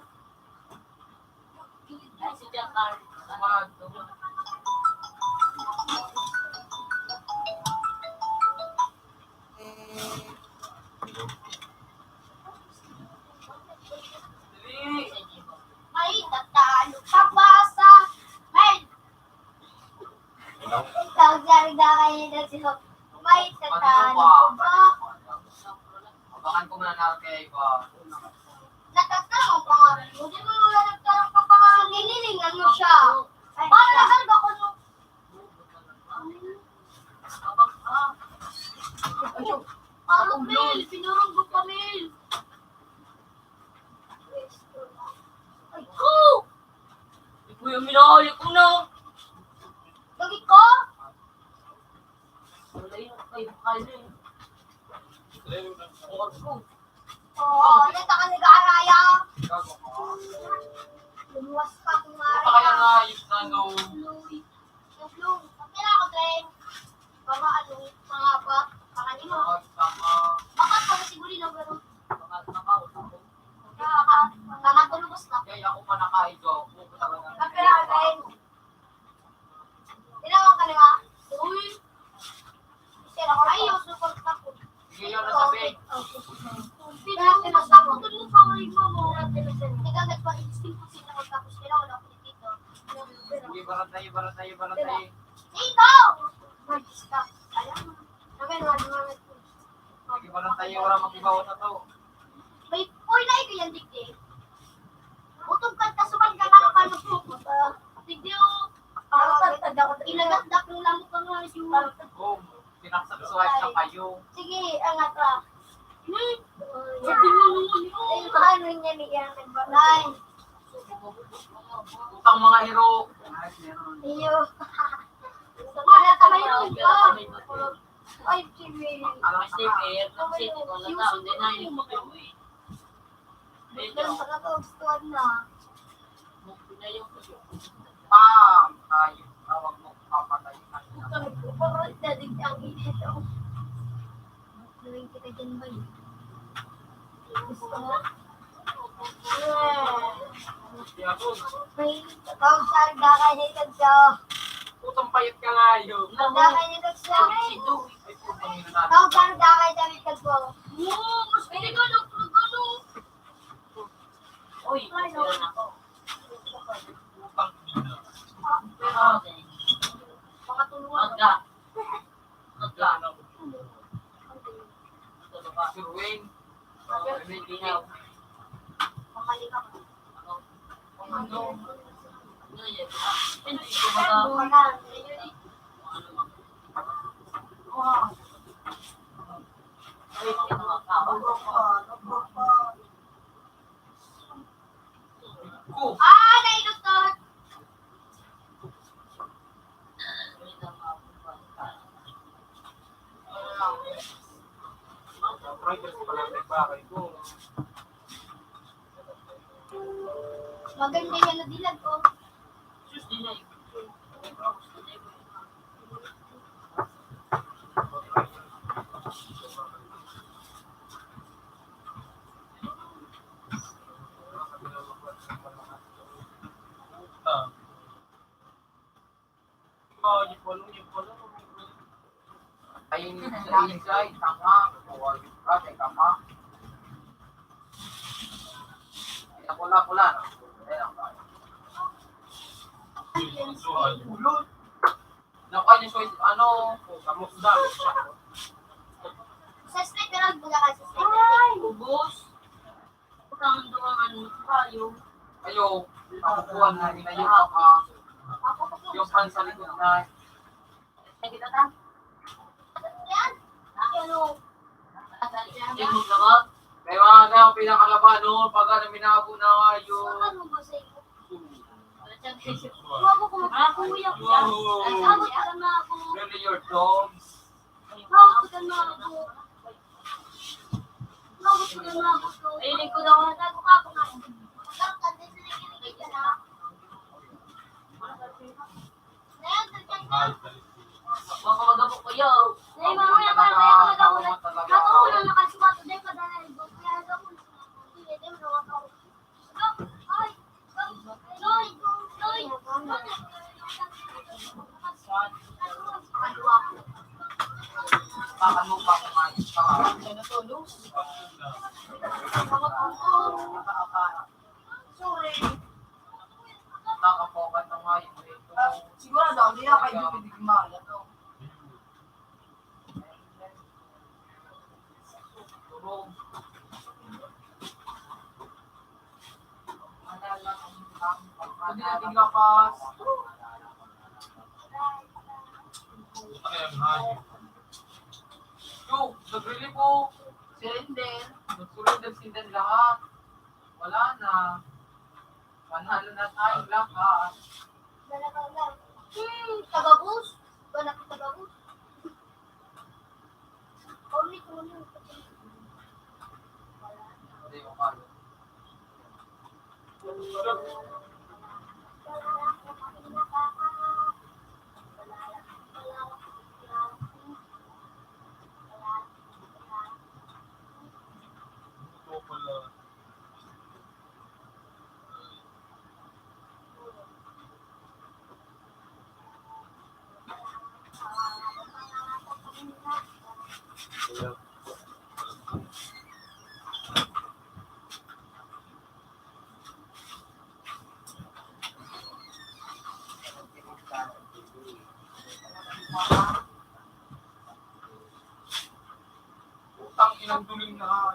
Si Jakar. Armado. Dali. Ay, tatalo ka ba sa... Ay! Tawag-gariga kayo na sila. May tatalo ka ba? Abangan ko muna na kay iba. Nagtatanong pa nga rin. Hindi mo wala nagtanong pa pa nga. Nililingan mo siya. Paano nagalba ko no? Ano, Mel? Pinurong ko pa, Mel. Ay, ko! Kuya, minahali ko na. Lagi ko? Wala yun, kayo kaya. Oo, nata ka nag-aaraya. Lumuwas ka kung Baka kaya maaraya. nga yung ano. Yung blue. Okay na ako, Tren. Baka ano, mga pa. Baka ni mo. Baka pa siguro na pero. Baka tulubos na. Kaya ako pa nakaigo. Ako talaga. Kapit na, Tren. Tinawag ka nila. Uy. Sira ko. Ayaw, support ako. Sige yun na sabi. Pinasama ko dun sa mga mo. Ikaw nagpa-instinct ko sila ko tapos kailangan ako dito. Sige, barat tayo. Ikaw! Mag-stop. Alam mo. Sabi nga, dumamit ko. Sige, barat tayo. Wala makibawat na to. May uy na ito yan, digdi. Utog ka, kasuman ka nga ka nagpupot. Digdi o. Ilagat-dak ng lamok ka nga yung... Oh, pinakasasaway sa kayo. Sige, angat ka. Sabi mo naman yun. Ay, paano niya niya nagbalay? Utang mga hero. Iyo. Wala ka may ka. Ay, sige. Kasi kaya, kasi di ko na tao, hindi na yung mag-uwi. Ganun pa ka to, gustuhan na. Pam! Tayo. Tawag mo. Papatay. Parang dadig ang init ako. Gawin kita dyan ba yun? Gusto mo? May tawag sa gakahitag siya. Utang payat ka nga yun. Gakahitag siya. Ay, putang ina natin. Tawag sa gakahitag ko. Mas pwede ka lang ano. Uy, kasi yan ako. Utang ina. Pero, Makatulungan magka. Magka. Sir Wayne. May linaw. Makalikap. Ano? Ano yan? Hindi ko mga... Buhanan. Ay, ito mga tao. Ko. Doktor! Progress pala may bakay ko. Maganda yan na dilag ko. Sus, di na yun. Yung pulong. Ayun sa inside. Tama. Huwag yung brad. Ay kama. Ay, pula. Ulot. Naku, ay niso ano. Kamusda. Sa sniper, baga ka sa sniper. Ubus. Pagkang doang ano tayo. Ayo. Nakukuha na. Inayon ka pa. Yung pan sa likod na. kita ta? Yan. Ano? Yung lahat. May mga na pinakalaban noon pagka naminago na kayo. Ano ba sa iyo? Huwag ko magkakuya. Abot ka na ako. Really your dogs. Abot ka na ako. Abot ka na ako. Ayun ko daw. Natago ka ako nga. Magkaroon ka din sa nakikinig ka na. Ngayon, dagdag na. Magkakadabok kayo. Nay, mamaya pa kaya ko daw na. Ako ko lang nakasukat. Dahil pa dahil. Kaya daw ko. Hindi, hindi mo naman ako. Ay! Loy! Loy! Pakan mo pa kung ayos ka. Sorry. Nakapokat na nga yung rito. Siguro daw, hindi na kayo pwede gumala to. Hindi natin lakas. Yo, nagrili po. Surrender. Nag-surrender lahat. Wala na. Panalo na tayong lahat. Tagabus? Ba na tagabus? Only ko lang. Hindi mo kaya. Utang inang duling na.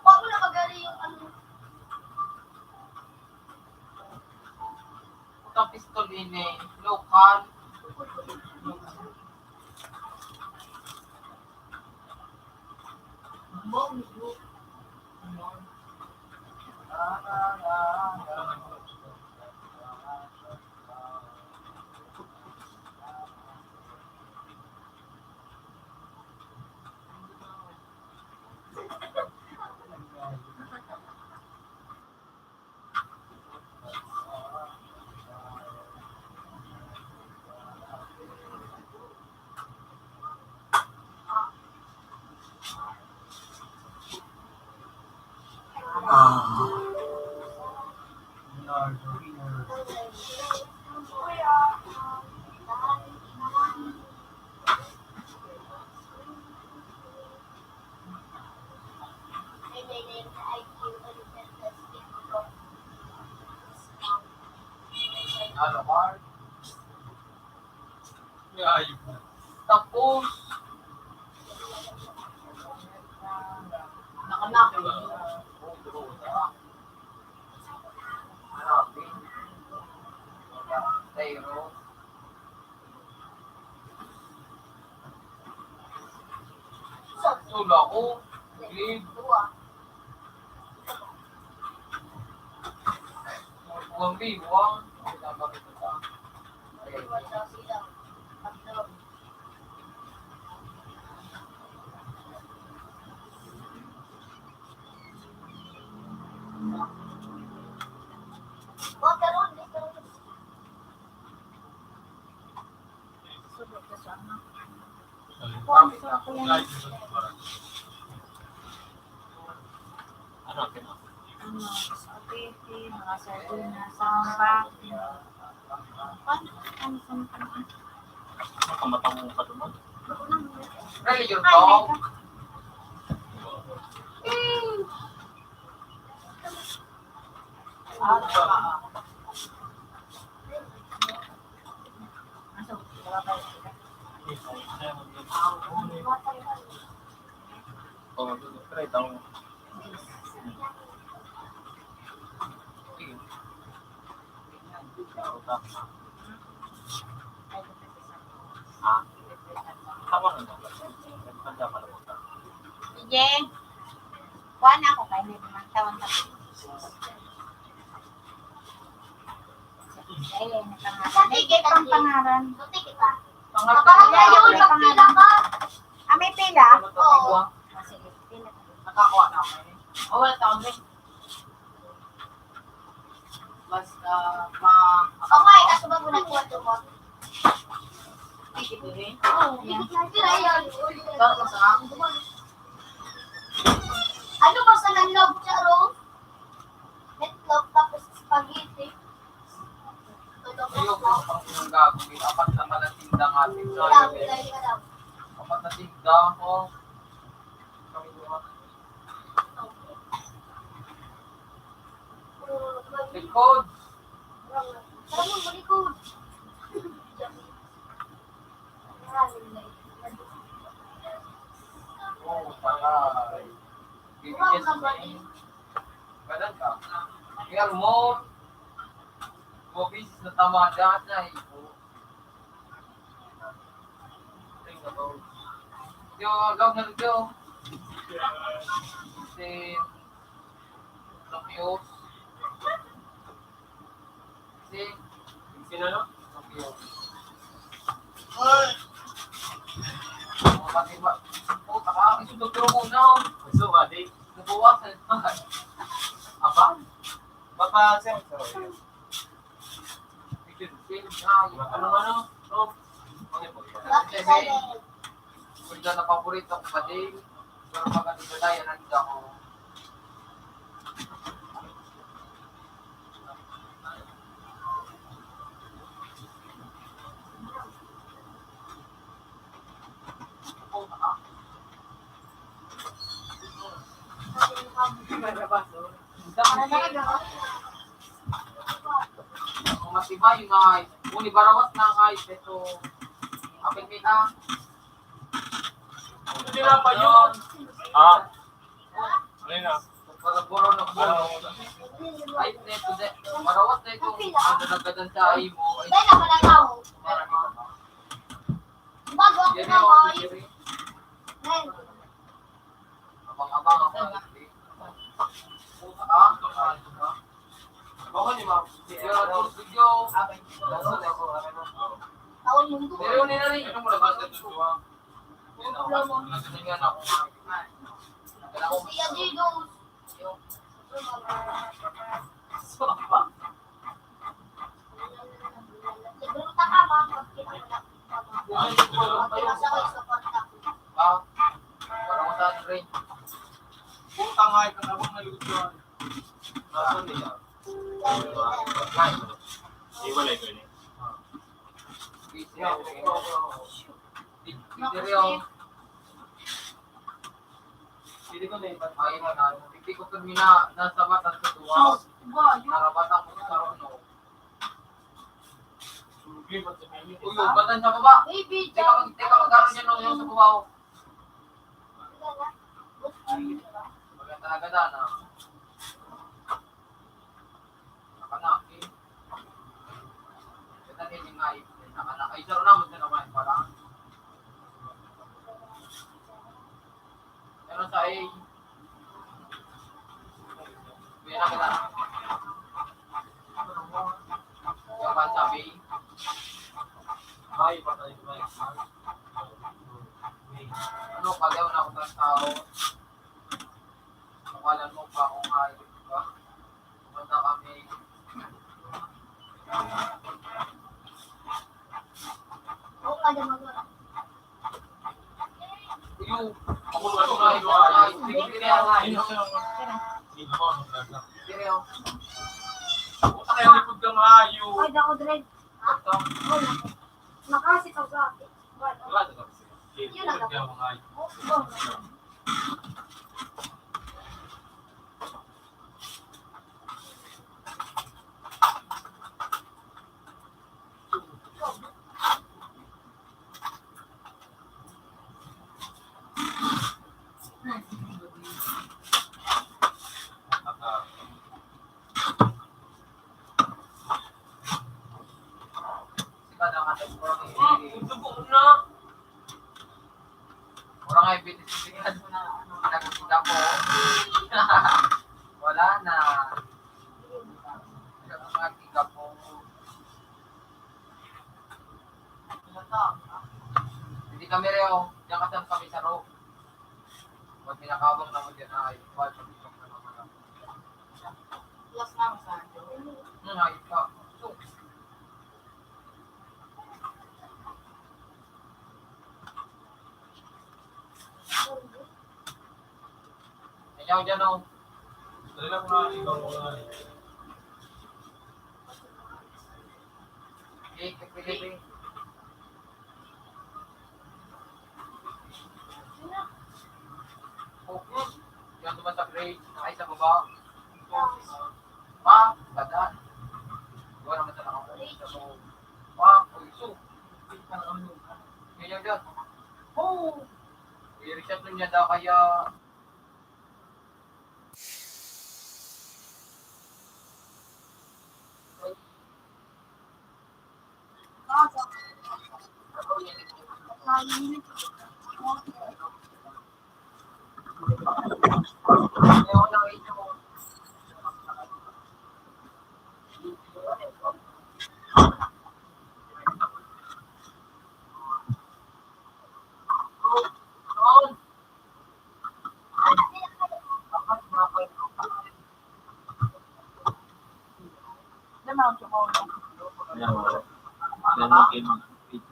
Ako mo na magaling yung ano. Utang pistol ini. Local. Ano, Mark? Tapos, nakanak. Hanapin. Tayo. Tula ko. Leave. Buwang biwang. Tayo. sana. Ano, akin na. Ano, spaghetti, mga sardinas, samba. Ano, samba? Makamatang mo ka naman. Really, your Ay, dog? may Oh, try tayo. Sige. Ah, tama na ba? Nagtanda ka lang. Sige. Kuha na ako kay Lili. Magtawan ka. Ayun, may pangalan. May pang pangalan. Suti kita. Pangat Kaya yung May pagpila ka. Ah, may pila? Oo. Ah, sige, pila. Nakakuha na ako eh. Oh, wala taon rin. Basta, Okay, kaso bago nagkuha mo. Tikit din eh. Oo. Sila yan. Bakit masarap? Ano ba sa nanlog siya, Rose? Meatloaf tapos spaghetti. Ayoko yung pang sinong gagawin. Apat naman ang tinda nga ating Wala, driver. wala, wala. Apat na tinda ako. Likod. Tara mo, malikod. Oh, patay. Bibigyan sa may. Ganun ka. Kaya mo. Mobisis na tamada na eh. Yo, log na video. Then, Nokios. Then, Sino no? Nokios. Pati ba? Puta ka, isudog ko muna. So, adi. Nabawasan pa. Aba? Baka sir. Ano ano? Oh. Lucky silent. Kung na paborito ko pa din. Pero pag ano ba yan, nandito ako. Puta ka. Kung matibay yung ay, kung ibarawat na ay, ito, apit kita. Hindi lang pa yun. Ah. Ano na? Para buro na buro. Ay, neto, marawat na itong ano nagkadan sa ay mo. Ay, Dahil naman ang tao. meron kita ba? Bago ako Yan na yung boy. bibiri. Ngayon, Abang-abang ako. Puta ka, ano ka? Baka ni ma'am. Video, video. taon mundo. Pero nila rin. Ano mo na ba sa tuwa? Nagsingan ako. Nagala ko. Siya Gidos. Siguro ka ba? Pagkita ko lang. Pagkita ko sa kontak. Ah, parang ko sa rin. Puta nga ito na bang nalutuan. Nasaan nila? Iwalay ko yun eh. Hindi ko na iba. Ay, na. Hindi ko termina nasa batas sa tuwa. Narabatan ko sa rono. Sugi, ba't sabihin? Uyo, batan sa baba. Baby, Teka, magkaroon dyan yung sa bubaw. Maganda na. Nakanak eh. Kita din yung ay. Nakanak. Ay, saro na. Magkanaman pala. Pero sa ay. Bina kita. Yung bansabi. Ay, patay ko na. Ano, pagaw na ako ng tao. Makalan mo pa kung hayop ka. Pumunta kami. Oo, kada magawa. Yung, ako na ay, sige, Ayun ako lang. Tira. Hindi ako, naglaga. Puta kayo likod kang ayo. Ay, dako dread. Wala. Makasi ka sa akin. Wala. Wala na kasi. Yun lang Kaya mga ayo. Oh, Dugo na. Orang ay bitis-bitisan mo na nagkita ko. Wala na. Nagkita po. Hindi kami reo. Diyan kasama kami sa row. Pag pinakabang naman din ay wala sa bitong na naman. last na sa akin. Ay pa. So, ayaw dyan o. Dali lang mga ikaw mga ayo. Pilipin. Focus. Yan naman sa grade. Ay sa baba. Ma, badan. Gawa naman sa nakamulit sa mo. Ma, pulso. Ganyan dyan. Oh! I-reset nun niya daw kaya... Ayaw na ito. Noon. Ayan, wala. Ayan, okay, mga kapit.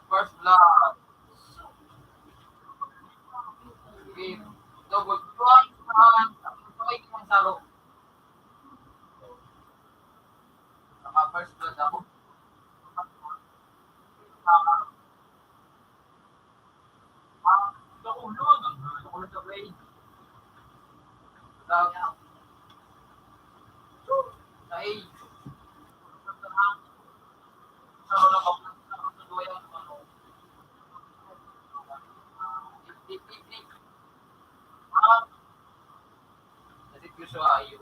First blood. Okay. Double twice and twice ng saro. Saka first blood ako. Nakulog sa brain. Sa A. Saro lang ako. Sa doya. Kasi puso ayo.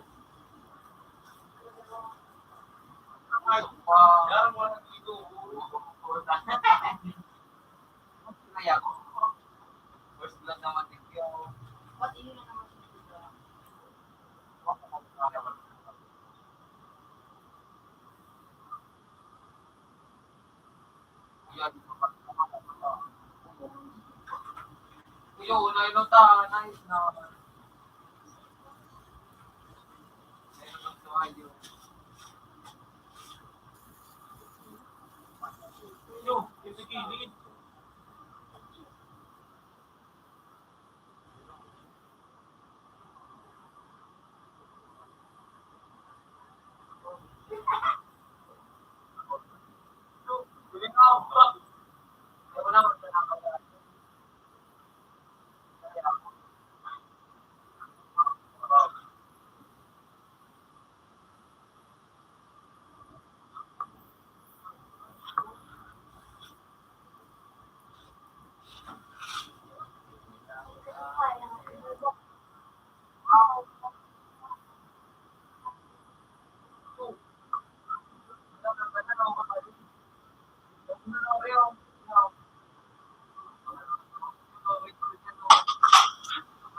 Yan mo lang dito. Kaya ko. First blood naman tigyo. Ba't yun na naman siya? Kuya, unay no ta, nice na. kayo. Yo, yung sa kilid.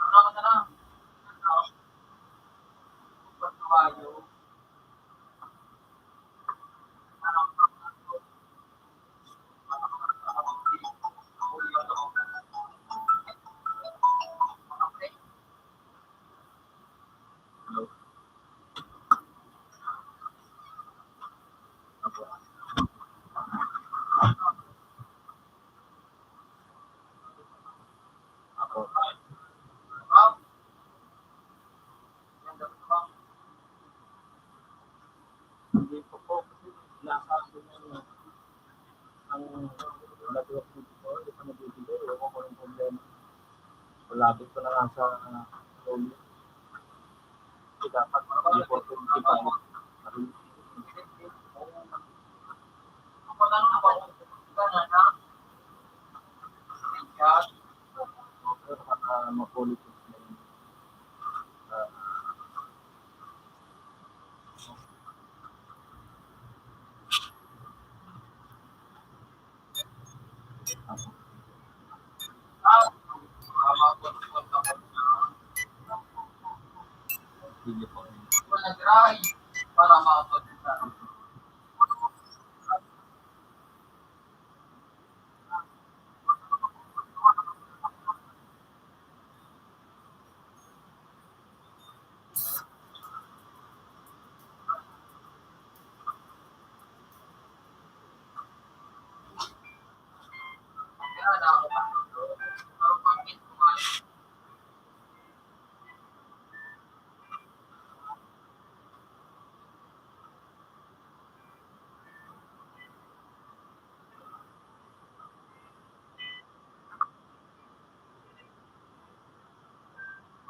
Ayaw na, magpapalala. Hindi po po kasi nakaso na ang network dito, hindi pa nabibigay. Ewan ko yung problema. Malapit ko na nga sa roaming. Kasi dapat report ko yung pa mo. Mapolitik na yun. Hindi po. Nag-try para makapagpunta. Kaya na ako. Pero pangit kumain.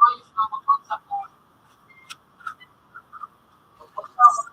Ayos na magpagsak ko. Magpagsak.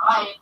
Ay,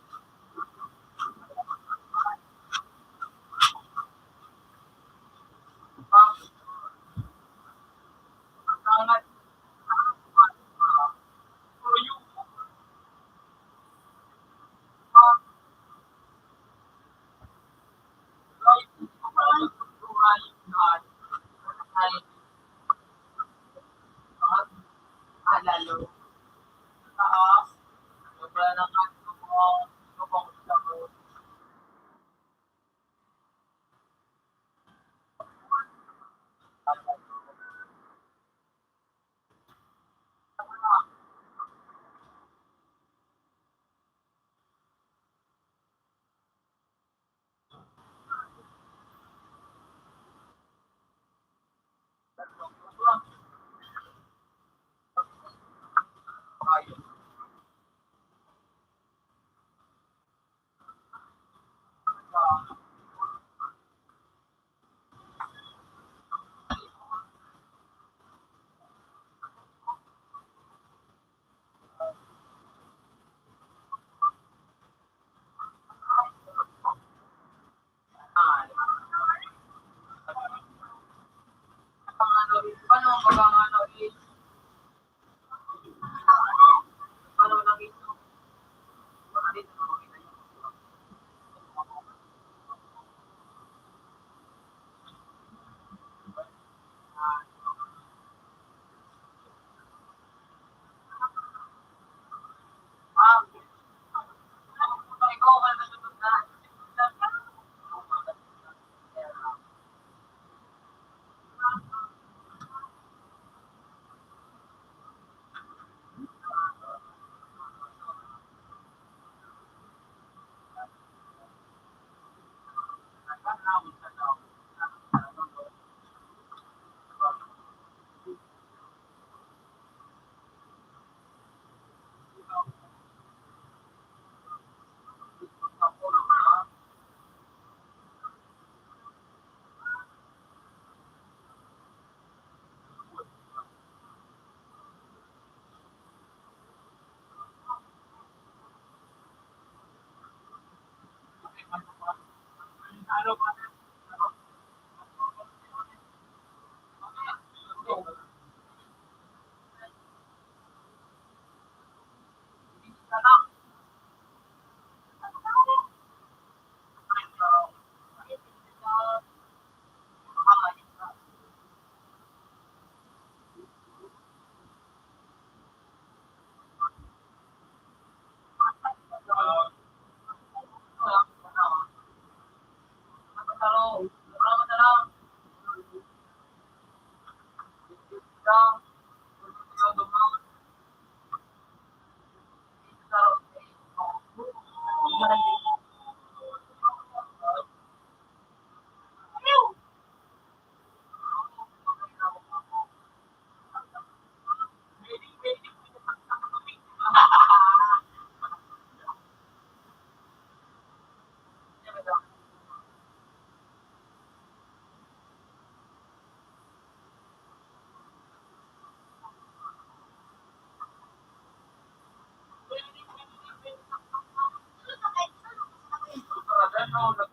Nahulog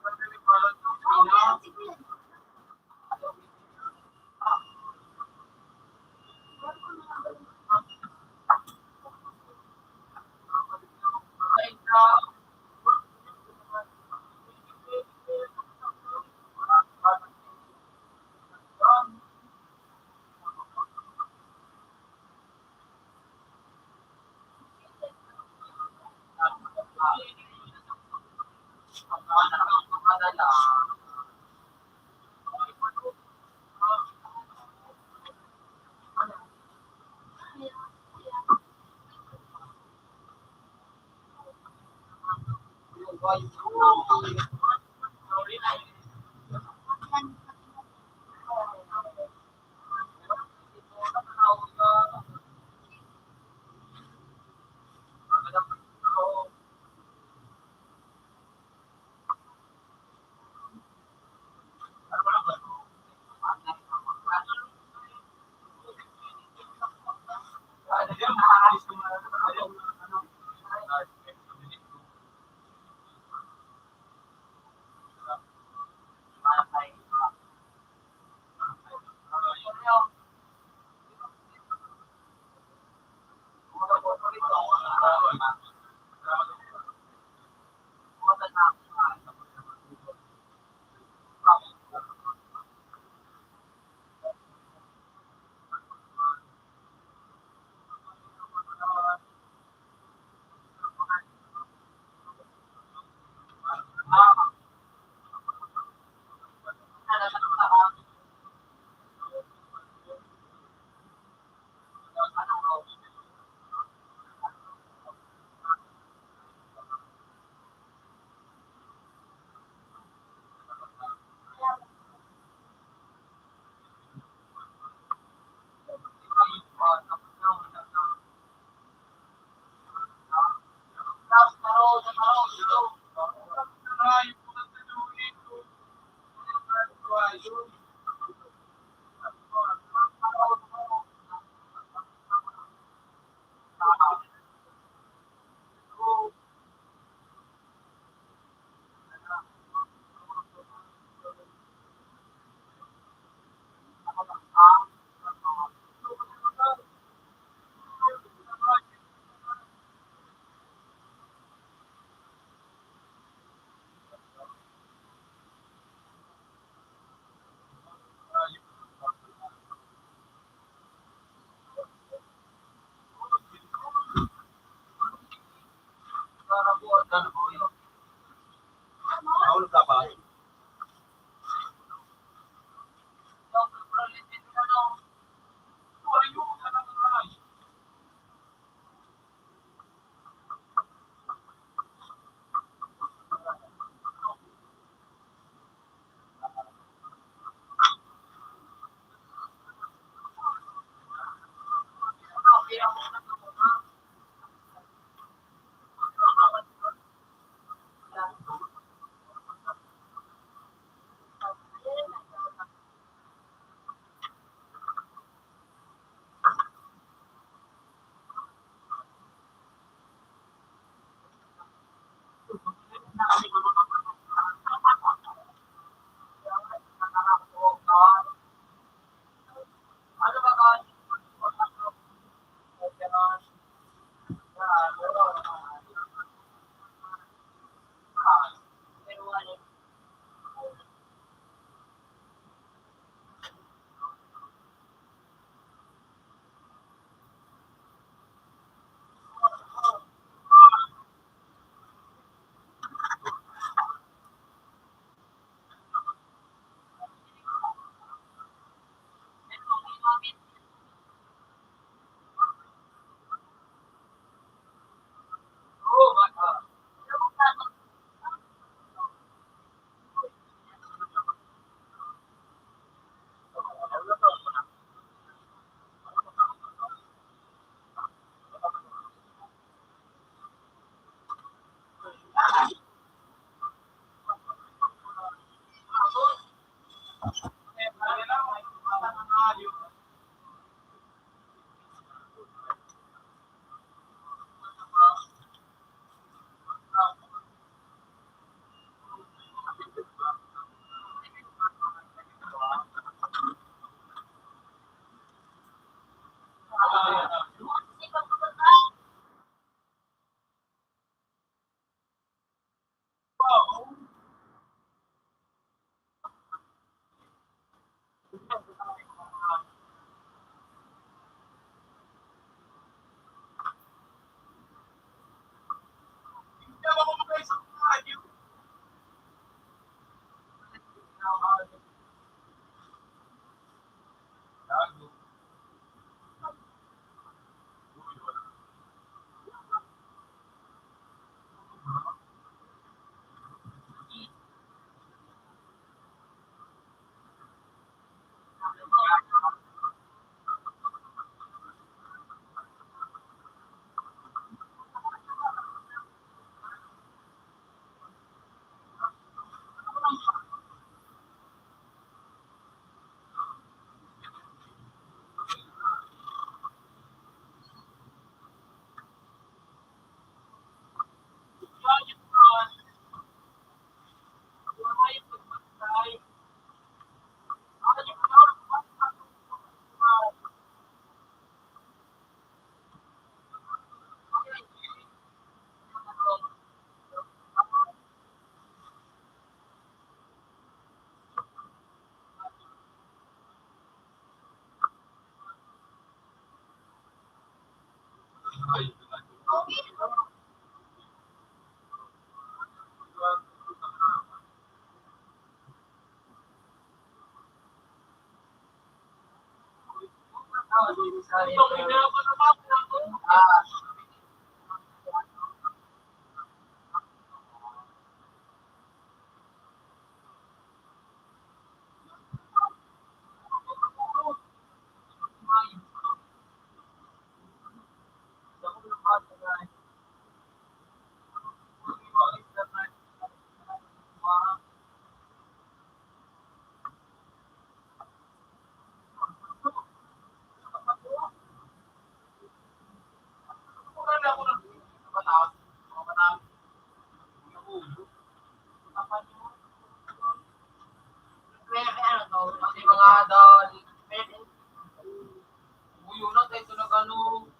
ka ba? Itong hinapan na tapos ako. Wala ako na. May ano to, kasi mga dal, buyo na tayo ito nag-ano.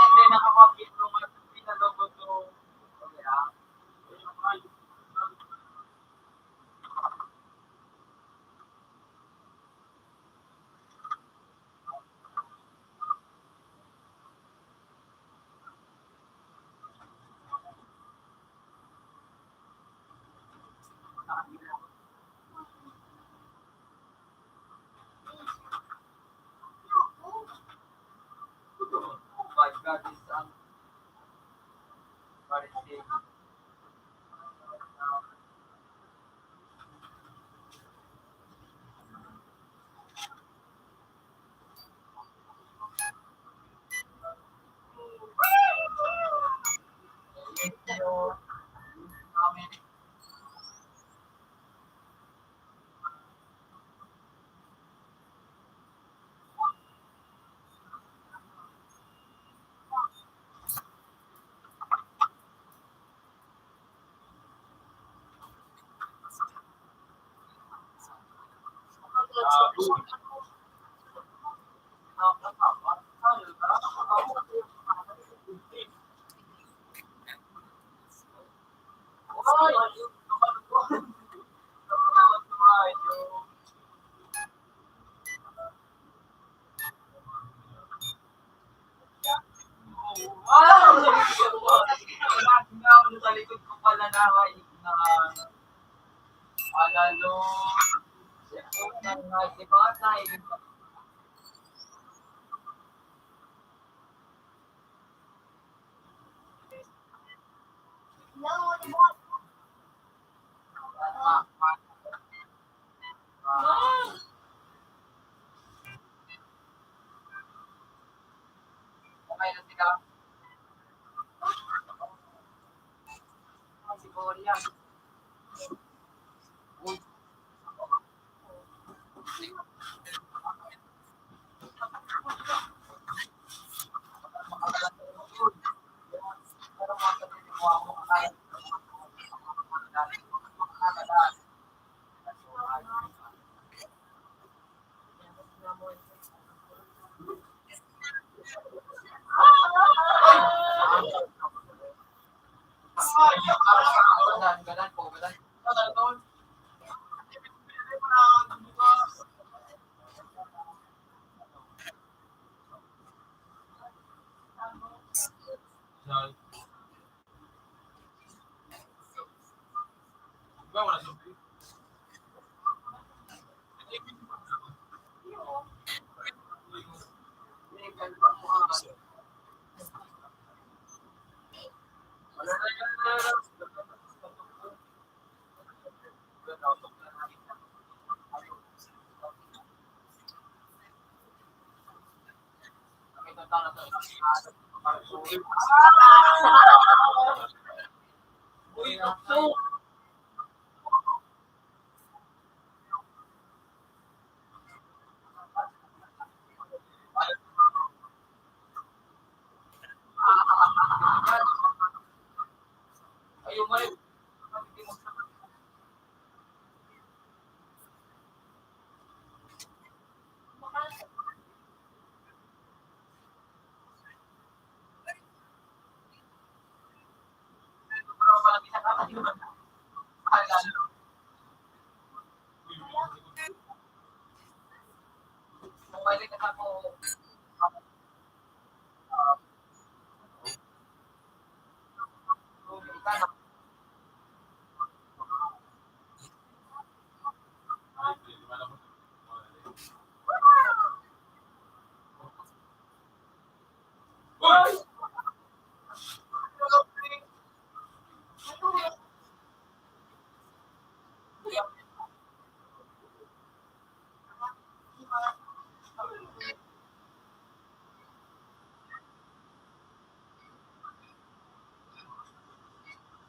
Hindi nakakapit ko, pinalogo to. My God, this what is it? Sa likod ko pala na alalo. Di ba tayo? Okay na sila. Siguro yan. Gadan po, gadan. Ba, wala siyempre. Uy, so, ayaw mo rin. Bumalik ka ako.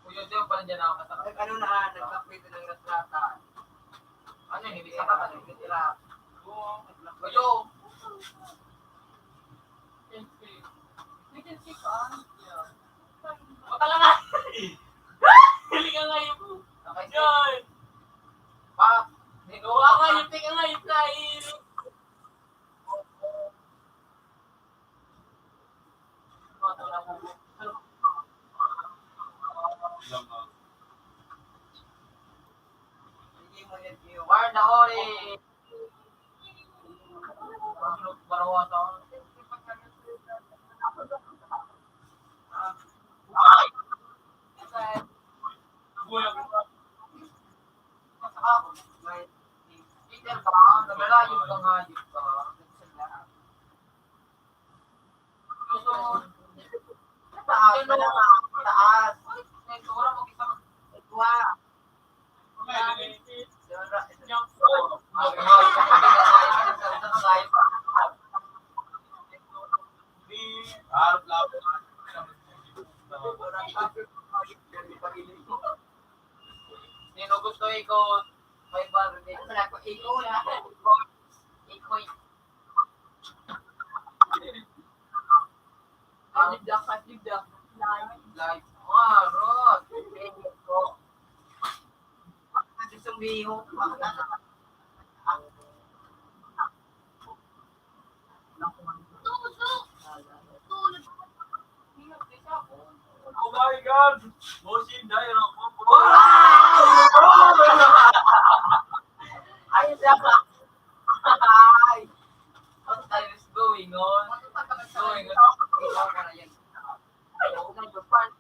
Kuya Joe, pala dyan ako kasama. Ano na, nagkaprito ng nasrata. Ano yun, ibig sa ka, nagkitira. Kuya! Baka lang nga! Hili ka nga yung... Yan! Pa! Dinuwa nga yung tika nga yung flying! War na hori! Barawa sa Peter ka, naglalayog ka nga yun ka. Taas, taas. Tura mo isang tua. Sino gusto ikot? May barangay. Wala ko ikot. Ikot. Live. Live. Rod. Ikot. Kasi sumbiho. Oh my God! Mosin dahil ako. Ayun siya pa. Ay. What time is going on? Going on. Ilaw ko na yan. Ayaw na yung part.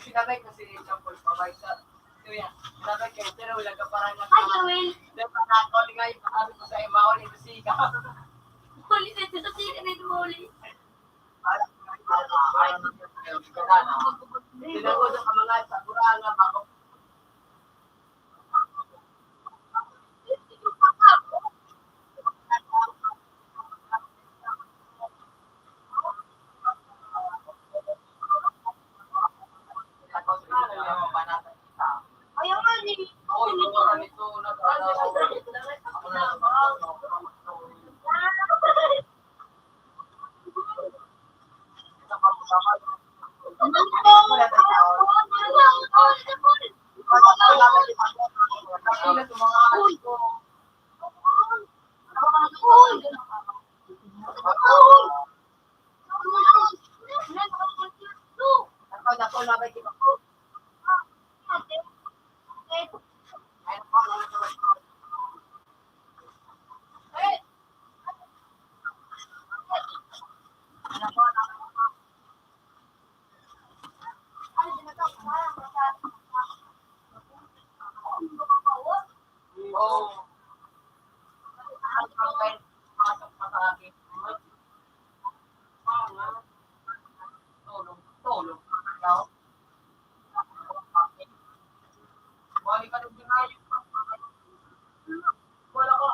Sinabay ko si Champol Pabay sa kuya. Sinabay kayo, pero wala ka parang Hi, Joel. Dapat nakakoli nga yung pakabi ko sa imaon ito siga. Huli sa ito. Sige na ito huli. Tinagod ang mga sa kurang nga bako. ko labay di ba ko? Ay, ko lang sa Oo. Ang kain pasok pa sa akin. Tulong. Ikaw? Balik ka ng binayo. Wala ka.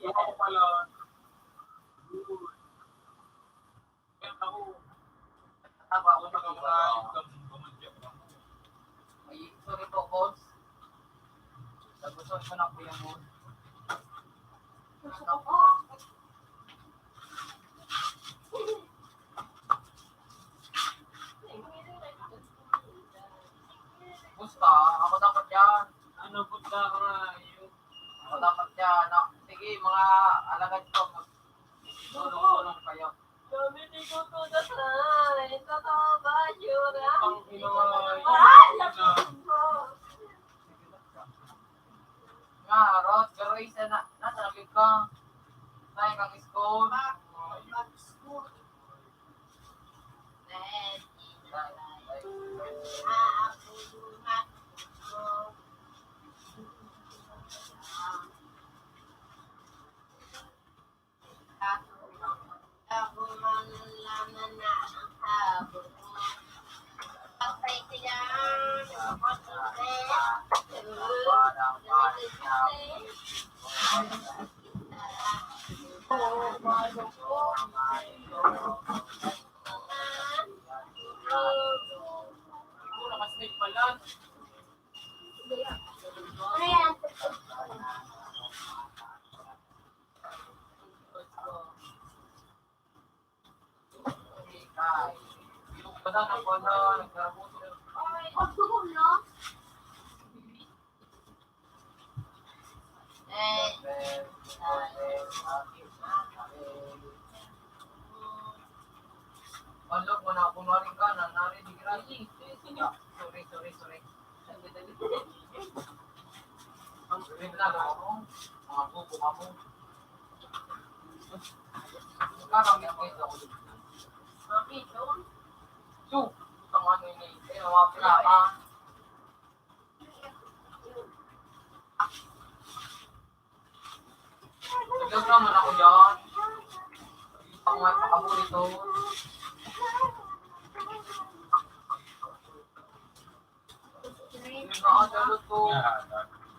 Ako pala. Tawa Ako ako na sa Ay, sorry po, boss. Nagustuhan ko na po yung boss. Gusta, ako dapat yan. Ano punta ka nga yun? Ako dapat yan. Sige, mga alagad ko. Tulong-tulong kayo. Sabi ni ko to na tayo. Totoo ba yun? Ang inawa. Nga, Rod, pero isa na, nasa labig ka. Tayo kang school. Siguro nakasnake pala. Basta na po na nagkabuto. Palok mo na kung narin ka na narinig rin. Sorry. Ang rinlalo mo, mga buko ka mo. Karamit ko ito. Su, tama nyo yun eh. Mga pinapa. Tignan naman ako dyan. Ang mga pakaburito. Yung nakadalo to.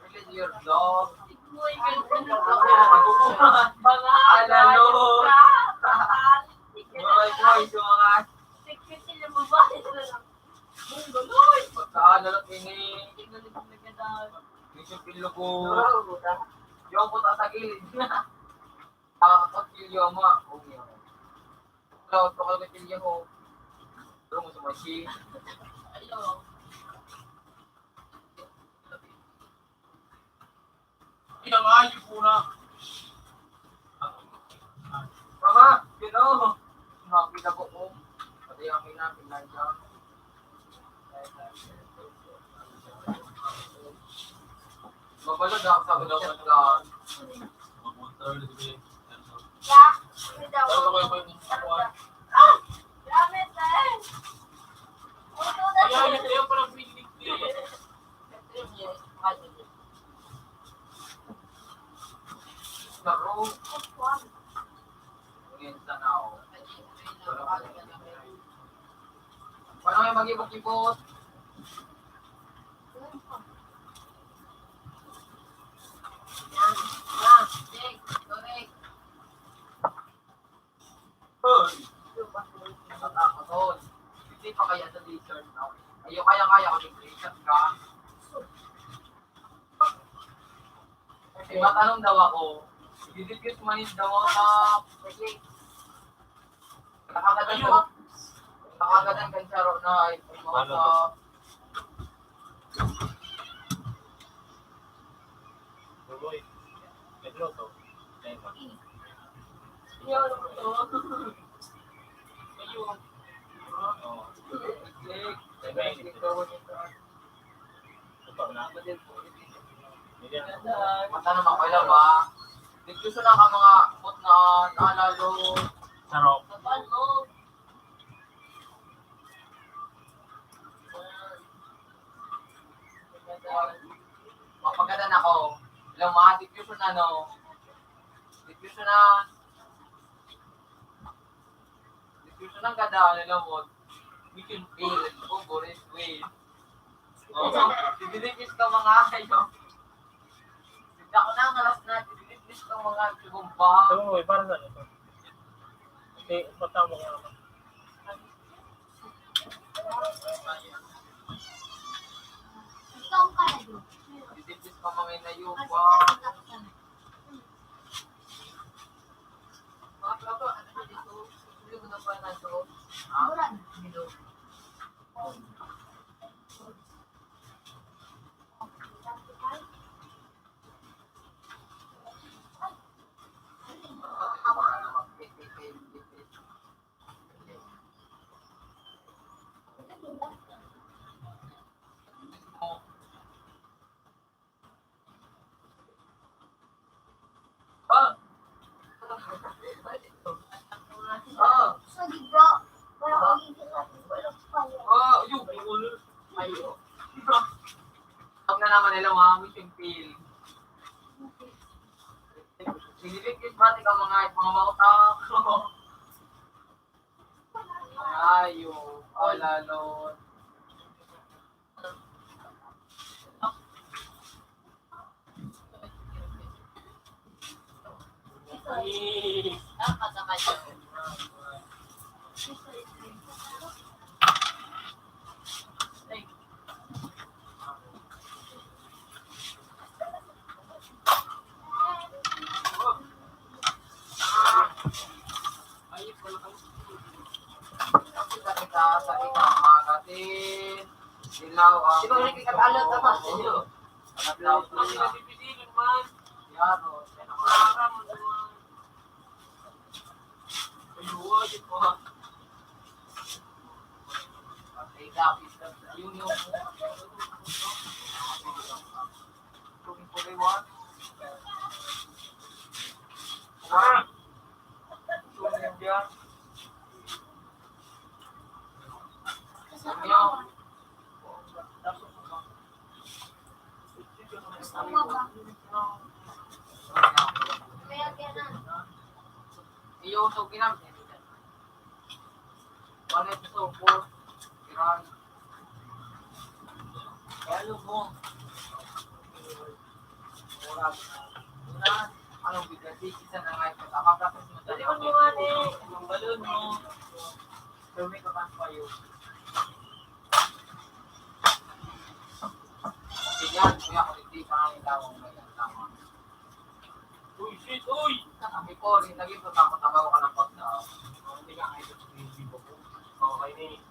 Release your dog. Alalo. Boy, so mga pagkaalala ko ini. Yung pilo ko. Yung po tatagilid. Nakakapagpilyo mo. Cloud ko kalagapilyo ko. Pero mo sa machine. Ayaw. Pinangayo po na. Mama, makita ko ko. Pati ang pinapinay dyan. Mabalad ako sa chat lang. Mapunta ulit ko yun. Ano kayo kayo kukuha? Kaya yun kayo palang pinig Laro. mag-ibot-ibot. Yan. Jake, sorry. Natatakot. Hindi pa kaya sa t-shirt na. Kaya ko yung t-shirt ka. Diba tanong daw ako, i-diffuse manis daw ako sa technique. Nakagadan kan saro na ito sa... Tuloy. Pedro to. Matanong ako ilan ba? Diffuse na ka mga bot na naalalo. Sarok. Mapagadan ako. Ilang mga diffusion ano. Diffusion ang gada. Ilang mo. We can feel it. Oh, Boris, wait. Dididikis ka mga kayo. Hindi ako na ang alas na. Dididikis ka mga sumumpa. Tuloy, para saan ito? Hindi, patama nga naman. Ikaw ka na doon. Dididikis ka mga inayo Kasi pa. tatangkap ka na. Mga plato, ano ba dito? Hindi mo na pa na ito. Buran. Dito. So, di ba? Wala kang higit natin. Wala pa yun. Huwag na naman nila mga mission field. Sinilipit pati ka mga mautak. Ayo, lalo. Kita sa ikama kasi silaw ang... Di ba may kikatalot naman sa inyo? Naglaw ko siya. Yaro, siya naman. Patay kapis ka sa yung Tuloy-tuloy-wan. Tuloy dyan. Tama ba? Kaya ganun. Iyo so ginamit. One episode 4. Iran. Kaya mo. Anong bigati? Isa na nga ito. Kapag-tapos mo dali. Balon mo nga Ang balon mo. Sumi ka kan payo. Yan, kuya ko hindi pa kami tawang ngayon. Tama. Uy, shit, uy! Kami po, rin naging tatawa ka ng pag na. Hindi nga kayo sa video ko. Okay na eh.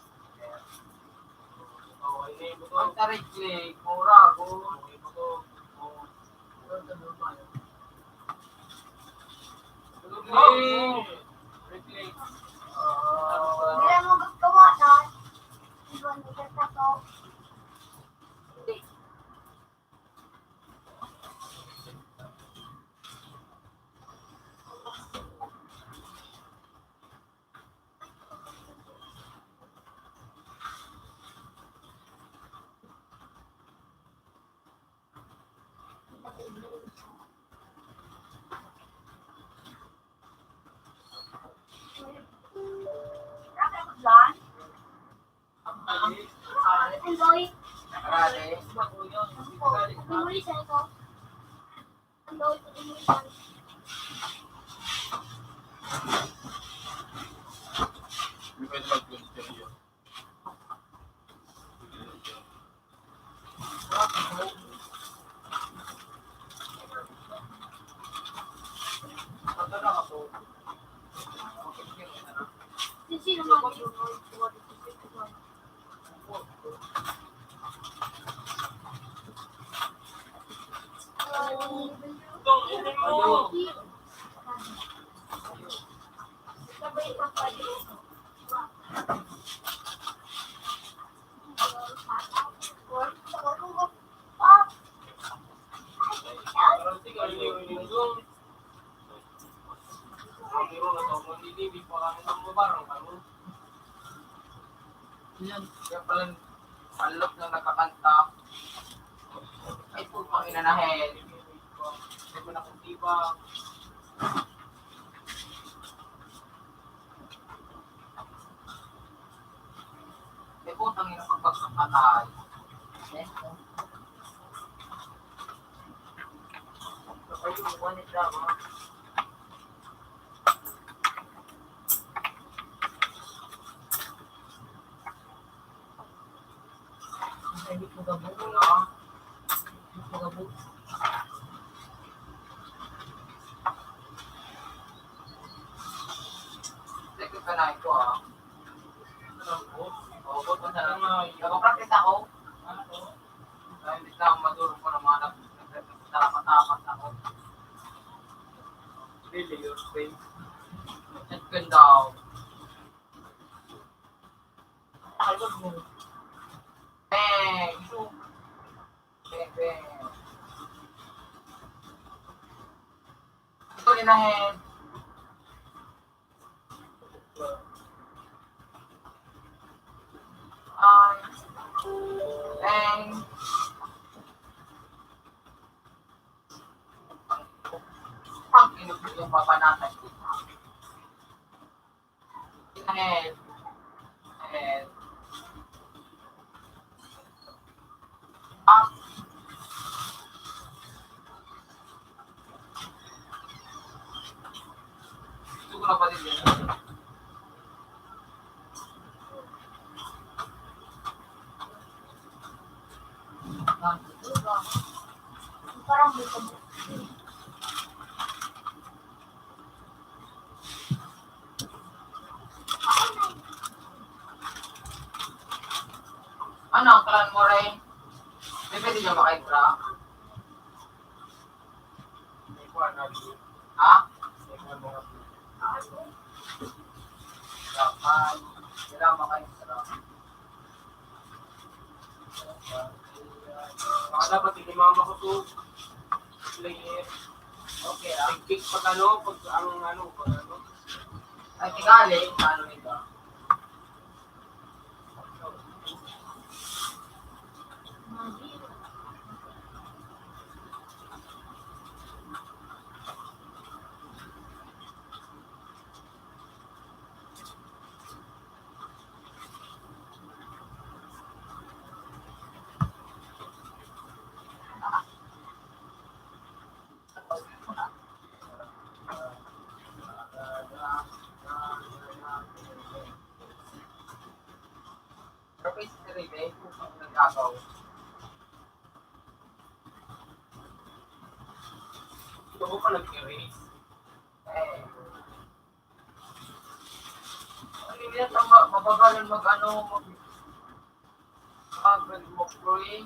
Okay na eh. Ang tarik mura ko. Hindi mo gusto mo na. Iba nila sa to. isa ito. Ang daw ito din yung Hindi pwede mag-consider yun. sino man yun. Sabay pa pa yun. Parang tingnan yung doon. Ang biro na ito, kung hindi pa kami ng mabarang ano. Yan, kaya pala alok na nakakanta. Ay po pang inanahin. Hindi ko na kung di ba. Ay po pang inapagpagkakatay. Kapag yung wanit lang, ha? Hindi ko gabo na. Hindi ko gabo. Teka ka na ito, ha? Oo, po na lang. Nag-practice ako. Dahil hindi lang maduro ko ng mga nagtatapat ako. Really, your face. At ganda. Takot mo. Bang! Shoot! Bang, bang. Ito inahin. Ay. Bang. Pag inubig yung papanatay kita. Inahin. Inahin. Up. Gusto ko na pa din yun. Parang may kamo. Ano, kalan mo rin? May pwede dyan makaibra? May kuha na dito. Ha? May kuha mga Dapat. Kailangan makaibra. Baka dapat hindi mama ko to. Player. Okay, ah. Kick pag ano, pag ang ano, pag ano. Ay, tigali. Ano nito? Pero kay si Rene, kung nagagaw. Ito ko pa nag-erase. Eh. Ano yun, mababalan mag-ano, mag-pray.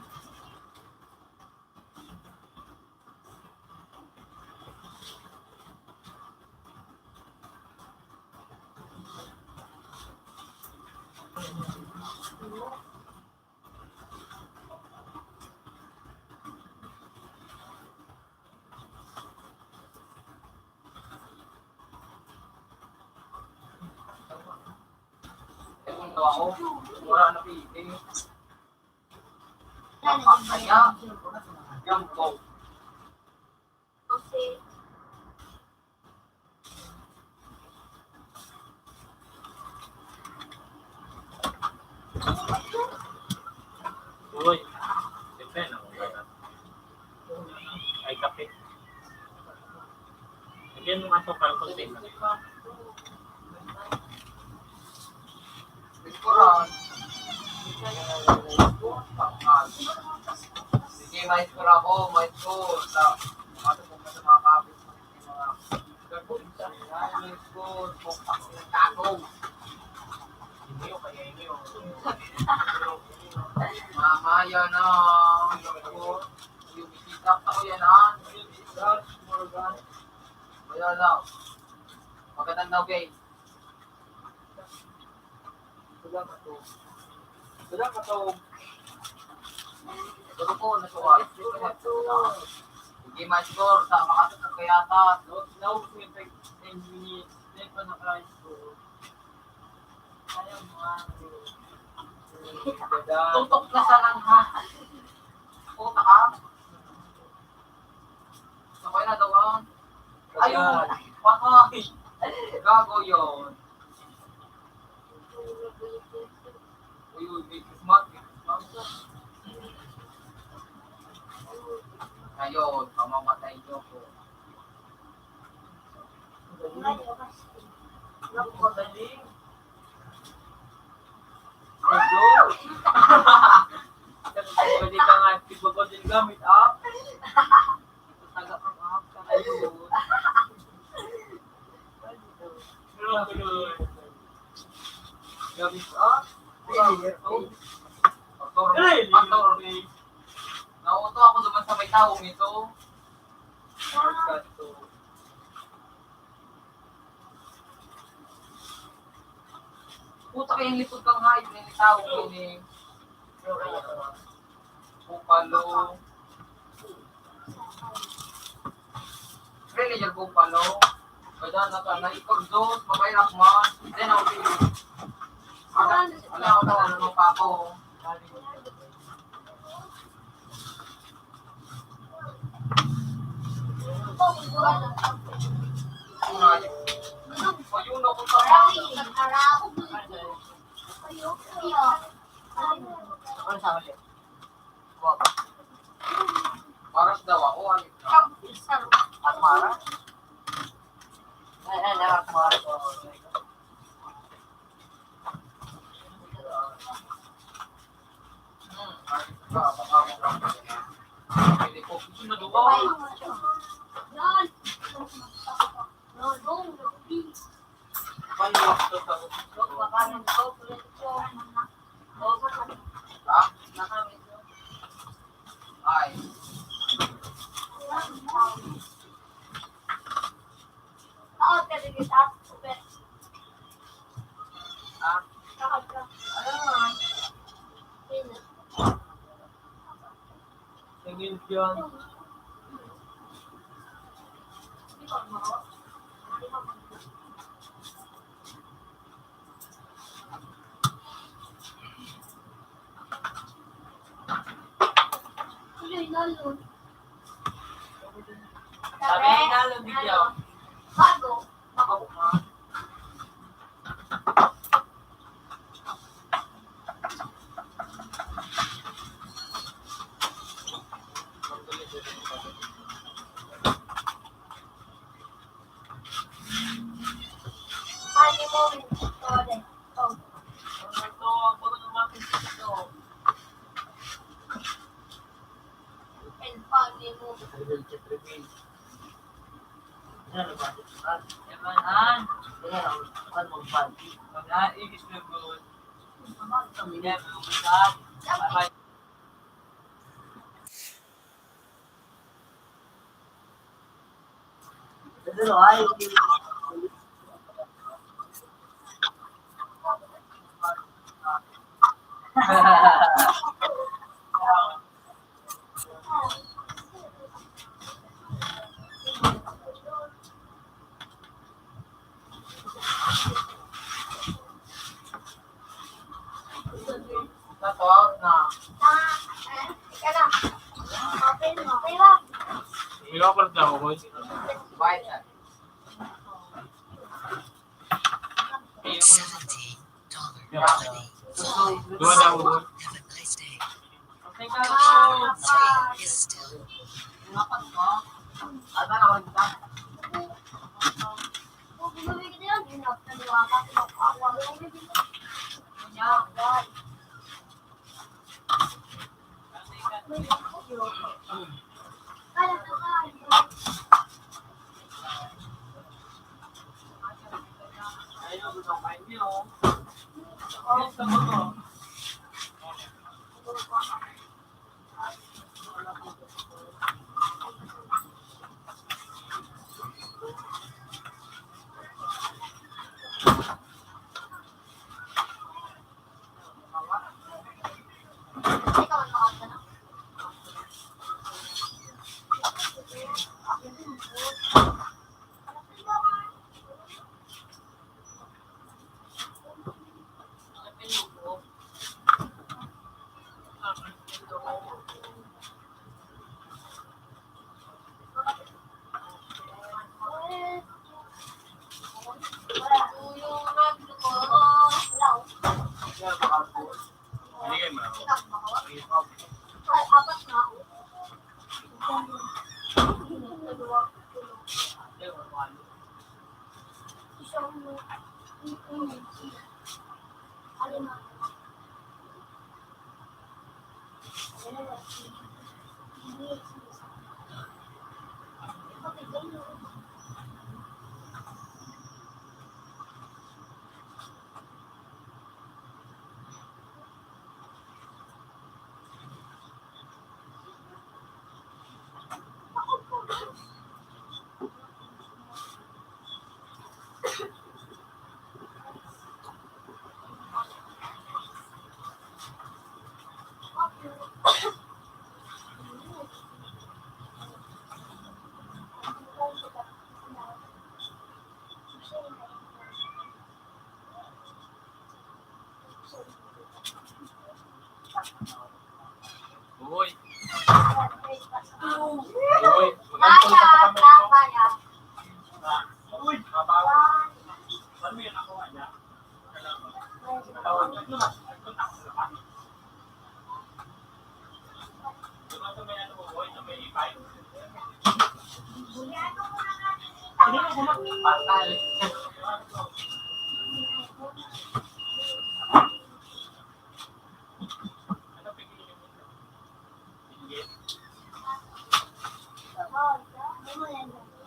Ito ako, wala na pili. Kaya, yung go. Kasi, Uy, siyempre na kung gano'n. kape. Lagyan mo ato para konti. Restaurant. Sige, may score ako, may score. Ano po sa mga kapit, mga may score, pokpak ng tatong. Hindi o kaya hindi o. Mamaya na. Yung bisita ako yan ha. Wala lang. Magandang daw guys. Wala ka to. Pero po, nasuwa. Sige, may score. Sama ka sa kayata. Naubos mo yung 10 minutes. Then pa naka-rice ko. Ayaw mo nga. Tutok na sa langha. Puta ka. Okay na daw ah. Ayun. Patay. Gago yun. Uy, big smart. Ngayon, pamamatay niyo ko. Napakadaling. Pwede ka nga, pagbabaw din gamit, ah. Taga from up ka kayo. Gamit, ah. Nauto ako naman sa may taong ito. Puta kayong lipod kang height na yung taong yun eh. Kupalo. Really, yung kupalo. Kaya na ikordot, mabayrak man. Then ako din. Wala ako na ano pa ako. Ayun ako sa Paras daw ako. Akmara? Ay, akmara ko. Pwede ko. Ay. Tingin yun. Sabi na lang bigyan. Bago. Natawag na. Hindi ako pala daw, boy. Bayad na. $70. Dua daw, boy. Have a nice day. Thank you. Is still Dapat ba? Ata na ako kita. Kung bumibig na yan, yun na, naniwaka, pinakawa, walang bibig. Kanya. Kaya na tayo. Ayun, gusto ko kain niyo. Gusto mo to. Ikaw ang makakita na. Binigay mo na. Ay, apat na ako. Isang alin na. Uy. Uy. Kaya, kaya. Uy. Mabawa. Ano yun ako kanya? Tawag ko na. Punta ko sa lakas. Doon sa may ano mo, boy, sa may ipay. Hindi mo Patal. ano pigilin mo? Pigilin?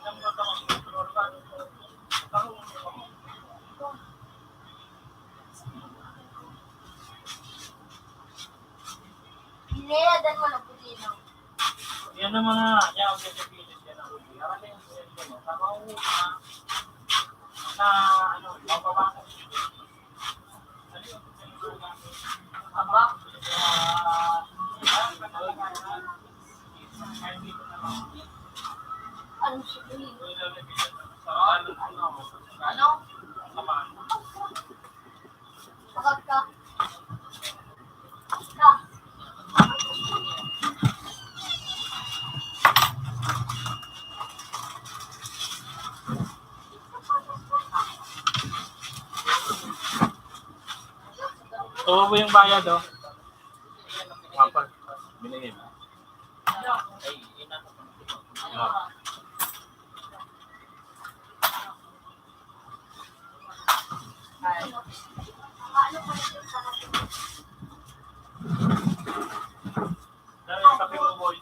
Ang mga kamang normal. Niladan mo ng putino. Yan ang mga yan ang pinipilit yan ang huli. Kasi yung sinabi mo, tama ko na ano, mababasa niyo. Ano yung pinag namin? Aba. Ano siya? Ano? Pagod ka. Ka. Tuwa po yung bayad, oh. Kapag binigay mo. Ay, ina. Ah. Ano pa rin yung pangasin? Dami yung kape mo, boy.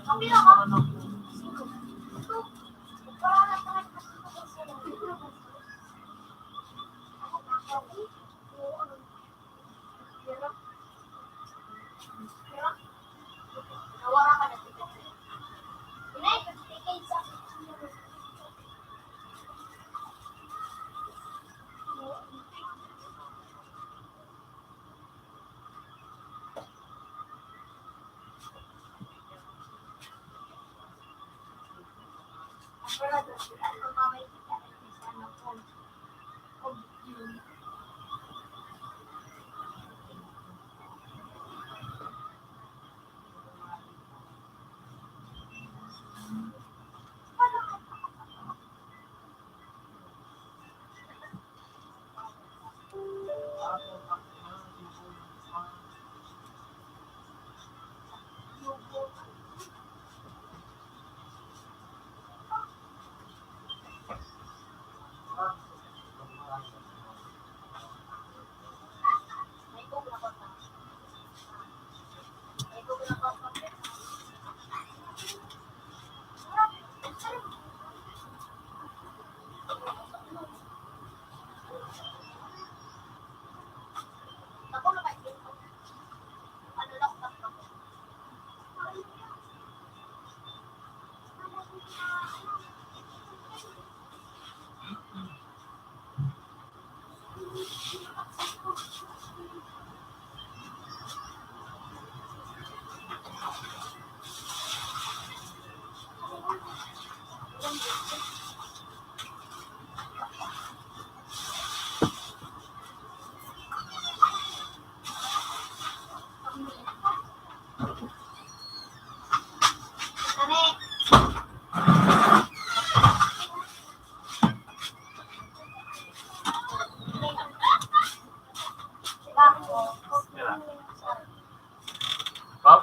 Kapila ka? Ito. Parang natakas kasi ito kasi sila. Ako pa sabi? Oo, ano? Hirap. Hirap. Nawara ka na dito. Inay, pagkikay sa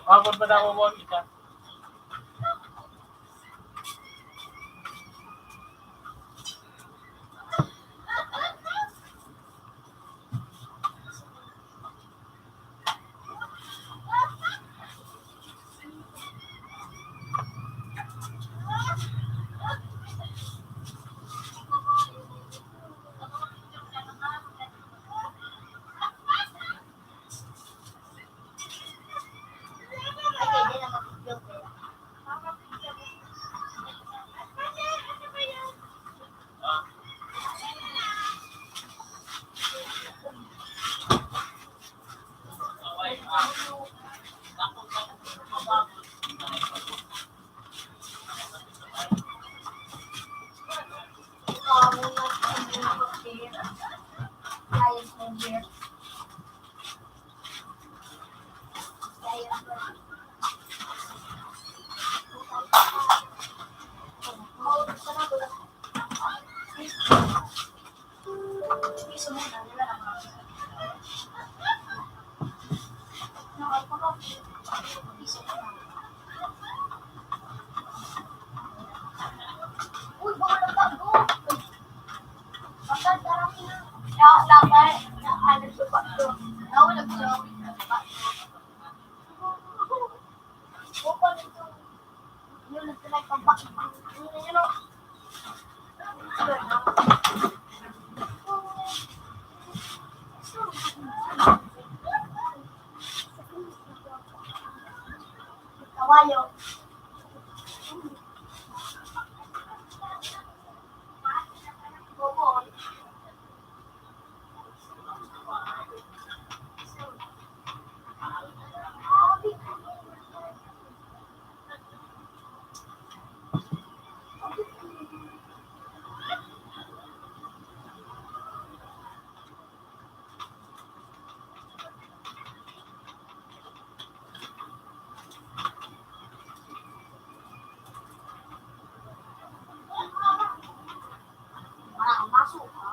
Hapon pa na ako mo kita. Ay, hindi na mag-joke eh. Uy, baka nagbago. Baka darami na. Dapat, ano sa bago. Nawalag siya. Bukod ito. Yun, nagtalay pang bakit. Yun, kawayo. Bukod. Masuk ka.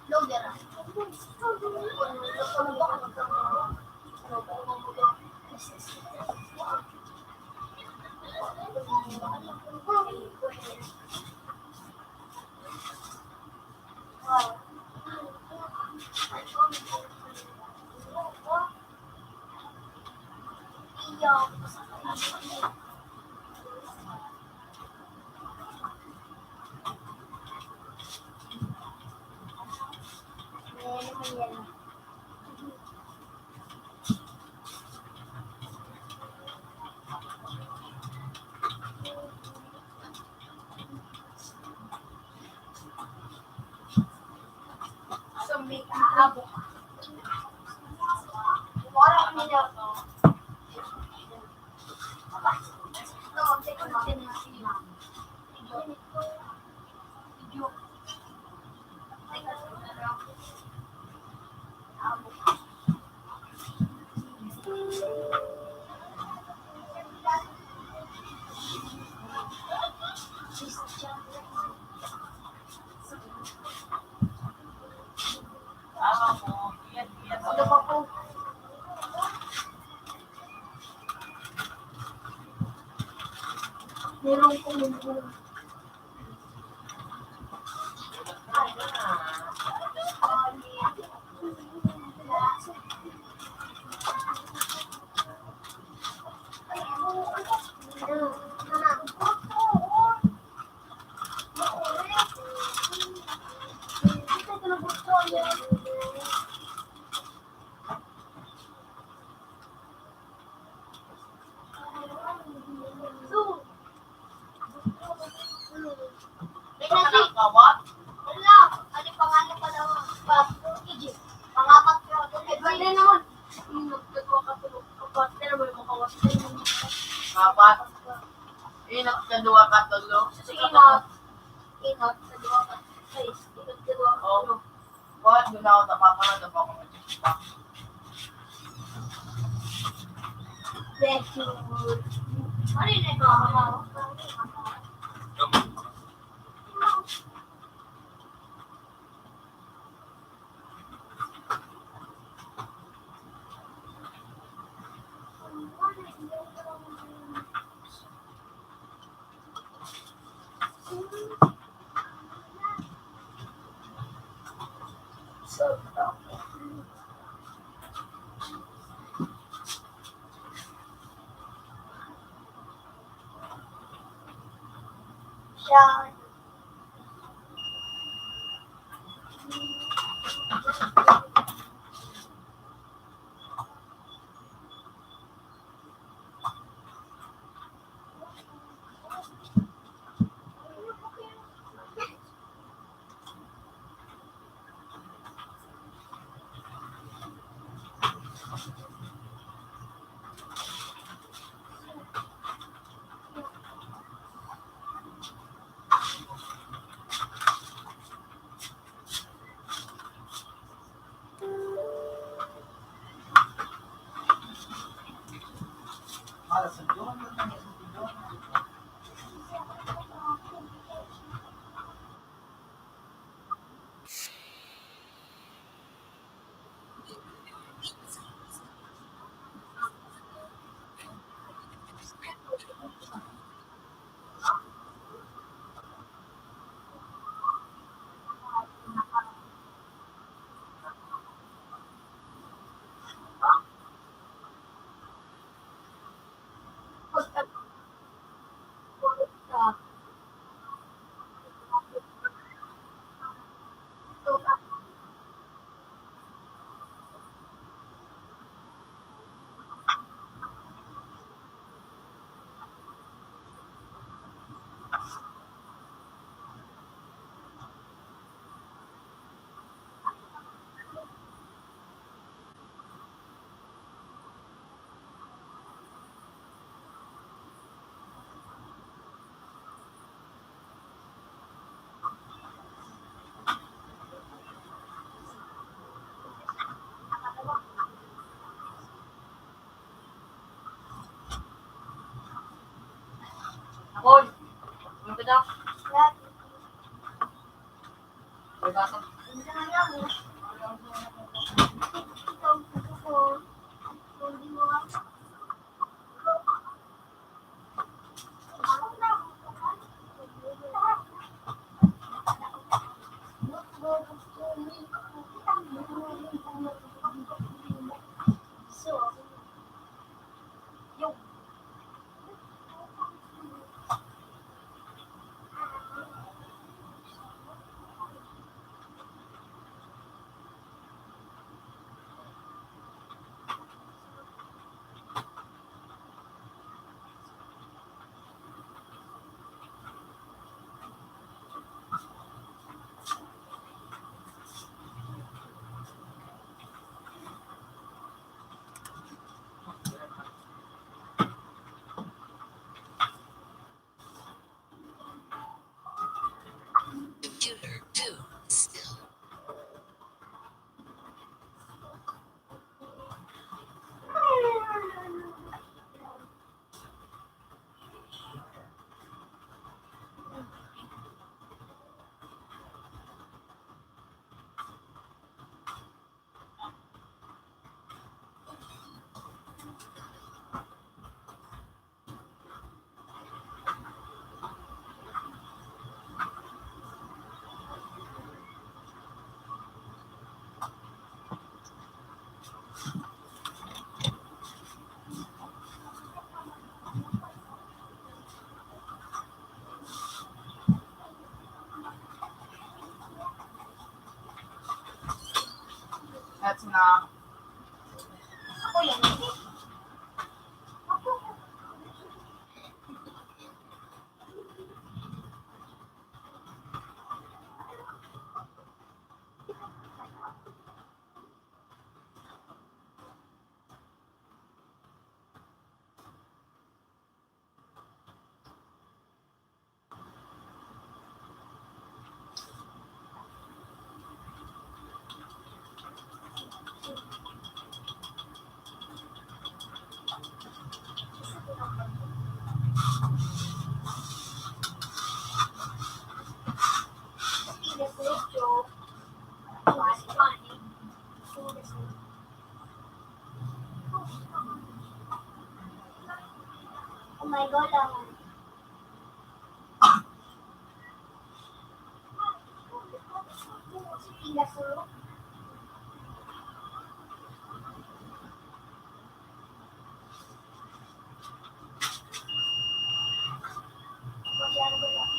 Loader. Meron ko yung Apat. Inat ka dua ka tulo. Ingat sa dua ka. Ay, ingat sa dua ka. Oh. Buat gunaw ta papala da pa ko. Thank you. Ano yun ito? Yan. Malas sa Diyon. Ako, ano ka daw? May basa. Computer 2. Still. That's na. Ako yan. Oh my God, Singapore. Masyado lang.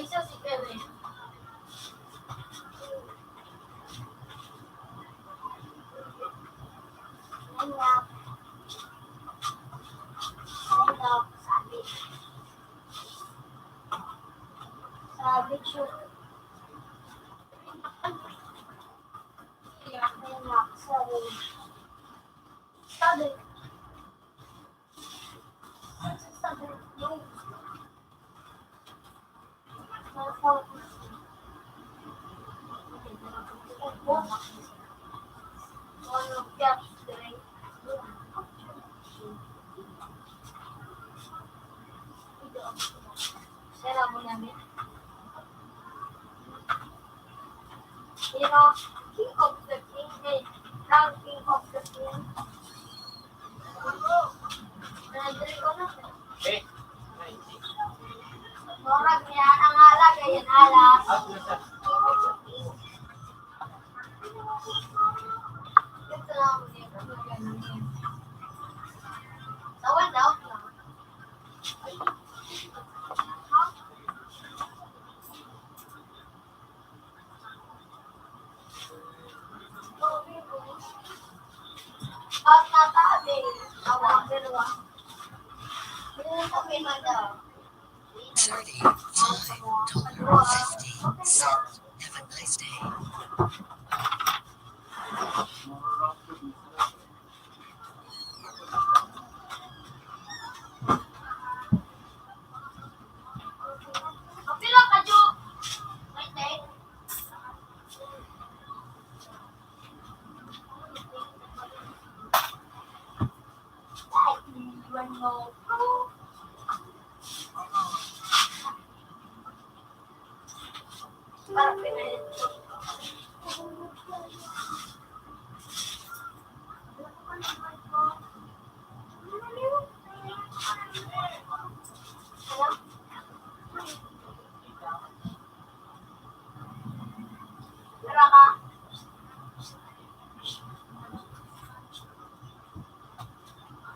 May isa si Kevin. Anak. Anak. Sabi. Sabi siya. Anak. Sabi. Sabi. Sabi. Yung. Sera mo namin. You know, King of the King, Crown King of the King. Nandiyan ko na. Eh. Morag niya ang alag, ayan alas. Ito lang ako niya. Sawan daw. At natabi, awang dalawa. Hindi kami madaw. 35, $50. Have a nice day. Kapila ka, Jo? May take? Kahit iwan mo ko. Parang pinalit ko. Ano? Tara ka.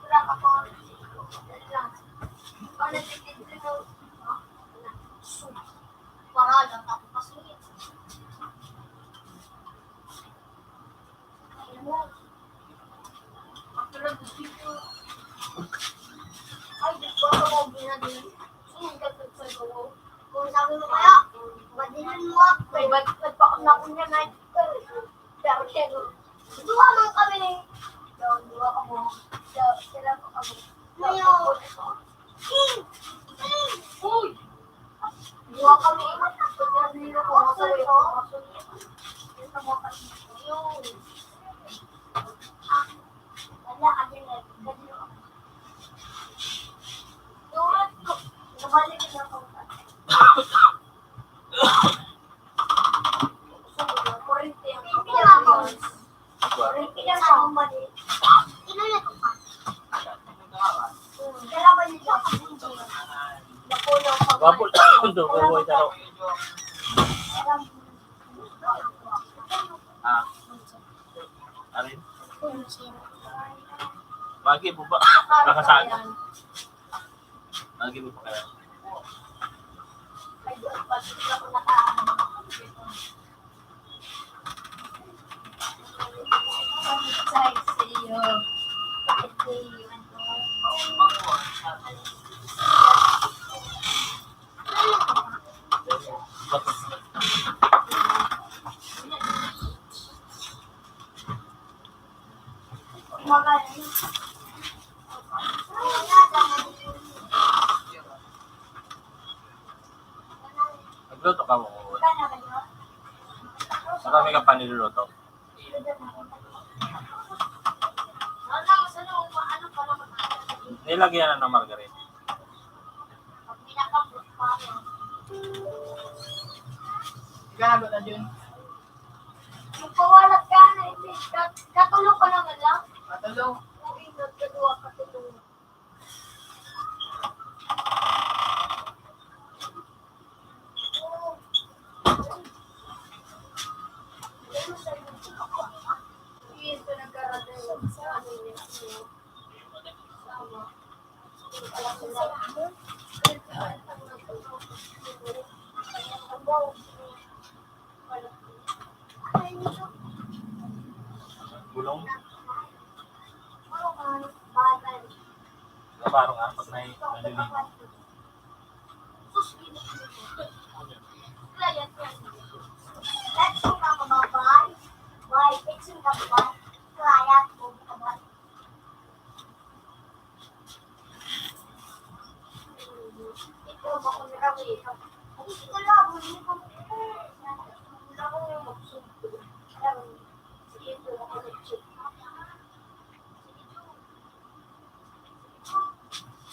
Tara ka po. Ano nagtitindig ko? Paralan ako kasi. Ayun mo. Patulog dito. Ay, di ko ako binadin. Sinigat sa ko. Kung sabi mo kaya, badinin mo ako. May ba't pa ako na kunya na pero siya no. Dua man kami ni. Dua ka mo. Sila ko kami. Mayo. Uy! Dua kami. Pagkakasino ko. Masaway ko. Yung sa mga yun. Wala ka din na. Gadino ako. Tumat ko. Nabalik na ako. Wapol do ko taro. Ah. Alin? Bagi mo ba? Nakasaan. Bagi mo pa kaya. Nagluto ka mo. Marami ka pa niluluto. Nilagyan na ng margarine. Gano na yun? Magpawalat ka na, hindi. Katulog ka naman lang. Matulong. Uy, nagkagawa ka tulong. Yes, ko nagkaroon sa ano niya. Sama. Gulong. Nabaro nga, pag naliligo.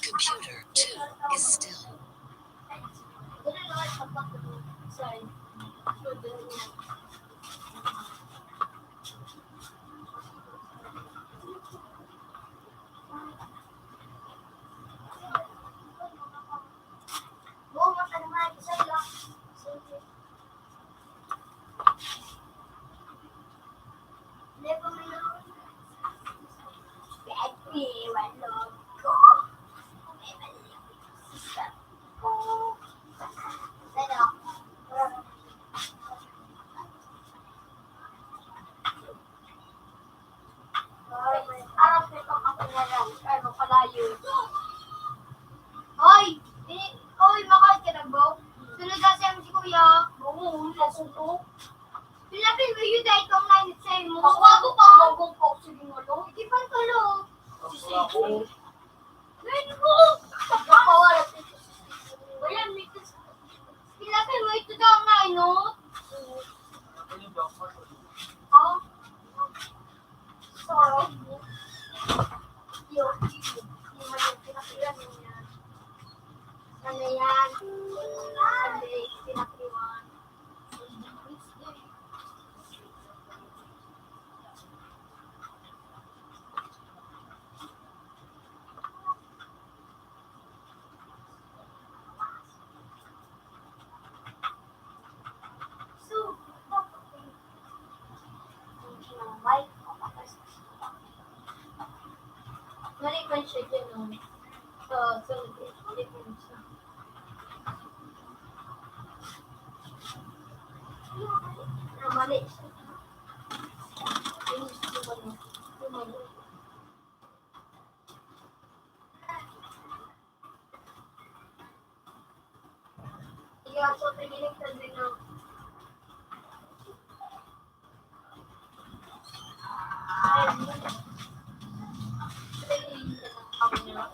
Computer 2 is still. Hoy! Hoy, makal ka na ba? Sunod kasi ang si Kuya. Oo, nasuto. Pinabil mo yun dahil kang nainit sa'yo mo. Ako pa! Bagong po, sige mo to. Hindi pa talo. Sisigo. Ngayon ko! Pagkakawalat ito. Wala, may kasi. Pinabil mo ito daw ang nainot. Oh? Sorry. Yun. Hindi man yung pinakilan niya. Ano yan? Hindi, pinakiwan. So, maliban siya dyan, no? So, maliban siya. Mali siya. Mali. Yeah, so tingin ka din ng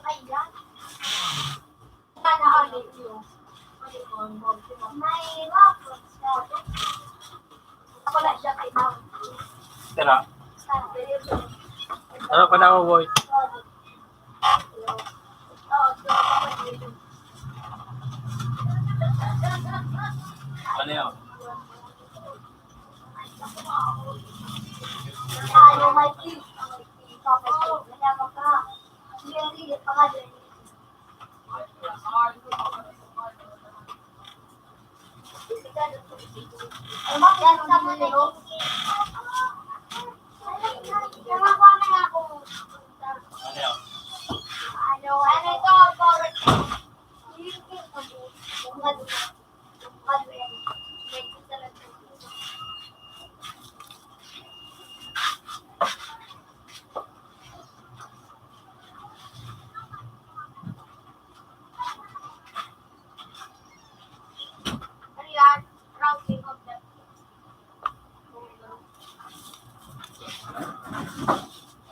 ayan. Nakakagit yun. May waffles siya. Ako lang siya kay Mom. Tira. Ano pa na ako, boy? Ano yun? Ano may kiss? Kaya ka. Hindi pa nga din. Ano ba? Yan sa mga nilo? Namakuha na nga ako. Ano yun? Ano ito? Forward. Ano yan? Ranking of the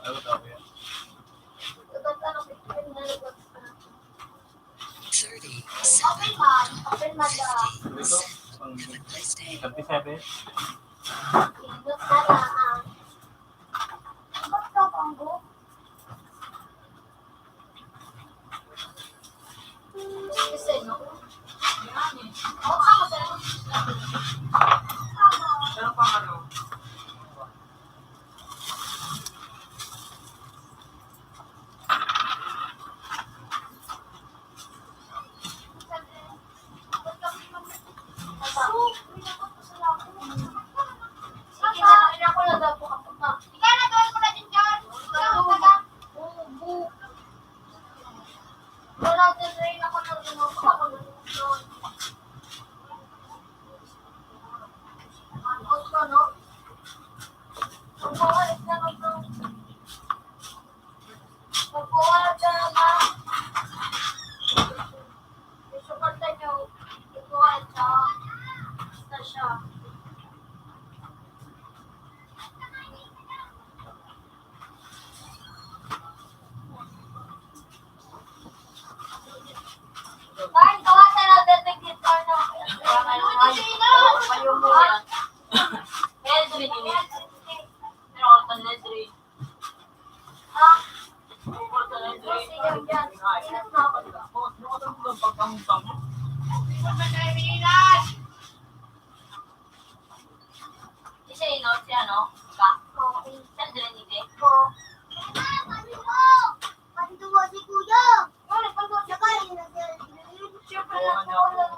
Ano daw yun? 30 Open man. Open man the Ito? Have a nice day. 37? Look na lang. Ba't ka panggo? Kasi no? Oo, ako talaga. Pero pang ano? Kain, kawatan na detective or no? Payo mo yan. Kaya dali din yan. Pero ako sa Nedri. Ha? Ako sa Nedri. Kasi yan dyan. Ingat na ako. Isa ino, si ano? Ka. Okay. Saan dila nite? Po. Pantuwa si Kuya. Ano, pagod siya kain. Siyempre Oo, na ano. po.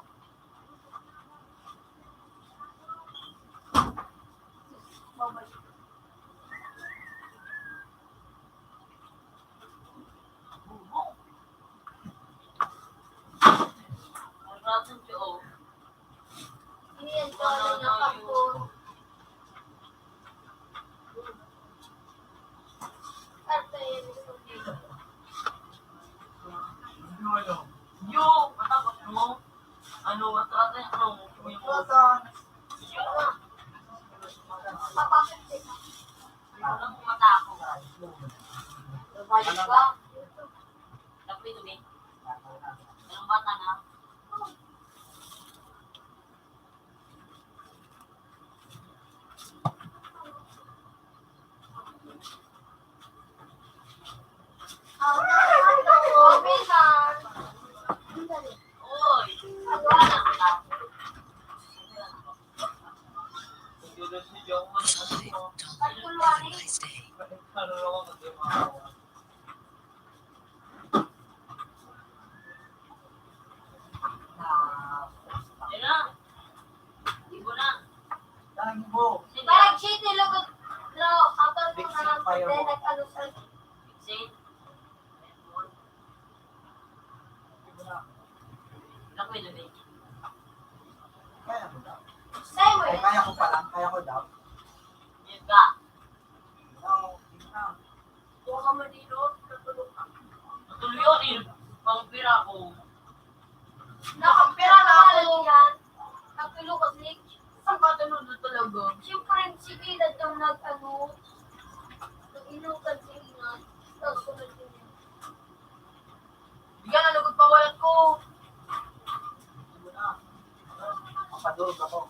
Ang rason siya, oh. Yan ko na kapon. Arte yun ito dito. Yo! Matapos mo? Ano, matrata yung ano? Yung Papasok siya. Alam ko mata ako. Babayad ba? Lapit ito, eh. Anong bata na? Okay na. Oy! Wala ka. $5. Have a nice day. Yan na. Ibo na. Parang cheat nilugod. No, kapag mo na lang then nag-ano sa Fixate. Lapit ito, eh. say mo yun. Kaya ko pa lang, kaya ko daw. Yan ka. Huwag ka madilot. Natulog ka. Matuloy yun, eh. Pangpira ko. Nakampira na ako yan. Nagtulog ka Nick. Saan ka tanong na talaga? Siyempre, sige na daw nag-ano. Nag-inukan si Ingat. Tapos ko nag-inukan. Bigyan na lagod pawalat ko. Mapadulog ako.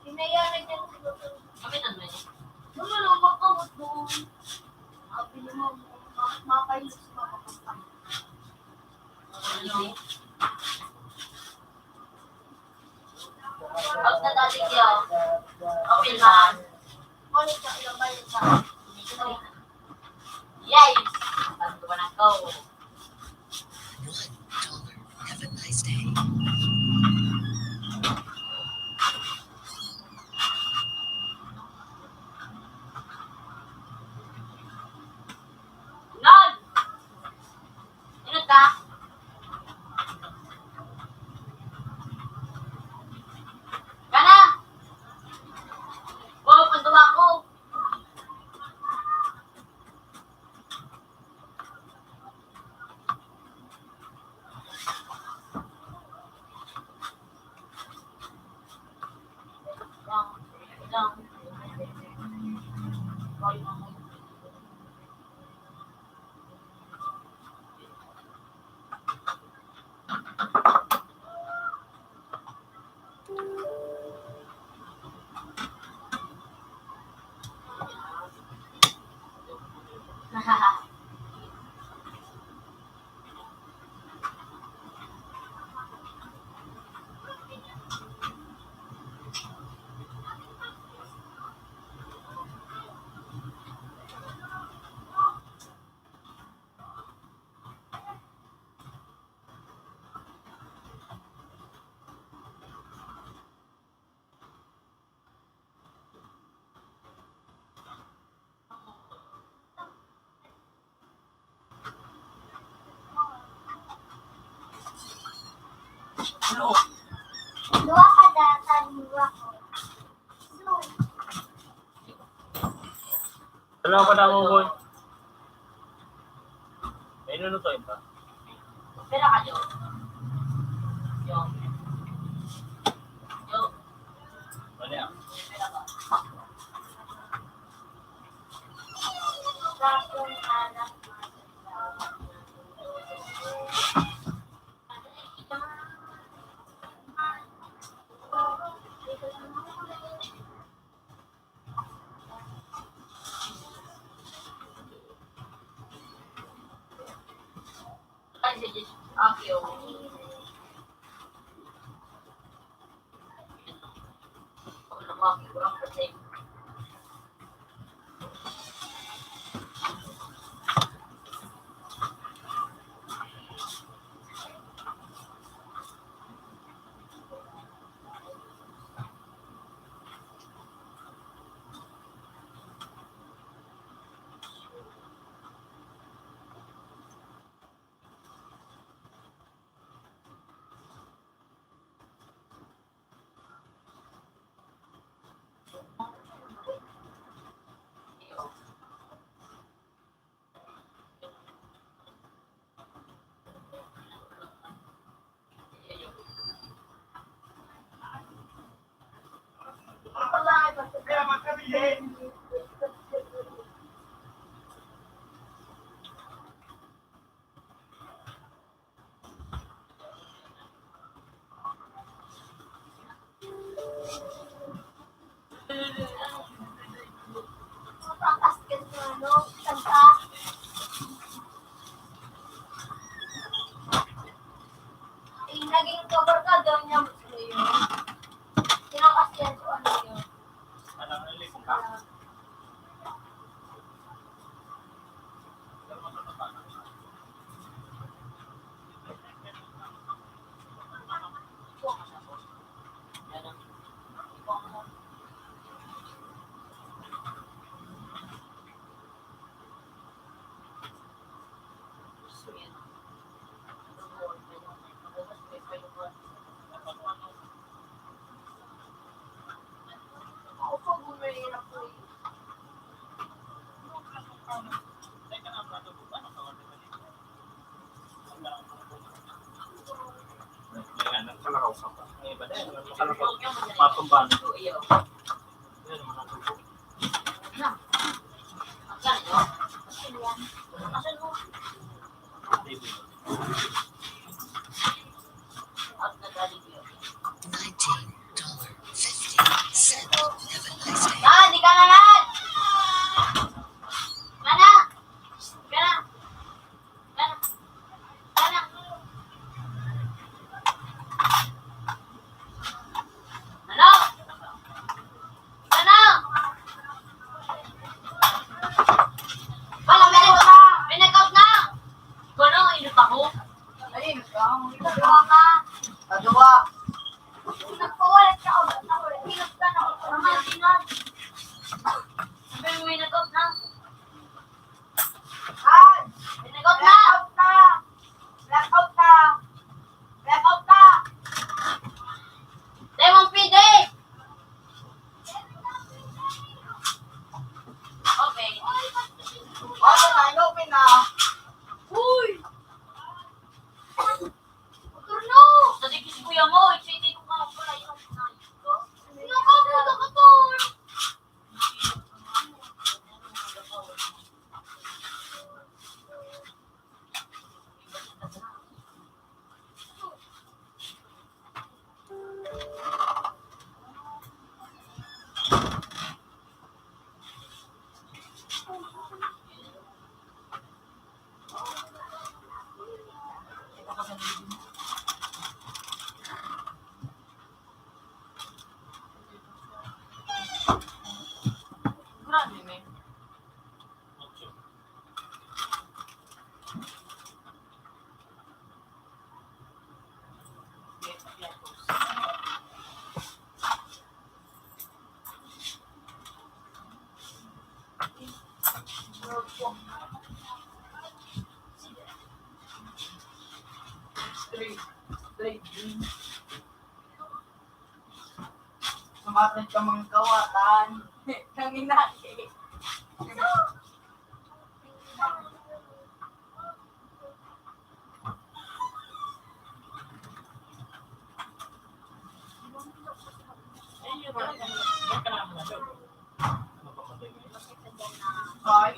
Pinayaran niya si Dr. Gamitan mo yun. Lumulubak ka, wag mo. Sabi mo, bakit mapayos ka makapunta? Ano? Pag natalig yun, okay man. Ulit ka, ilang bayan sa Yes! Ano ba na ko? $1. Have a nice day. Nod! Inod ka? Kana! Wow, pantuwa ko! Lang. Ano? Dua ka data, dua ko. Dalawa pa na mo, boy. May nunutoy pa. Pera ka, Joe. Yo. Yo. Ay, sige. Akyo. Lumaki ko lang kasi. Matakas ka sa ano, kanta. Eh, naging cover ka daw niya mo yun. Tinakas yan sa ano yun. Alam na ulit kung ka. Ako po bumihirap po yun. Kalakaw ka pa. Ay, iba din. Kalakaw. Mapambano. Iyo. Yan naman ang tubo. Asan yo? Kasi yan. Asan mo? Baby. At nagaling yo. $19.50. Have a nice day. Ah, di ka na lahat! Mana? Kana? Kana? Kana? Ano? Ano? Wala, may nag-out na! May nag-out na! Kono, inot ako. Ayun, nagawa ka. Kagawa. Nagpawalat ka ulit na ulit. Hinap ka na ulit. Tama, sinad. Sabi mo may nag-out na. Ah! May nag-out na! Blackout na! Blackout na! Demon PD! Okay. Okay na, open na. Uy! Turno! Sa dikis kuya mo, excited ko nga pala yung nais ko. Nakapunta ka to! Grabe, men. Sumatid ka mga kawatan. Nang inaki. Ay, yun talaga. Ba't ka naman na daw? Ano pa matay ngayon? Hoy.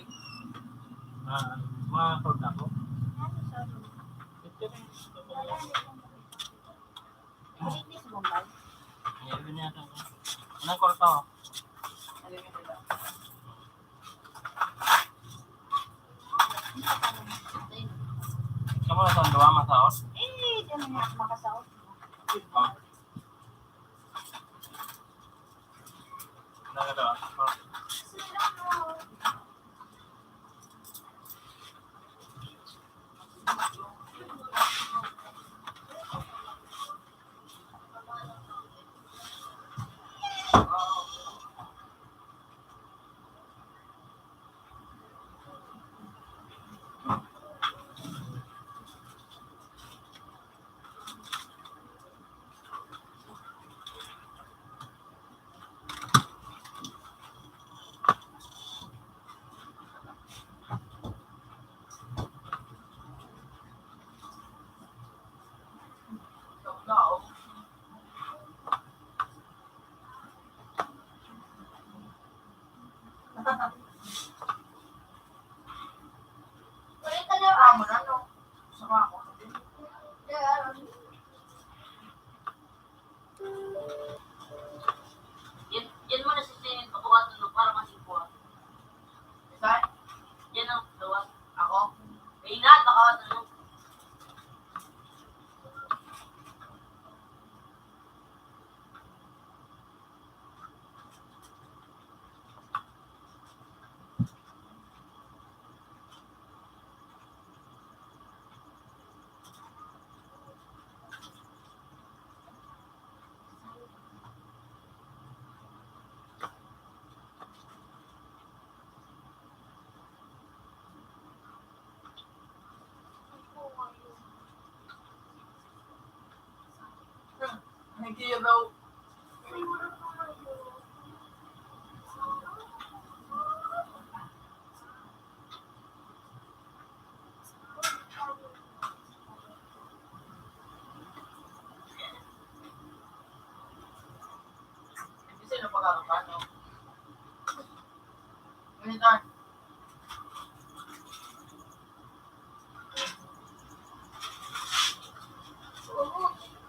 Mga hold ako. Ito rin. Malinis mo ba? Yan niya ito. Anong kwarto? Unlimited lang. Kamu na itong gawa masaot? Eh, di naman ako makasaot. Oh. Nagagawa. Oh. Ikaw na, oh. Ulit ka na. Tama na, no? Sama ako. Yan mo na si Sinin pakuwatan mo para masikuha. Isa? Yan ang gawa. Ako? May inat, pakawatan mo. Nagiya daw. Kasi napagkakaroon, no? Militar.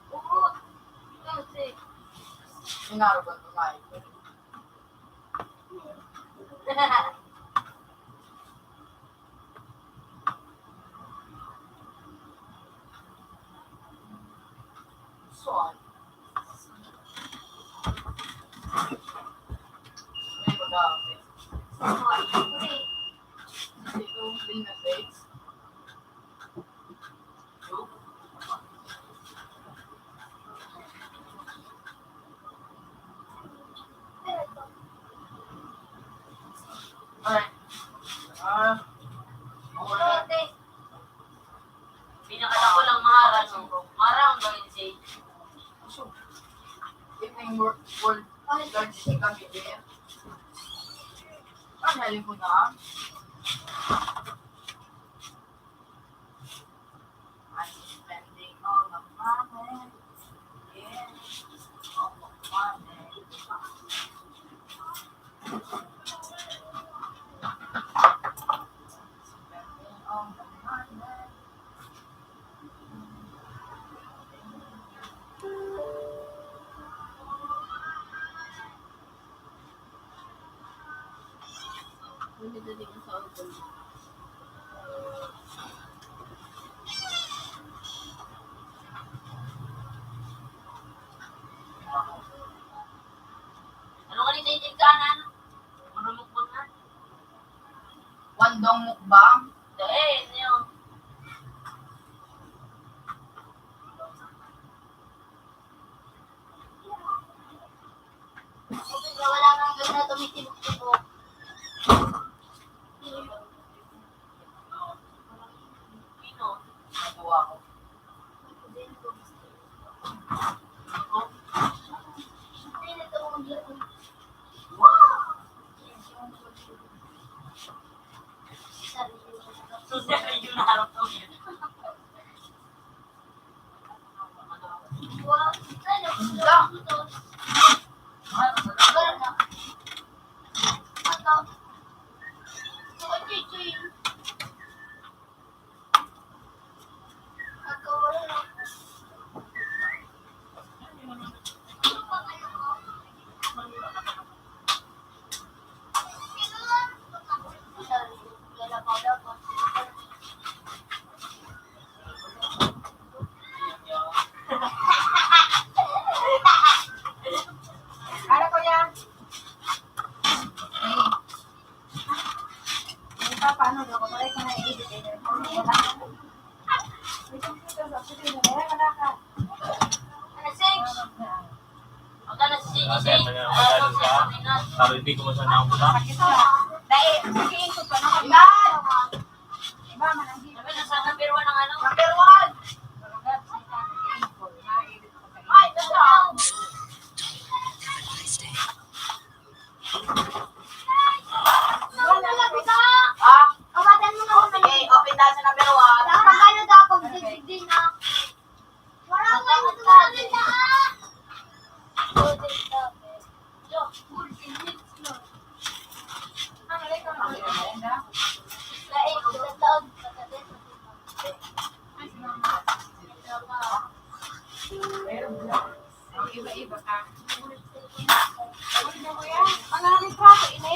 Ugot. Kasi. Sinaro ba ito kayo? Saan? May mag-aapi. Ito, Lina States. Alright. Pinakala ko lang maharang mo. Marang gawin si Evening world largest kami din. Ano yun mo na? I'm spending all the money. Yeah. All the money. Spending all the money. ano ka nito yung kanan? Marumukbon na. Wandong mukbang. Dahil, yun. Wala nang gano'n na tumitibok-tibok. Pino. Nagawa ko. Ay, natawag lang. Susunod na yung harap ko yun. Wow. Ay, Lang. naputo. Ano? Ganun na. Kasi madali ka. Pero hindi ko masana ako na. Dahil, sabihin ko pa naman. Ilan? Iba, mananggi. Sabi na sa number 1 ng ano. Number 1. Ay, dala. Have a nice day. Wala na kita. Ah, Kamatan mo na ako. sige, open na sa number 1. Saka magkano daw pag din na? Wala nga yung tumalit na Iba-iba ka. Ang aming prato, ini.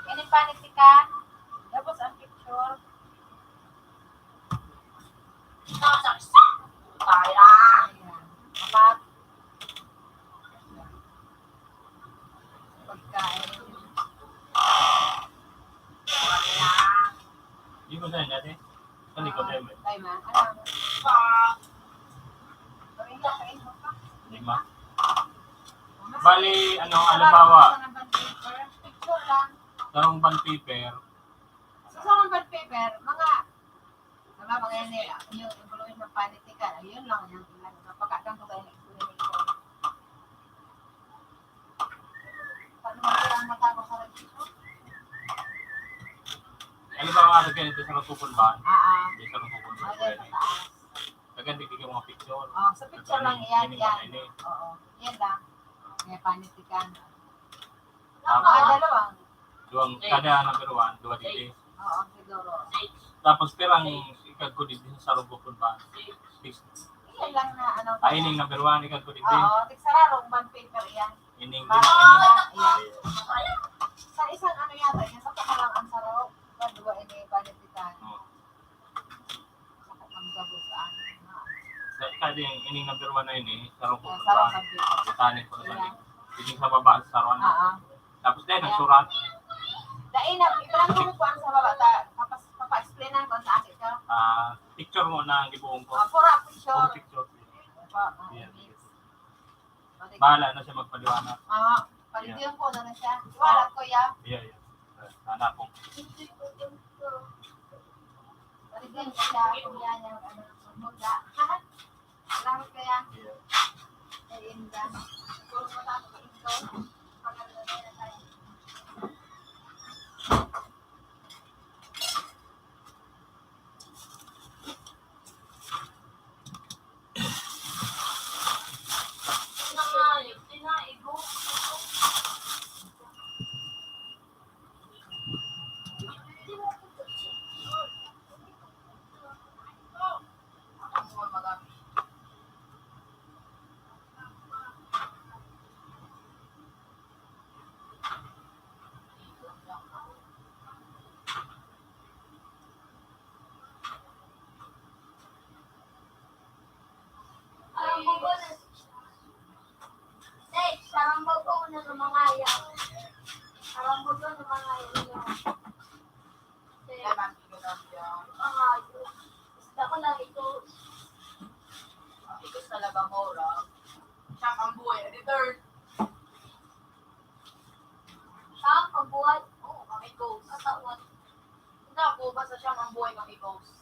Ini panitikan. Tapos ang picture. Kaya. Apat. Pagkain. Hindi ko sa'yo dati. Hindi ko sa'yo. Tayo ma. Ano? Lima. Bali, ano, halimbawa, Picture lang. tarong band paper, Sa sarang band paper, mga yan nila, yung implement ng panitikan, ayun lang yung ilan. Napagkakang ko kayo na explanation. Paano mo kailangan matago sa registro? halimbawa, ano ganito sa rotupon ba? Hindi sa rotupon ba? Ayun, sa taas. Kagandi ko mga picture. Oh, sa picture lang yan, Ini, yan. ini. Oo, yan lang. May panitikan. Tapos, Mga dalawang. kada number 1, duwa dito. Oo, siguro. Tapos, perang ikag ko dito sa rotupon ba? Yan lang na ano. Ining number 1, ikag ko dito. Oo, tigsararong band paper yan. Ining, Para ining. yan. Sa isang ano yata, yan sa lang ang sarap. Dua ini panitikan. Oh. Saka ang gabos sa ano. Kada yung ining number 1 na ini, sa rotupon Sarap ba? ang paper. Tanit ko na sa ining sa baba sa saruan. Oo. Tapos din, ang surat. Dahil na, iparang ko ang sa baba. Papa-explainan ko sa akin ka. Picture mo na ang ibuong ko. Pura Full picture. picture. Yeah. Bahala na siya magpaliwanag. Paligyan ko na siya. Iwalat ko ya. Yeah. Anak ko. Paligyan ko siya. Kung yan yung ano. Mula. Salamat kaya. Yeah. Ayun ka. Kung matapos ko ito. Pagkakaroon na tayo. Ikos talaga mo, Rob. Siyang ang buhay. Editor. Siyang pagbuhat. Oo, kami ghost. Katawat. Hindi ako, basta siyang ang buhay kami ghost.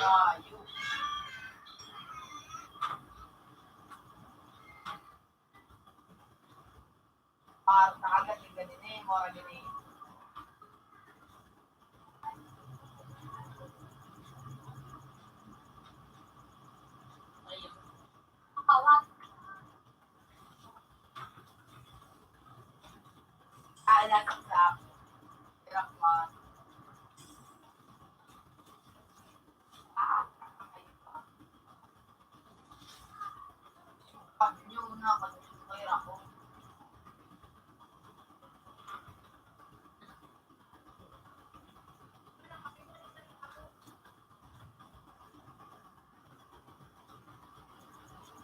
Layo. Nakagat yung ganin eh. Mora din eh. Ayun. Kawat. Alam sa Lakman. Pag nyo na, kaya ako.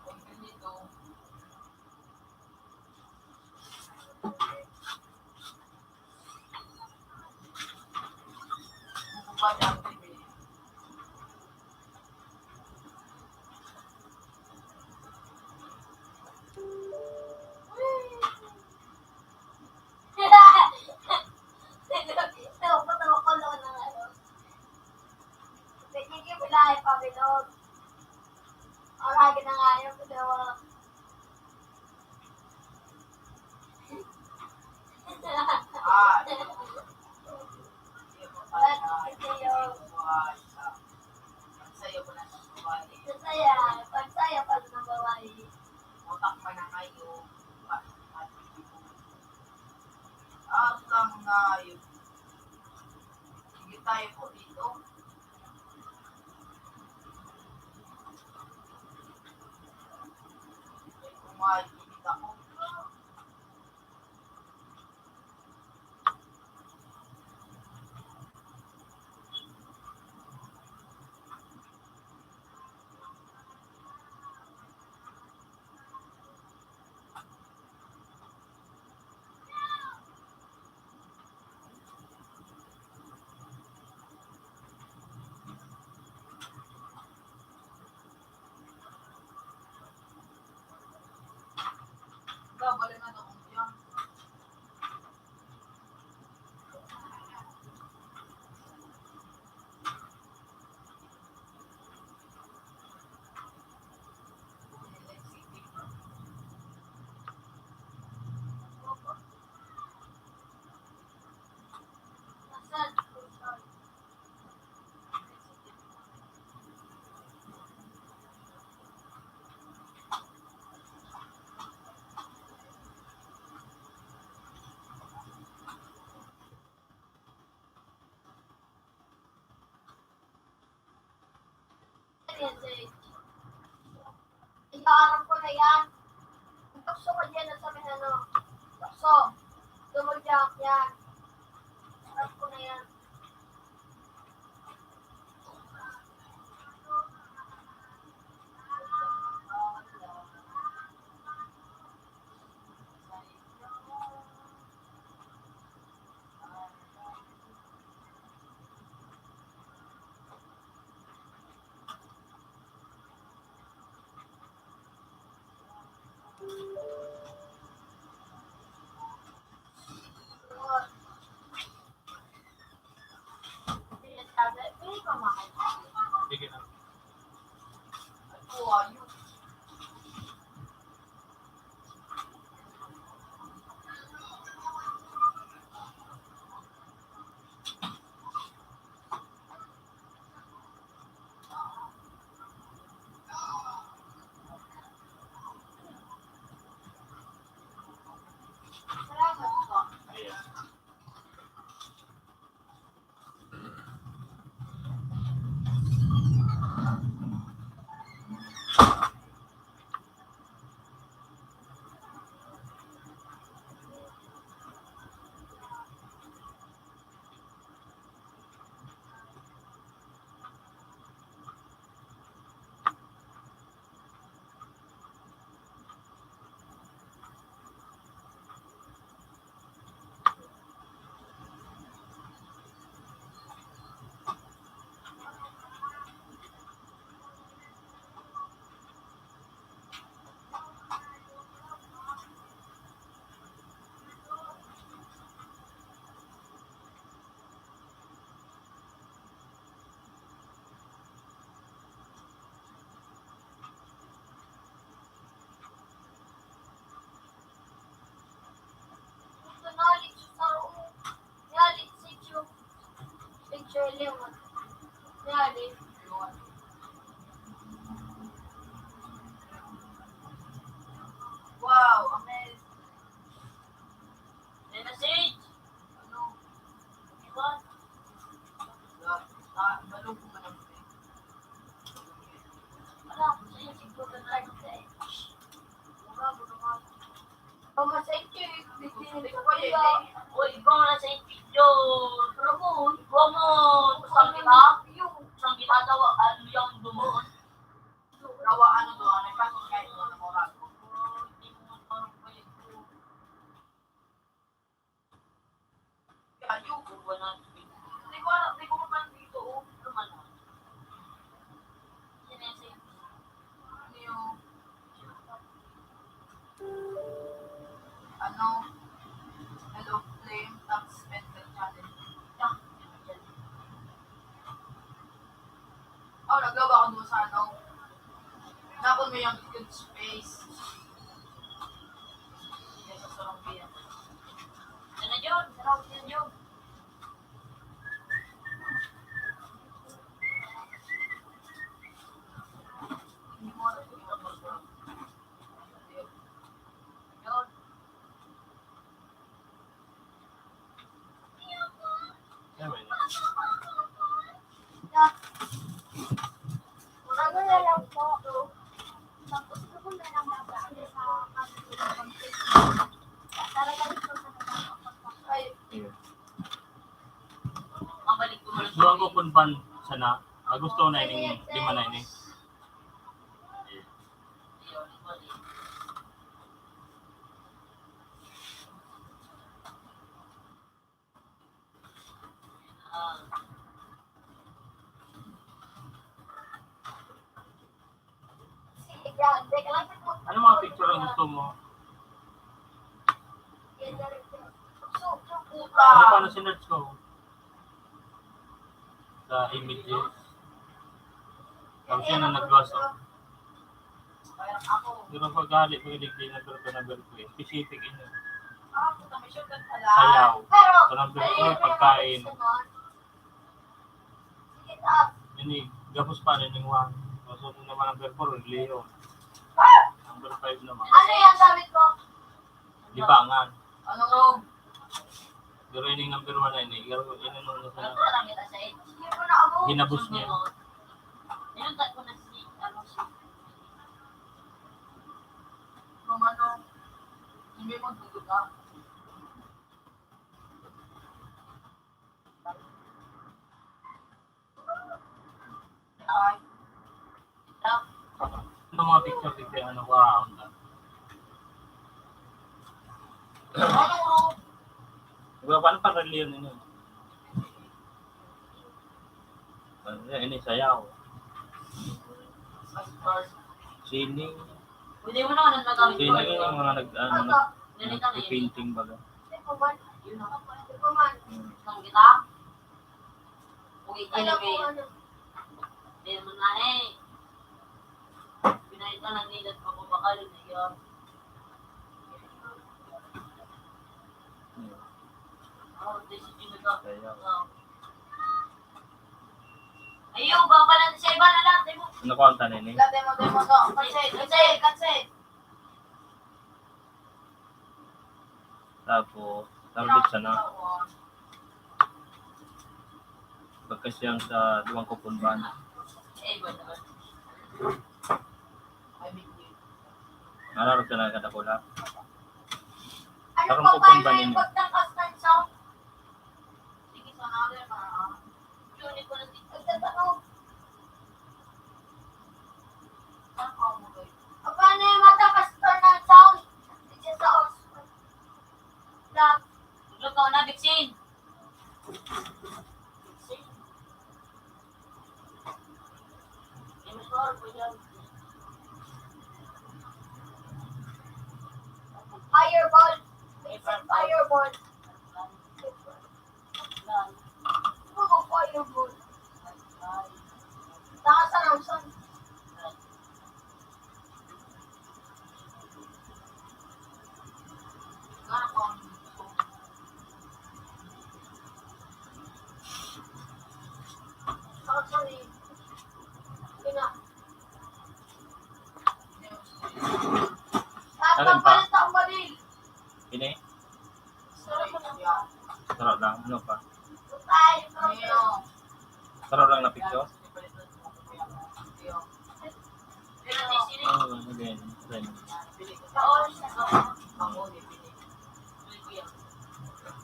Kung ganito, bumaba niya ang TV. Napatawa ko lang ng ano. Nagiging bilahe pa bilog. Aragin na nga yung pinawa. Ah, hindi mo Bakit kaya kasi yung buhay sa sayo ko na sa buhay. sasaya, pagsaya pa ng babae. Utak pa na kayo. At ang ngayon, sige tayo po dito. Kumakinig ako. Balik na ako diyan. Nasaan? Ikaarap ko na yan. Ang tukso ko dyan, nasa may ano. Tukso. Dumulyak yan. Arap ko na yan. Pili ko makita. Sige na. Oh, ayun. Salamat po. Ayan. na. Hindi ko man dito. Ano man. Sinesave. Ano yung... Ano? Hello, Flame, Tax, Mental Challenge. Oh, naglawa ako doon sa ano. Napon mo yung good space. Hindi sa sarang biyan. Yan na yun. Sarap yan yun. Hindi mo alam kung ito mag-work. Yun. Anyway, Ano na lang po. Tapos ko na lang mabalik sa talaga ito sa Ay, Mabalik ko muna. doon ko punpan sana. Gusto na ini 5 na ini. Ano mga picture ang gusto mo? Ano pa na sinerch ko? Sa images. Tapos yun ang nag-gloss up. parang ako. Pero pag-hali, pag-iligay na number ko eh. Specific ino. Ah, puta, may shortcut pala. Sayaw. Pero, Sa number ko, pagkain. sige, taas. Yun eh, gapos pa rin yung 1. So, naman number 4, Leo. Number 5 naman. Ano yung gamit ko? Libangan. Ano room? Pero yun yung number 1 na yun eh. Pero yun ang nung Ano nasa ko lang kita sa edge. Hindi ko na ako. ginabos niya. Inuntat ko na si, ano si, Kung ano, hindi mo dudod ka. Ay, Ano mga picture ano ko around na. ano room? Diba, paano pa reliyon nyo? Ini sayaw. Sining. pwede mo naman ang nagamit ko. Sining yung mga nag-painting baga. Hindi ko man. Yun na. Hindi ko man. Nang kita. Uwi Alam tayo ko kay, ano. hindi naman na eh. Pinahita ng nilat pa ko bakal na yun. Oh, decision na to. Sayaw. Oh. Ayaw, babalan sa iba na lang. Demo. Ano ko ang tanin eh? Demo to. Kasi. Tapos, target siya na. Pagkasyang sa duwang kupunban. Eh, iba naman. Nararap ka na kadakula. Ano Parang pa ba kukumba yung ninyo. pagtakas ng sound? Sige, sana ako na. Tunit ko na dito. Pagtatanong. Saan ako mo guys? Paano yung matakas ng sound? It's sa Oxford. Lang. Tulog ka na, Bixin. Bixin. Eh, mas mawar po dyan. Fireball. It's a fireball. Oo, fireball. Takas ng sound. Sorry. Yun na. Alin pa? Papalit ang baril. Ini, Sarap mo na. sarap lang. Ano pa? Tayo. Sarap lang na picture? Oo, again. Then,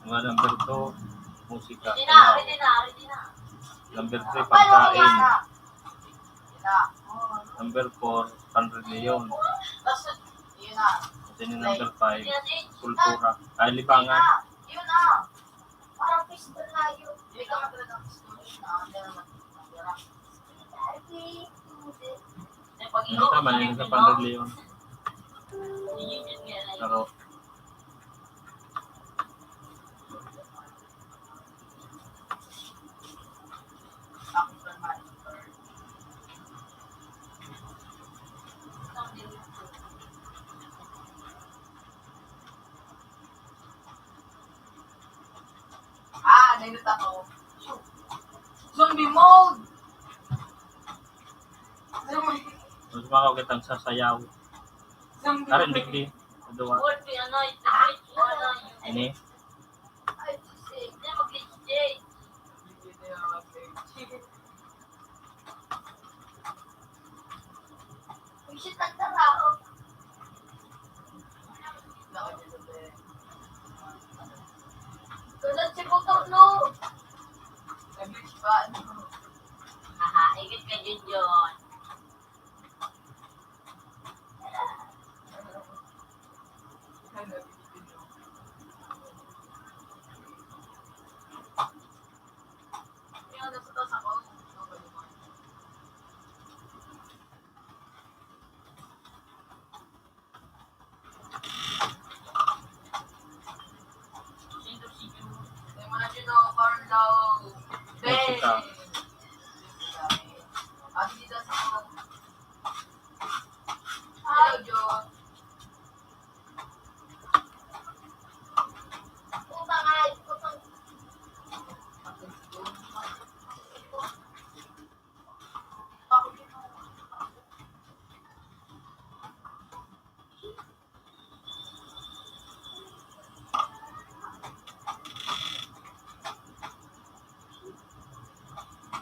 mga number 2, musika. Ready na, ready na, ready na. Number 3, pagkain. Kita. Number 4, panreliyon. Yun na. At yun yung number 5, Ready na, Jane. kultura. Ay, libangan. Yun na. Parang pistol na yun. ka ka talaga gusto mo na hindi naman. Ano ka, malinis sa Pandog Leon. Pero, Nainit ako. Zombie mode! mas makaw kitang sasayaw. Zombie Karin, digdi. Aduwa. Ini. Wisit ang taraw. Tulad si Bukong, no? Nag-glitch ba? Ikit ka dyan yun. Yung nasa taas ako. Jessica. Utang ay, utang.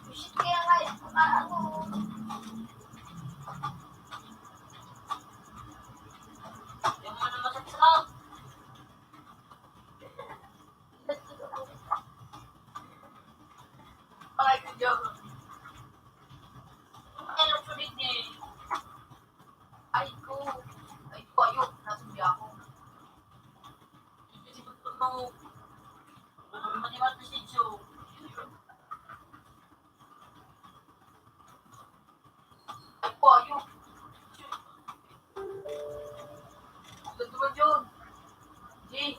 Wisit kaya kaya. Ako. Yung ano masasarap. Ano sulit eh. Ay ko, ayok, nasubi ako. Kasi pagpapang matimat na si Joe. Ay ko, ayok. Ganda naman yun. Jay.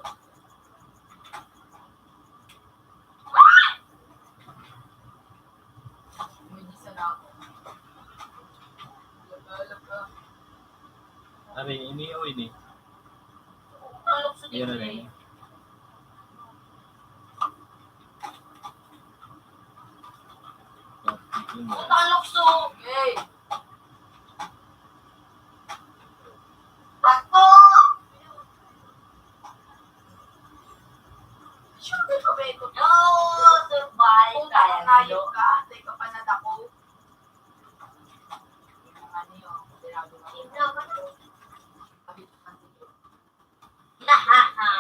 May gisa na ako. Laga. Ari, ini o ini. Ano sulit Iyan na eh. rin. Utang lukso. Hey! Ako! Siyempre ko ba ito? No! Survive! Kung Kaya nakakayok nyo. ka, teka pa na ako. Ano yun? Ginagawa ko. Nahaha!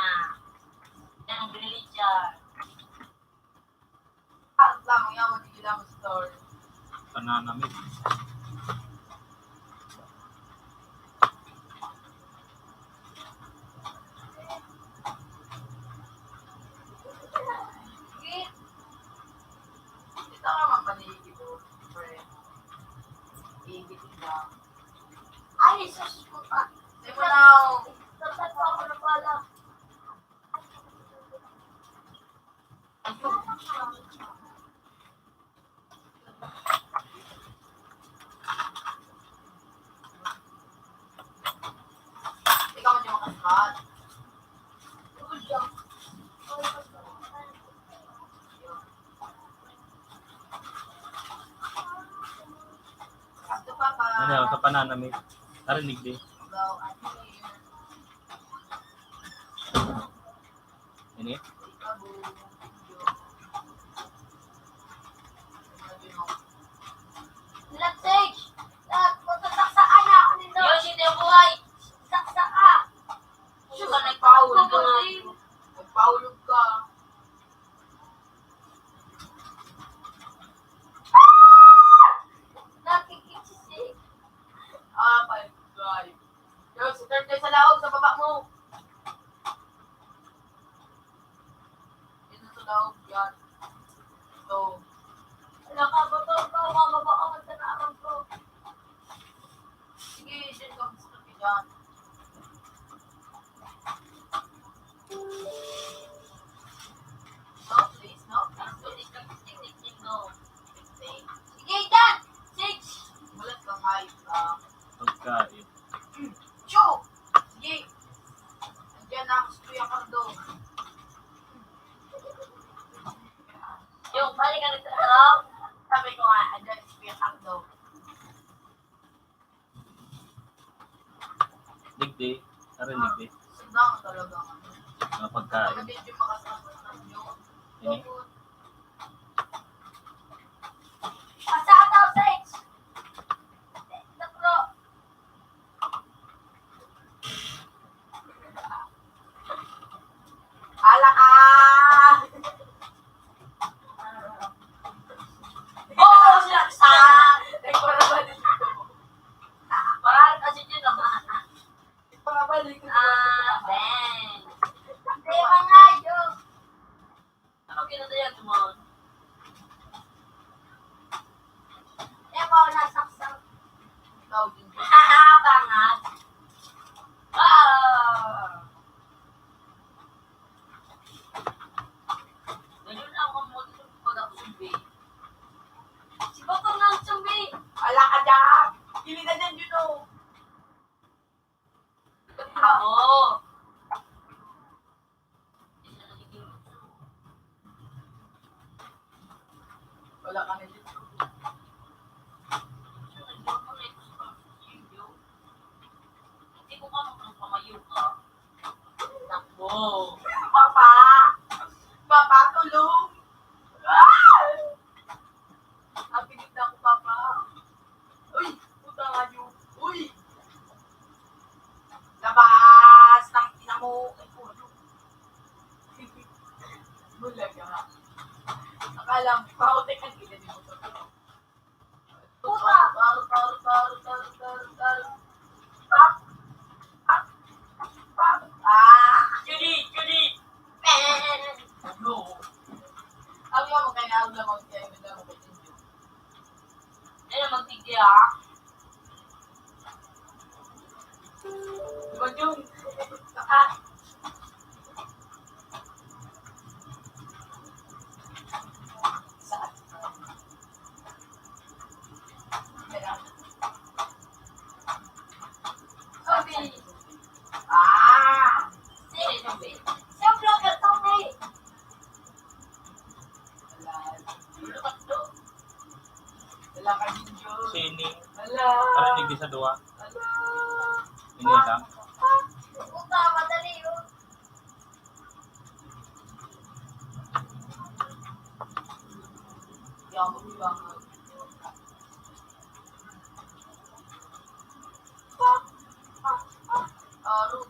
Yan ang binili dyan. Lamang yan, matigil lang ang store. Pananamit. Ito naman panigid ko, friend. Igit lang. Ay, sus ko pa. Hindi mo na, Tatag pa ako na pala. ikaw mo di makaskat. Ito pa pa. Ano, sa pananamit. Narinig di. Ikaw, ano yun? Ini. Ikaw, Latsig! Tagsaksakan na ako nito. Yoshi, di buhay! Saksaka! Suka nagpahuli ka nga. Nagpaulog ka. Nakikisisig. My God. Yo, si third day sa laog, sa baba mo. Ito. Wala ka ba to? Mababa ka man sa naarang ko. Sige, dyan ka. Gusto ka dyan. No, please. No, please. No. Sige, dyan! Six! Mulat kang hayop lang. Pagkain. Chu! Sige. Andiyan na ako sa Kuya Cardo. Yung balik ka nagtatrabaho. Sabi ko nga, andiyan si Kuya Cardo. Digdi. Narinig di. Sundang talaga. Mga pagkain. Medyo makasama yun. Ini. Asa ka six! Tatlo! Ala ka! Oo, sinaksak! Nagparabalik ko. Parang kasi dyan naman. Nagparabalik ko. Ben! Hindi, mga yun! Ano ginagayan mo? Eh, bawal nasaksak. Ikaw din. Haha, bangat! Ah! Ganun lang ang motor pag ako sumbi. Si Bato na ang sumbi! Ala ka dyan! Pili na dyan yun o. Ako! Wala ka na dyan. Hindi ko ka magpamayo ka. Takbo! Papa! Papa, tulong! Ah! Ang pinig na ako, Papa. Uy! Puta nga yun. Uy! Labas! Tang ina mo! Ay, puno. Bulag ka nga. Akala mo, pautik ang gila ni mo. Puta! Pap! Pap! Pap! Ah! Judy! Judy! No. Sabi mo kaya ako lang mag-kaya mo lang mag-enjoy. Ano magtigi ah? Diba yun? Ah! Saan? Kaya. Sabi! Ah! Sino sabi? Siya vlogger to eh! Wala. Wala ka din yun. Sini. Wala. Narinig di sa duwa. Wala. Ini lang. Puta, madali yun! Hindi ako magbibangon. Aro.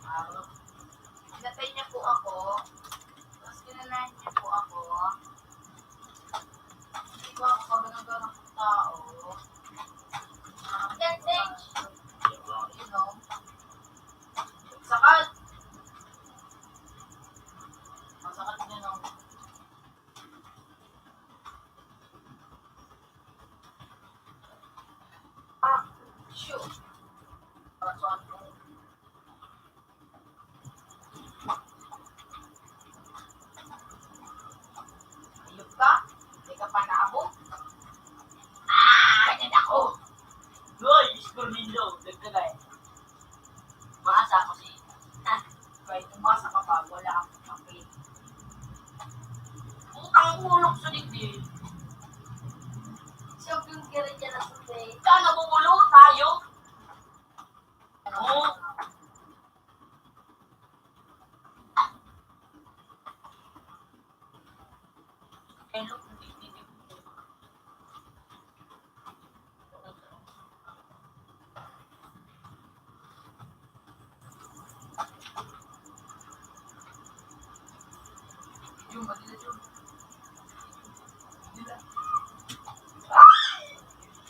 Aro. Pinatay niya po ako. Tapos kinalahin niya po ako. Hindi ko ako kaganang-ganang tao. Tending! You know. Sakat! Masakat niya no. Ah! Shoot! Parasuan ko. Ayop ka? Hindi ka pa naabot? Ah! Ganyan ako! Hoy! Score ninyo! Dagdagay! Maasa ako si... Kahit umasa ka pa, wala akong kapit. Putang ulok sa digdi! Siya yung kirin niya na sumbi. Saan nabubulo tayo? Oo! Hello, hindi. Yung madila yun. Madila.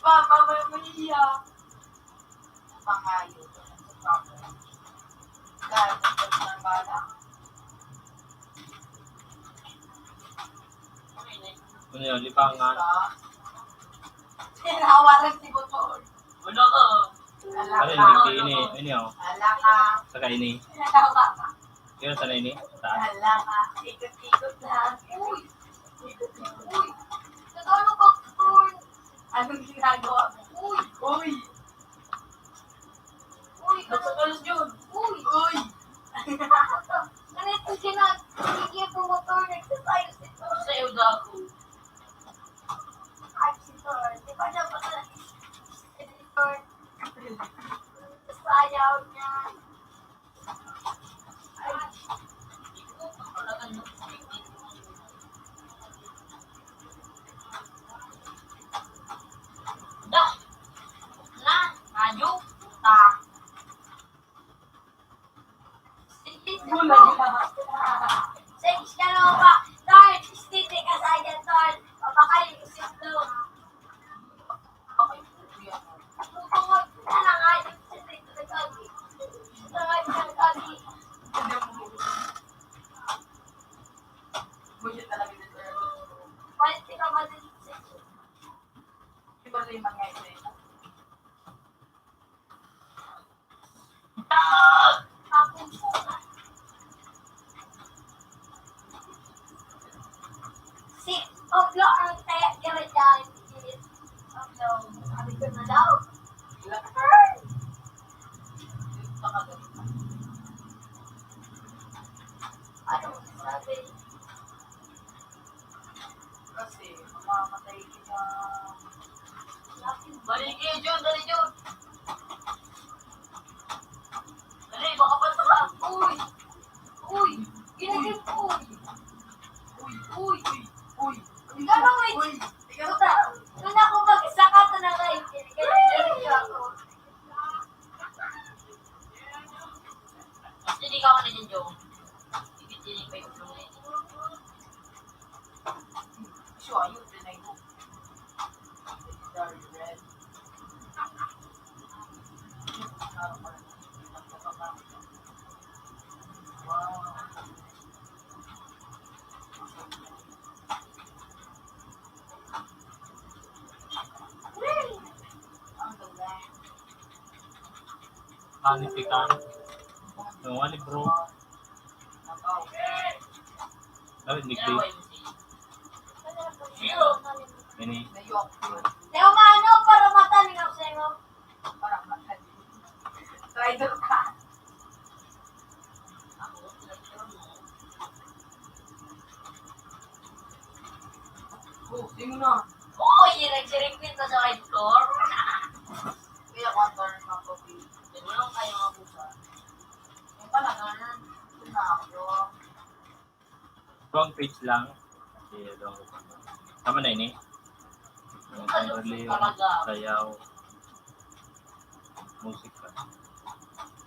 Papa, may umiiyak. Pangayo. Papa. Dahil sa bala. Ano yun, lipangan. Tinawaran si Butol. Ano ka? Ano yun, ini oh. Hala ka. Saka ini. Hala ka. Kaya sana ini. Taas. Hala ka. Ikot-ikot lang. Uy. Ikot-ikot. Uy. Nagano ka, Butol? Anong ginagawa mo? Uy. Uy! Uy. Nagsasalos yun! Uy. Uy! Ganito sinagigil po motor. Nagsasayo si Tor. Sa'yo na ako. Ay, si Tor. Di ba dapat na si Tor? Sayaw niya. Ay, Dah! Na! Ayo! ta. Bulag Sige ka na ba? Tor, stiti ka sa akin, Tor. Papakain ko siya doon. Okay. Tutungod na lang ay sa dito na kagi. Tangay na kagi. Bullshit talaga dito. Palit ka ba din sa Iba rin yung mga ito. tapong po. Si Oglo ang tayo kira dyan. Oglo, sabi ko na daw. Ano sabi? Kasi, mamamatay kita. Laking Dali kayo, Jun! Dali, Jun! Dali, baka pa ka! uy! Uy! Ginagin po! Uy! Uy! Uy! Gano'n eh! Uy! Puta! Doon ako mag-isaka to na kayo. Ginagin ako. Mas hindi ka na dyan, Jun. Ikit-inig pa yung ulo na yun. Sure, ayun, tinay ko. Very red. Wow. Ang ganda. Panipikan. Yung wali bro. Dali, hindi ko. Ini. Teo mano para mataling ako sa inyo. Rider ka. Oh, di mo na. Oo, hirag-hirig nito sa red floor. Kaya counter ng coffee. Di mo lang kayo mabusa. Yung pala ganun. Ito na ako. Wrong page lang. Kasi wrong. Tama na ini. Yung early, sayaw. Musika.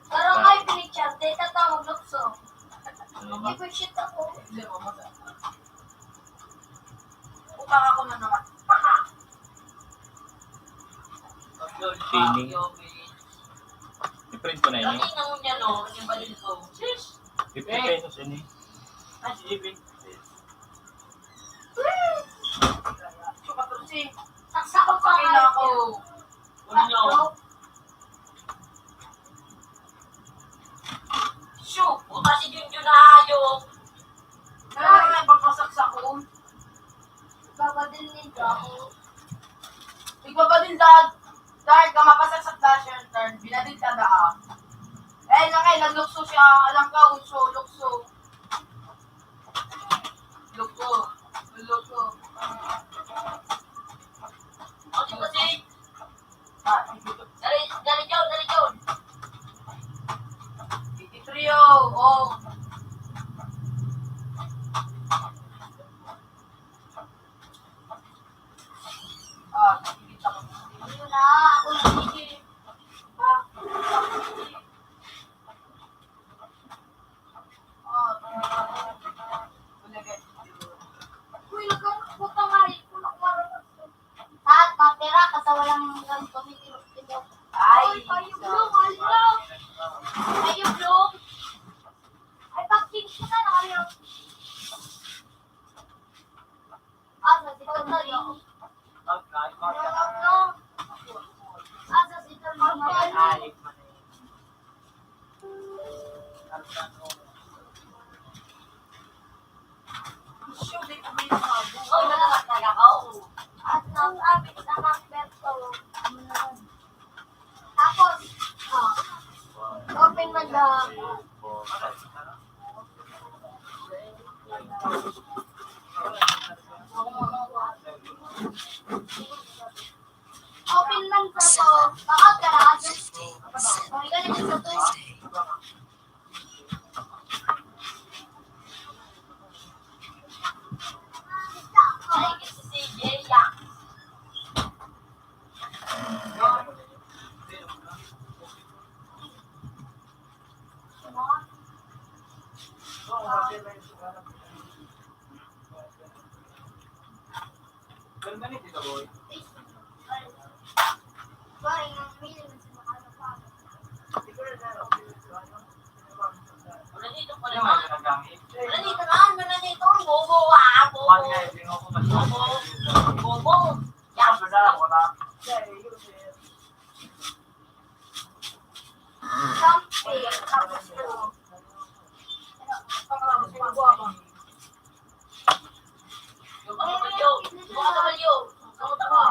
Pero ngayon pinicture, data tawag lukso. Ano Hindi ba? ko shit ako. Hindi mo masa. Utang ako na naman. Shining. I-print ko na ini. Lagi na mo niya, no? Yung balil ko. 50 pesos ini. Ay, sige. Chukatursi. Saksa ko pa Kaya ako. Ano niyo? Shoo! Buta si Junjun na hayop. Kaya nga pagpasaksak ko. Babadil nito ako. Ikaw ba din dad? Dahil ka mapasaksak dash yung turn, binadil ka daa. Eh, na ngayon, naglukso siya. Alam ka, unso, lukso. Lukso. Lukso. Ano kasi? Dali, dali, John, dali, John. 83, oh. Kita ko. Ano na, ako nagigil. Ah, Open lang sa to. Bakit ka na? 50 cent May ganito sa to. Wednesday. Ay, kasi si CJ, yak. Ganun ganit ito, boy. Bye, namili na sila kalapag. Wala dito pa Ano naman. nga ginagamit? Wala dito naman. Wala dito. Bobo, ah. Bobo. One guy, tingnan ko mas Bobo. Yak. Sadala ko na. Something. Tapos to. Yung mga balyo. Yung mga balyo. Samot ako.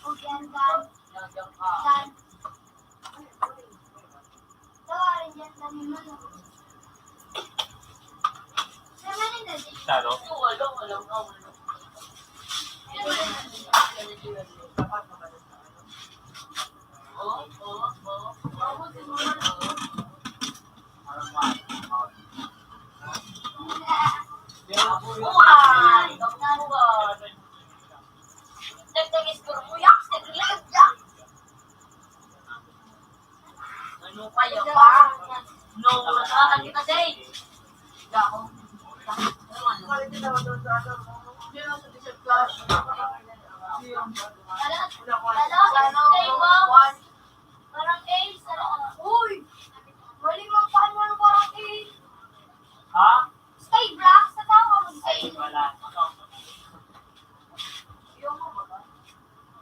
Oh, yan, gan. Yan ka. Gan. Tawa rin yan, gan naman. Naman yung nadi. Talo. Wala. Buhay! Buhay! Nagtagis ko rin mo, yak! Naglag, yak! Ano pa yun pa? No, nasaan kita, Day? Ako. Parang Ace, uy! Wali mo pa naman parang Ace. Ha? Sky Black, sa tao mo Sky. Wala. Yung mo ba?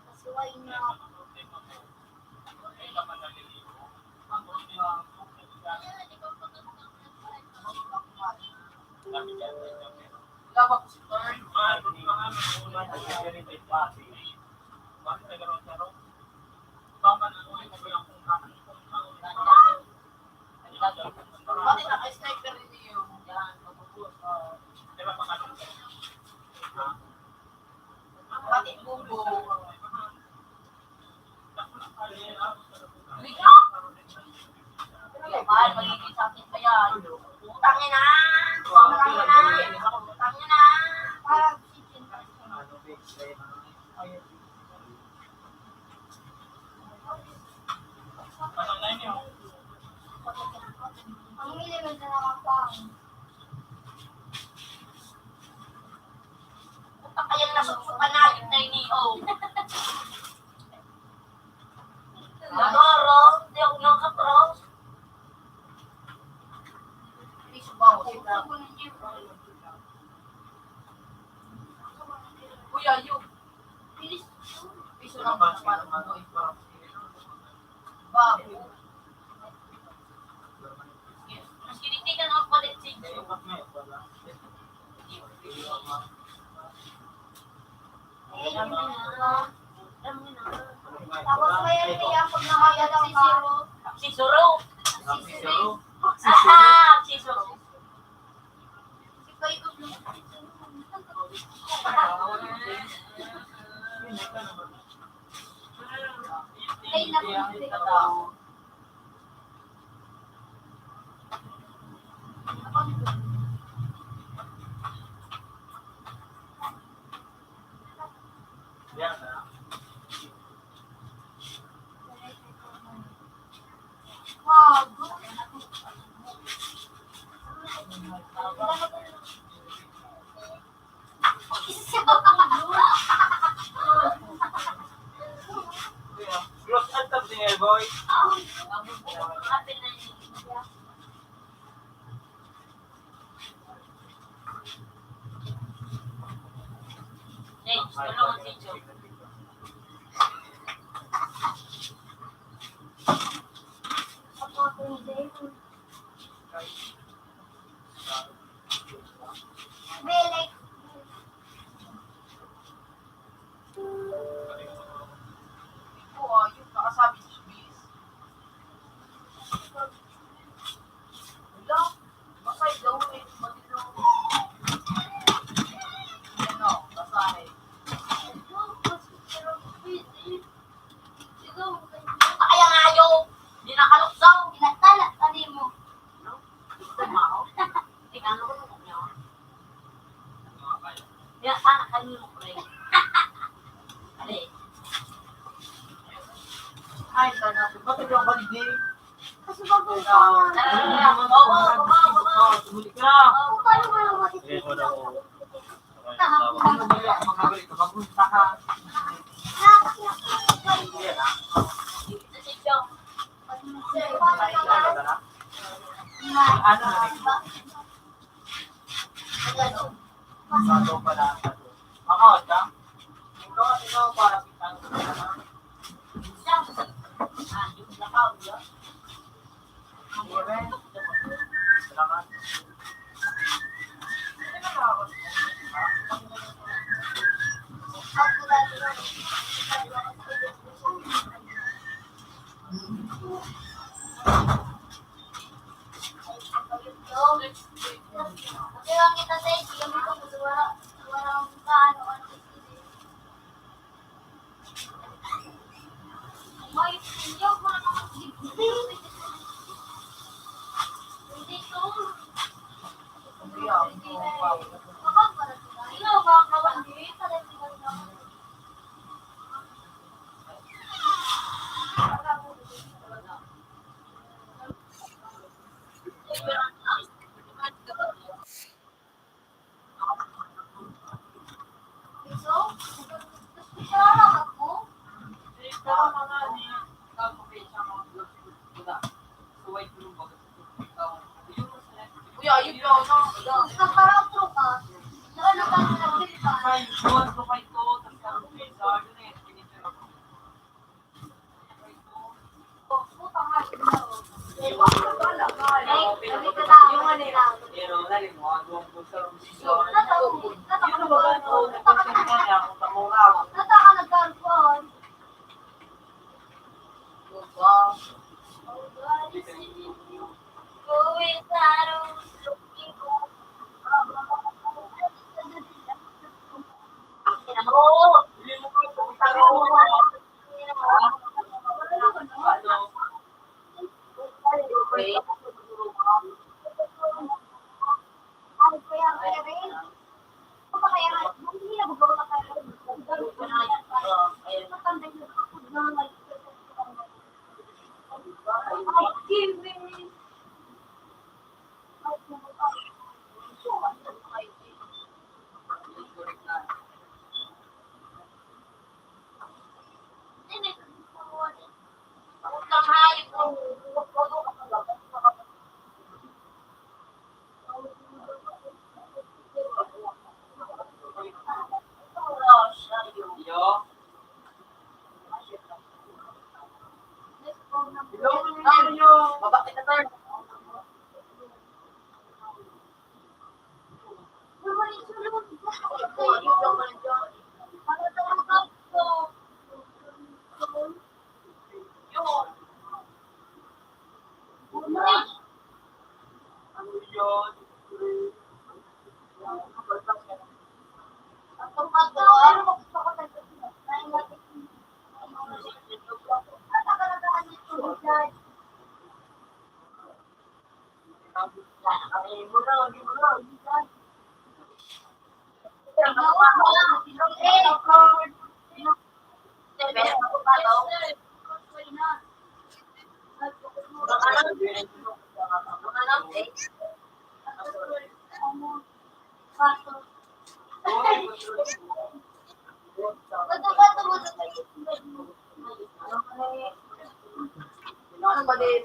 Kasi why na. Labak ko si Turn. Pati naka-sniper rin niyo. Pati bubo. Mahal, magiging sa akin pa yan. Utangin na! Utangin na! Utangin na! Parang chicken. Ang miliman na nakapang. Puta kayang nasuksukan na yung nainiho. Nagoro, di ako nakapros. Hindi subaw ko sila. Kuya, yun. Piso lang sa parang ano, bago. Mas kinitigan ako palit si Tapos may niya pag nakagalaw ka. si Suro. Si Suro. Si Kayo Blue. Ay, nakulit. Wow. Close ang tab niya, boy. Tulungan si Jo. Belek. Ito ah, yung nakasabi si Bis. Wala. Masay daw eh. Matino. Kaya sana kayo mo pre. Ali. Ay, sana. Bakit yung baligi? Kasi bago Ay, ka. Tumuli ka. Paano mo naman Sige ko daw. Magkabalik ka. Magunta ka. Ano? Bato pala. Makawat ka? Ikaw para kita. Salamat. Kasi lang kita sa iyo, yung ito mo walang kaano ano. May sinyo mo na naman hindi to. Kapag para sila, ino ba kawan din sa Kuya, ayun lang. nagparapro ka. Ano ka na nagpilipan? Ay, buwan ko kay ko. Tapos ang pizza. Yun eh. Pinitira ko. Puta nga, yung ano lang. Pero nalimuha ko ang pusa ng pizza. Nata Yun ba ba ito? Nagpapin ka niya kung tamuraw. ka nagkaroon. Going out, looking for. Hindi mo ko ito. Baba kita turn. Ano ba din?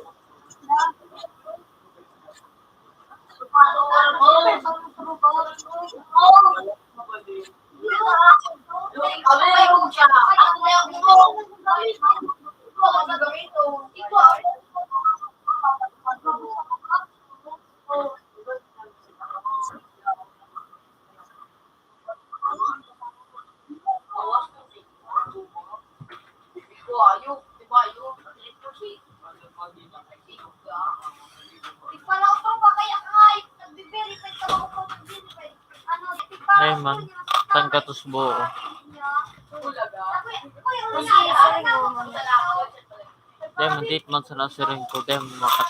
Ay man, tangkatos buo. Dahil mandit man sa nasiring ko, dahil makat.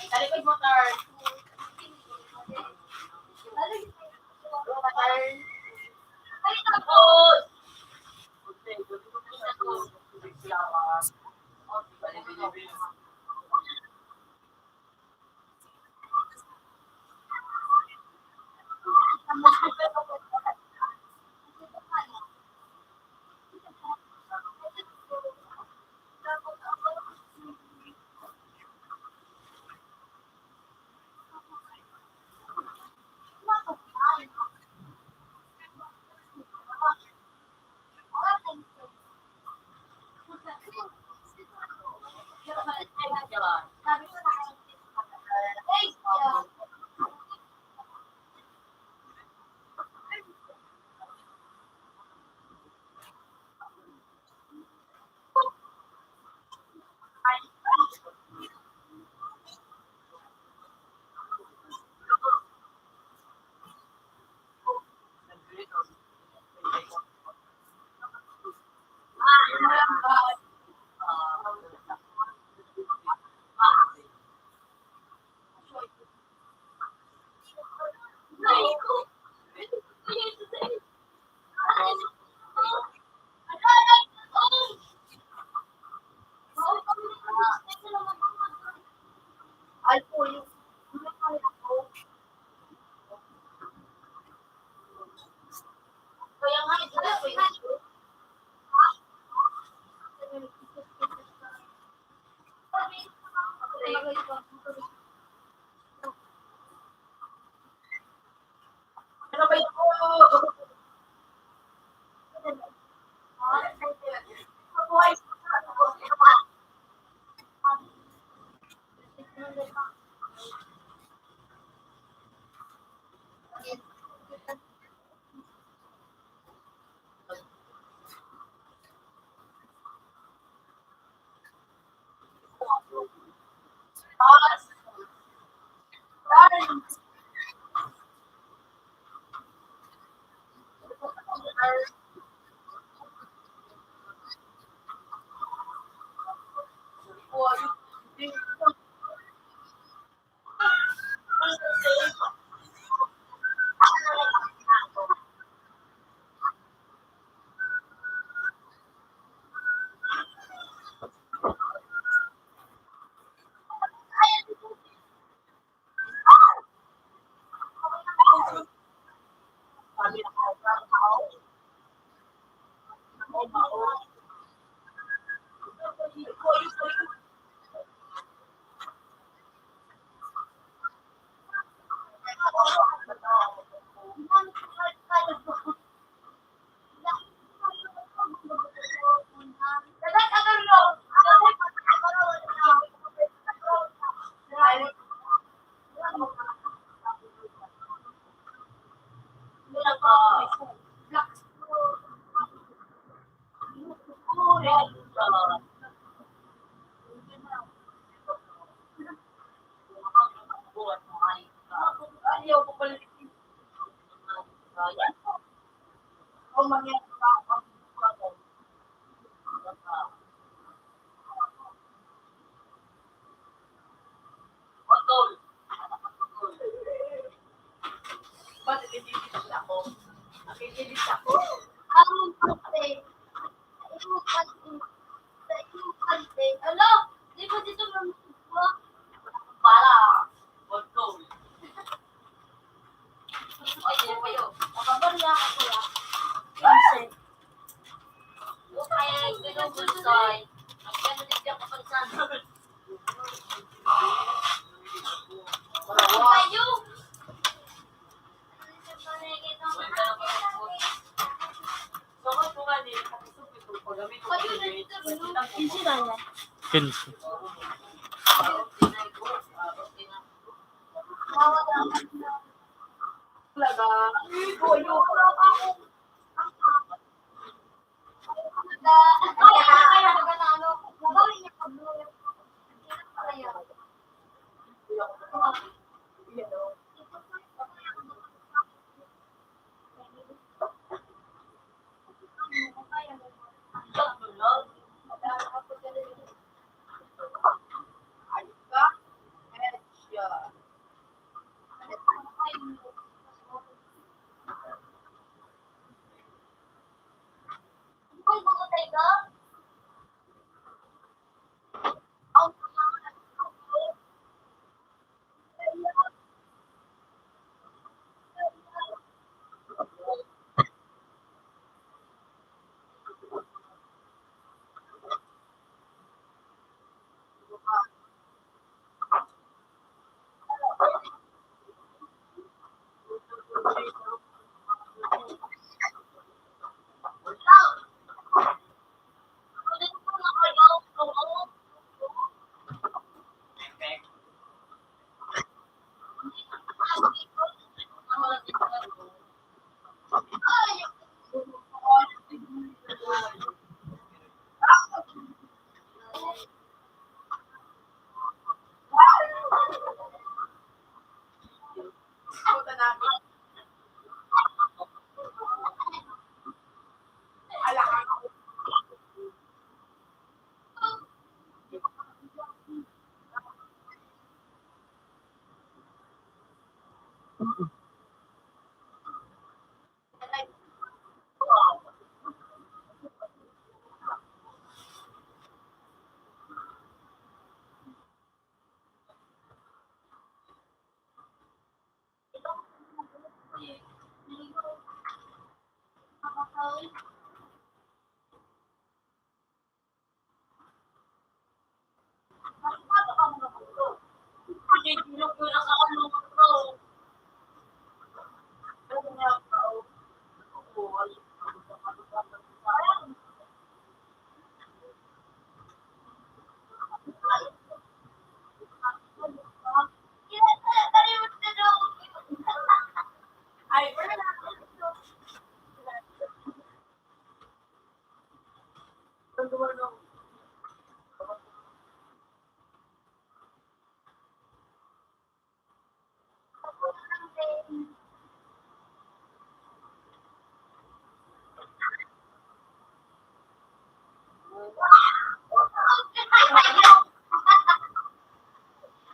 Hello? Di ba dito para? Ay, di pa yun. Nakabar niya ako kuya. Kasi. Kaya binubulsoy. Ang ganda din siya kapag sana. Kayo! Easy lang yan. 15.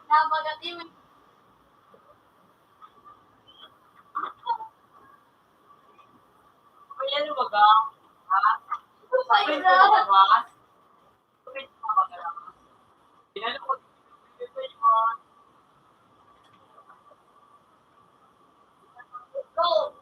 Napagatiwin. Kaya ano ba ga? Ha? Sabi ko ba ba? Sabi ko ba ga? Pinalo ko dito yun. Go!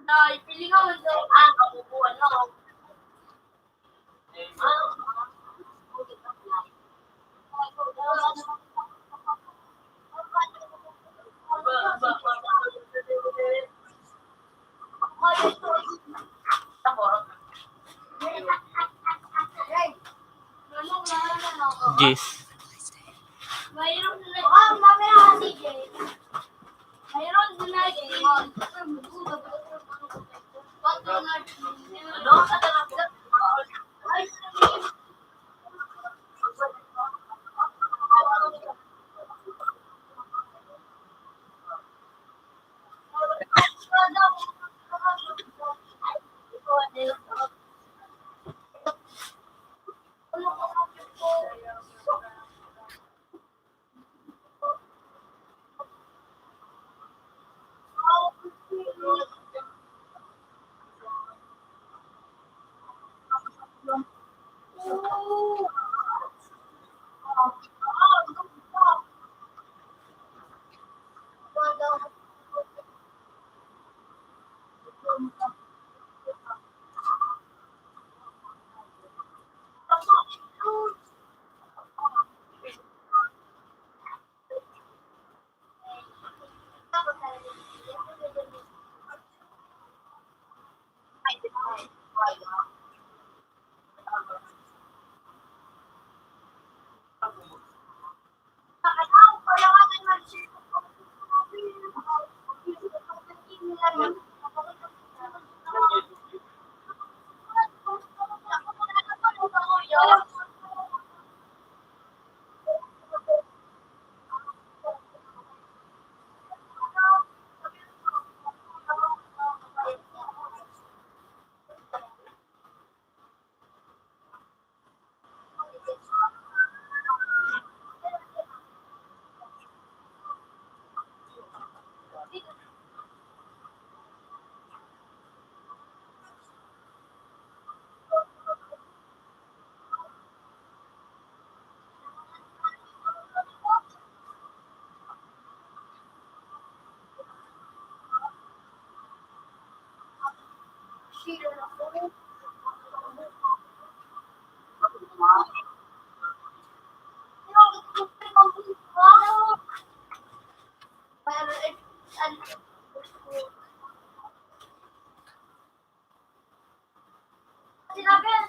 Nay, pili ka man daw ang kabubuan lang. Jis. Mayroon na Mamaya si Jay. mayroon din na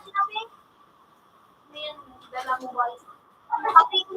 Sinabi. Ngayon, dala mo ba? Sabi ko,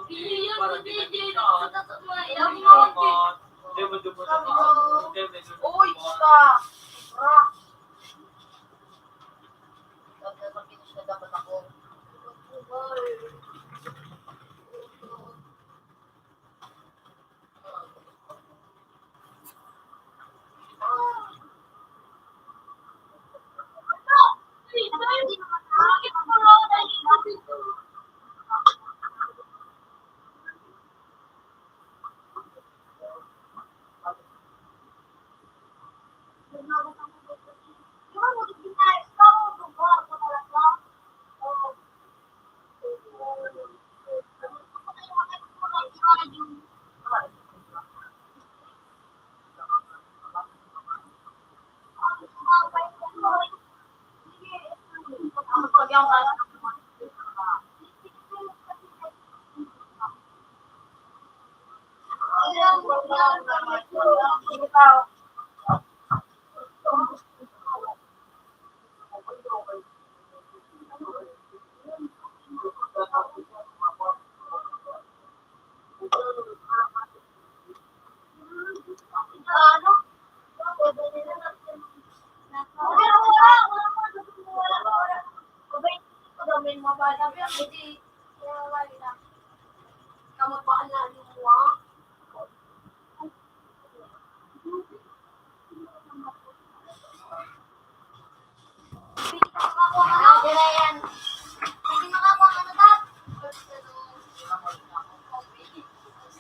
Hindi yan, Para hindi, di hindi. ka Tatatmay. Ang mga Uy, puta! Rock! Nagkakapinis na dapat ako.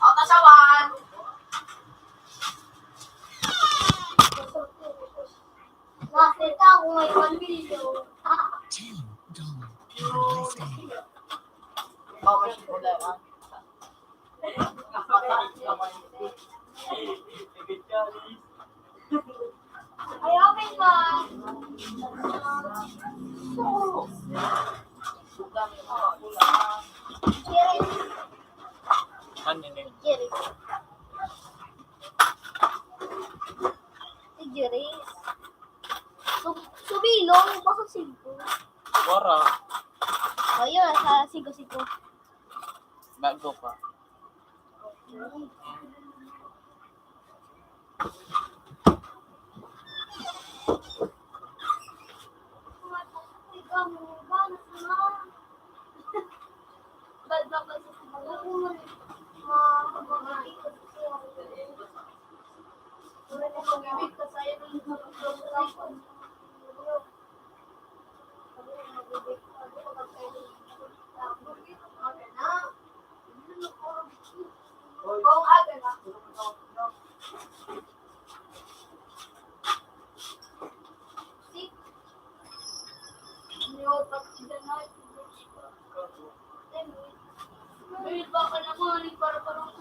Ako kasawan! Nakita ko may video. $10. Have a nice day. Bawal siya ko lang, ah. Ay, open ba? Jerry. Ano yun? Jerry. Si Jerry. Subilong, baka sigo. Wara. Ayun, sa sigo-sigo. Bago pa. Baka naman, para parang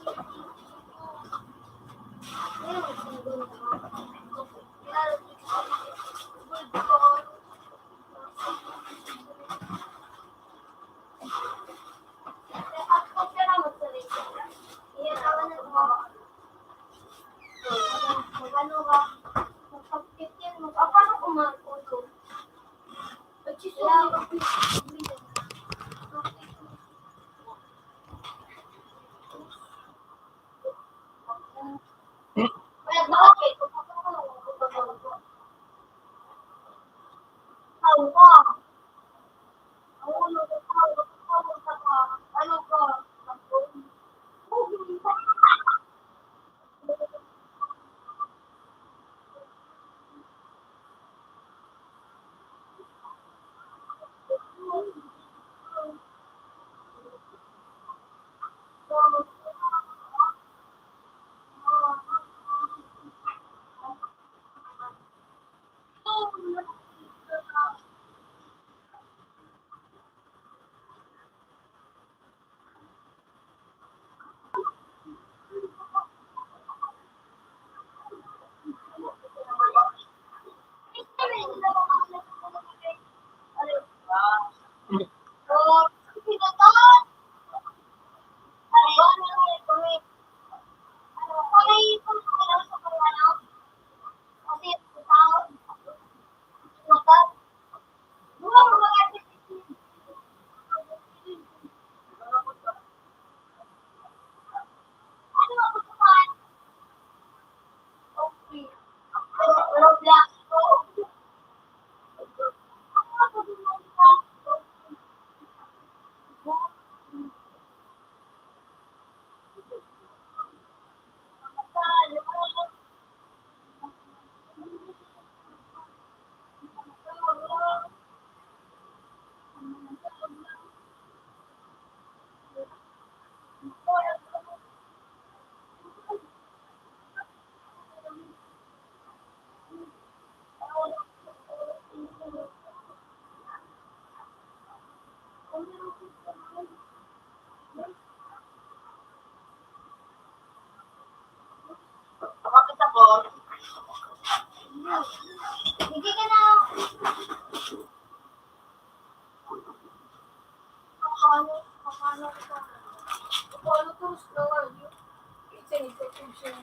gusto naman yun. Kasi nagtutug siya.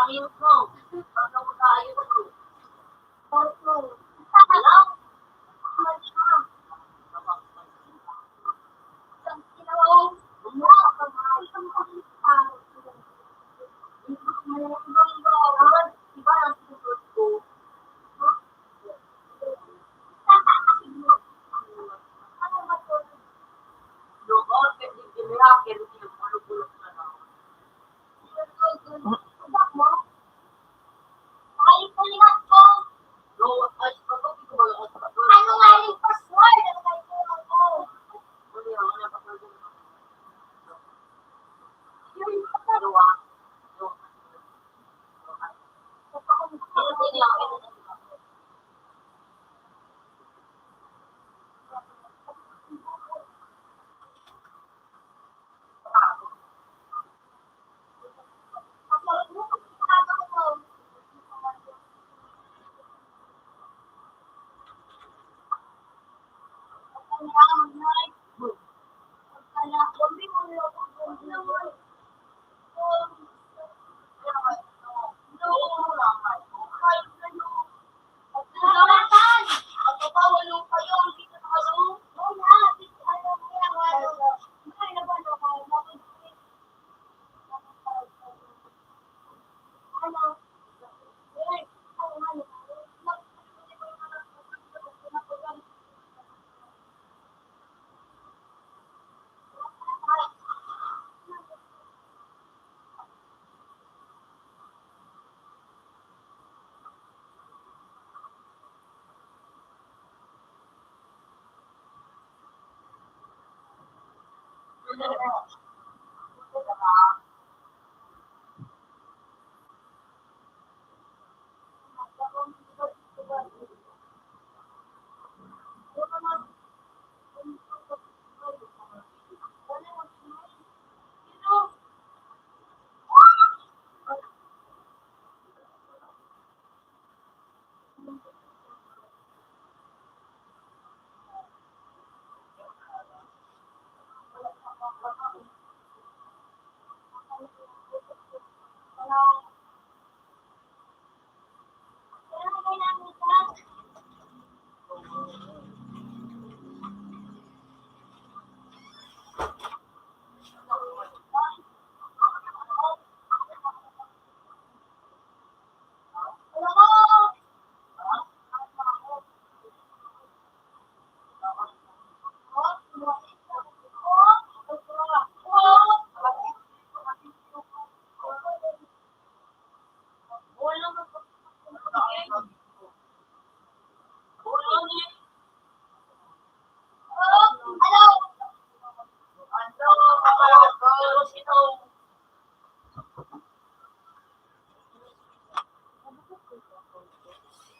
pangit mo. Basta mo tayo ko. Alam?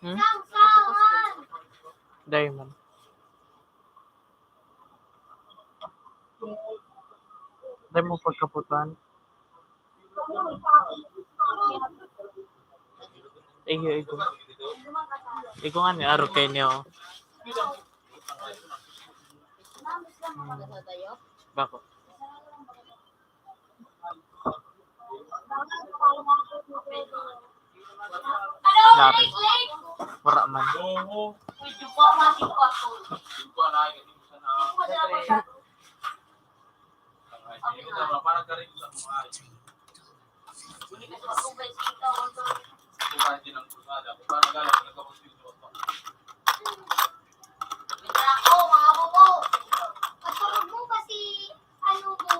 Hmm? Diamond. Dahil mo pagkaputan. Igo. Igo nga ni Aro kay niyo. Bako. Narin. Wala man. Medyo pa mati ko ako. Ako, mga buko. Patulog mo kasi, ano mo.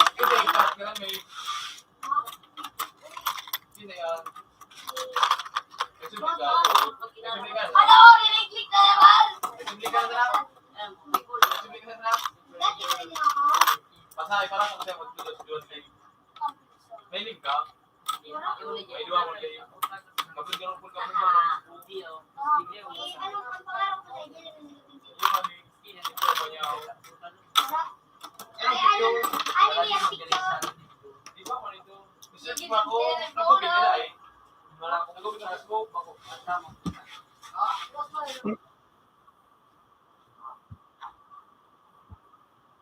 Ano, rinig-lig na naman. Dati na rin ako. Pasay para sa kasi magdulot kay. May link ka? May duwa mo kay. Magdulot po ka mo. Anong pangarap ko sa inyo? Ano yung picture? Di ba mo nito? Research pa ako. Ako pinila eh. Wala akong nagawin sa scope ako. Tama.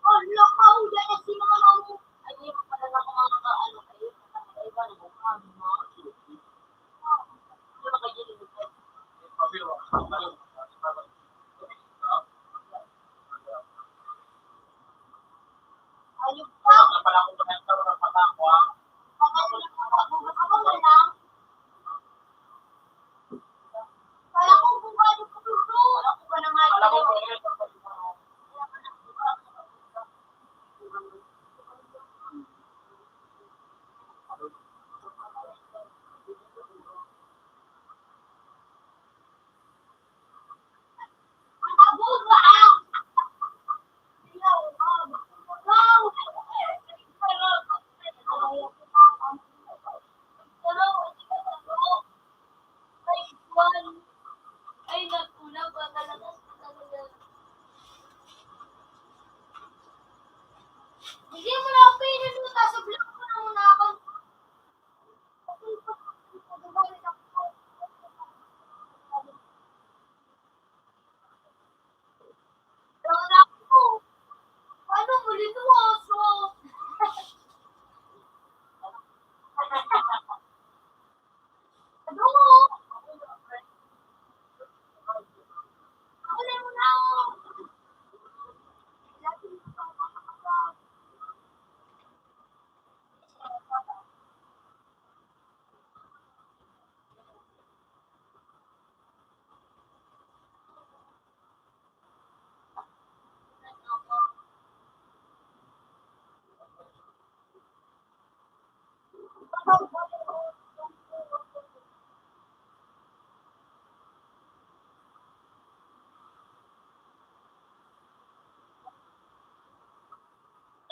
Oh, lakaw! Yan si mama mo! Ay, di pa pala ako mga ano kayo. Iba na mukha mo. Ayun pa. Ako na lang. Kala ko kung paano ko tutulog. Ako pa na nga. Ay, nagkulang ba talaga sa talaga? Hindi mo na ako pinunuta sa vlog ko na muna ako. Wala ako. Paano mo dito aso? Ano mo? Ako na muna ako.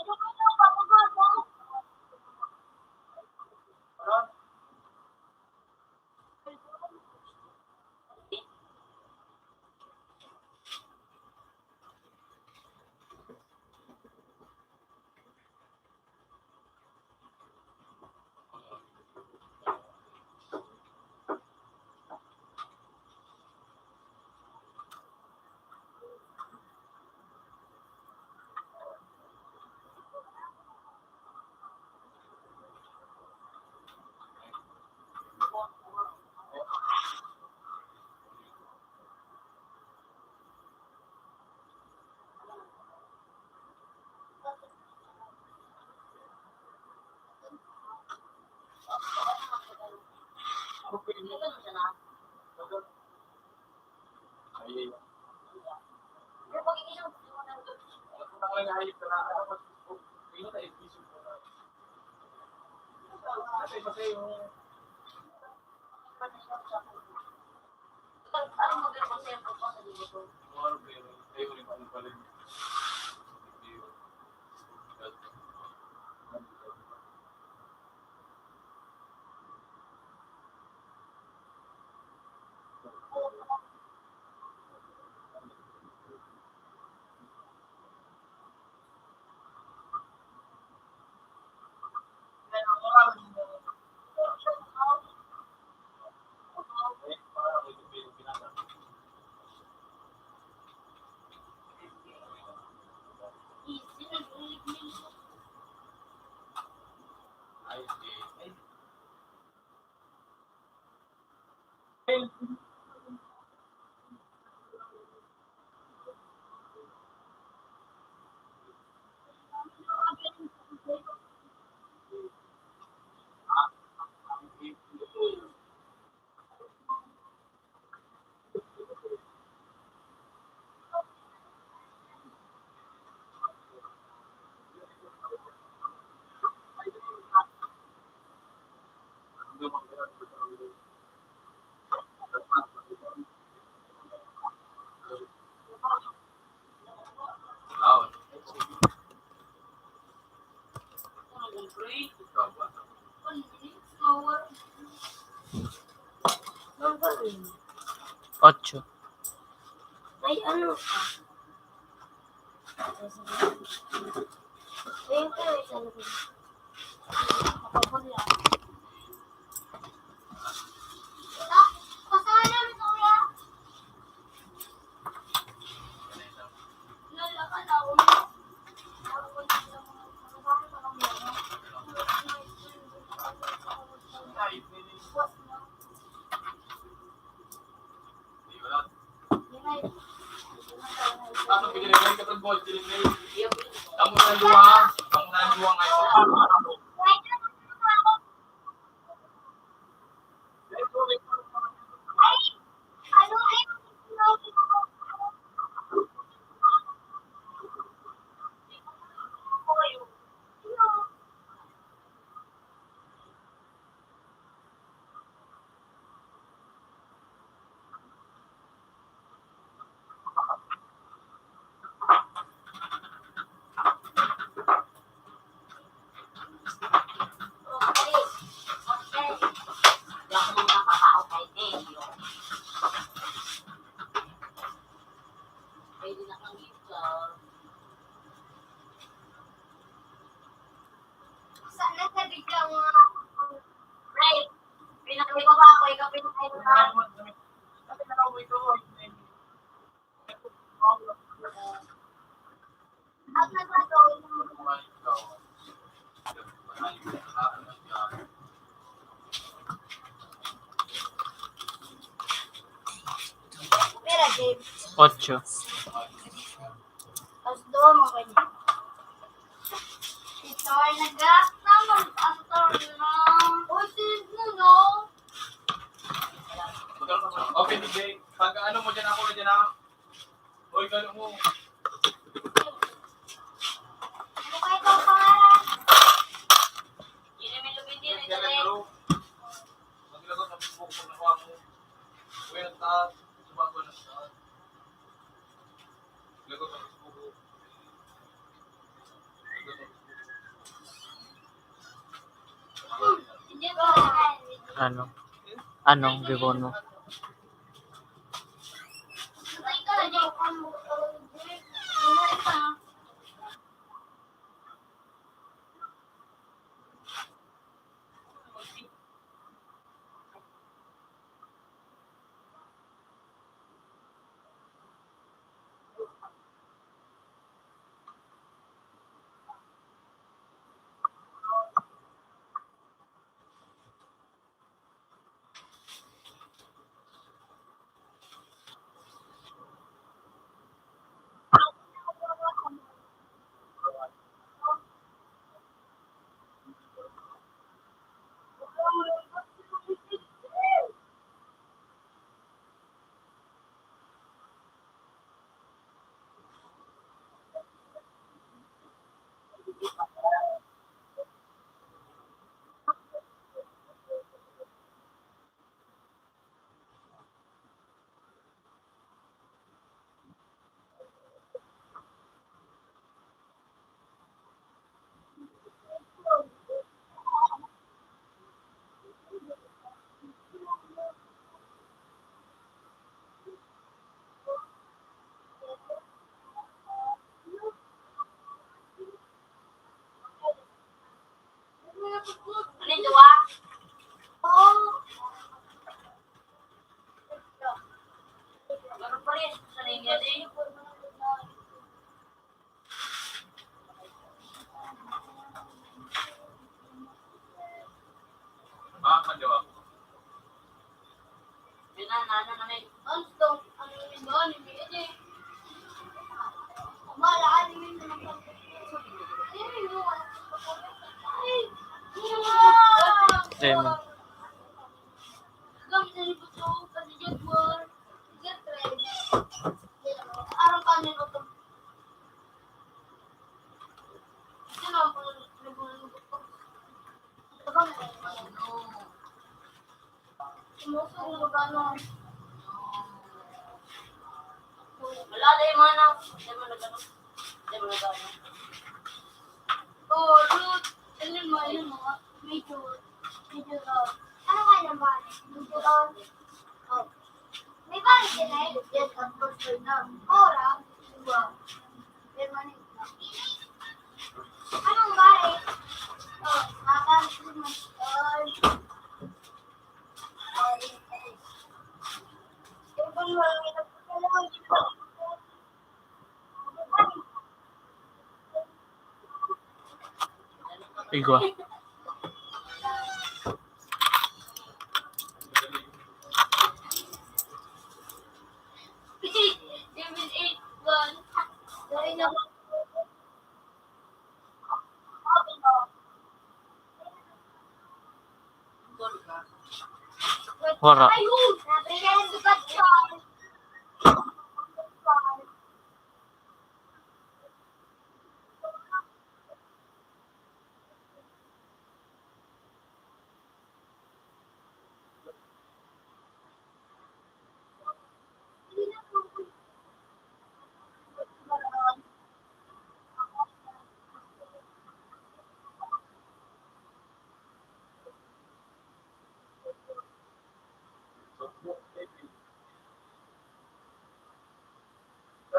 Ano ka na? Papagawa mo? Ocho. Ay, ano ka? Ayun ka, may salo ko. Nakapagla. Kasama mo, kuya. Lalakan ako. Tapos pinilagay ka ng gold, pinilagay. Kamu na luwa. Kamu na luwa ngayon. Saan na sa biglang mga... Right. Pinakali ko ba ako? Ikaw pinakali ko ba? At nagagawin mo. Pera, Dave. 8. Tapos doon mo ganyan. Ito ay nag-gas naman. After na... Uy, sis mo, no? Okay, DJ. Pag ano mo dyan ako na dyan ha. Hoy, gano'n mo. Ano kayo itong pangalan? Maglagot ng Facebook kung nakuha mo. Uwi ng taas. Subago ng taas. Maglagot ng Facebook. Hindi ko. Ano? Anong bibon mo? Ay, ka na dyan. Ano ito? Ano ito ah? Oh. Meron pa rin. Sanay niya din. Kadiwa. Ano na may unstone. Ano yung ba? Ano yung hindi? Malaan yung naman. Diamond. Araw ka nito to. Sumusunod ano. Wala din mo na. Hindi mo nagano. Hindi mo nagano. Oh, root. Ano mo? Medyo round. Ano kaya ba? Medyo round. Oh. May balik din eh. Yes, of course, na. Ora. Wow. Permanent na. Anong balik? Oh, nakakalit naman. Igwa. Kasi Wala. Ayun! Sabi niya yung sugat ko.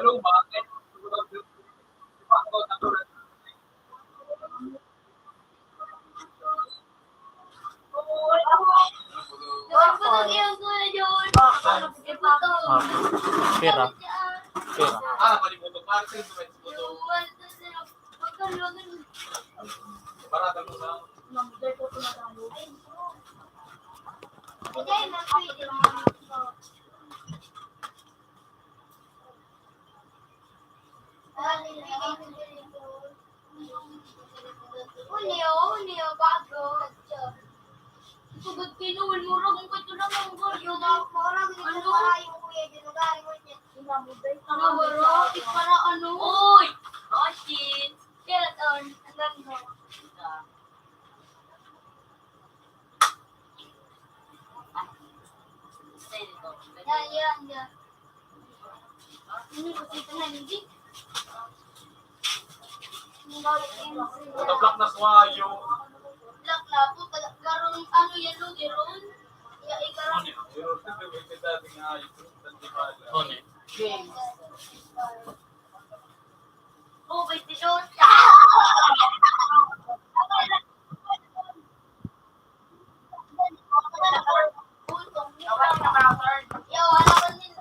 Hello, bakit? Doon ko na yung kuya yun. Ah, pera. Pera. Malimutan. Parang sa'yo sa buto. Baratan ko sa... Hindi, napwede naman ito. Unyo, bago. Sugod kinuwin mo rin kung ito lang ang Yung mga yung kuya dyan, nagaling mo niya. Ano baro? Para ano? Uy! Roshin! Skeleton, hanggang mo. Yan. Ano ko dito na hindi? Natablak na swayo. Black na po. Karoon ano yan Lugeron? Ikaroon. Pero siyempre, may dati nga ayos. One. Oh, may tinod. Yo, ano ba din?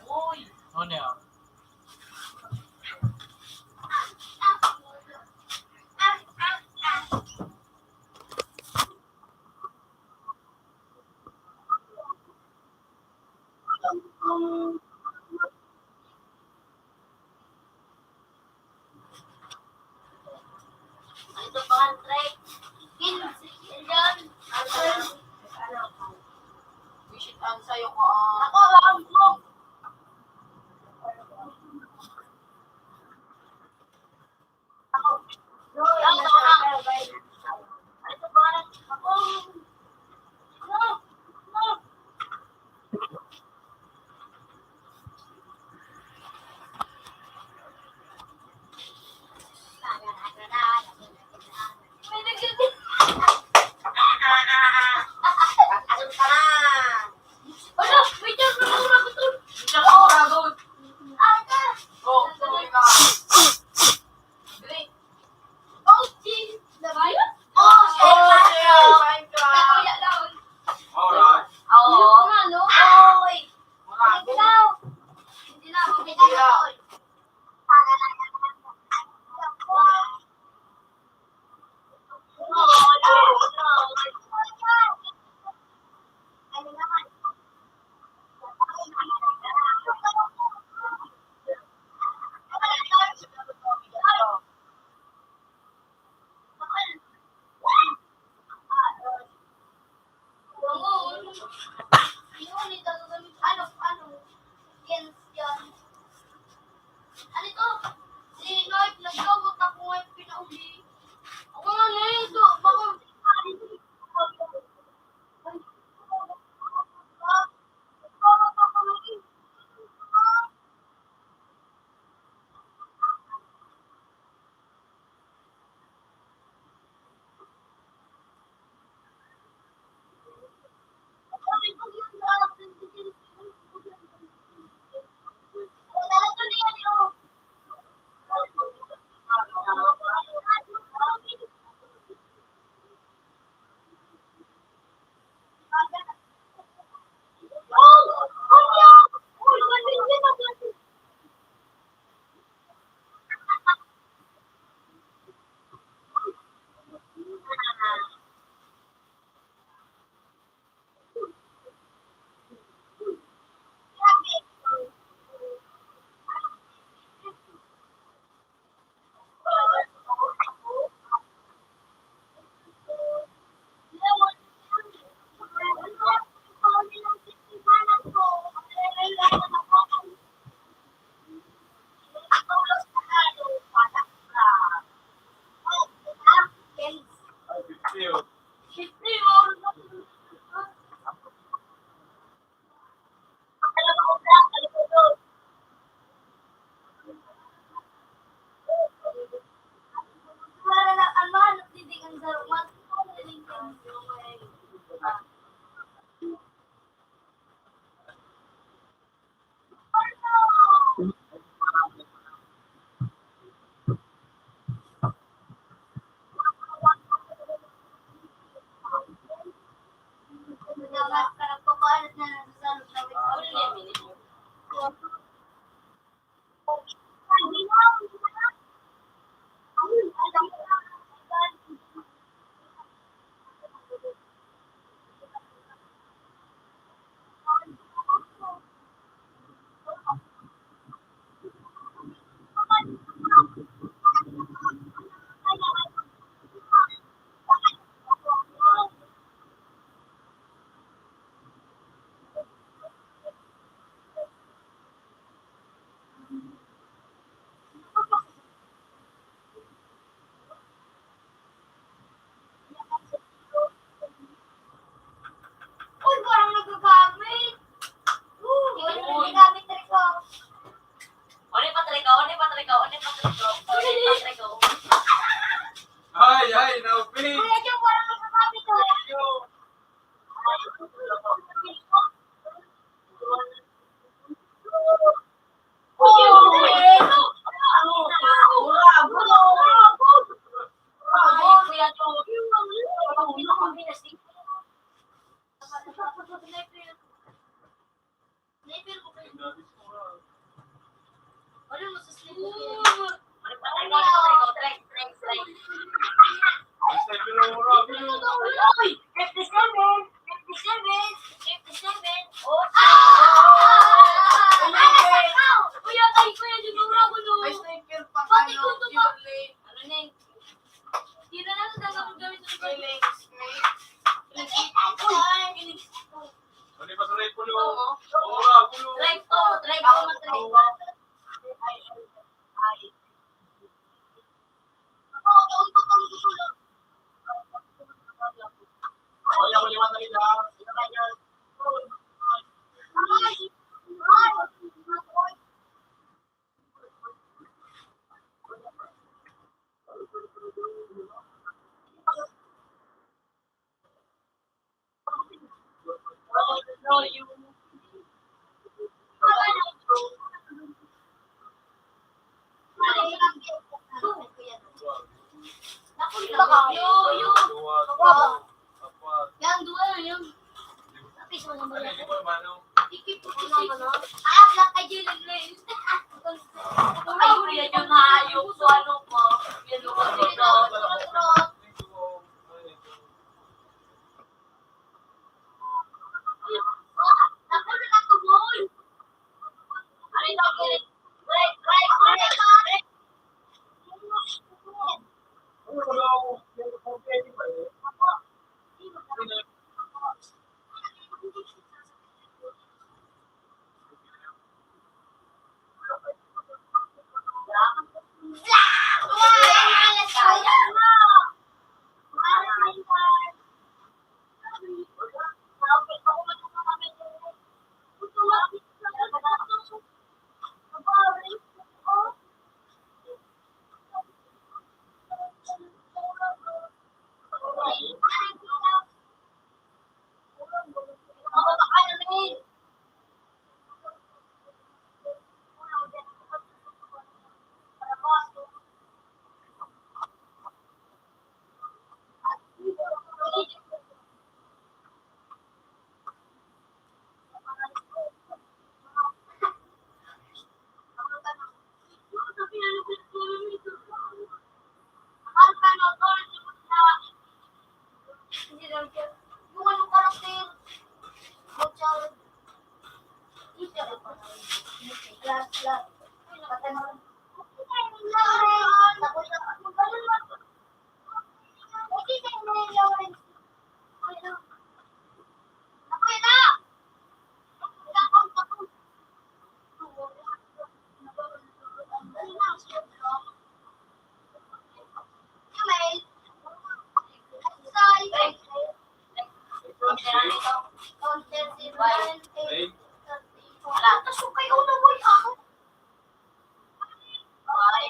One. Ito pa ang trek. Yan. Wish it ang sa'yo ka. Ako, ang bro. Ito pa ang ako. No. May nagiging. Wala, may dyan na mura ko to. Isa ka mo ragot. Ata. Go, tuloy ka. Dali. Oh, jeez. Diba yun? Ano mo sa sleep? Uy! 57! 57! Oh! Kuya, ay, kuya, di ba wala ko no? May sniper pa Pati ano, ko ito pa. Shirley. Ano na yun? Hindi na lang gagamit sa Felix, may Ano ba sa rin pulo? Oo. Ora, pulo. Drive to, matry. Ay, ako liwan na nila. Yang dua yang tapi semua Ano, hindi ko naman, no? ikip ko ah black aja lang ay kuya yung hayop so ano po yan ko dito ako na lang to boy ano ito break yung ano karakter wala tasukay ulo mo ako ay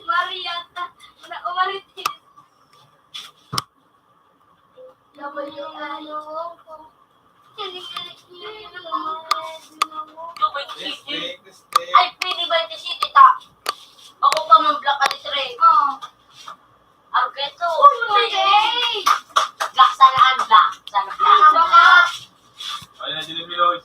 Mariata, Maritis. Ay, pwede ba ito si Tita? Ako pa ng black at tray. Arketo. Black sana ang black. Sana black. Ay, na dyan yung Miloy.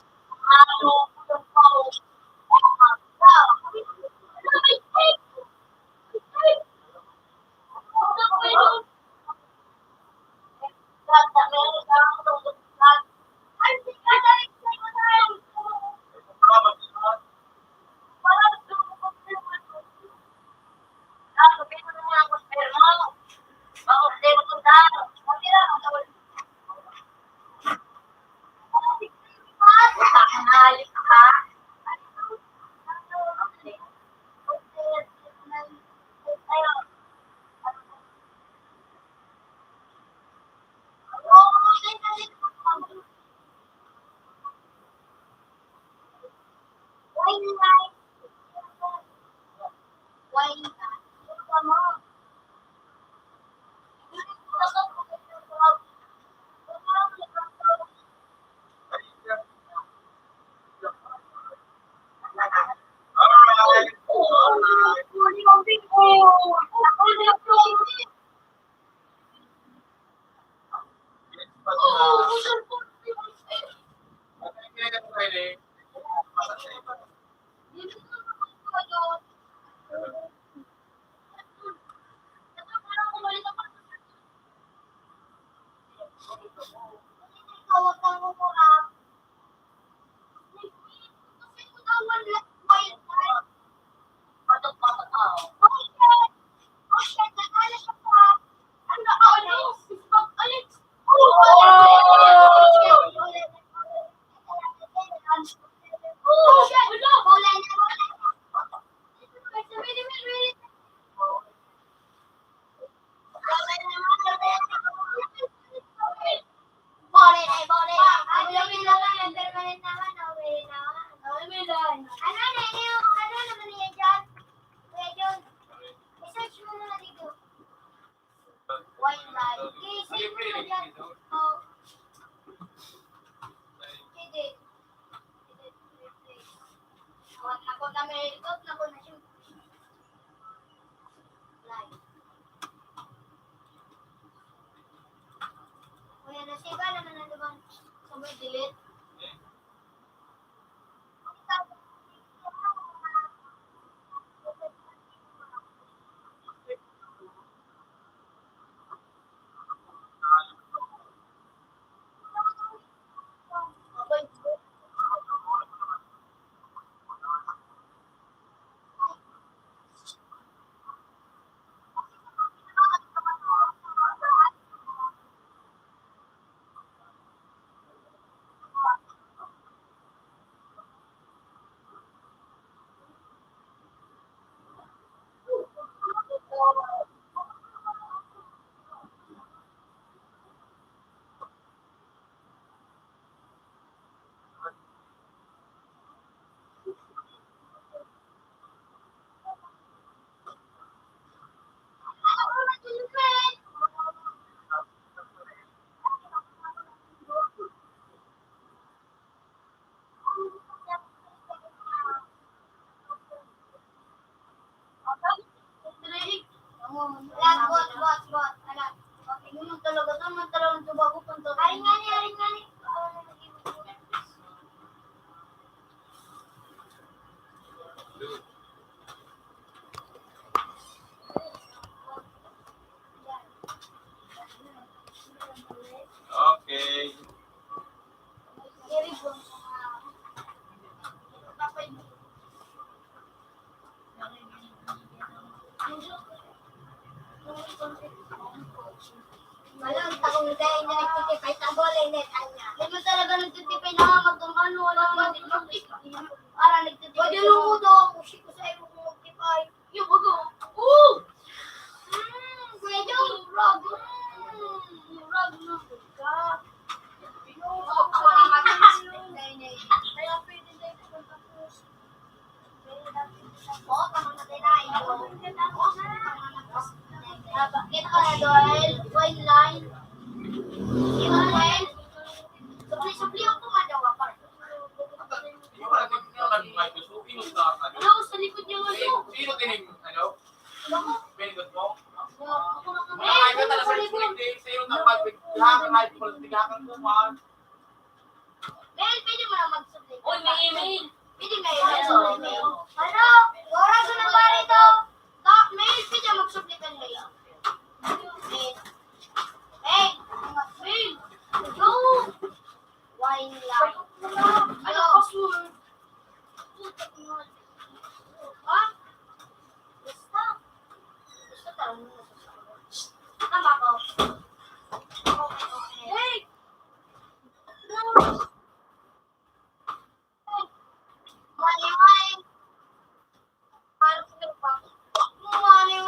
Delete. Okay. Walang taong dahil na nagtitipay sa bola, hindi kanya. Hindi mo talaga nagtitipay na magkano, wala magtitipay. Para nagtitipay. Pwede nung mo daw, pushi ko sa iyo kung magtipay. Yung bago. Oo! Kuya Joe, rag. Rag na ka. Ako naman. Kaya pwede tayo pumunta po. Oo, tamang natin na. Bakit pa na doon? Wine line. Yung wine. Supli-supli ako madawa pa. Yung mga nag-buy ko, so inos na ano? Ano? Sa likod niya nga yun. Sino tinig, ano? Pindot mo? Eh, Ay, ka talaga sa likod. Sa'yo na pag-tigakan, ay, pag-tigakan ko, man. Mel, pwede mo na mag-supli. Uy, may email. Pwede may email. Ano? Oras na ba rito? Mel, pwede mag-supli ka nila. Mel. Hey! Mel! Go! Wine line. Ano? Password. Ha? Basta. Basta tarong mo sa tama ko. Okay. Hey! Wine. Parang pa. Wine.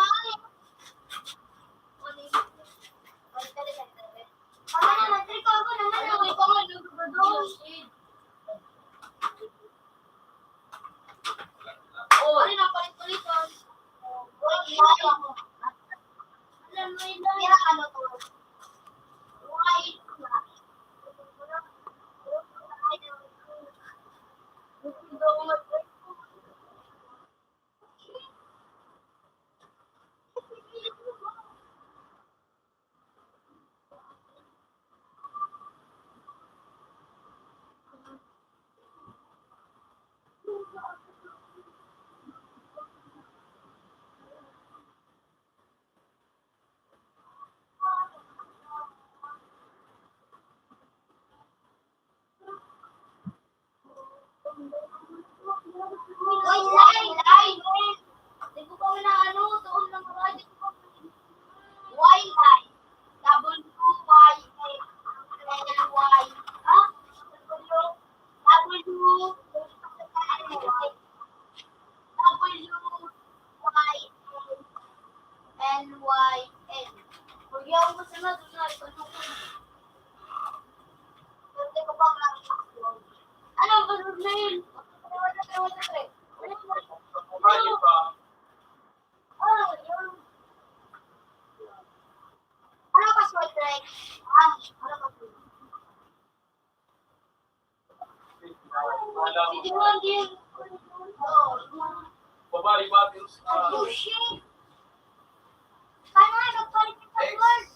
Oh, ano na palit-palitan? ano to? White na. Uy, line! Di ko pa na ano, doon lang ako. Y-line. W-Y-L-Y. Ah? W-Y-L-Y-N. Pagyaw mo sa mga doon na ito. Hindi ko pa lang. Ano ba na yun? Babae pa. Ano password, Trey? Ano password? Hindi mo din. Babae pa. Oh, shit! Paano nga nagpalit yung password?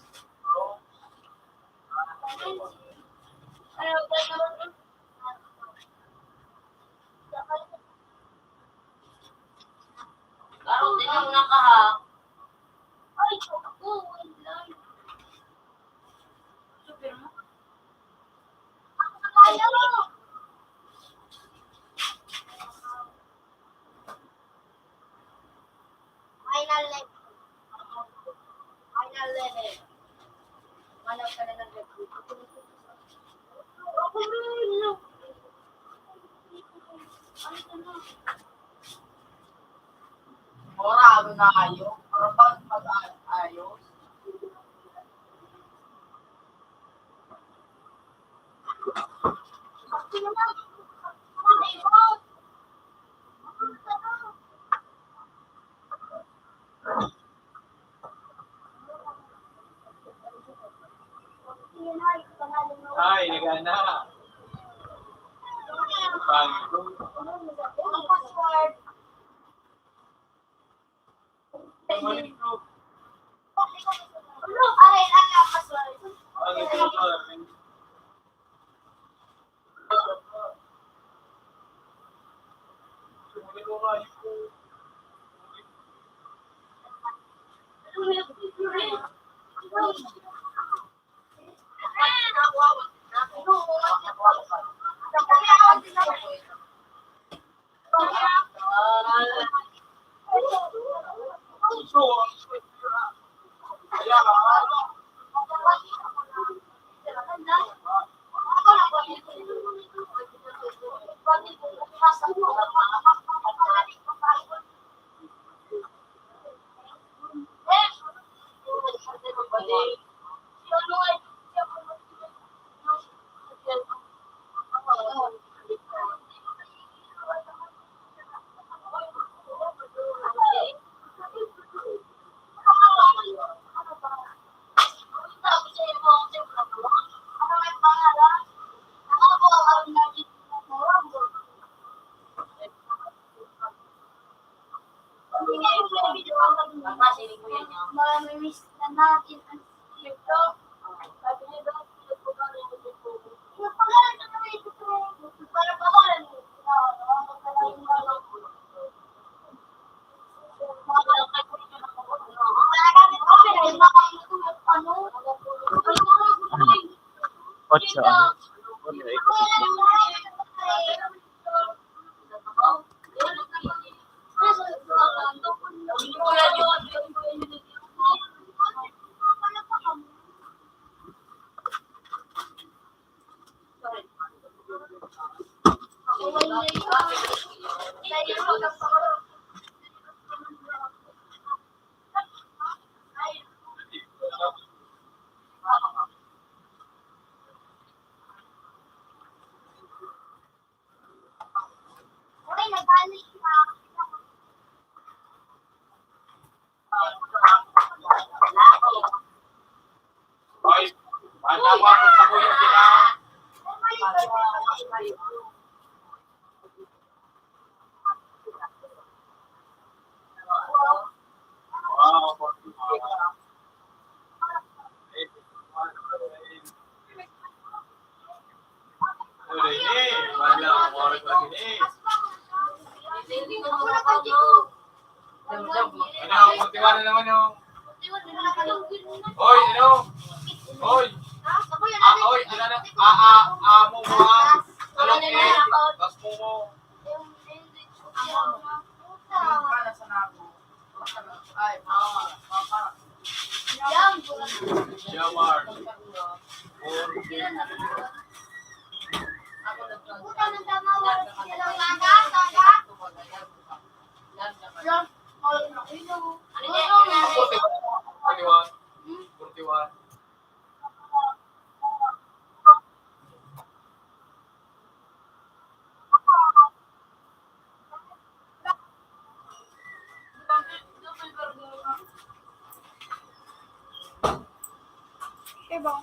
Ano ba naman? Karo, tingnan mo na ka ha. Ay, ako, wait lang. Super mo. Ako sa kaya mo. Final level. Final level. Manap ka na ng level. Ako rin. Ano ka na? Ora, ano na ayo? Para ba mag-ayos? Ako naman. Ay, mo. Ako na. Ay, nagana. Pangit ko. Ang password. Pangit ko. Ano? Ay, ang password. Pangit ko. Sumunod ko nga ito. Mamimiss na natin ang sito. Sabi niya daw, pinagpagalan na naman ito. Para pagalan mo. Ocho. Ang tawa ko sa kuya sila. Wow. Udah ini, banyak orang lagi nih. Hindi ko nakakano. Ano, kuntiwan na naman yung. Hoy, ano? Hoy. Hoy, ano na? Amo mo ha. Talong eh. Tas mo mo. Shamar. Kuntiwan. Kuntiwan. Diba?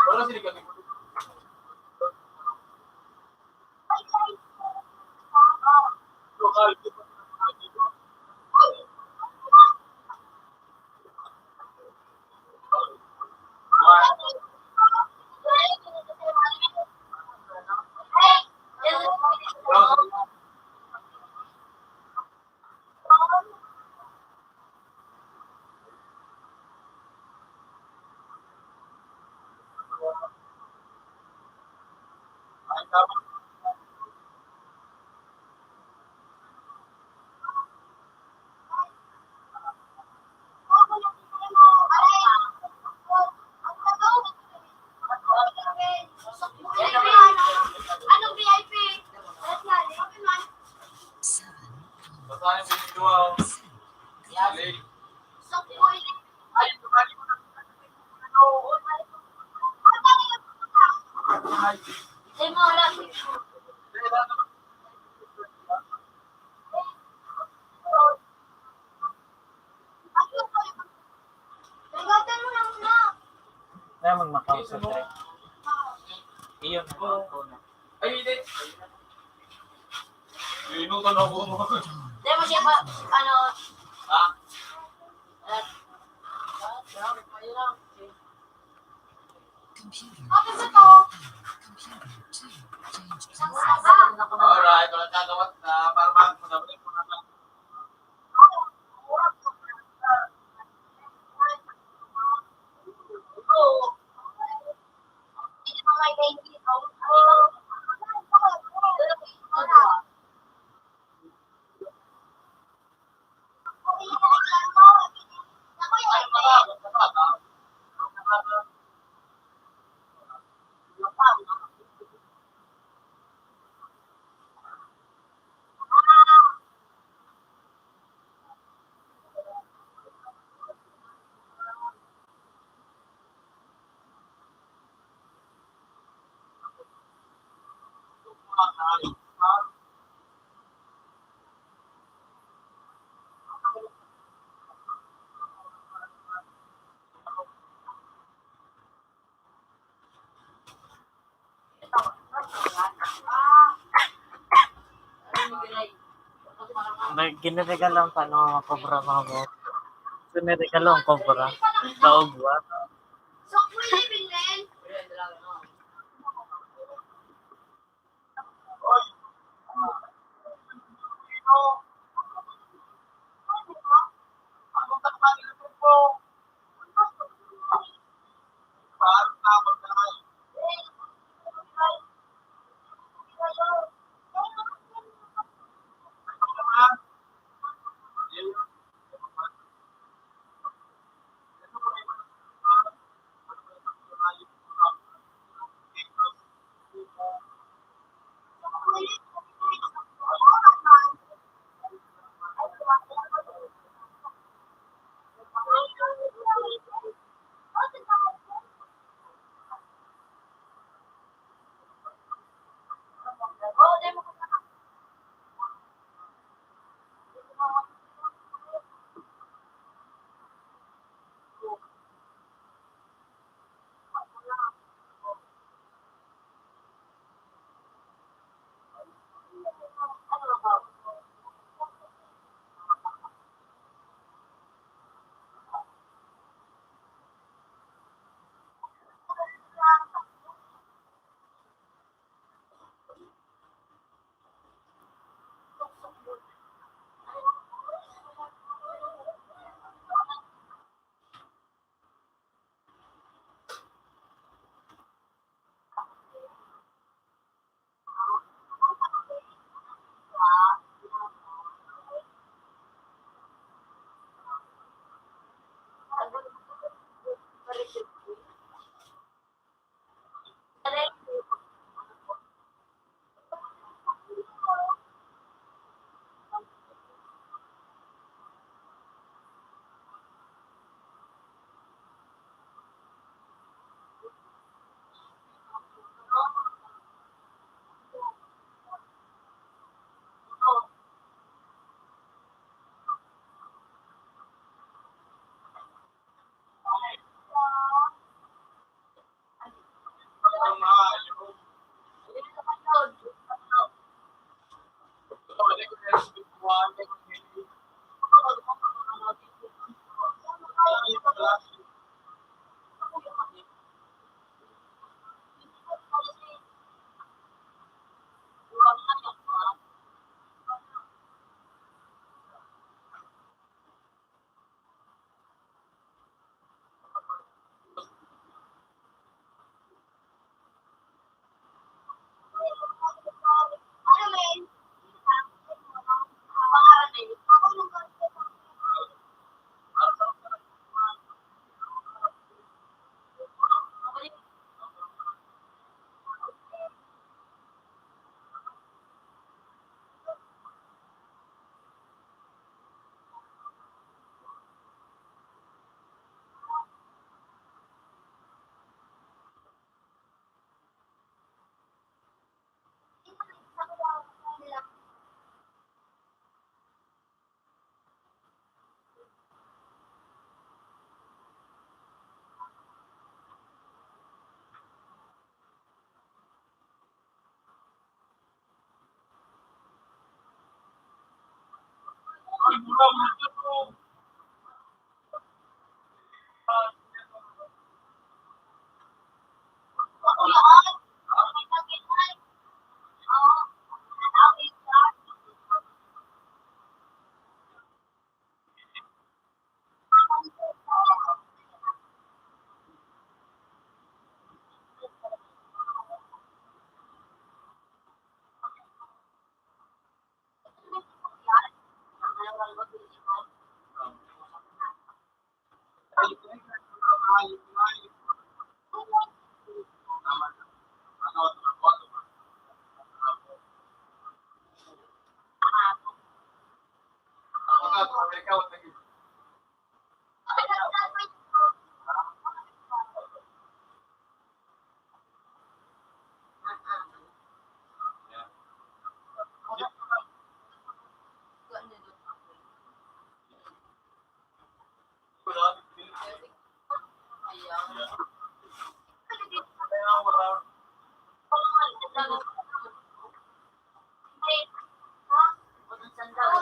Wala sila kami. Lokal. Ay, mga wala. Nagatan mo lang na. Kaya mag-Macau sa trip. Iyon ako na. Ay, hindi. Inutan ako mo. Hindi mo siya pa, ano, Ha? Computer. Bakit ba to? Computer 2. Change Isang password. saba. Alright, wala tatawat na para makapagpapit mo naman. Hindi mo may baby. Giniregalo ang paano mga cobra mga boss. Giniregalo ang cobra. Kaugwa. So, pwede bilhin.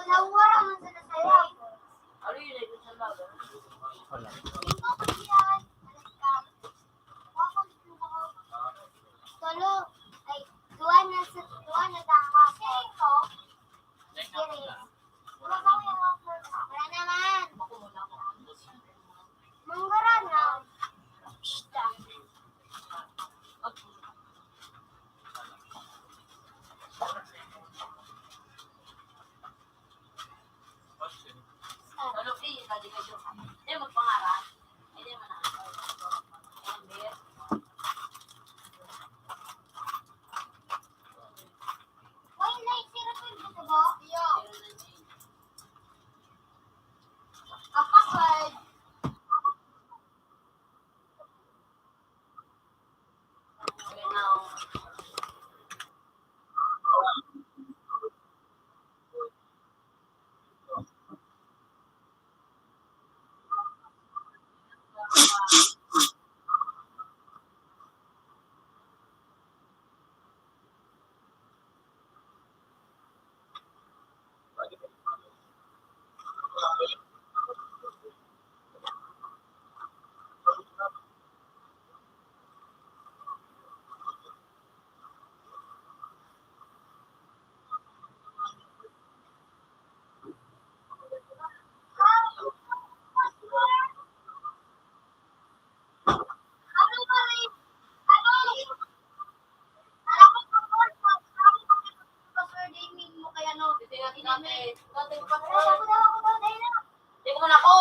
Nawara man sila sa'yo. Ano yun ay sa laga? Wala. Ito ko yan. Tolo, ay, duwa na dahas. Ito, kiri. Wala naman. Manggara na. Ano eh, tadi ka dyan. Eh, magpangarap. Eh, di man ako. Why light sirap yung dito ba? Iyo. Kapasad. Ano ba rin? Ano? Alam mo pa po, password gaming mo kaya no? Titingnan natin. Natin pa Ako daw, dahil na. Hindi ko muna ako.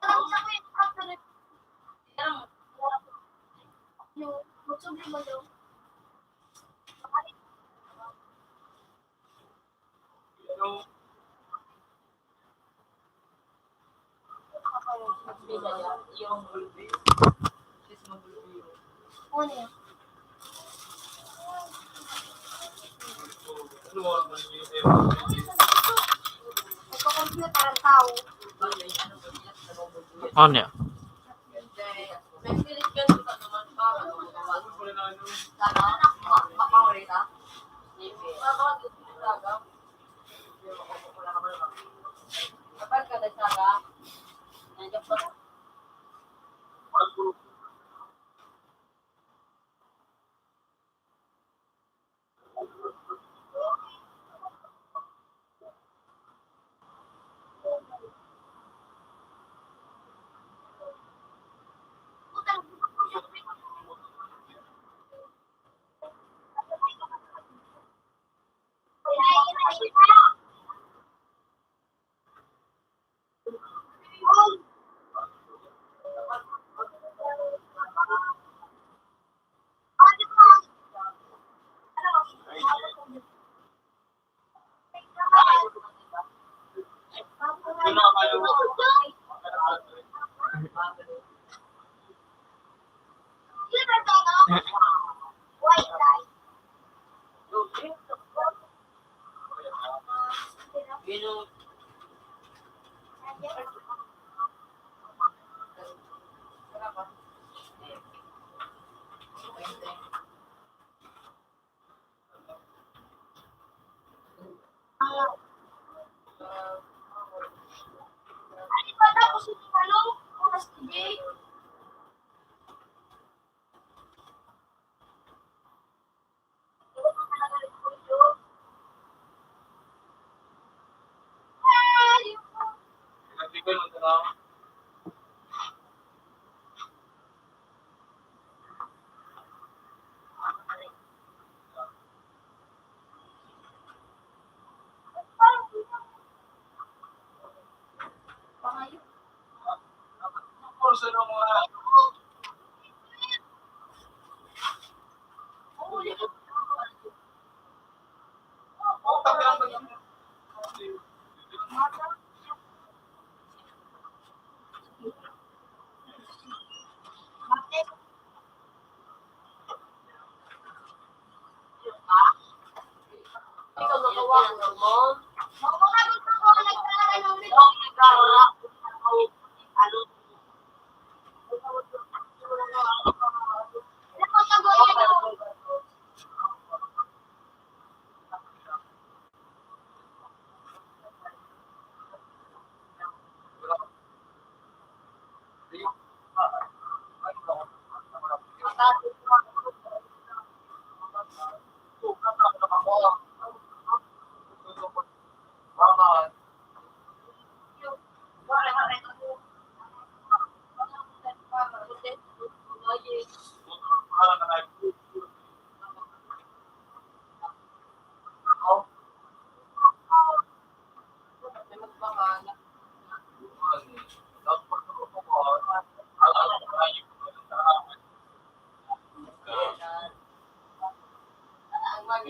Alam sa ko yung kapatid. Tingnan mo. No, magsubli mo daw. Yung bulbi. Ano yun? Nagko-computer ang tao. Ano yan? May spirit ka sa naman pa. Sana, mapawari ka. Kapag ka nagsaga, nandiyan pa. Yun yung Ano ba tapos yung ano? Oras ni Jay? Hindi ko talaga nag-video. Ay! Nagtigil mo na. Pangayo. Kurso ng mga Huli ko. utak lang ba yung Bakit? ikaw nagawa ko naman. Makakamit ako nagkakaroon ng ulit. Ano ko sagoyin ako?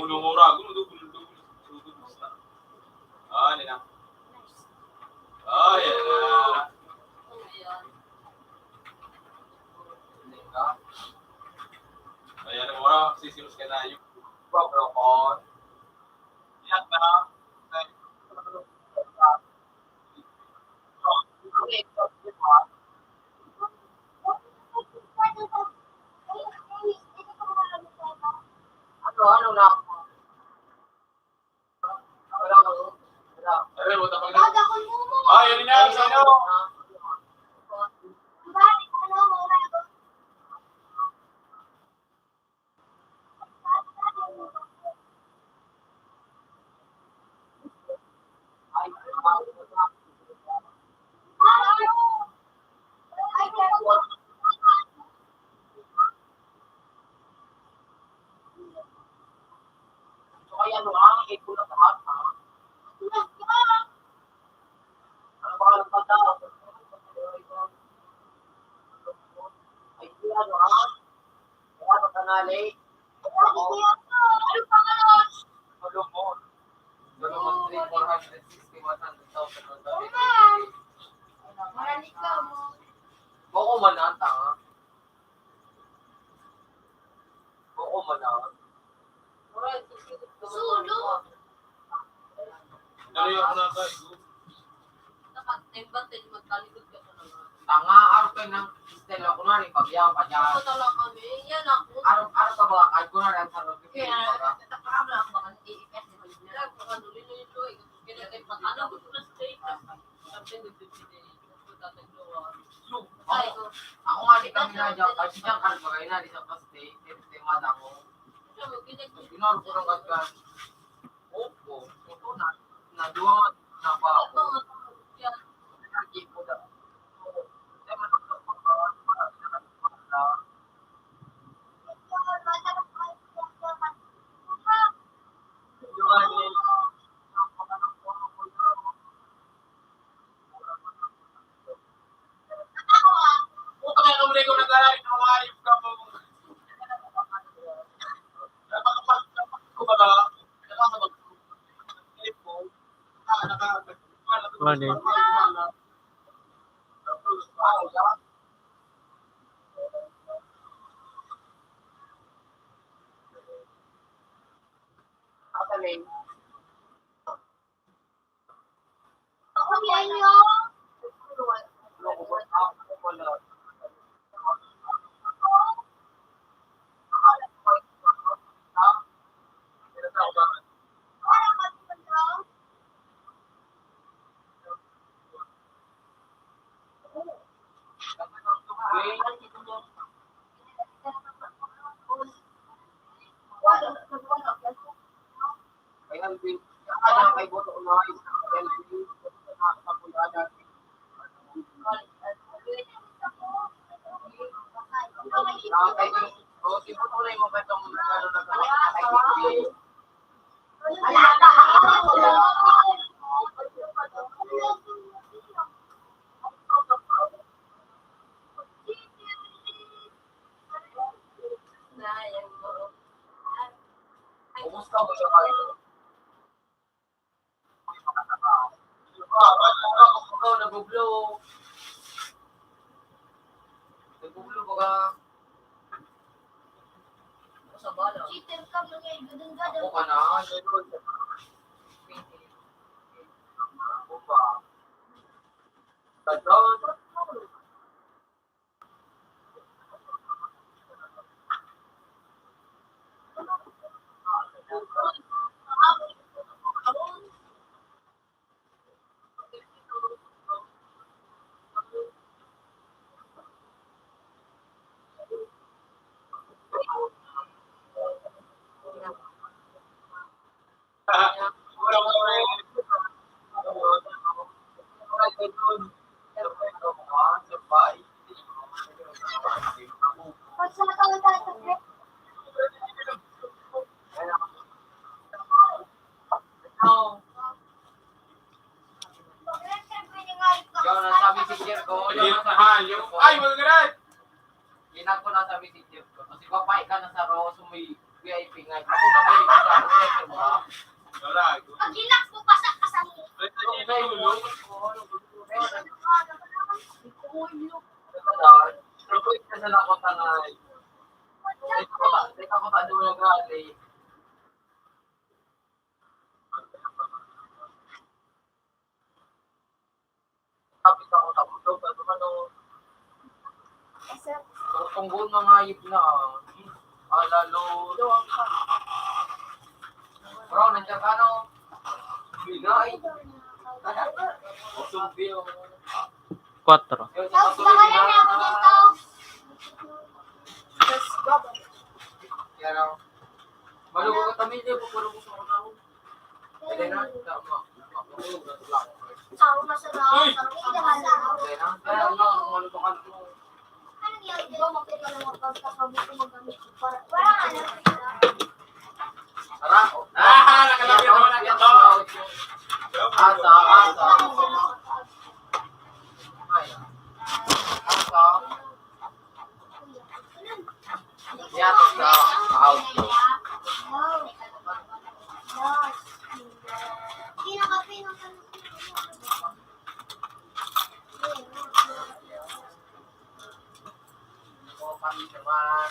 Ulung-ura, ah, ini na. Ah, yan na. Ayan ang ora, sisimus ka na yung bablokon. Yan na. Ano na ako? Wala ko. Wala. Ayun, mo tapag na. Dadakon mo mo. Ah, yan na, sino? Bakit ano mo wala ko? So, kaya ano ang iko na lahat, ha? Ano ba ang pata? Ay, di ano, ha? Kaya ba tanali? Malumon. Malumon 3, 460, 100,000. Marami ka mo. Boko man na, tanga. Boko man na. Sulo. Dali ako na tayo. Nakatembat din magkalikod ka sa naman. Tanga, araw kayo ng stela ko na rin, pagyaw pa dyan. Ako talaga kami. Yan ako. Araw ka ba, ay ko na rin sa rin. Kaya, natatakam lang ako ng AFS. Nagpakaduloy na ito. Kaya kayo patalo ko na state. Sabi ng 50 days. Tataglawa. Ay, ko. Ako nga di kami na dyan, kasi dyan kalbagay na, di sa paste, tema ako. Siya, magkinig ko. Ginor ko ng gaggan. Opo, ito na duwa na pa Ito, ako. yan. Hindi ko da. Tema na ito, pagkakas. Puta ka naman ko nag-aaral ng mga ayop ka mo. Ko ba na? Morning. unahin sa LB. Nakakapula natin. Tinutuloy mo ba itong ano na ito? Kumusta mo siya kayo? Naguglo. Naguglo ba ka? Sa bala. Cheater ka mo ngayon, gadang-gadang. Ako ka na. Ako ba? Gadang. Pag sa nakawin tayo sa trip, Ikaw na sabi si Jer ko. Ay, magagat! Ginag ko na sabi si Jer ko. Kasi papay ka na sa Rose, may VIP nga. Ako na ba yung sa hotel mo? Wala. pag ginax mo, pasak ka sa mo. Request ka na lang ko tangay. Teka ko ta doon gali. Kapit ako tapos daw ba ano? Tungkol mga hayop na alalo. Bro, nandiyan ka no? Binay. Sumbi yung 4. Tapos nakalan niya ako nito. yan o. Malugo ka tamin niya, malugo sa unaw. Pwede na, tama. Malugo na tulak. Sawa na sa raw. Sarap ka mo. Pwede na, kaya ano, malugo ka mo. Anong yan? Di ba makita lang ang pagkakabuto magamit ko para... Wala ka na. Tara. Nakalapit naman natin ito. Asa. Ay. Asa. Yatos na. Out. Hindi nakapinong ka na. O, kami naman.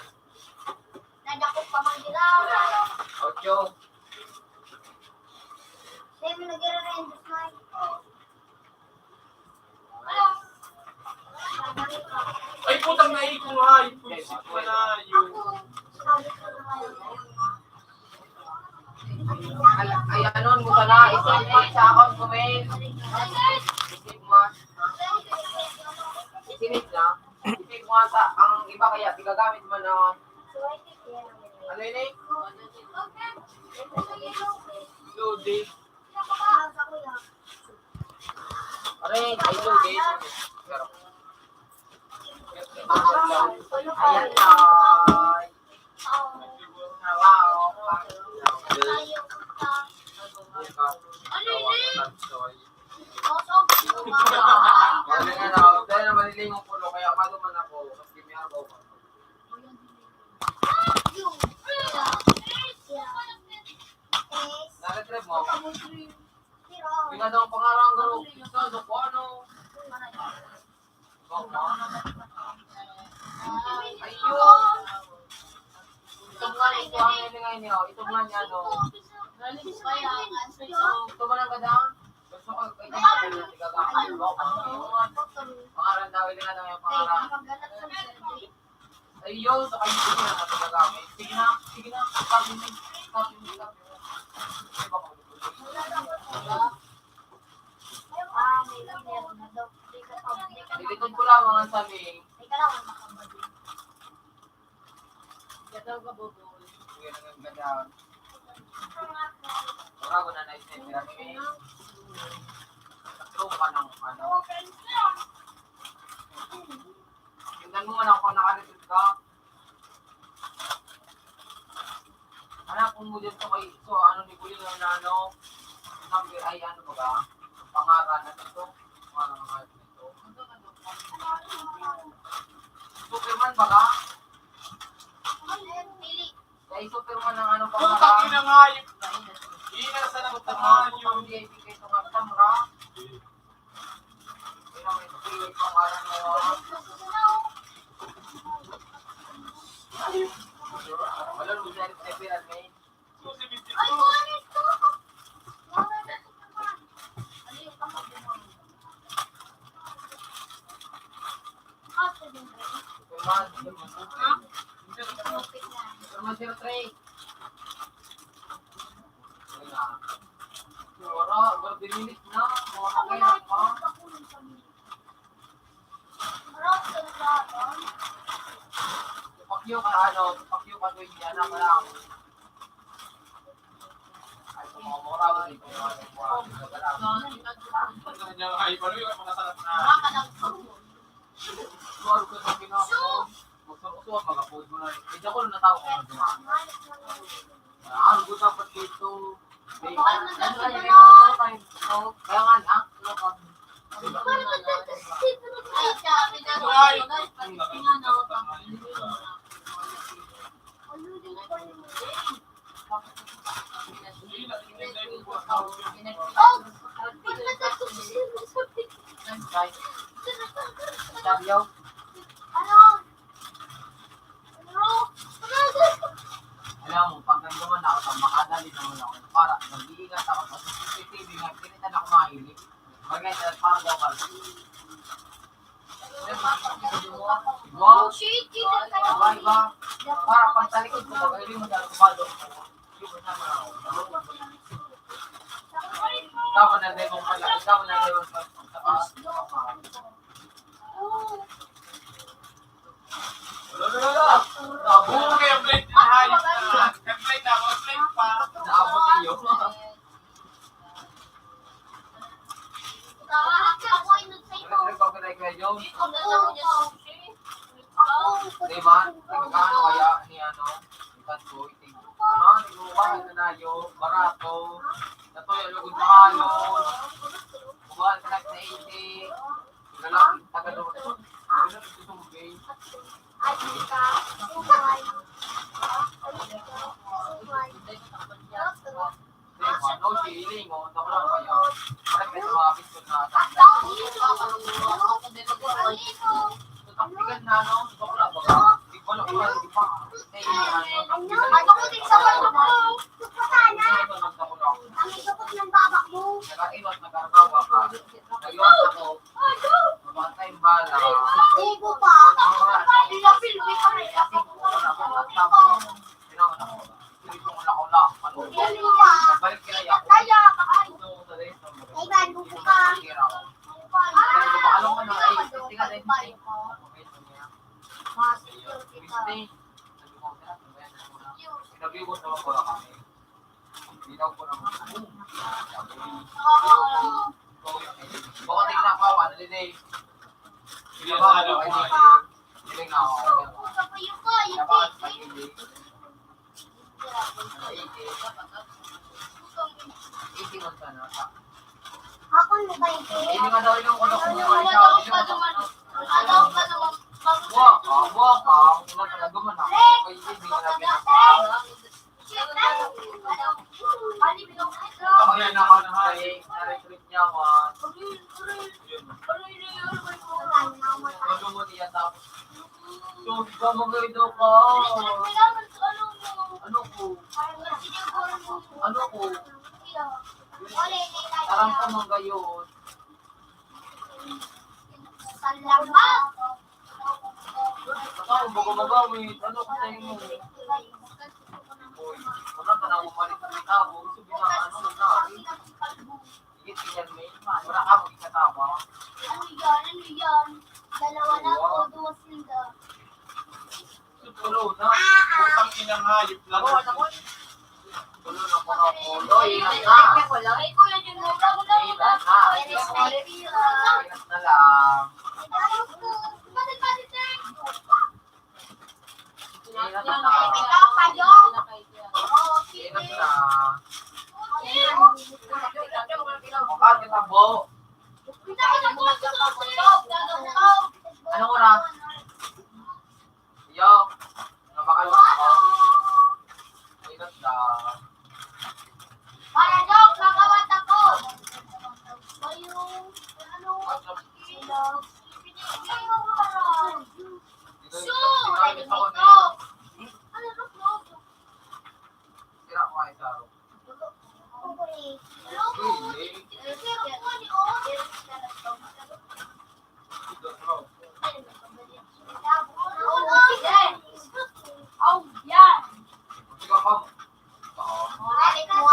Nadakot pa mang dilaw. Ocho. Hindi mo nag-i-render na. Ay, putang naikong nga. Ipuisip ko na yung... Ay, anon mo ka na. Isip mo sa account ko, men. Isip mo. Isinip na. Isip mo sa ang iba kaya tigagamit mo na. Ano yun eh? Loading. Aray, ay loading. Ayan na. Wow. Dahil na maliling ang pulo, kaya maluman ako. Mas gimihan ko. Nakatrip mo? Hindi daw ang pangarang garo. Ito, ko ano? Ayun. Ito nga, ito ang nilingay niyo. Ito nga niya, no? Ito ba lang ganda? Gusto ko, ito nga niya, tigagamit mo. Pangarang daw, ilingan daw yung pangarang. Ayun, sa kayo ko na tigagamit. Sige na, sabi mo. Nilikod ko lang mga sabi. Sige na, ganda. Bago na na-sniper kami. Nagturo ka ng ano. Tingnan mo man ako kung nakaresit ka. Anak, kung mo dito kay so ano ni Kuya na ano, number ay ano ba ka? Pangalan na ito. Mga ito. Superman ba ka? Ay, Superman ng ano Putang pangalan? ina nga yun. Inasa na naman Yung yung... VIP kayo itong kamera. Yun ang ito kayo yung pangalan mo. Wala nung dyan sniper at may. Ay, kung ano ito? Superman 03. Wala, berdimilit na. Mga kakailan pa. Pakyo ka ano, pakyo ka doon yan. Ano lang. Ay, kumamura ko dito. Ay, paano yung mga sarap na... Suwaro ko sa pinako. Magsusuwa, mag-upload mo na. Eh, diyan ko lang natawag ko na doon. Ano ko dapat dito? Kaya nga na. Sabiyaw. Alam mo, pag nagdaman ako, makadali naman ako. Para, nag-iingat ako sa CCTV nga, pinitan ako mahilig. Bagay, parang daw ka. Wow, iba. Para pag talikod ko, pag hindi mo dahil kumalo. Ikaw na lemong pala, ikaw na lemong pala. Oo, kaya blade na hayop na. Blade na, blade pa. Naabot iyo. Diba? Nagkano kaya ni ano? Ikan ko, itig. Ano? Nagluwahan na nayo. Barato. Natoy, alugod na halon. Buwan ka na 80. Lalaki, tagalog. Ano ito itong gay? Ano, siling, o. Ito ko lang kaya. Parang may mga pistol na tanda. Tapigan na, no? Ito ko lang, baka. Di ko lang, di pa. Nagkaiwas, nagkargawa ka. Nag-iwas ako. Mabantay yung bala. Balik kaya ako. Alam mo na ay tingnan din. Pinabigo sa mga wala kami. Dinaw ko naman. Baka tingnan ko ako, ano din eh. Sige, ano, Tingnan ako. Nabakas pa hindi. 80 months na na. Hindi nga daw yung una kong Waka. Wala talaga man ako. Kaya hindi nga na pinapakaw. Kaya na ako ng na-recruit niya ako. Ano mo niya tapos. So, mamagaydo ka. Ano ko? Ano ko? Tarang ka magayon. Salamat! Baka magawin. Ano ko tayo mo? Wala ka na umalik ng tabo. Gusto bina ano na. Higit ganyan may. Wala ka magkataba. Ano yan? Dalawa na o duwa sila. Tulo na. putang inang hayop lang. Tulo na ko. mga ulo, ingat na. Ay, kuya, yun mo. Wala mo na. Ingat na. Ingat na lang. Ingat na lang. Ingat na. Mukha kita po. Anong oras? Yo, nabakalong ako. Ingat na. Para joke, magawat ako. Sira ko ay sa Oh, yeah. Sige ako. Okay nga.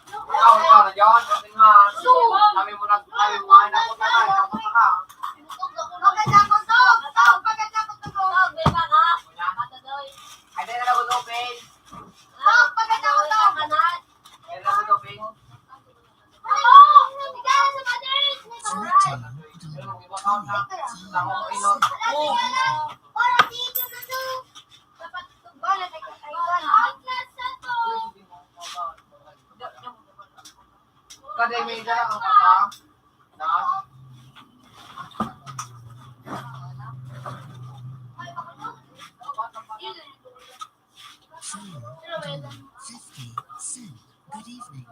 Ikaw na dyan. Kasi nga. Kami mo na ako na ka. Ay, di na nag-open. Ay, nag-open. Pero iba ka na. Ako ko inot. Kada may dala ang kaka. Na. $50. Good evening.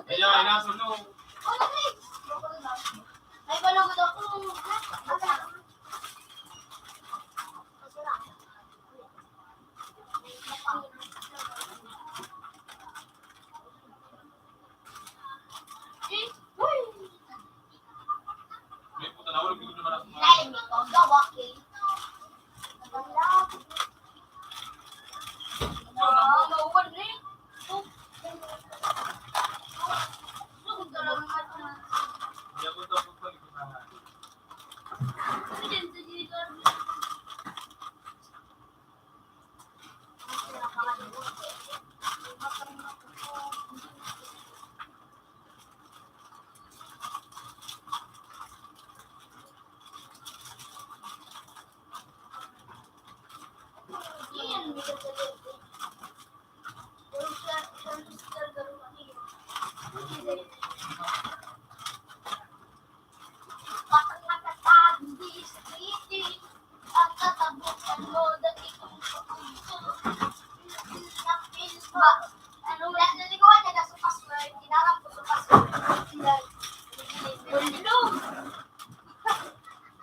Kaya, inasunod. Ay, balagod ako. May puta na, wala bigyan naman ako. Lalim ito, gawaki. Hindi ako ito pagpalikunahan.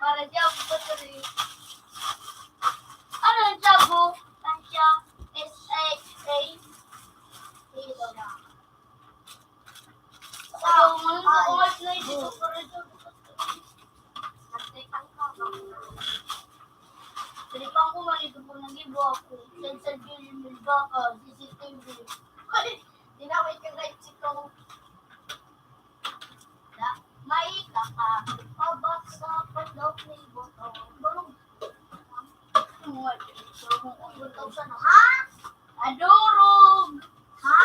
Para job ko tuloy. Ano ang job? Tansya, S-A-A. Dito na. Tripang ko man ito po nag-ibo ako. Sensor Billy Milbaka, CCTV. Dinaway ka right sito. May kakapabak sa padlok ni Botong. Bulong. Ha? Adurog. Ha?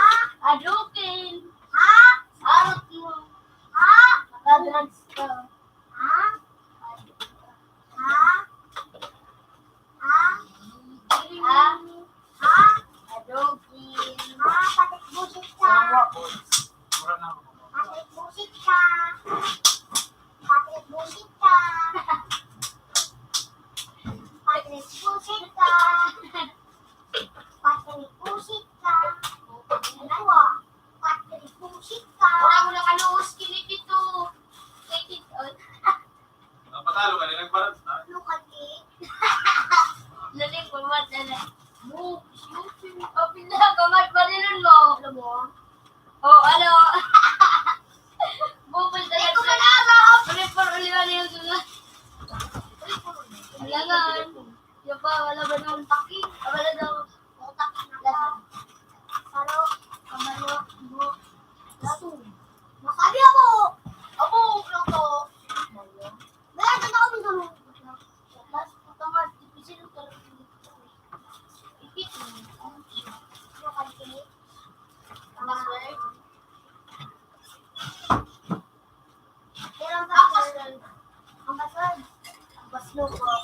Adukin. Ha? Sarot mo. Ha? Nakadrugs ka. Ha? Ha? Ha? Ha? Ha? Adukin. Ha? Patik busit ka. Mura na ako. Patik busit ka. Patik busit ka. Patik busit ka. Patik busit ka. Dalawa. Patik busit ka. Wala mo lang aluhos kinikito. Take it out. Napatalo ka nila, nagbalance na. Lukati. Laling kulmat na na. Mo, shoot. Open na, kamay pa rin mo. Alam mo? Oh, ano? Kailangan. Yung pa, wala ba naman taki? Wala daw. Utak na. Saro, kamalo, bu, lato. Makabi ako! Ako, lang to. Wala, ito na ako dito. Last, ito nga, ipisil ko. Ipit. Ito ka dito. Ang password. Pero ang password. Ang password. Ang password ko.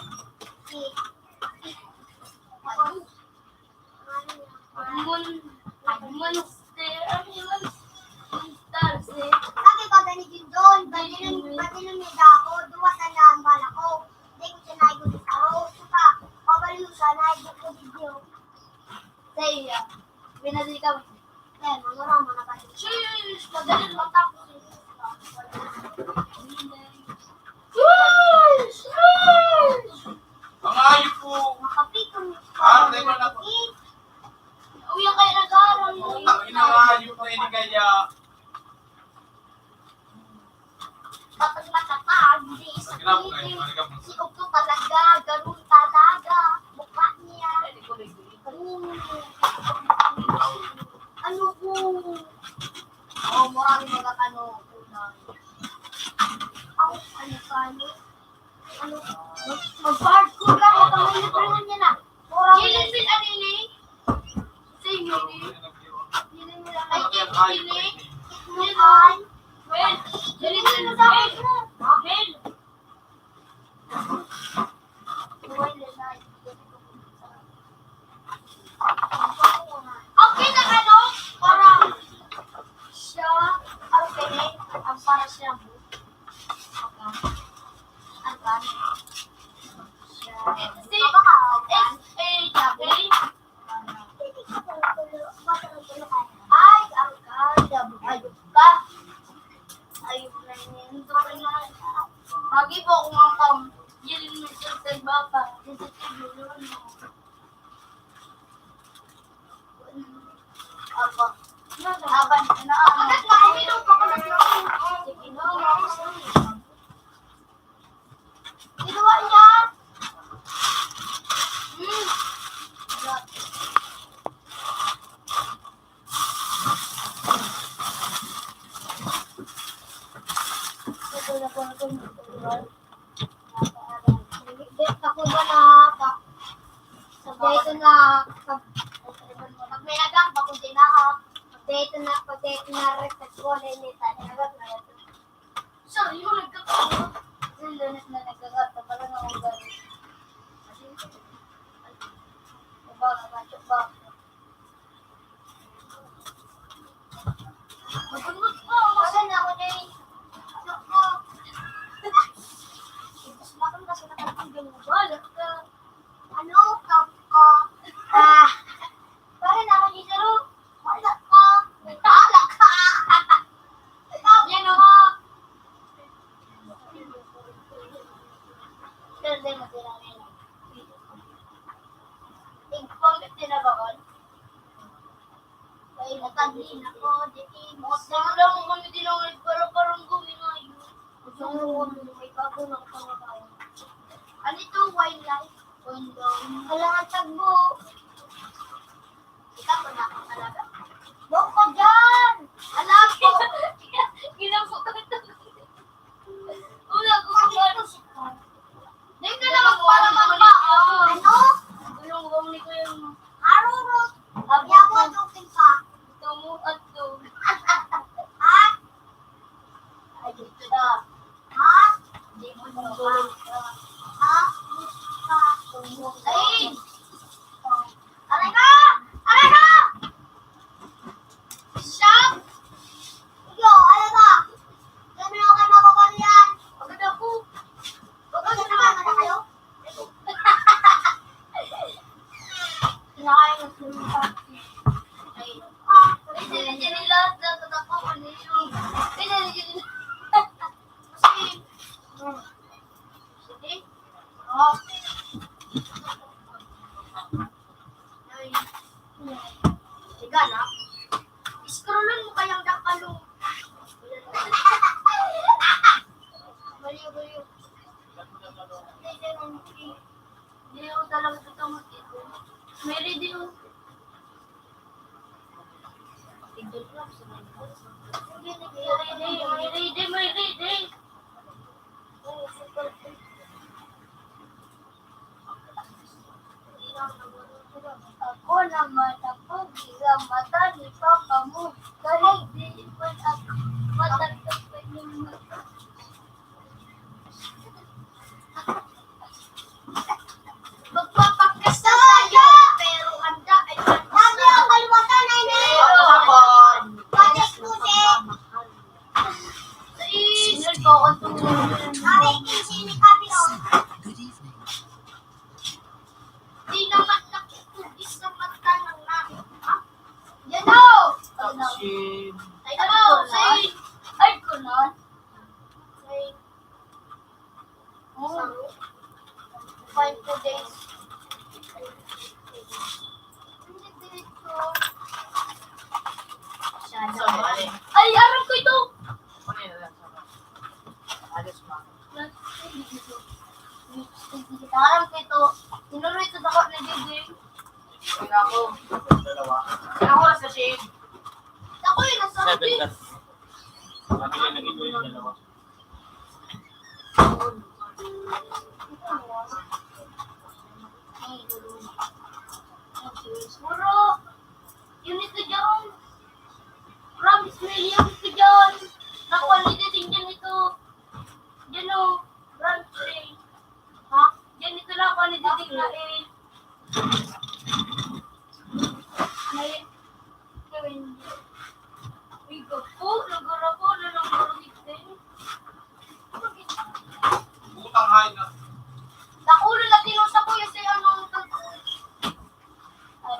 Sabi ko ganito doon, badilon niya ako, duwatan na ang bala ko. Hindi ko siya naigo sa tao. Suka, pabaliw siya, naigo ko video. Sa'yo, binadili ka. Eh, mangarama na ba? Sheesh! Madalin mo tapos. Sheesh! Sheesh! Ang ayos po. Makapitong. Ah, tayo na lang. Uy, ang kayo nag-aaral. Ang inaayos na ini kaya. Kapag matatag, di Ginagawa ko isipin. kayo. Si Ugto talaga, ganun talaga. Mukha niya. Ano ko? Oh, marami mga ano. Ano ka, ano? Ano? Mag-parkour ka, makamay na pero niya na. Jilin sin anili? Say Mili. Jilin nila kay Jilin. Jilin. Well, Jilin sin sa akin mo. Abel. Okay na ano? Parang siya, okay, ang para siya mo. Agan. Ay, agan. Ayup ka. Ayup na yun. Bagi po kung ang yun mo siya sa baba. Kasi siguro mo. Apa? Aban na. Agad na kuminom pa ko na. Sige na. Ginawa niya. Ako ba na dito na pag may nagang pa kung dinahap pag dito na respect ko na inita nagagap na ito. So, yung nagkakaroon yung lunes na nagkagap na pala nga akong gano'n. Ba. Magpunod ko, masan na ako dyan. Bakit kasi nakatanggal mo ba? Ano? Ka? Bakit naman yung saro? Wala ka. Wala ka. Yan o. Pero di mo sila nila. Tingpong tinabakon. Kaya natangin ako. Siguro mo kami dinawin para parang gawin nga yun. Gusto mo kami may bago ng pangakain. Ano ito? Wildlife? Kailangan tagbo. Ikaw ko na akong talaga. Bok ko dyan! Alam ko! Ginampo ka ito. Wala ko kung Dahil ka naman para magpao. Ano? Gulong-gulong ni ko yung arurot. Yawa doking pa. Ito mo at to. Ha? Ay, dito na. Ha? Hindi mo nung ha? Ay! Aray ka! Aray ka! Siyam! Iyo, aray ka! Kami ako kayo mapapali yan. Pagod ako. Pagod na naman, ano kayo? Kinakain ng sumpa. Ay, pinili lahat na tatapos ko ninyo. Pinili kasi, sige. Oh. Ay. Sige na. Scrollan mo kayang dakalo. Baliw. Hindi ako talaga gusto mo dito. May ready ko. May ready. Ako naman ako, bilang mata ni Papa mo. Kahit di man ako matagtag pa yung mata. Magpapakas na tayo, pero handa ay handa. Sabi ang kalimutan, Nene! Panis mo, Sinul ko ako tumulong. Ay, sini kami, Good evening. Di naman nakikugis sa mata ng namin. Ha? Yan o! Ay, say, ay, kunan. Say, oh, 5 days. Hindi dito. Ay, aram ko ito! Aram ko ito. Tinuloy ito ako na Didi. Ako sa shade. Ako yun, nasa 7 akin. cut. Pamili ng ito yung dalawa. Puro, unit ko dyan. Promise me, unit ko dyan. Nakuha ni Diding dyan ito. Dyan o, branch day. Ha? Dyan ito nakuha ni Diding na eh. May, gawin dyan. Ikaw po, nagara po, nanangurugit din. Butang hay na. Nakulo na tinusa ko yung say ano.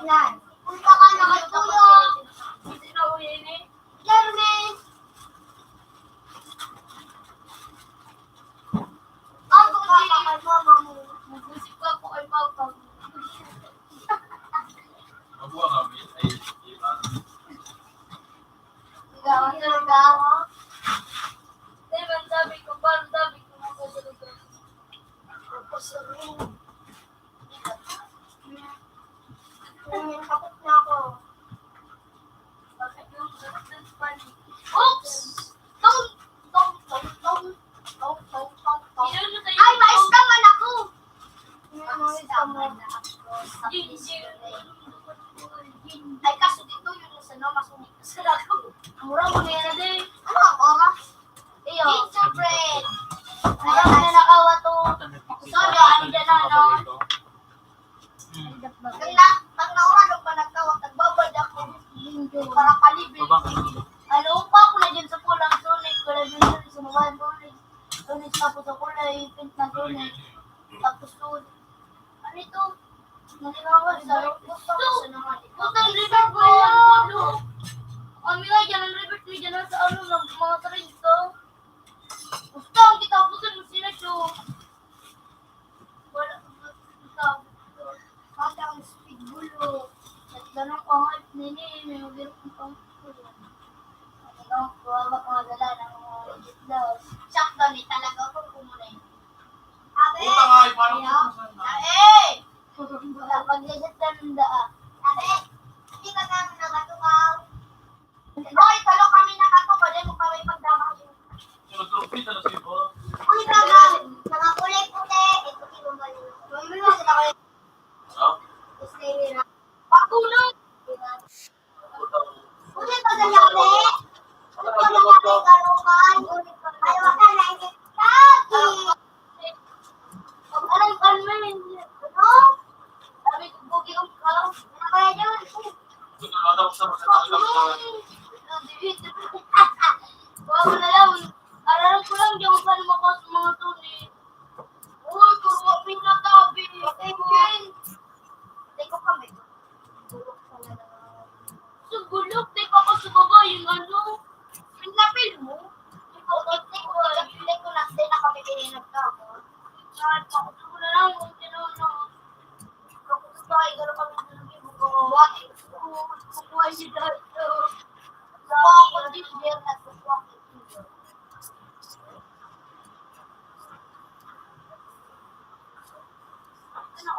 Yan. Punta ka na katulong. Hindi na ko yun eh. Jeremy! Ako di. Kay mama mo. Mag-usip ka po kay papa mo. Mabuha kami. Ay, iba. Ikaw, ang talaga ako. Diba, sabi ko, parang sabi ko mga talaga. Tapos sabi ko, kapit na ako. Bakit yung that's funny. Oops! Tong! Ay, mais ka man ako! Mais ka man ako. Ay, kaso dito yun sa no, masunik ka sa lako. Mura mo na yan din. Ano ang oras? Iyo. Gingerbread. Ayaw na nakawa to. Sorry, ano dyan na, no? Pag naurado pa nagtawag, nagbabad ako. Para kalibin. Ano pa ako na dyan sa pulang sunig. Wala dyan sa sunugan sunig. Sunig tapos ako na ipint na sunig. Tapos sunig. Ano ito? Nalimawan sa gusto. Putang river ko yan. Kami nga dyan ang river ko dyan sa ano ng mga train ko. Gusto ang kitapusan mo sila siyo. Wala. Kada ang speed bulo. At ganang pangayot nini. May magirap ng pangayot. Ano, kuwawag mga dala ng mga legit daw. Sakto ni talaga ako kumunay. Abe! Butang hay. Paano Abe! Pag-legit ka ng daa. Abe! Hindi ka namin nakatukaw. Hoy, talo kami nakatukaw. Dahil mo kami pagdama. Sinutropit na si Bo. Uy, kaga! Mga kulay puti. Ito si Bumali. Bumali mo sila kayo. Ha? Pakulong! Butang. Ulit pa sa yabe! Ito na natin karuman. Ay, wala na ini. Kaki! Alam ka naman. Ano? Sabi ko, bugi ko ka. Ano kaya dyan? Sunod ako sa mga. Huwag mo na lang. Aralan ko lang dyan kung paano makas mga tuni. Uy, turuwa pinatabi. Teko kami. Sugulok, teko ako sa baba yung ano. Pinapil mo? Teko na, din na kami pininag ka mo. Pakuto ko na lang kung tinuna. Pakuto tayo, gano'n kami tulogin mo gumawa. Kukuha siya dito. Sa ako din, beer at kukuha ko dito. Ano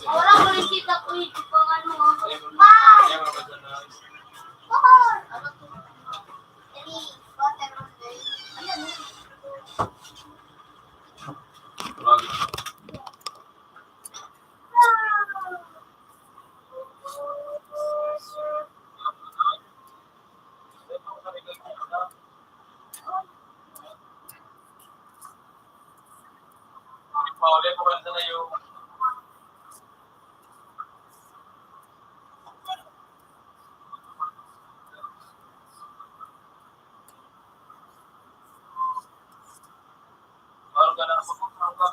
Orang boleh kita kuih pang ano. Pauli po ka na yung baru ka na napapunta.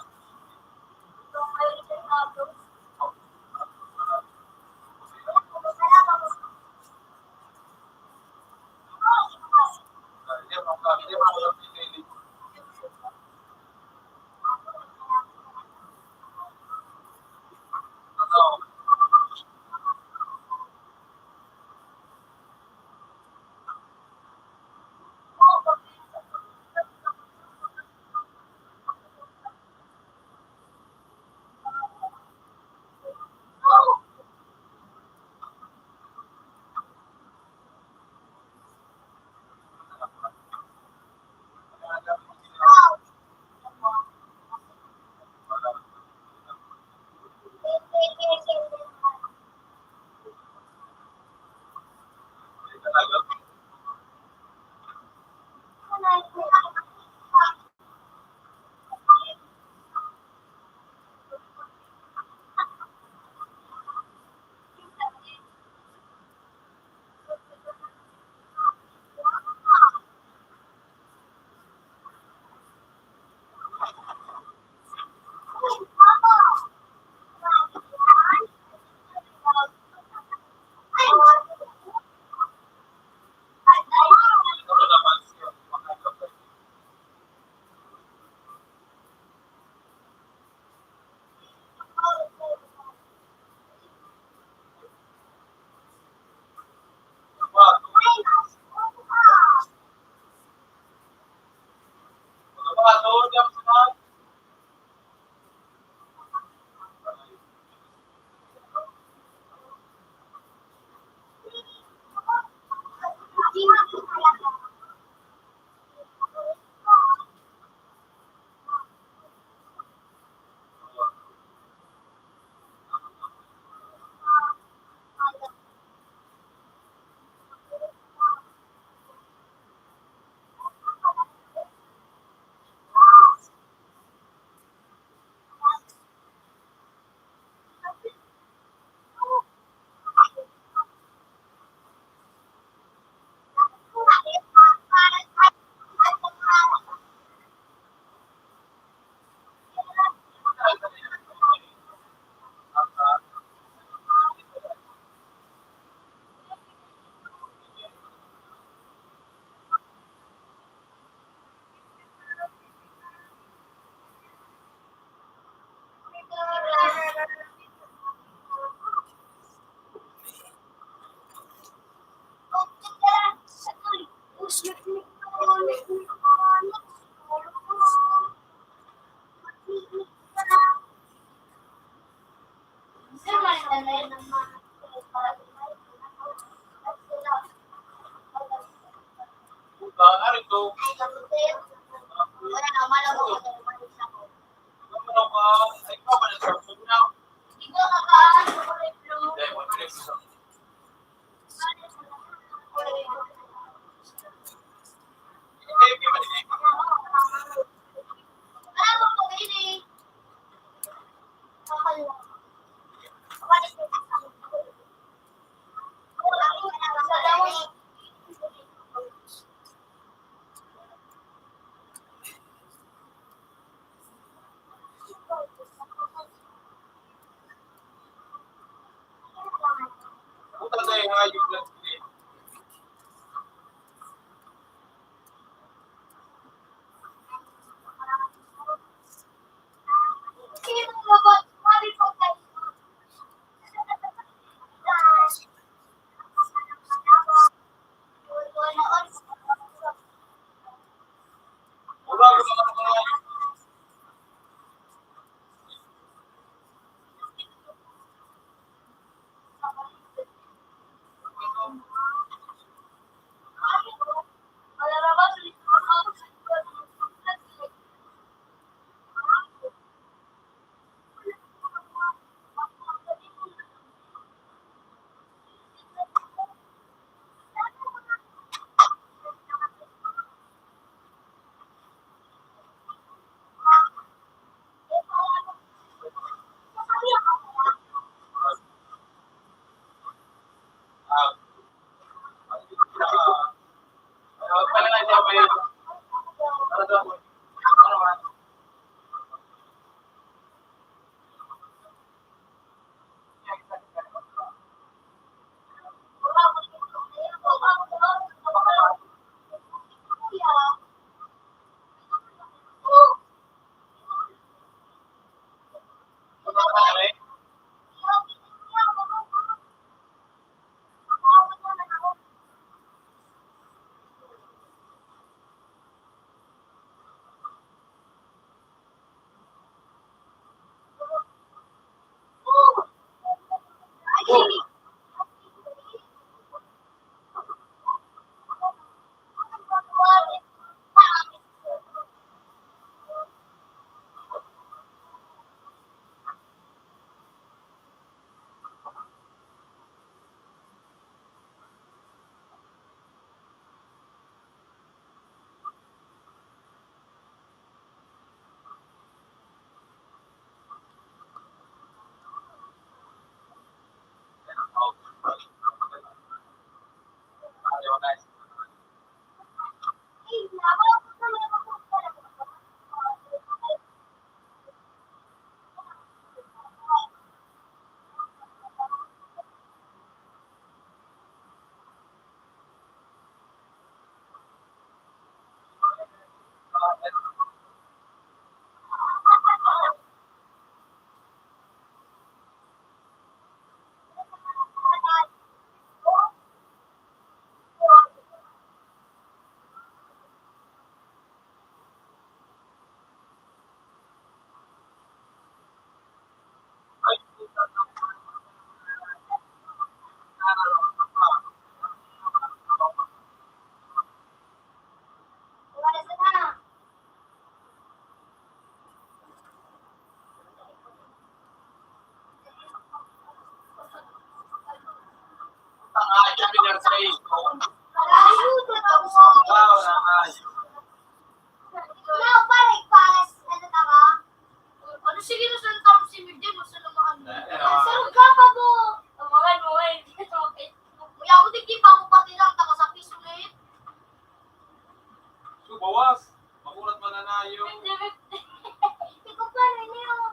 Ikaw pa rin yun.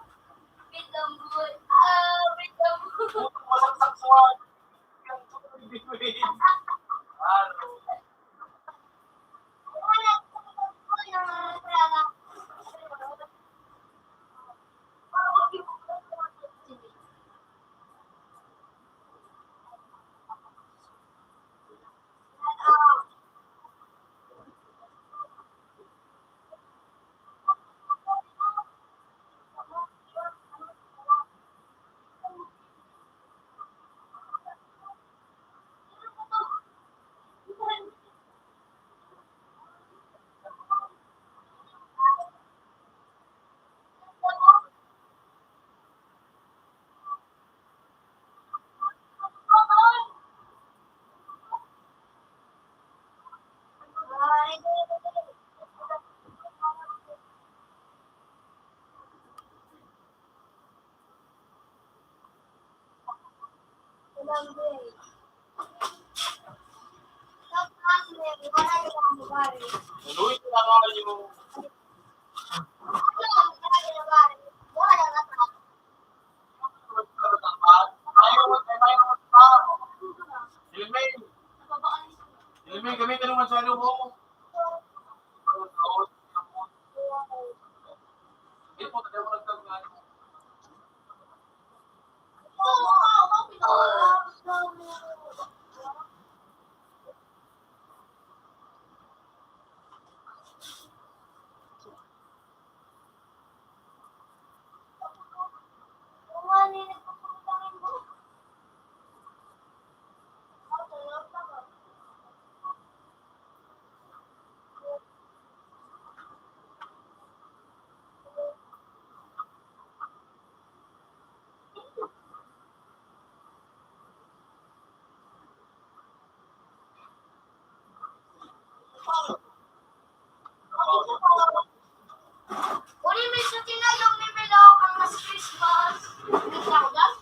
Wait lang, boy. Wait lang, boy. Masaksakuan. Luis, wala ka yung Ilmay, gamitin naman sa mo. Hindi po, tayo mo nagtagnan. Uli, may suti na yung nimilaw ang mas Christmas. Nagsa ko dyan?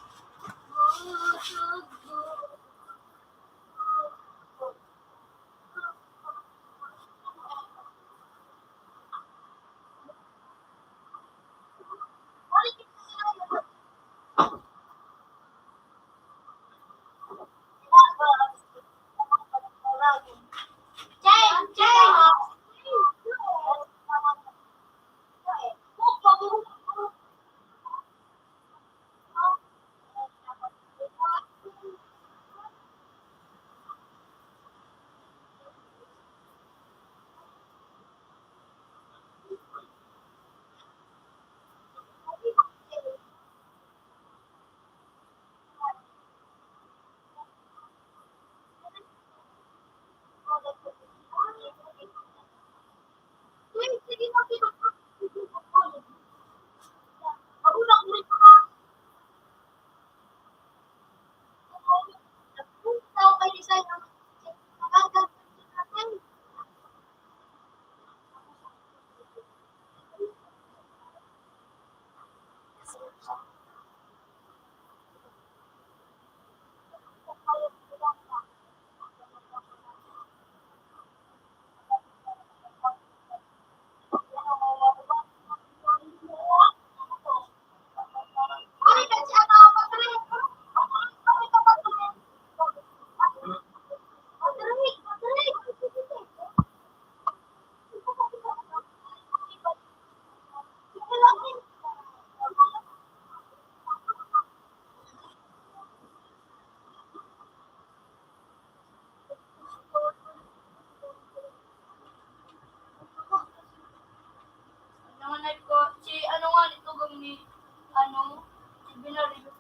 Nanganay ko, si ano nga nito ni, si Binario.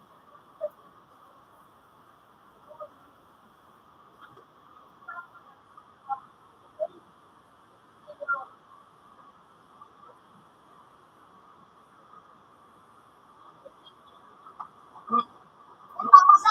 Ako ba sa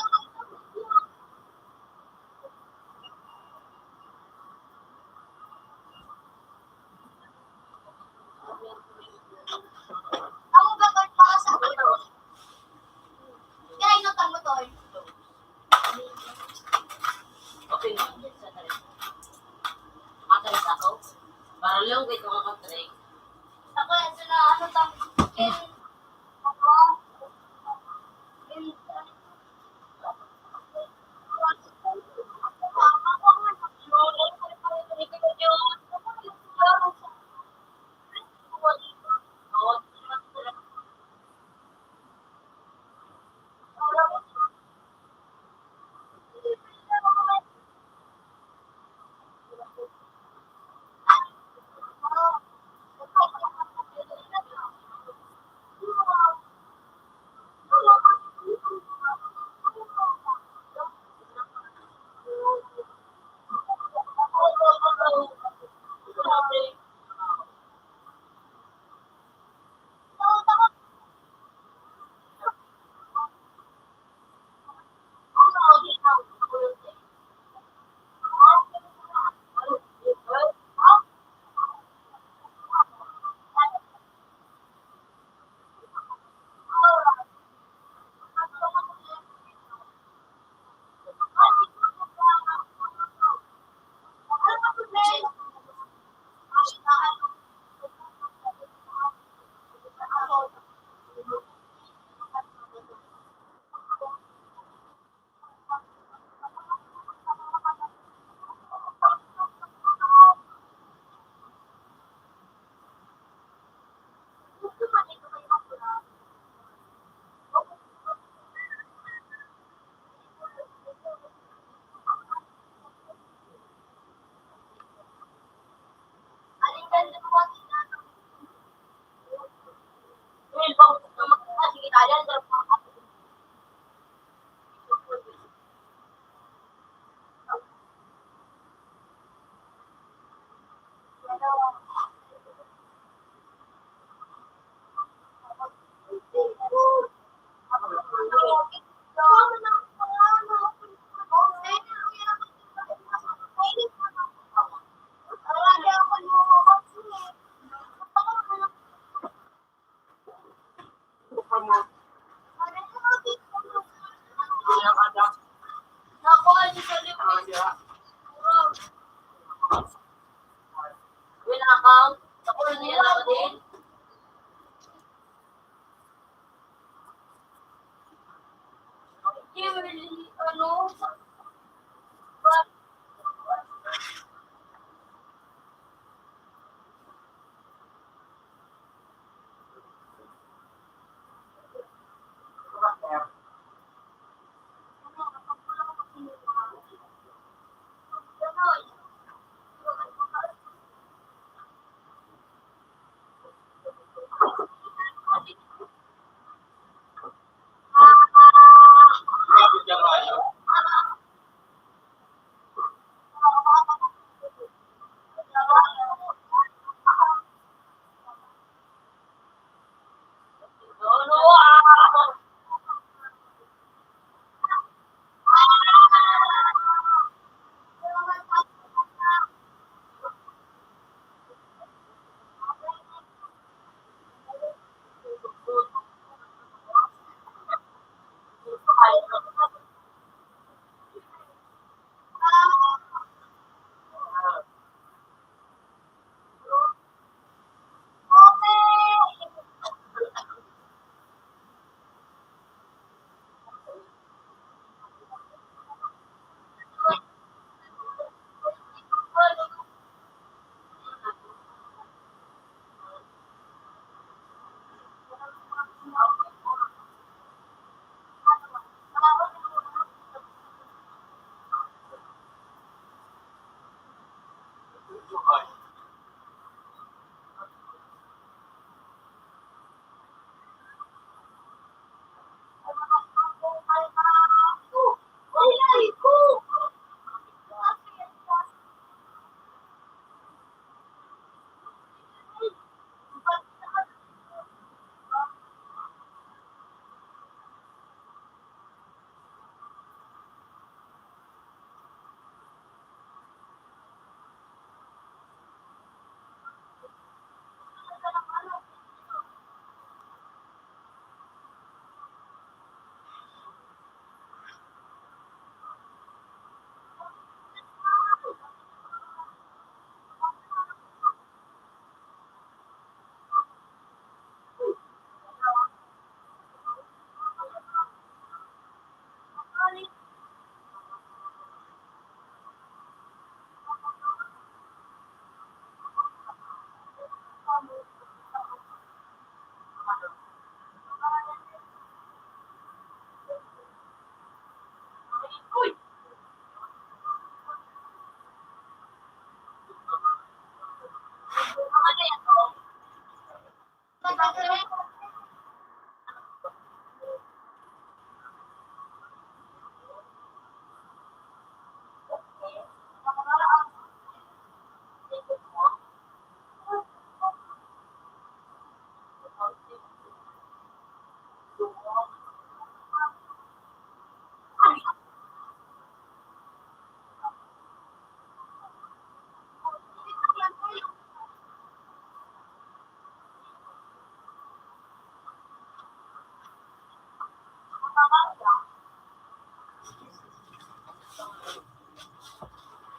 promote. Nakuha niyo sa Ano liwis. siya? Win account. Nakuha niya na din. Ano?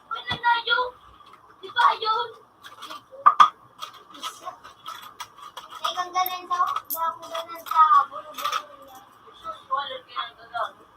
Wala na yun. Di ba yun? Kang ganan sa bago ganan sa bulo-bulo niya. Wala ka nang gagawin.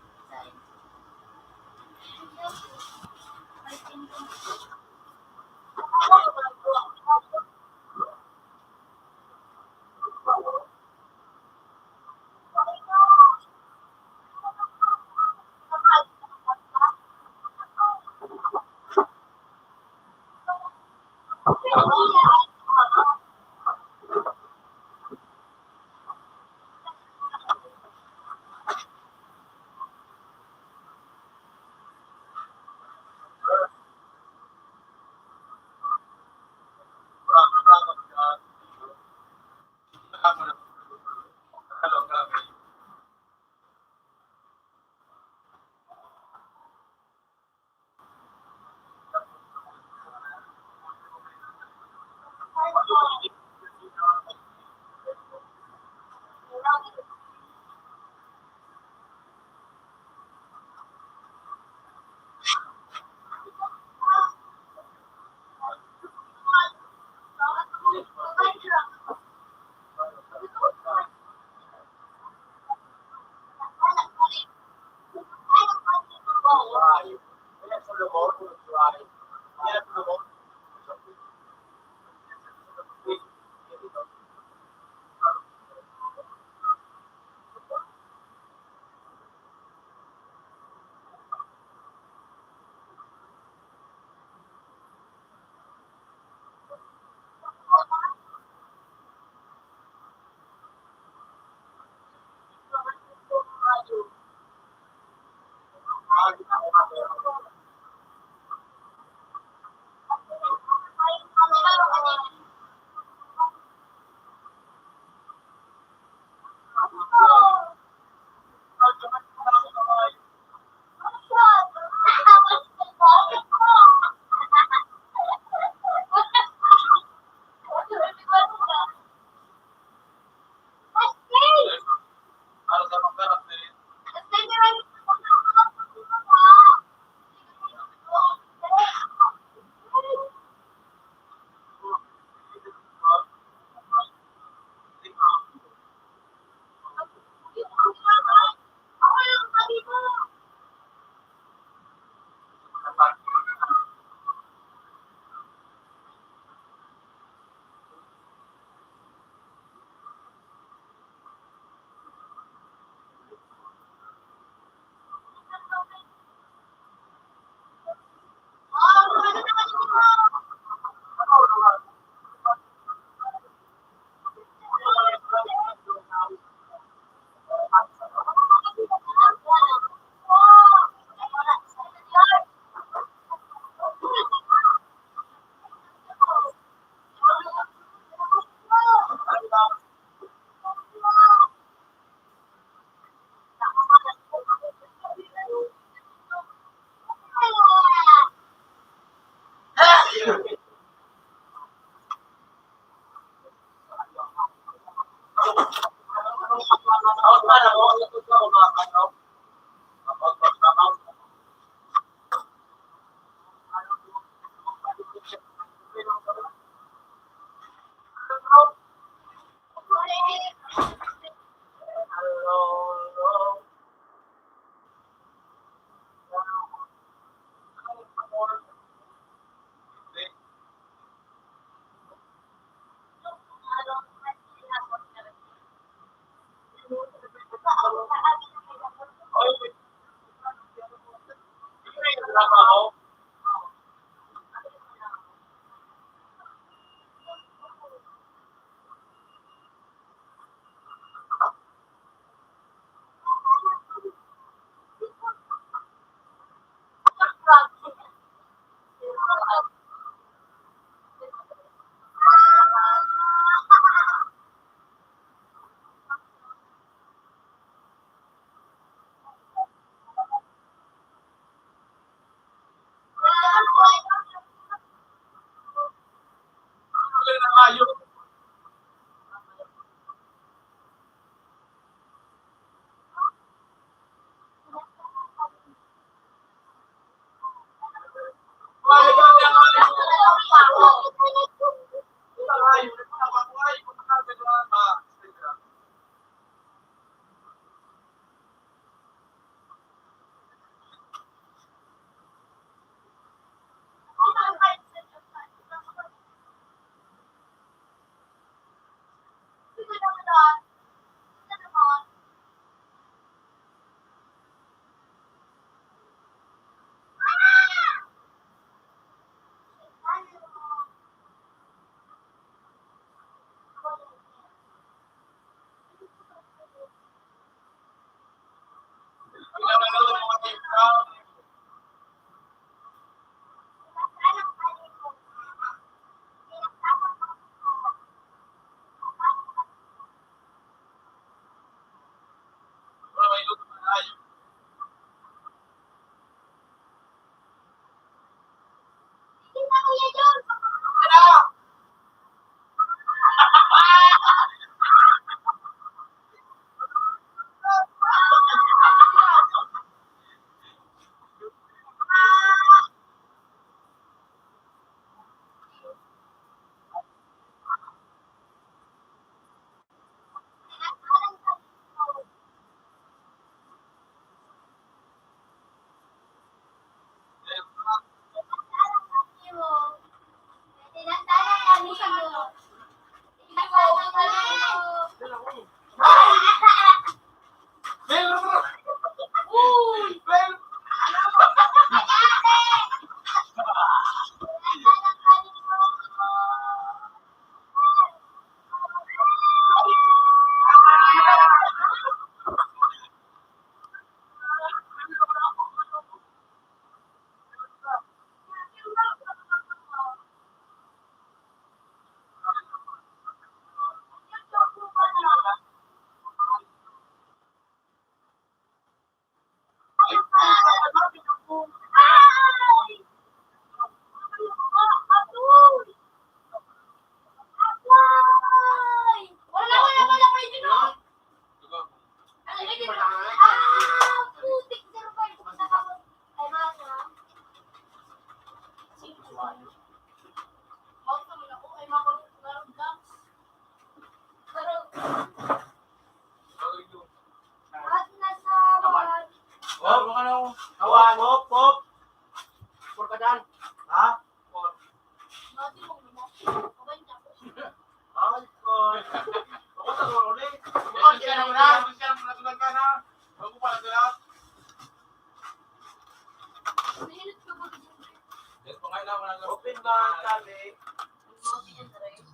dali.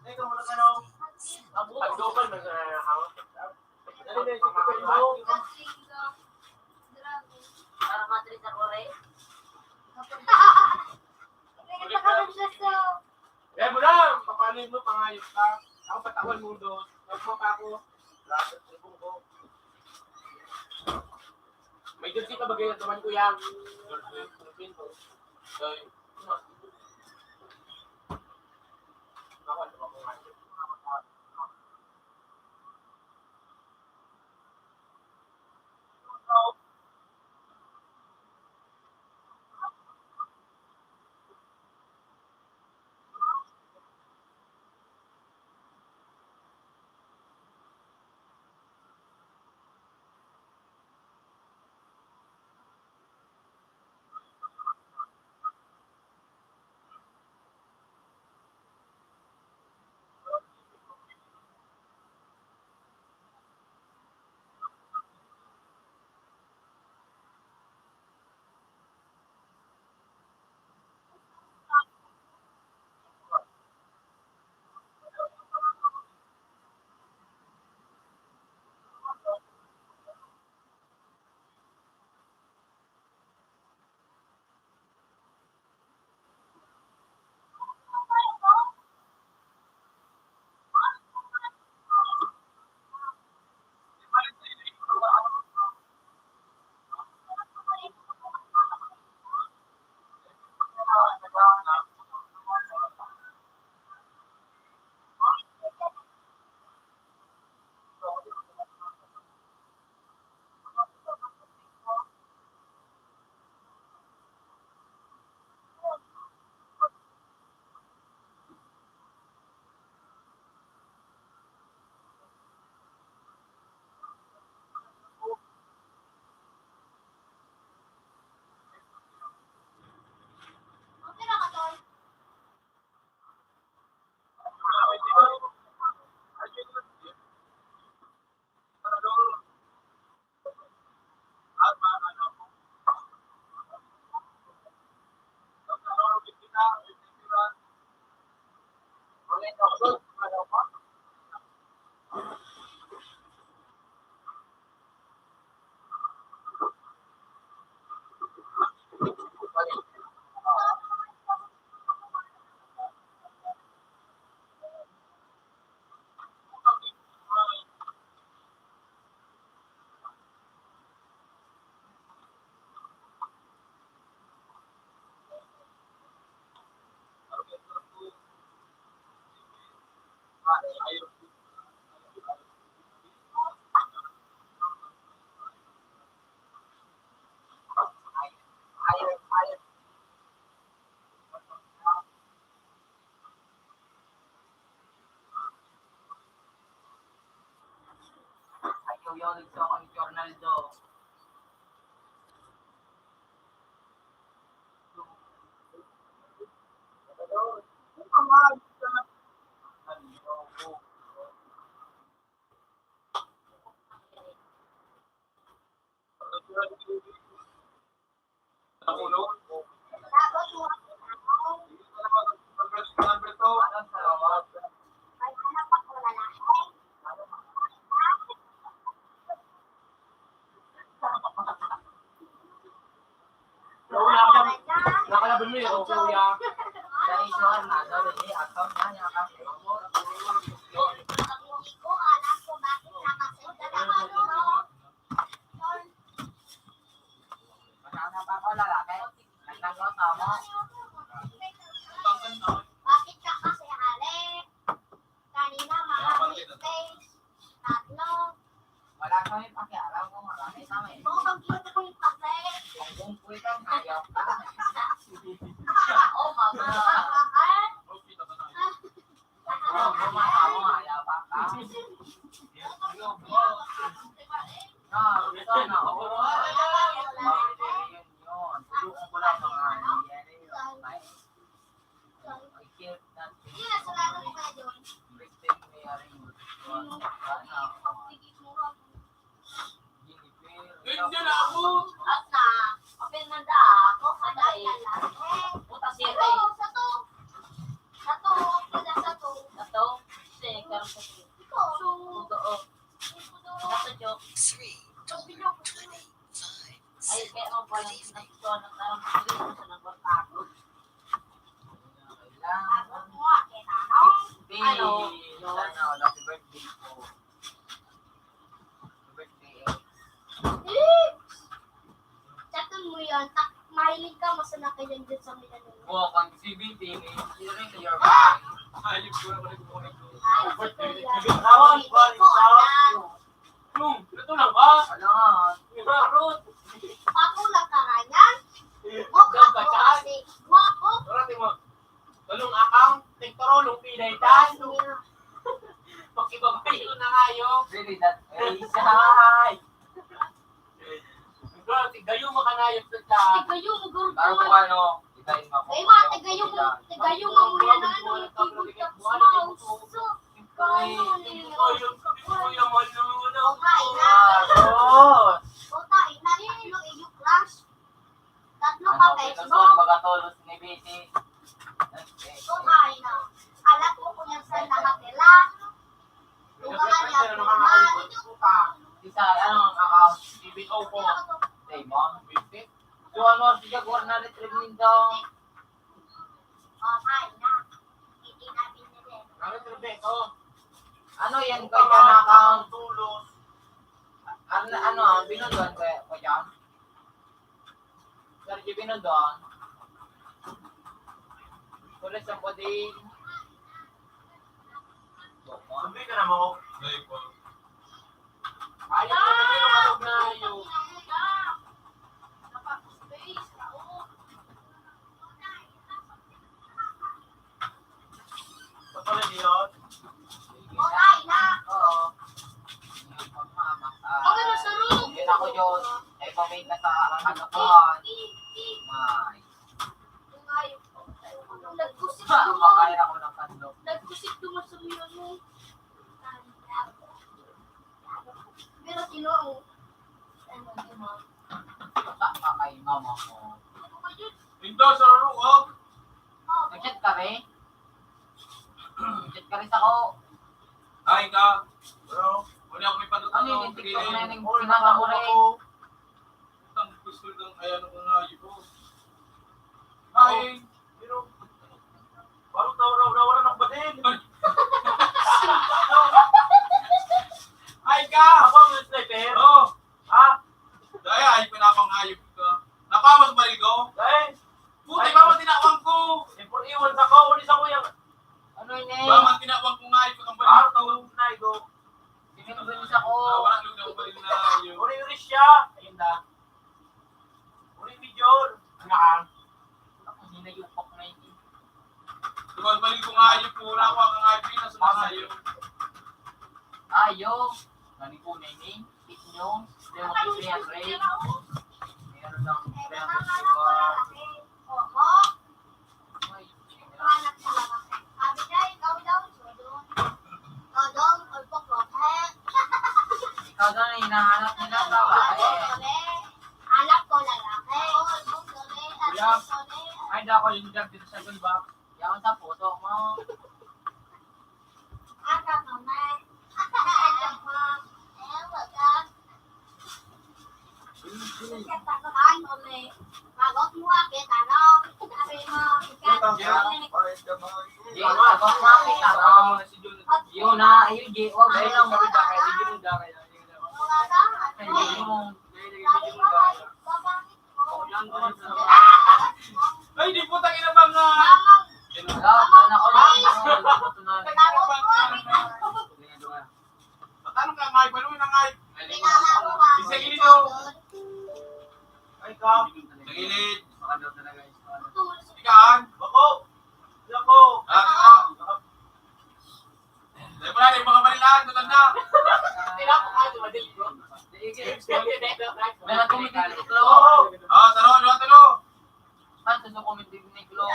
Ito mo na ano. Pag-double na sa ako. Dali na, ito pa mo. Para matri sa kore. Eh, mo na, papalin mo, pangayos ka. Ako patawan mo doon. Nagpo pa ako. Lahat sa sipong ko. May jersey ka bagay na naman ko yan. Jersey. Sorry. Ayaw yun, ito ako ni Ronaldo. Nakalaban mo yun, kuya. Dari soal na daw ni account na niya kasi. Masama pa ako lalaki. Nagkakota mo. Bakit ka kasi hali? Kanina marami space. Tatlo. Wala kami pakialam kung marami kami. Oo, mag-iwan ko yung kasi. Kung kuwi kang ayaw ka. Oo, mama. Oo, kumata mo ayaw pa ka. Ito na. Oo. Yun. Tulungan ko lang mga I keep that Hindi na, salado ko kayo doon. victim hearing. Sana. Hindi na ako. At na, kapil man da ako, Ay, kanay. lalaki. Puta Sa siya to, sa to. mahilig ka, masana ka dyan dyan sa Mindanao. Buwa kang CBT, hindi rin kayo. Ayun ko na ko na ko. Ay, si Kuya. Bawal, bawal, Hindi ko alam. Yung, ito lang ba? Alam. Marot. Patulak ka nga yan. Mukha ko kasi. Guwapo. Marati mo. Talong akang, tektorolong pinaytan. Pagkibabayo na kayo. Really, that is high. Gayo makanayot sa Tigayo mo, gurdo. Bago ko ano, itayin mo ako. Ay, ma, tigayo mo muna na ano, yung keyboard tapos mouse. So, paano nila? Ayun, sabi ko kuya malulog. Kumain na. Agos! Puta, ina rin yung iyo crush. Tatlo Ano, ka pinason, Facebook. bagatolos ni Betty. Kumain na. Alam ko kung yan saan nakatila. Lumakan niya, lumakan. Isa, anong account? CBO po. Damon? So ano, siya kuha na retrieve nito. Kumain na. Hindi natin nila. Ano yan kaya na account? Ano, binunduan ko dyan? Sergio binunduan. Kulit sa pwede. Sabi ka na mo. Dahil po. Ayaw ko na yung malog na yung. Kapala niyon. Kumain na. Oo. Ako na sa room. Yun ako yun. Ay, pamay ka sa kagapuhan. May. Nagkusip Ano ko. kaya ako ng kandok? Nagkusip ko sa mga mo. Pero tinoo. Ano mo? Taka kay mama mo. Ano ba yun? Indo sa laro, oh. Oh, Nag-chat ka rin? Nag-chat ka rin ako. Ay ka. Bro, wala ako may Ano panutan. yun, yung TikTok na yun, yung sinama ko rin. Ang gusto ng ayan ko nga yun. Ay, pero parang raw wala nang badin. Ay ka! Ako ang sniper. Oh, Ha? daya ay pinapangayop ka. Napawas ba ikaw? Dahil, Puti ba man tinawang ko? iwan sa ko, ulit sa ko yung. Ano yun eh? Ba man tinawang ko ngayop ang Araw balik. tawag na ito. Sinubilis ako. Wala nang daw balik na yun. Uri siya. Ayun da. Uri Major. Ano ka? Ako, hinayupak na yun. Tuwag balik ko ngayop ko. Wala ko ang ngayop na sa mga ngayop. Ayo. Nani po na yun. Hit nyo. Hindi mo kasi 300. Meron lang 300. Oho. Ay, Anak sila kasi. Sabi niya, ikaw daw, sodon. Sodon, pagpaplohe. ikaw daw na hinahanap nila sa babae. Anak ko lalaki. Ay, da ako yung dyan dito sa Gulbak. Yaman sa puso mo. Anak mo, man. Anak mo. Wag ka. Ay, mami. Bagot mo akit, ano? Sabi mo, ikat. Di, ako nga kita no. Yun na, yun, di, wag mo lang. Wala ka. Hindi mo. Sabi mo, babangit mo. Ay, di po tayo na mga... Mamang, Anak ko lang. bagot mo akit, ano? Matanong ka ngayop. Ano yung ngayop? Pinama mo akit. Isa gilid daw. Ay, ka. Sa gilid. Tulog. Ikaan. Bako. Bako. Dahil mo natin mga manilaan. Matanda. Meron ko may tiklo. Ah, talo. Ay, suso ko may tiklo.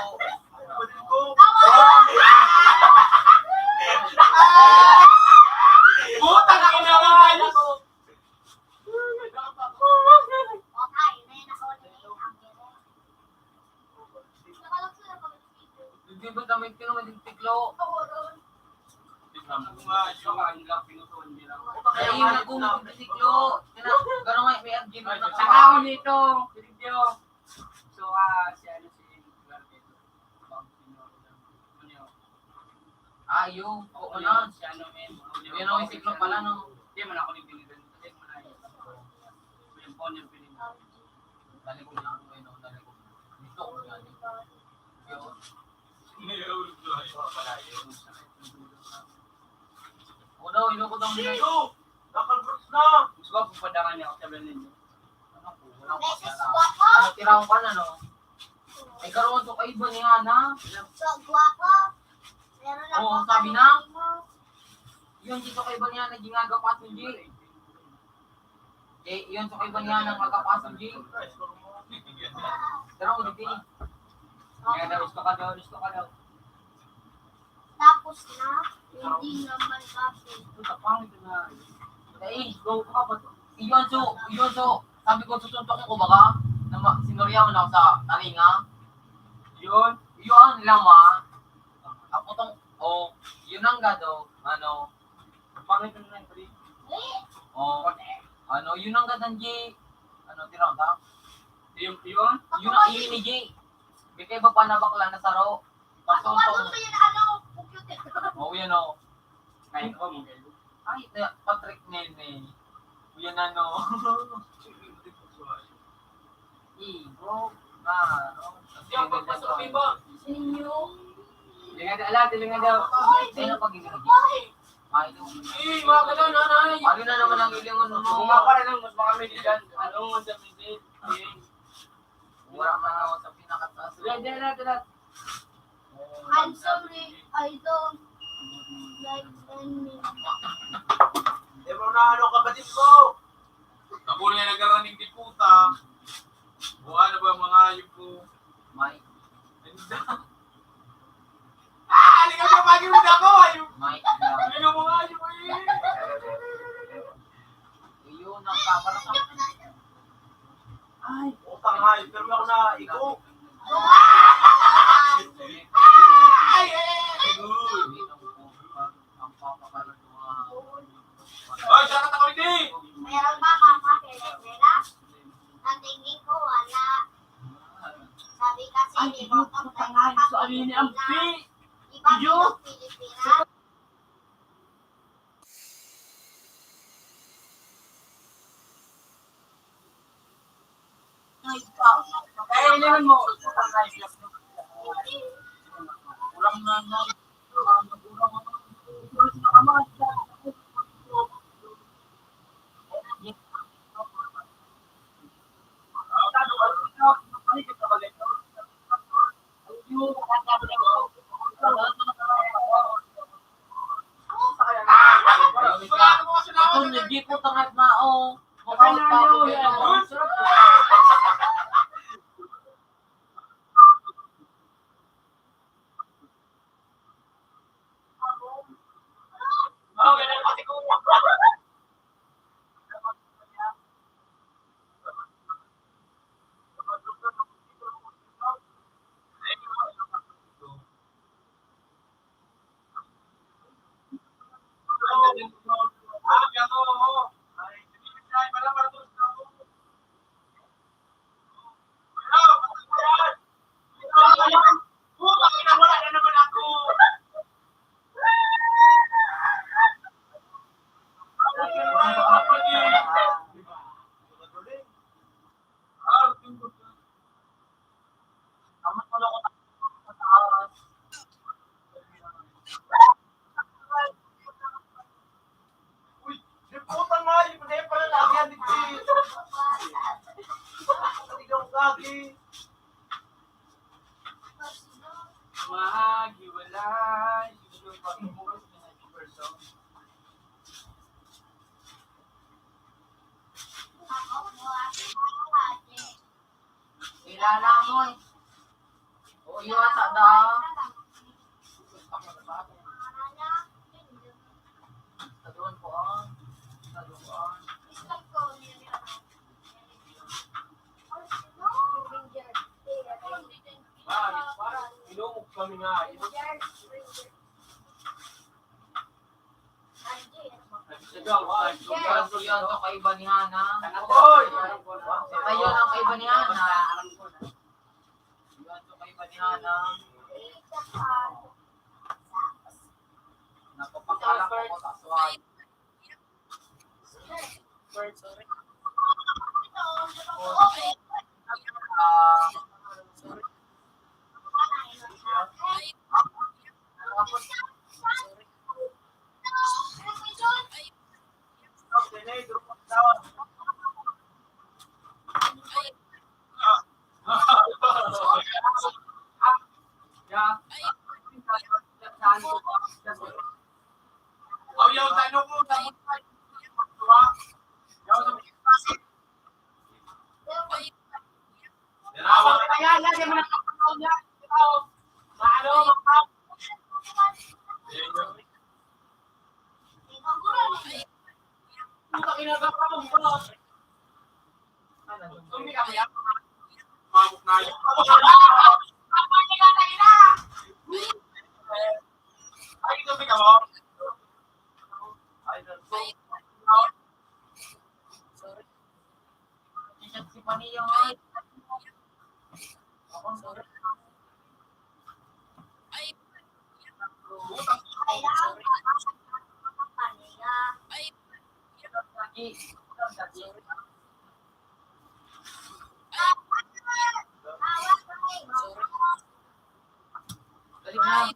Puta na inangayos. Okay, may nakaulit ang gere. Nakalagso na kami dito. Hindi ba damit ko may tiklo? Ay, yun ako may tiklo. Gano'n nga, may argin na Saka ako nito. Video. So, si ano si Ayaw. Oo na. Si ano men. Yun ang tiklo pala no. Hindi man ako nagpilitan. Kasi mo na yun. So, yung phone yung pilitan. Dali ko lang. Dali ko. Yun. Uno, inukod ang nila. Nakalbros na! Gusto ko pupadangan niya ako sa ninyo. Ano po? Walang Beses pasala. guwapo. Ano, tiraw ka na, no? Ay, karoon to kay iba ni Hana. So, guwapo. Meron ako. Oo, sabi na. Yun, dito kay iba ni Hana, ginagapat yung G. Eh, yun, so kay iba ni Hana, magapas yung G. Pero, dito. Kaya daw, gusto ka daw. Tapos na, hindi naman kasi. Ito, tapangin na. Eh, go ka ba? Iyon, so, sabi ko, susuntok ko baka, na sinuryaw na ako sa taringa. Yun lang ma. Ako tong, yun ang gado, ano, Tapangin na yung pari. yun ang gadang G, tiraw ta? Yun? Yun ang ini G. Bigay ba pa na bakla na saro? Pagkawalan ko yun, computer. Yan o. Kain ko mo kayo. Ay, Patrick Nene. Yan Igo. Diyan, pagpasok iba. Sinyo. Tilinga daw. Sino pag inilig? Ay, no. Eh, mga ganun, nanay. Ano na naman ang ilingon mo? Kung nga pa rin, mas makami dyan. Ano, sa minit. Wala man ako sa pinakataas. Diyan. I'm sorry, I don't like any. Pero na ano kapatid ko? Ako na nagkaraning di puta. O ano ba mga ayub ko? Mike. Halika ka pag-iwid ako! Ayub! Mike. Halika mga ayub eh! Yun ang kaparak sa Ay, utang ayub. Pero ako na iko. Ay! ang papakaroon Ay, sakat ako hindi! Meron ba kakakilit nila? Natingin ko wala. Sabi kasi ni Botong may kakakilit nila. Iba yung Pilipinas. Kaya naman mo. Ulang na. Ito, hindi ko tangat na, Mukha pa ako. Maghiwalay. Kilala mo O yun, sada. Saduan po Saduan. Parang inumog kami nga. Yan to kay Banihana. Oy! Tayo lang kay Banihana. Yan to kay Banihana. Napapakala ko sa aswang. Hindi, durog mo tawa. Yeah. Oh, yaw, tayo ko. Tuwa. Yaw, sabi. Dinawa. Mabuk na yun. Ay, sabi ka mo. Ay, Si Paniyo. Dali na.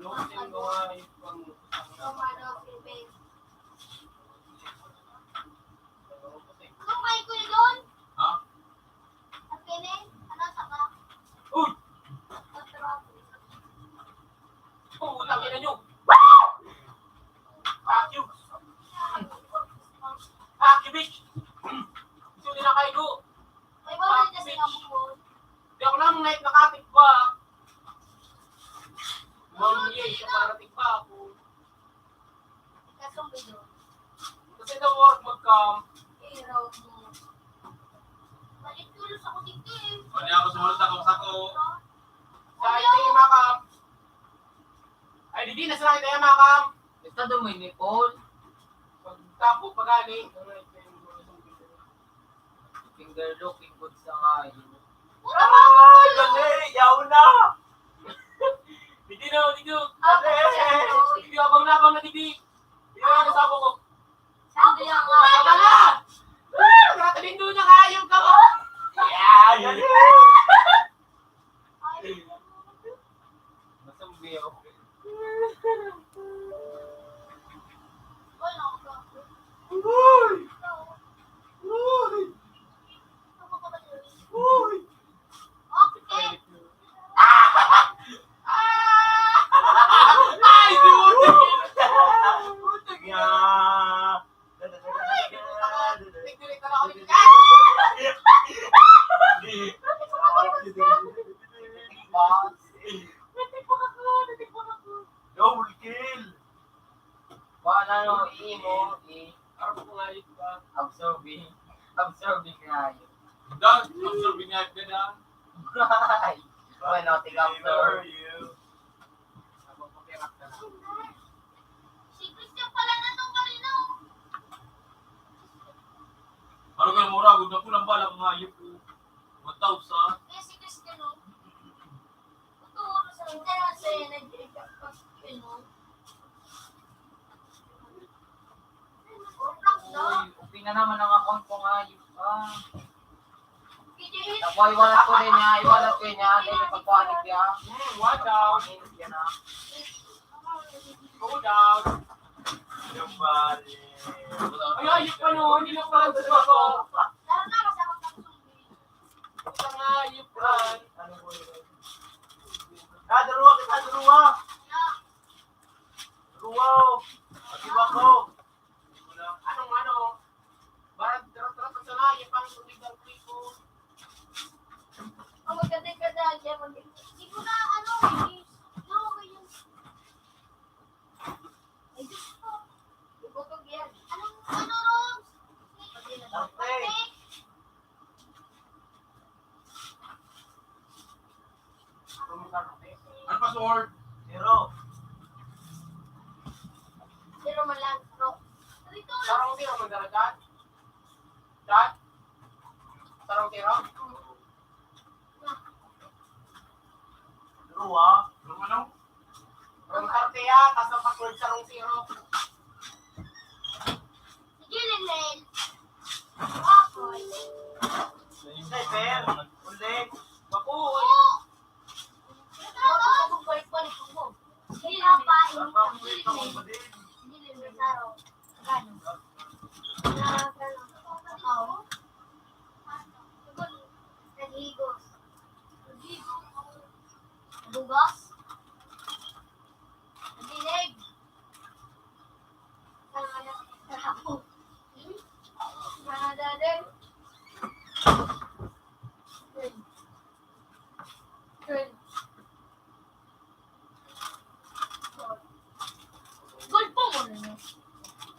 ano, yung mga yung ha? Uy! Oh, utang ina nyo! Fuck you! Fuck you, bitch! Gusto nyo na kayo do! Di ako lang night nakatik ba? Mamiyay siya para tikba ako. Kasi daw work mag-come. Ano ako sumunod sa kausako? Sa ito yung makam. Ay, di na sila ito yung makam. Ito daw may nipol. Pagtapo, pag-ali. Finger looking good sa ngayon. Ay, dali! Yaw na! Didi na, didi! Dali! Didi, abang na, didi! Didi na, nasabo ko. Tama na! Nakatabing doon na kayong ka mo! Yeah! Dali! Masumbi ako. Uy! Uy! Uy! Ay, di mo tigil! Ya! Tigil-tigil na ako dito. Double kill! Baka na imo, Araw ko nga ito ba? absorbing nga yun. Dad, absorbing knife ka na. Bueno, tingnan mo. you. Ako pakirak ka na. Ano ka mura? Gud na po lang bala kung hayop ko. Mataw sa. Uy, upin na naman ang account ko nga yun. Tapos iwalat ko din niya, dahil pagpanik niya. Watch out. Yan na. Go down. Yung bali. Ay, hayop pa no. Hindi na pala sa ako. Isang hayop ka. Dalawa kita, dalawa. Iba ko. Anong ano? Barang terus-terus sa sana, yung pang tubig ng ko. Ano password? Zero. Sarong tiro magdaragat? Dad? Sarong tiro? Dua. Ano? From Cartea, tapos ang password sa rong 0. Sige, Lilel. Ako. Sniper. Ulit. Baku. Balik-balik mo. Hindi na pa. Sarap ulit ako ba din? Hindi Lilel. Saro. Gano? Oo. Naghigos. Bugas? Dinig. Sarap. Nanadalig. Gold po mo na niya.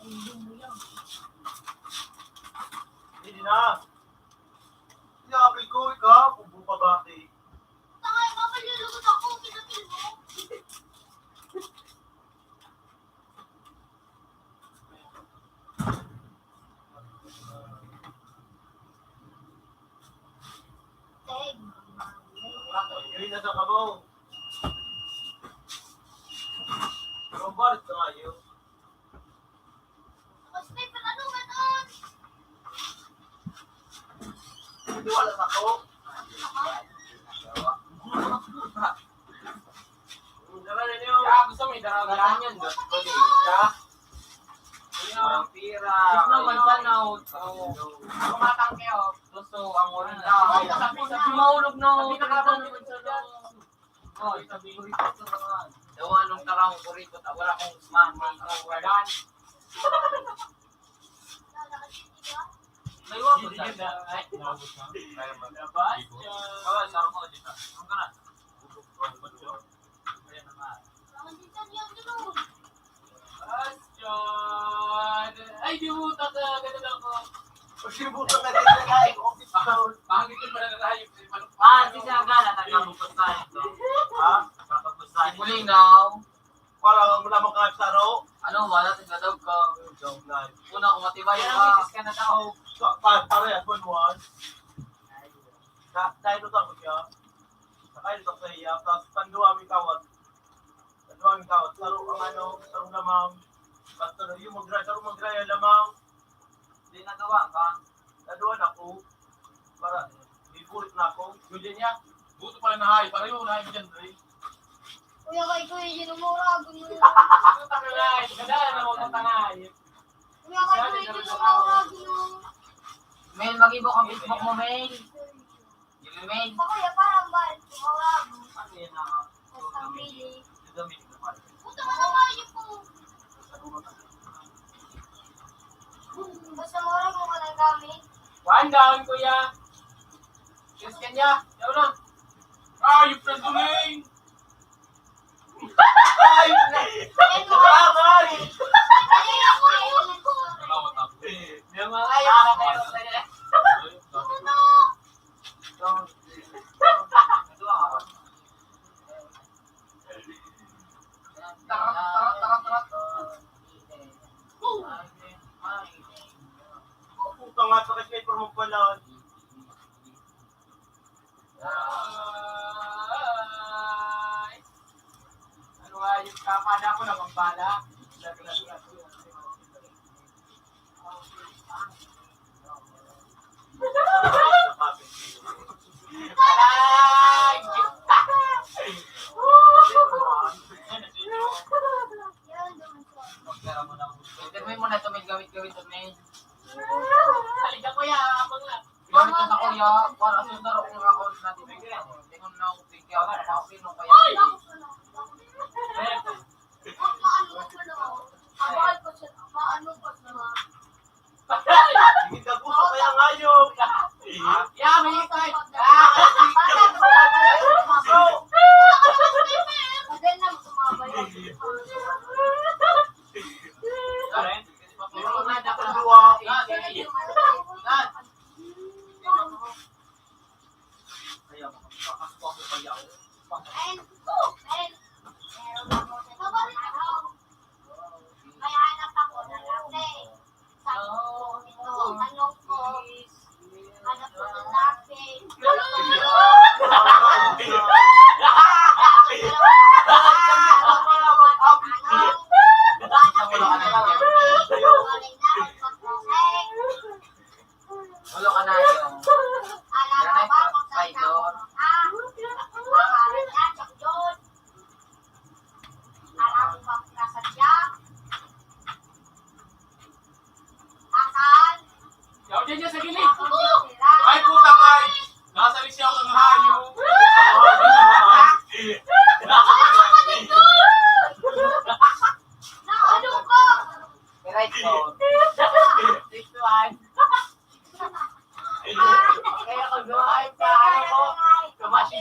Ay, hindi mo yan. Hindi na. Sinabi ko, ikaw, kung buka bakit. Takay, mamalulunod ako. Pinapil mo. Teg. Hindi na sa kabaw. Rombar, ito nga yun. Sniper, ano ba doon? Hindi wala sa ako. Dara na niyo. Kaya gusto mo, daragalan yan. Ang pira. Gusto naman sa now. Kumatang kayo. Gusto ang orin na. Mahulog na. Oh, sabi ko ito sa mga. Dawa nung karang kurikot. Wala kong smartphone. Ang wadan. May wako sa Hindi na. Ay, naubos na. Kaya ba? Kawal, sarap mo dito. Ang ka na. Ayan na nga. Bastion! Ay, di mo ganun ako. Pagsibutan na din na kayo. Pangit yung pala tayo. Hindi siya agala. Nagkakapos tayo ito. Ha? Nagkakapos tayo. Simulingaw. Para wala mong kahit saro. Ano ba? Natin gadog ka. Joke na. Una kung matibay ka. Ka na tao. Parehas, 1-1. Dahil ito tapos siya. Sakay ito sa iya. Tapos tanduwa may kawat. Saro ang ano, saro lamang. Basta na yung saro magraya lamang. Hindi nagawa ka. Naduwa na ako. Para, ibulit na ako. Yun niya. Buto pala na hay. Para yung nahay mo dyan, Dre. Kuya kay Kuya Ginumura. Ano tangay? Kadala na mo ng tangay. Kuya kay Kuya Ginumura. Mail, mag-ibok ang Facebook mo, Mail. Yung Mail. Sa kuya parang ba? Ginumura. Ano yan na? Sa pili. Gamit ko pa. Puta ka naman yun po. Basta mura mo ka ng gamit. One down, kuya. Kiss ka niya. Yaw na. Ah, yung pranduling. Ay! Ay! Ay, ako yun. Salamat ako. Yung mga ayaw na kayo sa'yo. Puta. Nagawa ka ba? Puta nga sa kasi for mong pala. Ay. Ano nga yung kapada ko na pambala? Interview mo na ito, may gamit-gamit ito, Mail. Halika kuya, ako nga. Gamit ko sa kuya, para sundaro kung account natin. Tingnan na ako, pigyan ako, makapino kaya. Hindi ka gusto kaya ngayon. Yeah, may ikay.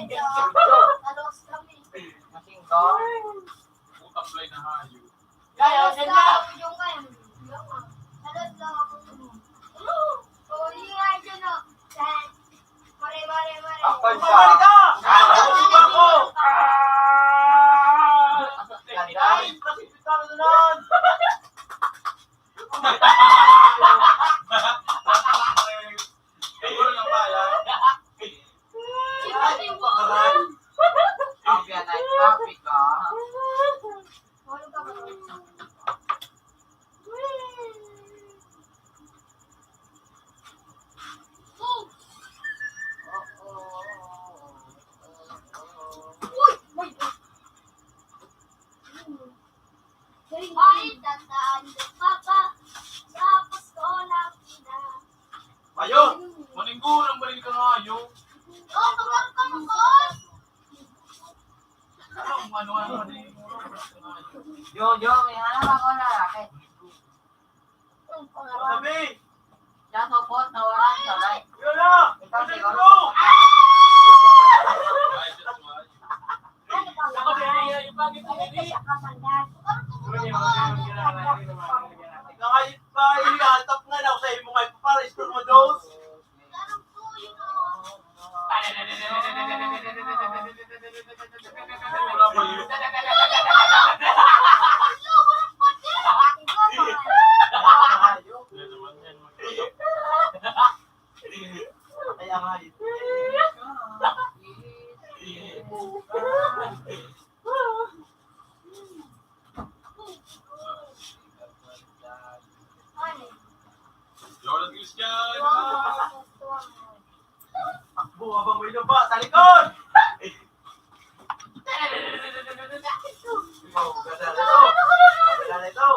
Talos kami. Masing ka. Utang play na hayo. Kaya, Talos yan na. lang yung kayo. Talos lang ako. Oh, hindi nga dyan, no. Mare. Akon siya. Bumalik ka! Nakakasip ako! Landay. Kasi kita na nun! Siguro lang ba yan? Ang yan ay traffic ka. Ano ka ba? Oh! Ay, tandaan mo pa ba? Sa Pasko lang sila. Ayun! Maninggo, nang balik ka nga hayo. Oh, maglaro ka mo, boss! Ano din. Yo, may hanap ako na lalaki. Sabi! Siya support na walang salay. Yun na! Ikaw Ano siguro. mo? Ako din, yung bagay ko din. Kahit ba ihatap nga na ako sa imo ngayon para i-store mo dose? Wala pa yun. Yan naman yan. Kaya nga yun. Jordan Christian. Takbo habang may lupa sa likod! Ganda na ito!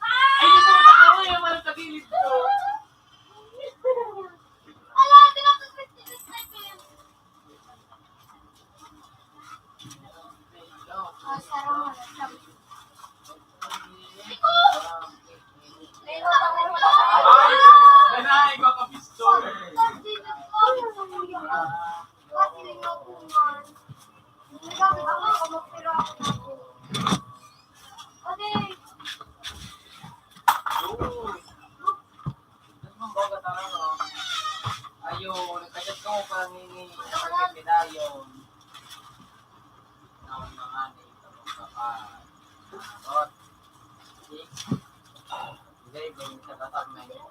Ay, dito na ako yung walang tagilid ko. Ala, tinapos mo si Stephen. Ah, sarang mo na siya. Ay, nanay ko ka-pistol. Ayun, nagkajat ko pa ni Pidayon. Naon na nga ni Kapag. Hindi, ganyan sa tatag na yun.